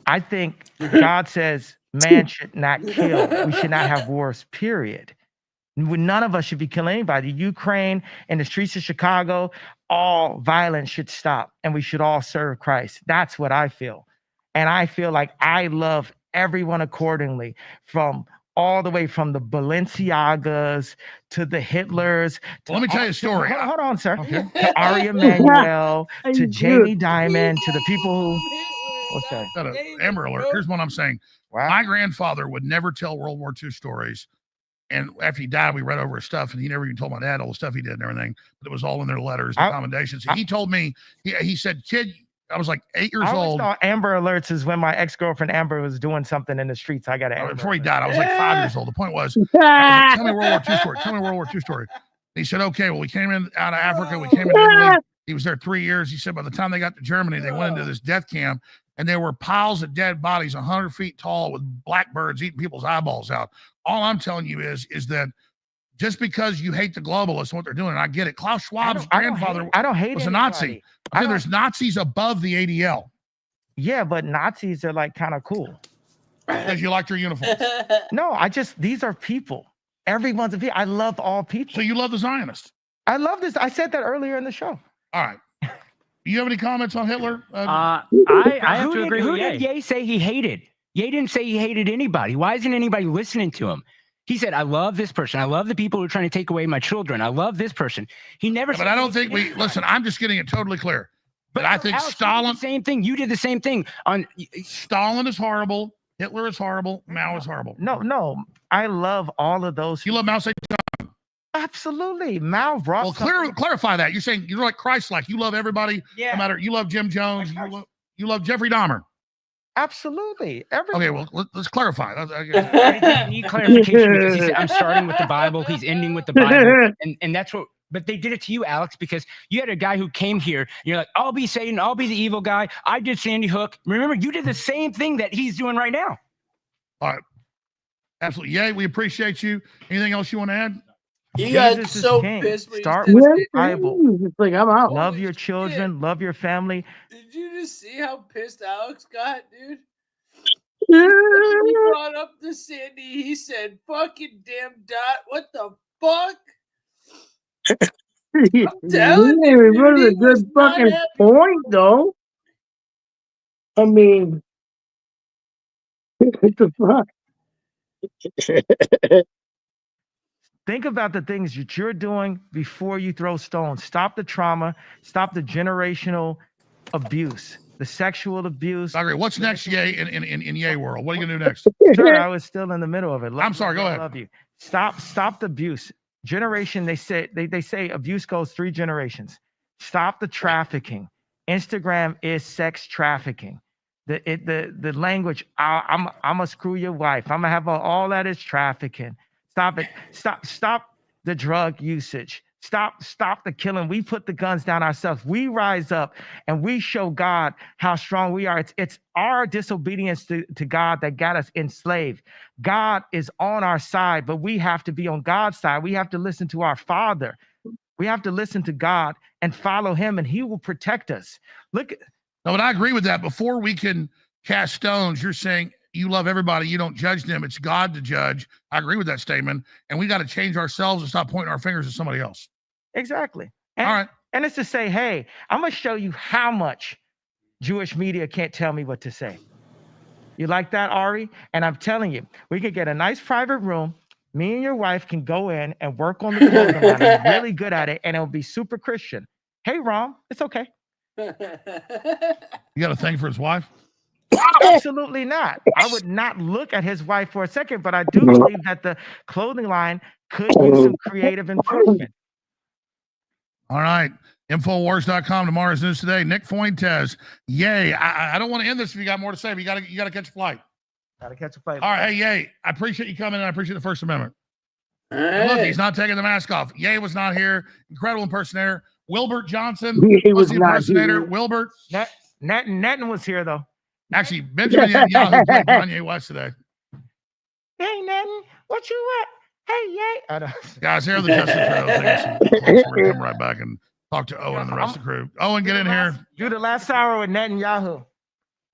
I think God says man should not kill. We should not have wars, period. None of us should be killing anybody. Ukraine and the streets of Chicago, all violence should stop and we should all serve Christ. That's what I feel. And I feel like I love everyone accordingly, from all the way from the Balenciagas to the Hitlers. Well, let me tell you a story. Hold on, sir. Okay. To Ari Emanuel, to Jamie Dimon, to the people who... What's that? Got an Amber Alert. Here's what I'm saying. Wow. My grandfather would never tell World War II stories. And after he died, we read over his stuff, and he never even told my dad all the stuff he did and everything. But it was all in their letters and commendations. He told me, he said, kid, I was like 8 years old. I saw Amber Alerts is when my ex-girlfriend Amber was doing something in the streets. I got to before he died, I was like 5 years old. The point was, I was like, tell me World War II story. Tell me World War II story. And he said, okay, well, we came in out of Africa. We came into Italy. He was there 3 years. He said by the time they got to Germany, they went into this death camp, and there were piles of dead bodies 100 feet tall with blackbirds eating people's eyeballs out. All I'm telling you is that just because you hate the globalists and what they're doing, and I get it. Klaus Schwab's grandfather was a Nazi. I think there's Nazis above the ADL. Yeah, but Nazis are like kind of cool. Because you like their uniforms. No, these are people. Everyone's a people. I love all people. So you love the Zionists? I love this. I said that earlier in the show. All right. Do you have any comments on Hitler? I have to agree with Ye. Who did Ye say he hated? Ye didn't say he hated anybody. Why isn't anybody listening to him? He said, I love this person. I love the people who are trying to take away my children. I love this person. He never said. But I don't think listen, I'm just getting it totally clear. But I think Alex, Stalin. The same thing. You did the same thing. Stalin is horrible. Hitler is horrible. Mao is horrible. No. I love all of those. You love Mao Zedong? Absolutely. Mao brought. Well, clarify that. You're saying you're like Christ-like. You love everybody. Yeah. No matter. You love Jim Jones. You love Jeffrey Dahmer. Absolutely. Okay, well, let's clarify. I need clarification because he said, I'm starting with the Bible. He's ending with the Bible. And that's what, but they did it to you, Alex, because you had a guy who came here. And you're like, I'll be Satan. I'll be the evil guy. I did Sandy Hook. Remember, you did the same thing that he's doing right now. All right. Absolutely. Yay, we appreciate you. Anything else you want to add? You got so pissed. Start with the Bible. It's like, I'm out. Love your children. Love your family. Did you just see how pissed Alex got, dude? Yeah. He brought up the Sandy. He said, fucking damn dot. What the fuck? I'm telling you. It was a good fucking point, though. I mean, what the fuck? Think about the things that you're doing before you throw stones. Stop the trauma. Stop the generational abuse, the sexual abuse. I agree. What's next, Ye, in Ye world? What are you gonna do next? Sir, I was still in the middle of it. I'm sorry. Go ahead. I love you. Stop the abuse. Generation. They say abuse goes 3 generations. Stop the trafficking. Instagram is sex trafficking. The language. I'm gonna screw your wife. I'm gonna have all that is trafficking. Stop it. Stop the drug usage. Stop the killing. We put the guns down ourselves. We rise up and we show God how strong we are. It's our disobedience to God that got us enslaved. God is on our side, but we have to be on God's side. We have to listen to our Father. We have to listen to God and follow him, and he will protect us. No, but I agree with that. Before we can cast stones, you're saying you love everybody. You don't judge them. It's God to judge. I agree with that statement. And we got to change ourselves and stop pointing our fingers at somebody else. Exactly. And, all right. And it's to say, hey, I'm going to show you how much Jewish media can't tell me what to say. You like that, Ari? And I'm telling you, we could get a nice private room. Me and your wife can go in and work on the clothing line. I'm really good at it, and it'll be super Christian. Hey, Rom, it's okay. You got a thing for his wife? Absolutely not. I would not look at his wife for a second, but I do believe that the clothing line could use some creative improvement. All right. Infowars.com, tomorrow's news today. Nick Fuentes. Yay. I don't want to end this if you got more to say, but you got to catch a flight. Got to catch a flight. All right. Hey, Yay. I appreciate you coming, and I appreciate the First Amendment. Hey. Look, he's not taking the mask off. Yay was not here. Incredible impersonator. Wilbert Johnson was the impersonator. Wilbert. Netton was here, though. Actually, Benjamin Netanyahu played Kanye West today. Hey, Netton, what you at? Hey, yay. Guys, here are the Justin Trails. They got some clips. We're going to come right back and talk to Owen and the rest of the crew. Owen, get in here. Do the last hour with Netanyahu.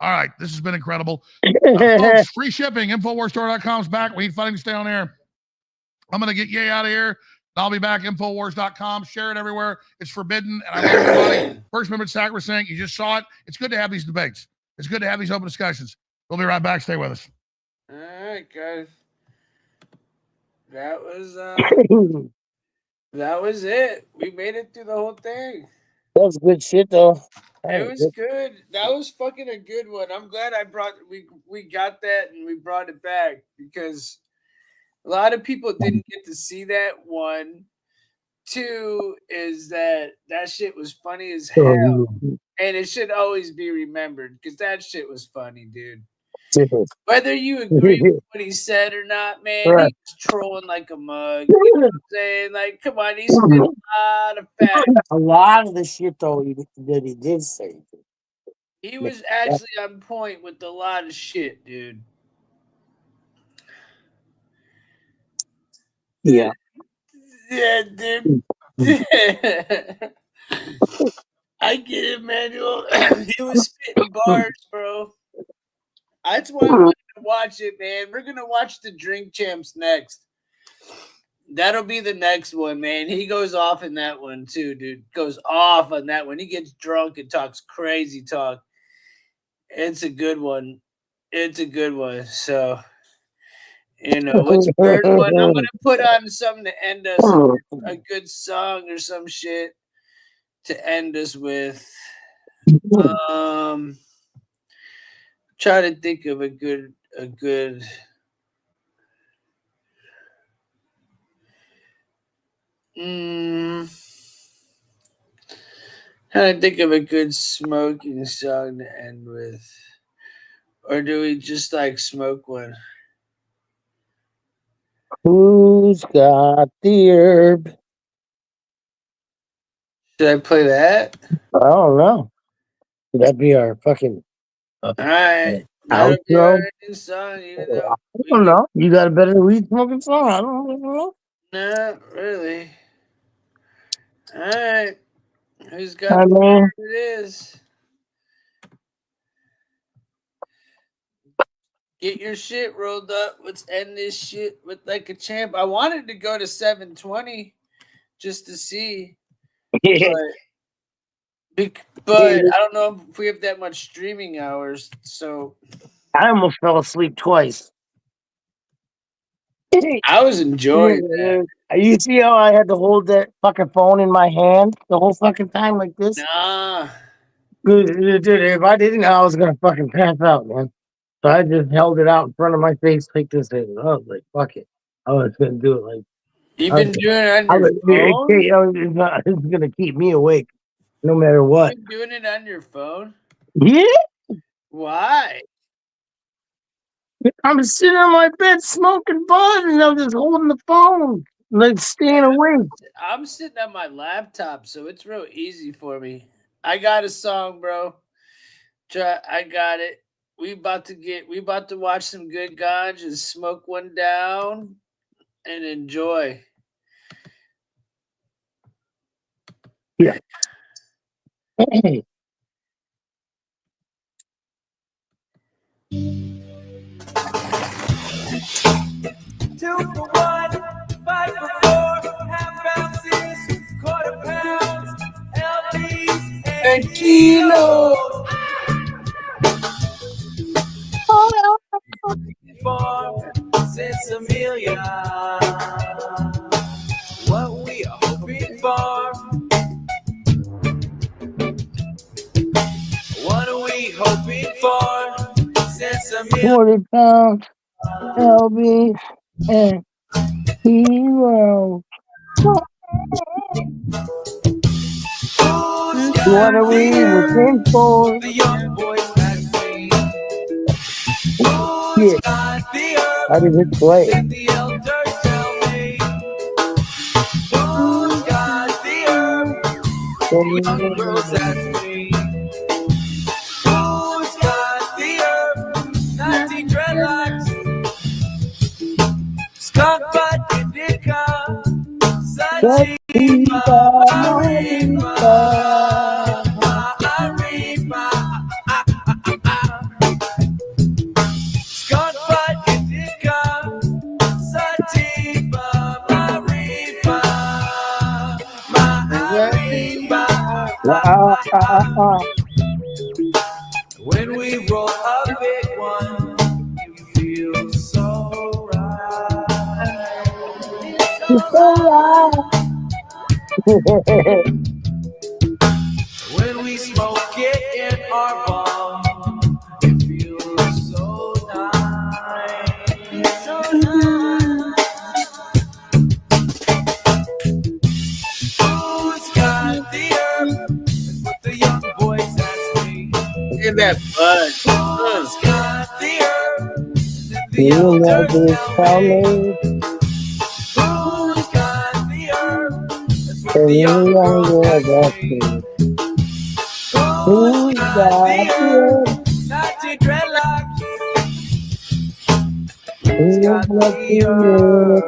All right, this has been incredible. Folks, free shipping. Infowarsstore.com's back. We need funding to stay on air. I'm going to get Ye out of here. I'll be back. Infowars.com. Share it everywhere. It's forbidden. And I love everybody. First Amendment sacrosanct. You just saw it. It's good to have these debates. It's good to have these open discussions. We'll be right back. Stay with us. All right, guys. That was it. We made it through the whole thing. That was good shit, though. It was good. That was fucking a good one. I'm glad we got that and we brought it back because a lot of people didn't get to see that. One, two is that shit was funny as hell, and it should always be remembered because that shit was funny, dude. Whether you agree with what he said or not, man, he was trolling like a mug. You know what I'm saying? Like, come on, he spit a lot of facts. A lot of the shit, though, that he did say. He was actually on point with a lot of shit, dude. Yeah. Yeah, dude. I get it, Manuel. He was spitting bars, bro. That's why I'm going to watch it, man. We're going to watch the Drink Champs next. That'll be the next one, man. He goes off in that one, too, dude. Goes off on that one. He gets drunk and talks crazy talk. It's a good one. It's a good one. So, you know, what's the third one? I'm going to put on something to end us, a good song or some shit to end us with. Try to think of a good trying to think of a good smoking song to end with. Or do we just like smoke one? Who's got the herb? Should I play that? I don't know. Should that be our fucking All right. That'll be outro? our new song, even though I don't know. You got a better weed smoking song? I don't know. not really. All right. Who's got the mean, herb? It is. Get your shit rolled up. Let's end this shit with like a champ. I wanted to go to 720 just to see. But I don't know if we have that much streaming hours. So I almost fell asleep twice. I was enjoying that. You see how I had to hold that fucking phone in my hand the whole fucking time like this? Nah. Dude, if I didn't, I was gonna fucking pass out, man. So I just held it out in front of my face like this. And I was like, fuck it. I was gonna do it like. You've been doing it on your phone? It's gonna keep me awake no matter what. You've been doing it on your phone? Yeah. Why? I'm sitting on my bed smoking bud and I'm just holding the phone, like staying awake. I'm sitting on my laptop, so it's real easy for me. I got a song, bro. I got it. We about to watch some good ganja and smoke one down and enjoy. Yeah. Two for one, 5 for 4, half ounces, quarter pounds, LBs, and kilos. Farm since Amelia, what we are hoping for. What are we hoping for since Amelia? 40 pounds, LB, and hero. What are we looking for? The young boys like me. Yeah. How did it play? The elders tell me. Who's got the herb? The young girls ask me. Who's got the herb? 19 dreadlocks. Skunk butt, When we roll a big one, you feel so right. When we smoke it in our bomb, it feels so nice. So nice. Who's got the herb? That's what the young boys ask me. Look at that bud. Who's got the herb? The elders tell me. Who's got the herb? That's what the young girls ask me. Who's got the herb? Not your dreadlocks. Who's got the herb?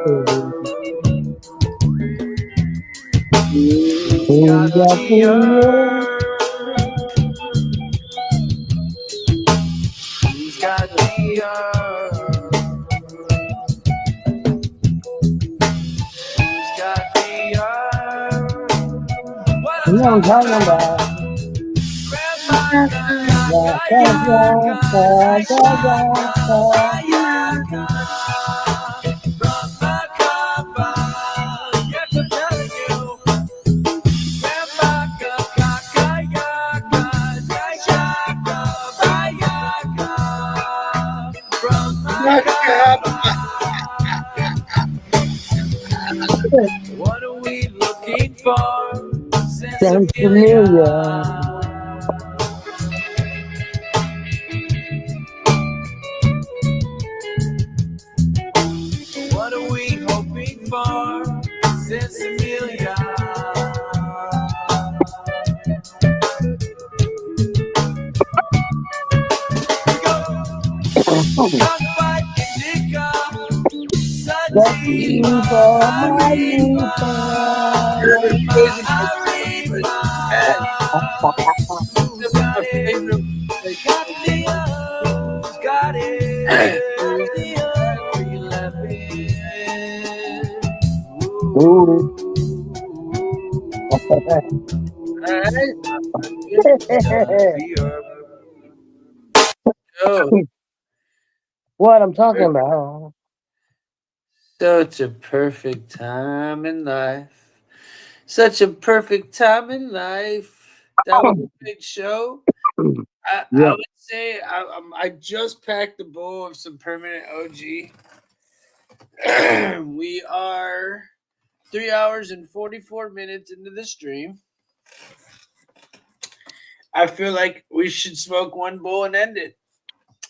Who's got the herb? Who's got the herb? Who's got the herb? What I'm talking about? What are we looking for? Sensimilia. What are we hoping for? Sensimilia. Got it. What I'm talking about. Such a perfect time in life. Such a perfect time in life. That was a big show. I would say I just packed a bowl of some permanent OG. We are 3 hours and 44 minutes into the stream. I feel like we should smoke one bowl and end it.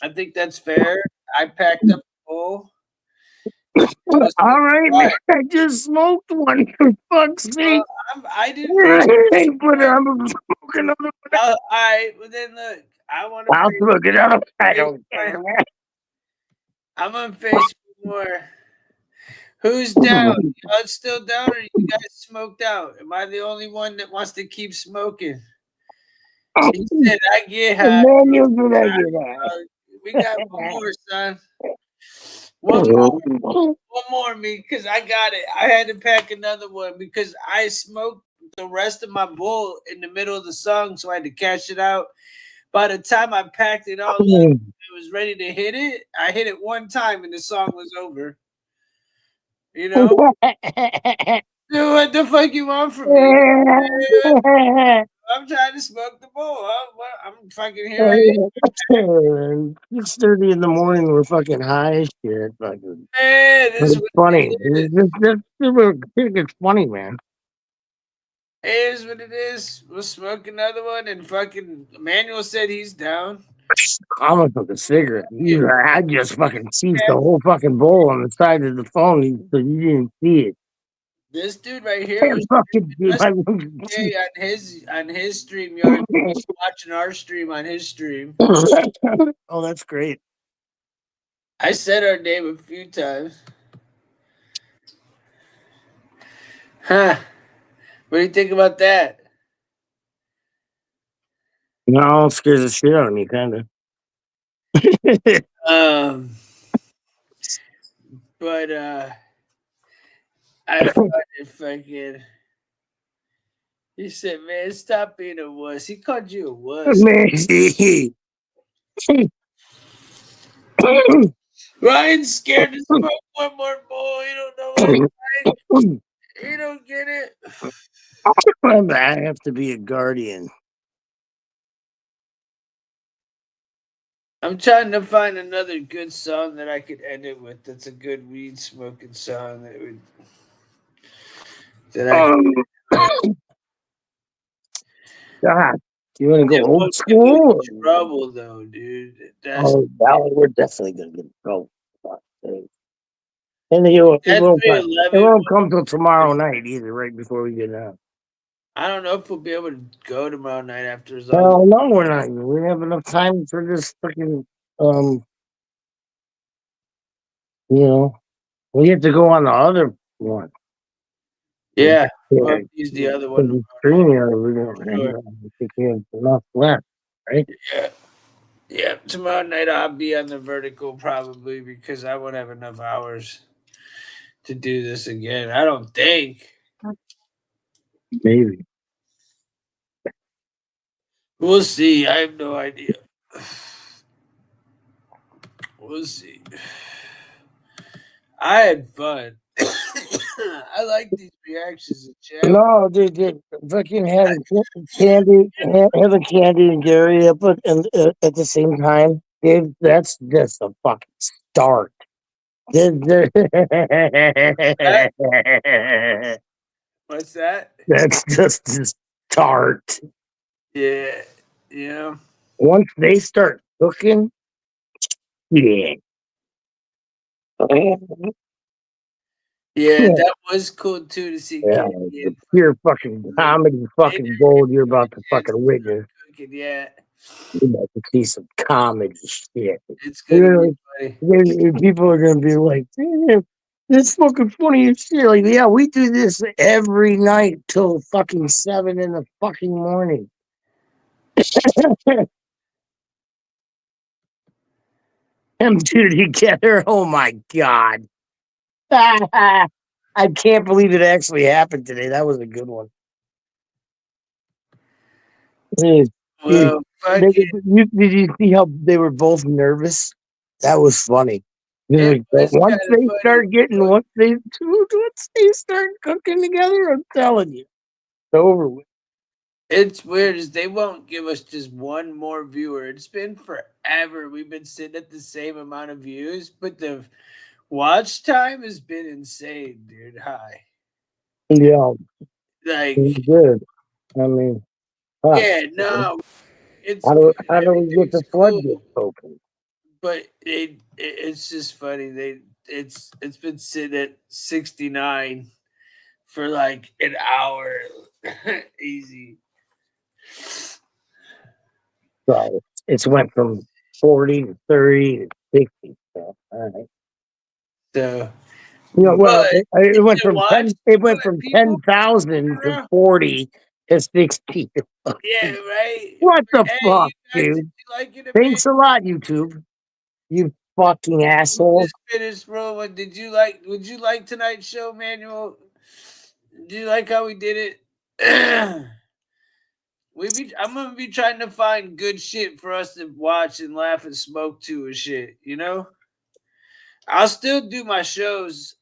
I think that's fair. I packed up a bowl. All right, man. I just smoked one, for fuck's sake. I didn't. But I'm smoking another one. All right, well then look. I'll smoke another one. I don't care, man. I'm on Facebook more. Who's down? Y'all still down, or you guys smoked out? Am I the only one that wants to keep smoking? He said, "I get high." We got one more, son. One more, me, because I got it. I had to pack another one because I smoked the rest of my bowl in the middle of the song, so I had to cash it out. By the time I packed it all up, it was ready to hit it. I hit it one time, and the song was over. You know, dude, what the fuck you want from me? I'm trying to smoke the bowl. I'm fucking here. 6:30 in the morning. We're fucking high as shit. Fucking. Man, this is funny. It's funny, man. It is what it is. We'll smoke another one, and fucking Emmanuel said he's down. I'm gonna smoke a cigarette. I just fucking seized the whole fucking bowl on the side of the phone, so you didn't see it. This dude right here was on his stream. You're watching our stream on his stream. Oh, that's great. I said our name a few times. Huh? What do you think about that? No, it scares the shit out of me, kind of. But I find it fucking. He said, "Man, stop being a wuss." He called you a wuss. Ryan's scared to smoke one more bowl. You don't know what it's like. You don't get it. I have to be a guardian. I'm trying to find another good song that I could end it with. That's a good weed smoking song that would. God, you want to go It old won't get me school? in trouble though, dude. That's We're definitely gonna get in trouble. And it won't come till tomorrow night either, right before we get out. I don't know if we'll be able to go tomorrow night after his No, we're not. We have enough time for this freaking we have to go on the other one. Yeah, yeah. use the other one. I think we have enough left, right? Yeah. Tomorrow night I'll be on the vertical probably because I won't have enough hours to do this again. I don't think. Maybe. We'll see. I have no idea. We'll see. I had fun. I like these reactions in chat. No, dude, fucking having Candy and Gary up at the same time, Dave, that's just a fucking start. What's that? That's just the start. Yeah. Yeah. Once they start cooking, yeah. Yeah, that was cool too to see. Yeah, the pure fucking comedy fucking gold you're about to fucking witness. Yeah. You're about to see some comedy shit. It's gonna be funny. People are gonna be like, "Damn, this fucking funny as shit." Like, yeah, we do this every night till fucking 7 in the fucking morning. Them two together. Oh my god. I can't believe it actually happened today. That was a good one. Did you see how they were both nervous? That was funny. Once they start cooking together, I'm telling you, it's over with. It's weird is they won't give us just one more viewer. It's been forever. We've been sitting at the same amount of views, but the watch time has been insane, dude. High. Yeah. Like good. I mean, yeah, no. It's how do we get the floodgates open? But it's just funny. It's been sitting at 69 for like an hour. Easy. So it's went from 40 to 30 to 60. So, all right. So well, it went from 10. It went from 10,000 to 40 to 60. Yeah, right. What the fuck, dude? Thanks a lot, YouTube. You fucking assholes. Just finished rolling. Would you like tonight's show, Manuel? Do you like how we did it? I'm gonna be trying to find good shit for us to watch and laugh and smoke to and shit, you know? I'll still do my shows,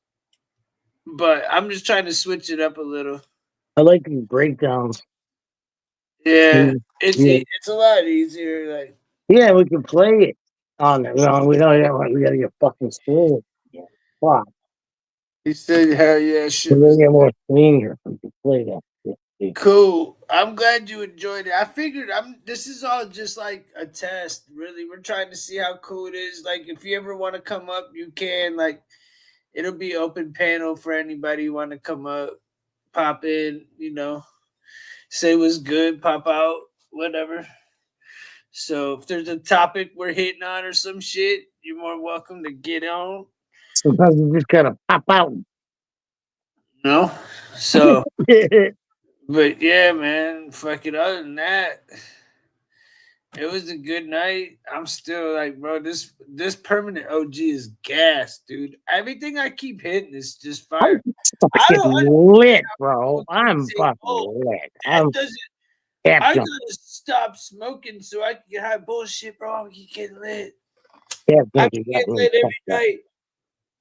but I'm just trying to switch it up a little. I like these breakdowns. Yeah, it's a lot easier. Like, yeah, we can play it on it. We gotta get fucking school. Yeah, fuck. He said, "Hell yeah, shit." We get more senior. We can play that. Cool. I'm glad you enjoyed it. I figured this is all just like a test, really. We're trying to see how cool it is. Like, if you ever want to come up, you can. Like, it'll be open panel for anybody who want to come up, pop in, say what's good, pop out, whatever. So if there's a topic we're hitting on or some shit, you're more welcome to get on. Sometimes you just gotta pop out. No, so, but yeah, man. Fucking other than that, it was a good night. I'm still like, bro, this permanent OG is gas, dude. Everything I keep hitting is just fire. I fucking don't lit, bro. I'm say, fucking oh, lit. that I'm doesn't. half I drunk. gotta stop smoking so I can get high. Bullshit, bro. I'm getting lit. Half I drunk. can You get got me lit every fucked up. night.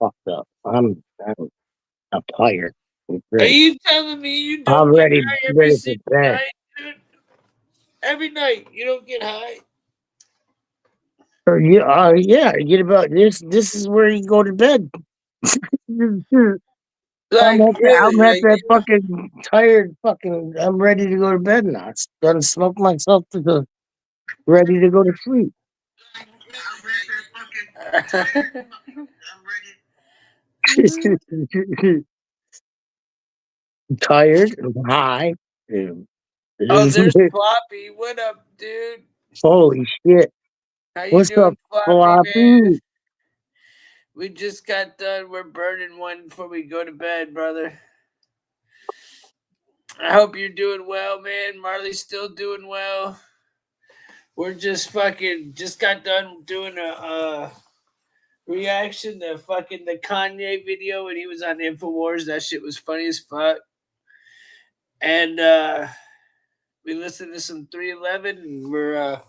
Fucked up. I'm tired. I'm Are ready. you telling me you I'm don't get ready. high every Ready for single bed. night, dude? Every night you don't get high. Or yeah. Get about this. This is where you go to bed. Like I'm really, at like that fucking tired fucking. I'm ready to go to bed now. It's done. Smoke myself to the ready to go to sleep. Tired and high. Oh, there's Floppy. What up, dude? Holy shit! How you What's doing, up, Floppy, man? Floppy? We just got done. We're burning one before we go to bed, brother. I hope you're doing well, man. Marley's still doing well. We're just got done doing a reaction to fucking the Kanye video when he was on InfoWars. That shit was funny as fuck. And we listened to some 311 and we're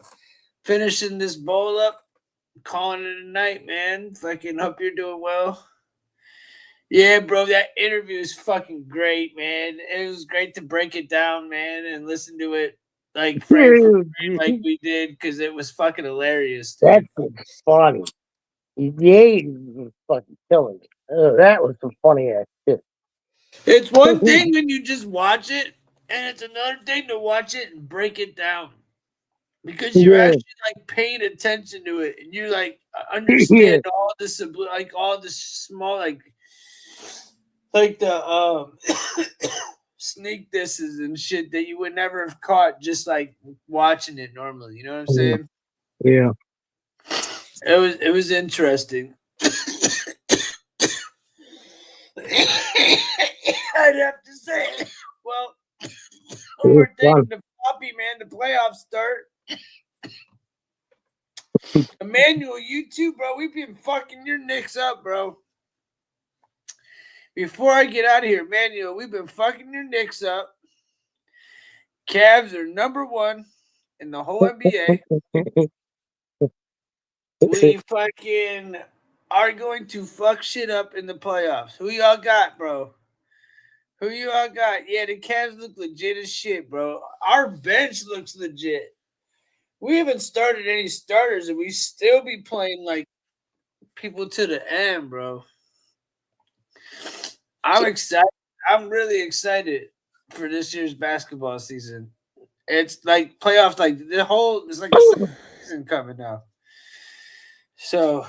finishing this bowl up, calling it a night, man. Fucking hope you're doing well. Yeah, bro, that interview is fucking great, man. It was great to break it down, man, and listen to it like frame for frame like we did because it was fucking hilarious, dude. That's funny. Yeah, was fucking killing me. That was some funny ass shit. It's one thing when you just watch it, and it's another thing to watch it and break it down. Because you're actually like paying attention to it, and you like understand all this, like all the small, like the sneak disses and shit that you would never have caught just like watching it normally. You know what I'm saying? Yeah. It was interesting. I'd have to say. Well, one more thing, the Floppy, man, the playoffs start. Emmanuel, you too, bro. We've been fucking your Knicks up, bro. Before I get out of here, Emmanuel, we've been fucking your Knicks up. Cavs are number one in the whole NBA. We fucking are going to fuck shit up in the playoffs. Who y'all got, bro? Who y'all got? Yeah, the Cavs look legit as shit, bro. Our bench looks legit. We haven't started any starters, and we still be playing like people to the end, bro. I'm excited. I'm really excited for this year's basketball season. It's like playoffs, like it's like a season coming now. So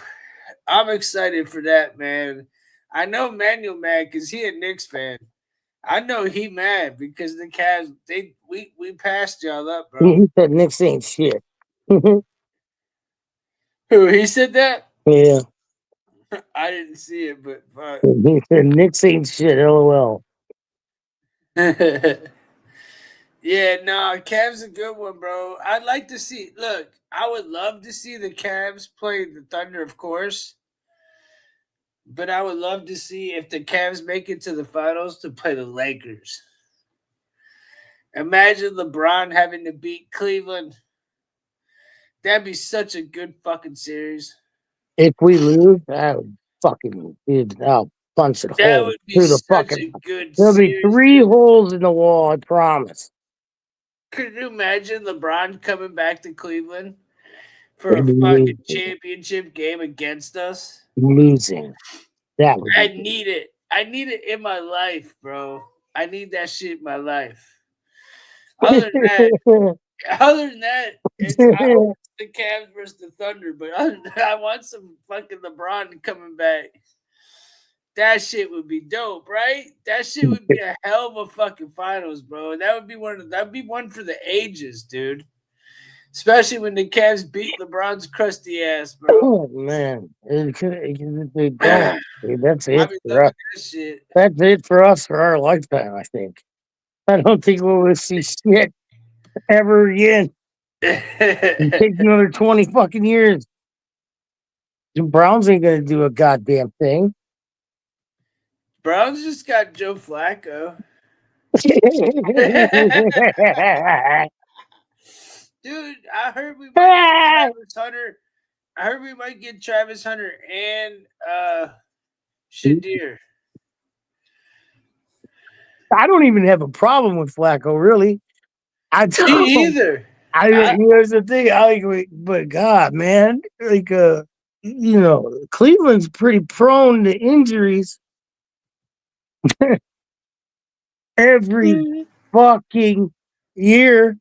I'm excited for that, man. I know Manuel mad because he a Knicks fan. I know he mad because the Cavs we passed y'all up, bro. He said Knicks ain't shit. Who he said that? Yeah. I didn't see it, but fuck. He said Knicks ain't shit. LOL. Yeah, no, Cavs a good one, bro. I'd like to see. Look, I would love to see the Cavs play the Thunder, of course. But I would love to see if the Cavs make it to the finals to play the Lakers. Imagine LeBron having to beat Cleveland. That'd be such a good fucking series. If we lose, that would fucking dude, I'll punch it That hole would be through the such fucking. a good There'll be series. 3 holes in the wall. I promise. Could you imagine LeBron coming back to Cleveland for a fucking championship game against us? Losing. That would I be need it. I need it in my life, bro. I need that shit in my life. Other than that, it's I hope it's the Cavs versus the Thunder, but other than that, I want some fucking LeBron coming back. That shit would be dope, right? That shit would be a hell of a fucking finals, bro. That'd be one for the ages, dude. Especially when the Cavs beat LeBron's crusty ass, bro. Oh man, they don't. Dude, that's I it be for us. loving that shit. That's it for us for our lifetime. I think. I don't think we'll see shit ever again. It takes another 20 fucking years. The Browns ain't gonna do a goddamn thing. Browns just got Joe Flacco. Dude, I heard we might get Travis Hunter. I heard we might get Travis Hunter and Shadir. I don't even have a problem with Flacco, really. I don't. Me either. Here's the thing. But God, man, like Cleveland's pretty prone to injuries every fucking year.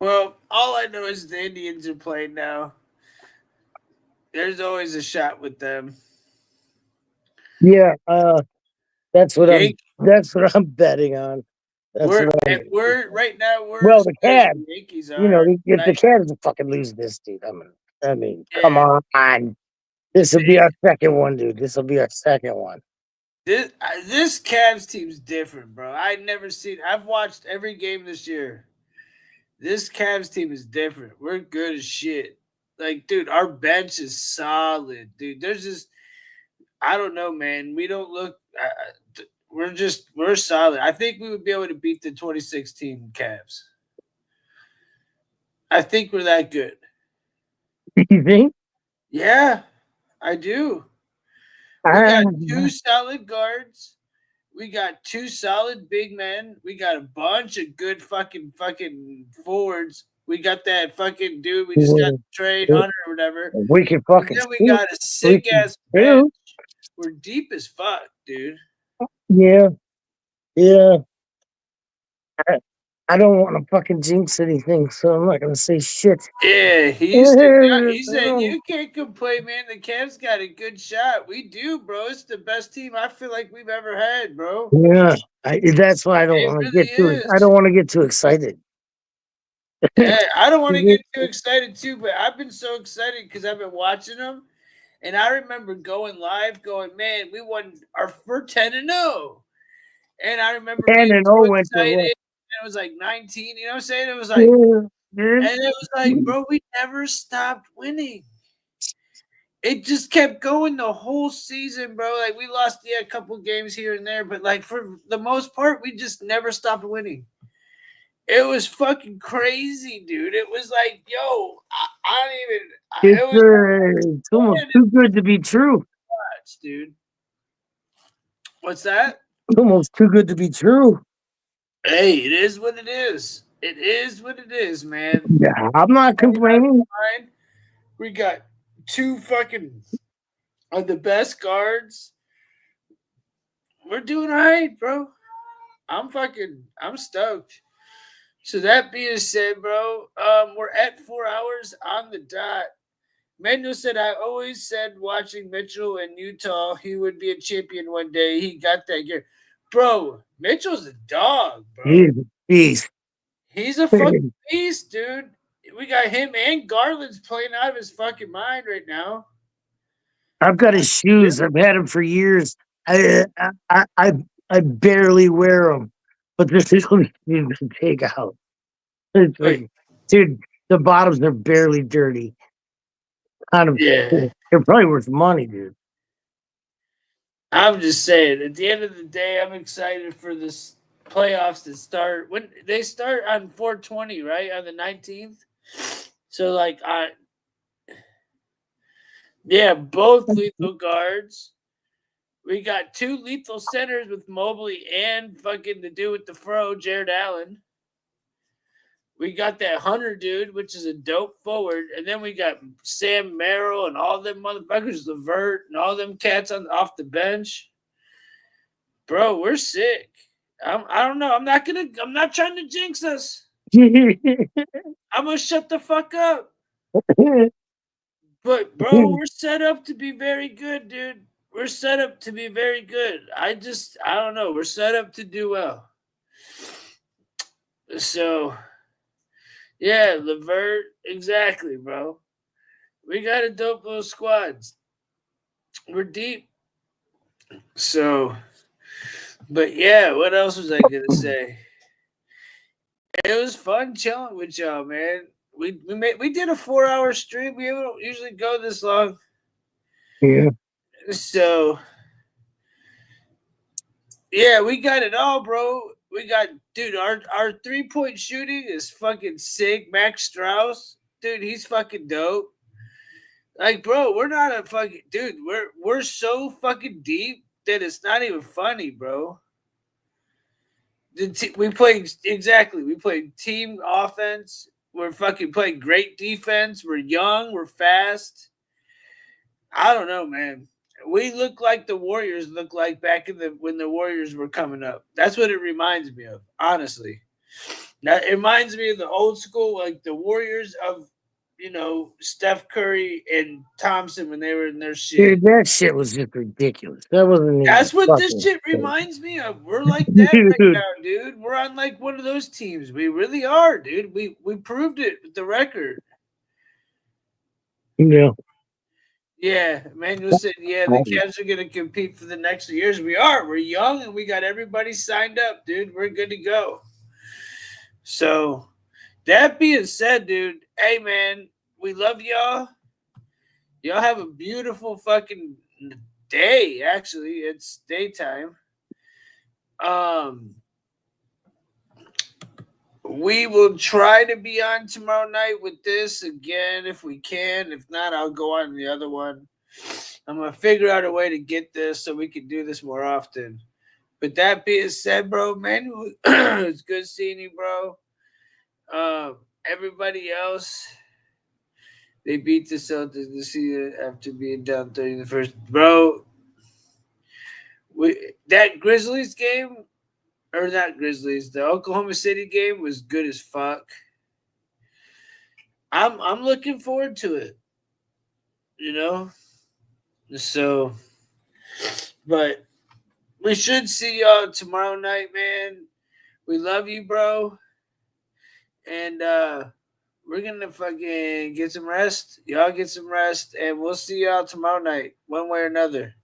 Well, all I know is the Indians are playing now. There's always a shot with them. Yeah, that's what I'm betting on. We're right now. Well, the Cavs. The Yankees are. If the Cavs fucking lose this, dude, I mean, come on. This will be our second one, dude. This will be our second one. This Cavs team's different, bro. I've watched every game this year. This Cavs team is different. We're good as shit. Like, dude, our bench is solid, dude. I don't know, man. We don't look. We're solid. I think we would be able to beat the 2016 Cavs. I think we're that good. You think? Yeah, I do. We got two solid guards. We got two solid big men. We got a bunch of good fucking forwards. We got that fucking dude. We just got to trade Hunter or whatever. We can fucking. And then we got a sick ass bench. We're deep as fuck, dude. Yeah. I don't want to fucking jinx anything, so I'm not gonna say shit. Yeah, he said you can't complain, man. The Cavs got a good shot. We do, bro. It's the best team I feel like we've ever had, bro. Yeah, that's why I don't want to get too. I don't want to get too excited. Yeah, I don't want to get too excited too, but I've been so excited because I've been watching them, and I remember going live, going, man, we won our first 10-0, and I remember being so excited. It was like 19, you know what I'm saying? It was like, and it was like, bro, we never stopped winning. It just kept going the whole season, bro. Like, we lost a couple games here and there, but like for the most part, we just never stopped winning. It was fucking crazy, dude. It was like, yo, I don't even. It's almost too good to be true, dude. What's that? It's almost too good to be true. Hey, it is what it is. It is what it is, man. Yeah, I'm not complaining. We got two fucking of the best guards. We're doing all right, bro. I'm stoked. So that being said, bro, we're at 4 hours on the dot. Mendo said, I always said watching Mitchell in Utah, he would be a champion one day. He got that gear. Bro, Mitchell's a dog, bro. He's a beast. He's a fucking beast, dude. We got him and Garland's playing out of his fucking mind right now. I've got his shoes. I've had them for years. I barely wear them, but this is only to take out. It's like, dude, the bottoms are barely dirty. They're probably worth money, dude. I'm just saying, at the end of the day, I'm excited for this playoffs to start. When they start on 4/20, right? On the 19th. So, like, both lethal guards. We got two lethal centers with Mobley and fucking the dude with the fro, Jared Allen. We got that Hunter dude, which is a dope forward. And then we got Sam Merrill and all them motherfuckers, Levert and all them cats off the bench. Bro, we're sick. I don't know. I'm not trying to jinx us. I'm gonna shut the fuck up. But bro, we're set up to be very good, dude. We're set up to be very good. I don't know. We're set up to do well. So Yeah, Levert, exactly, bro. We got a dope little squad. We're deep. So, but yeah, what else was I gonna say? It was fun chilling with y'all, man. We did a 4-hour stream. We don't usually go this long. Yeah. So yeah, we got it all, bro. We got, dude, our 3-point shooting is fucking sick. Max Strauss, dude, he's fucking dope. Like, bro, we're not a fucking dude. We're so fucking deep that it's not even funny, bro. We play exactly. We play team offense. We're fucking playing great defense. We're young. We're fast. I don't know, man. We look like the Warriors look like back in when the Warriors were coming up. That's what it reminds me of, honestly. Now it reminds me of the old school, like the Warriors of, Steph Curry and Thompson when they were in their shit. Dude, that shit was just ridiculous. That wasn't even. That's what this shit reminds me of. We're like that right now, dude. We're on like one of those teams. We really are, dude. We proved it with the record. Yeah. Yeah, Emmanuel said, yeah, the Cavs are going to compete for the next 2 years. We are. We're young, and we got everybody signed up, dude. We're good to go. So, that being said, dude, hey, man, we love y'all. Y'all have a beautiful fucking day, actually. It's daytime. We will try to be on tomorrow night with this again if we can. If not, I'll go on the other one. I'm going to figure out a way to get this so we can do this more often. But that being said, bro, man, it's good seeing you, bro. Everybody else, they beat the Celtics this year after being down 30 in the first. Bro, that Grizzlies game, or not Grizzlies, the Oklahoma City game was good as fuck. I'm looking forward to it, So, but we should see y'all tomorrow night, man. We love you, bro. And we're gonna fucking get some rest. Y'all get some rest, and we'll see y'all tomorrow night, one way or another.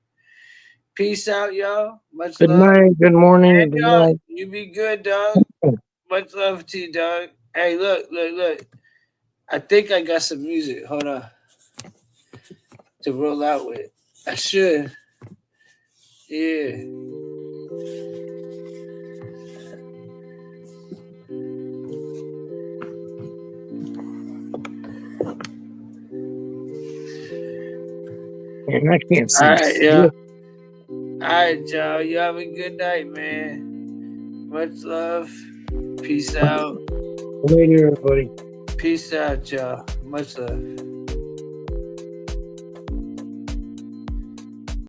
Peace out, y'all. Much Good love. night. Good morning. And Good y'all, night. you be good, dog. Much love to you, dog. Hey, look. I think I got some music. Hold on. To roll out with. I should. Yeah. Man, I can't see. All right, yeah. All right, y'all. You have a good night, man. Much love. Peace out. Later, everybody. Peace out, y'all. Much love.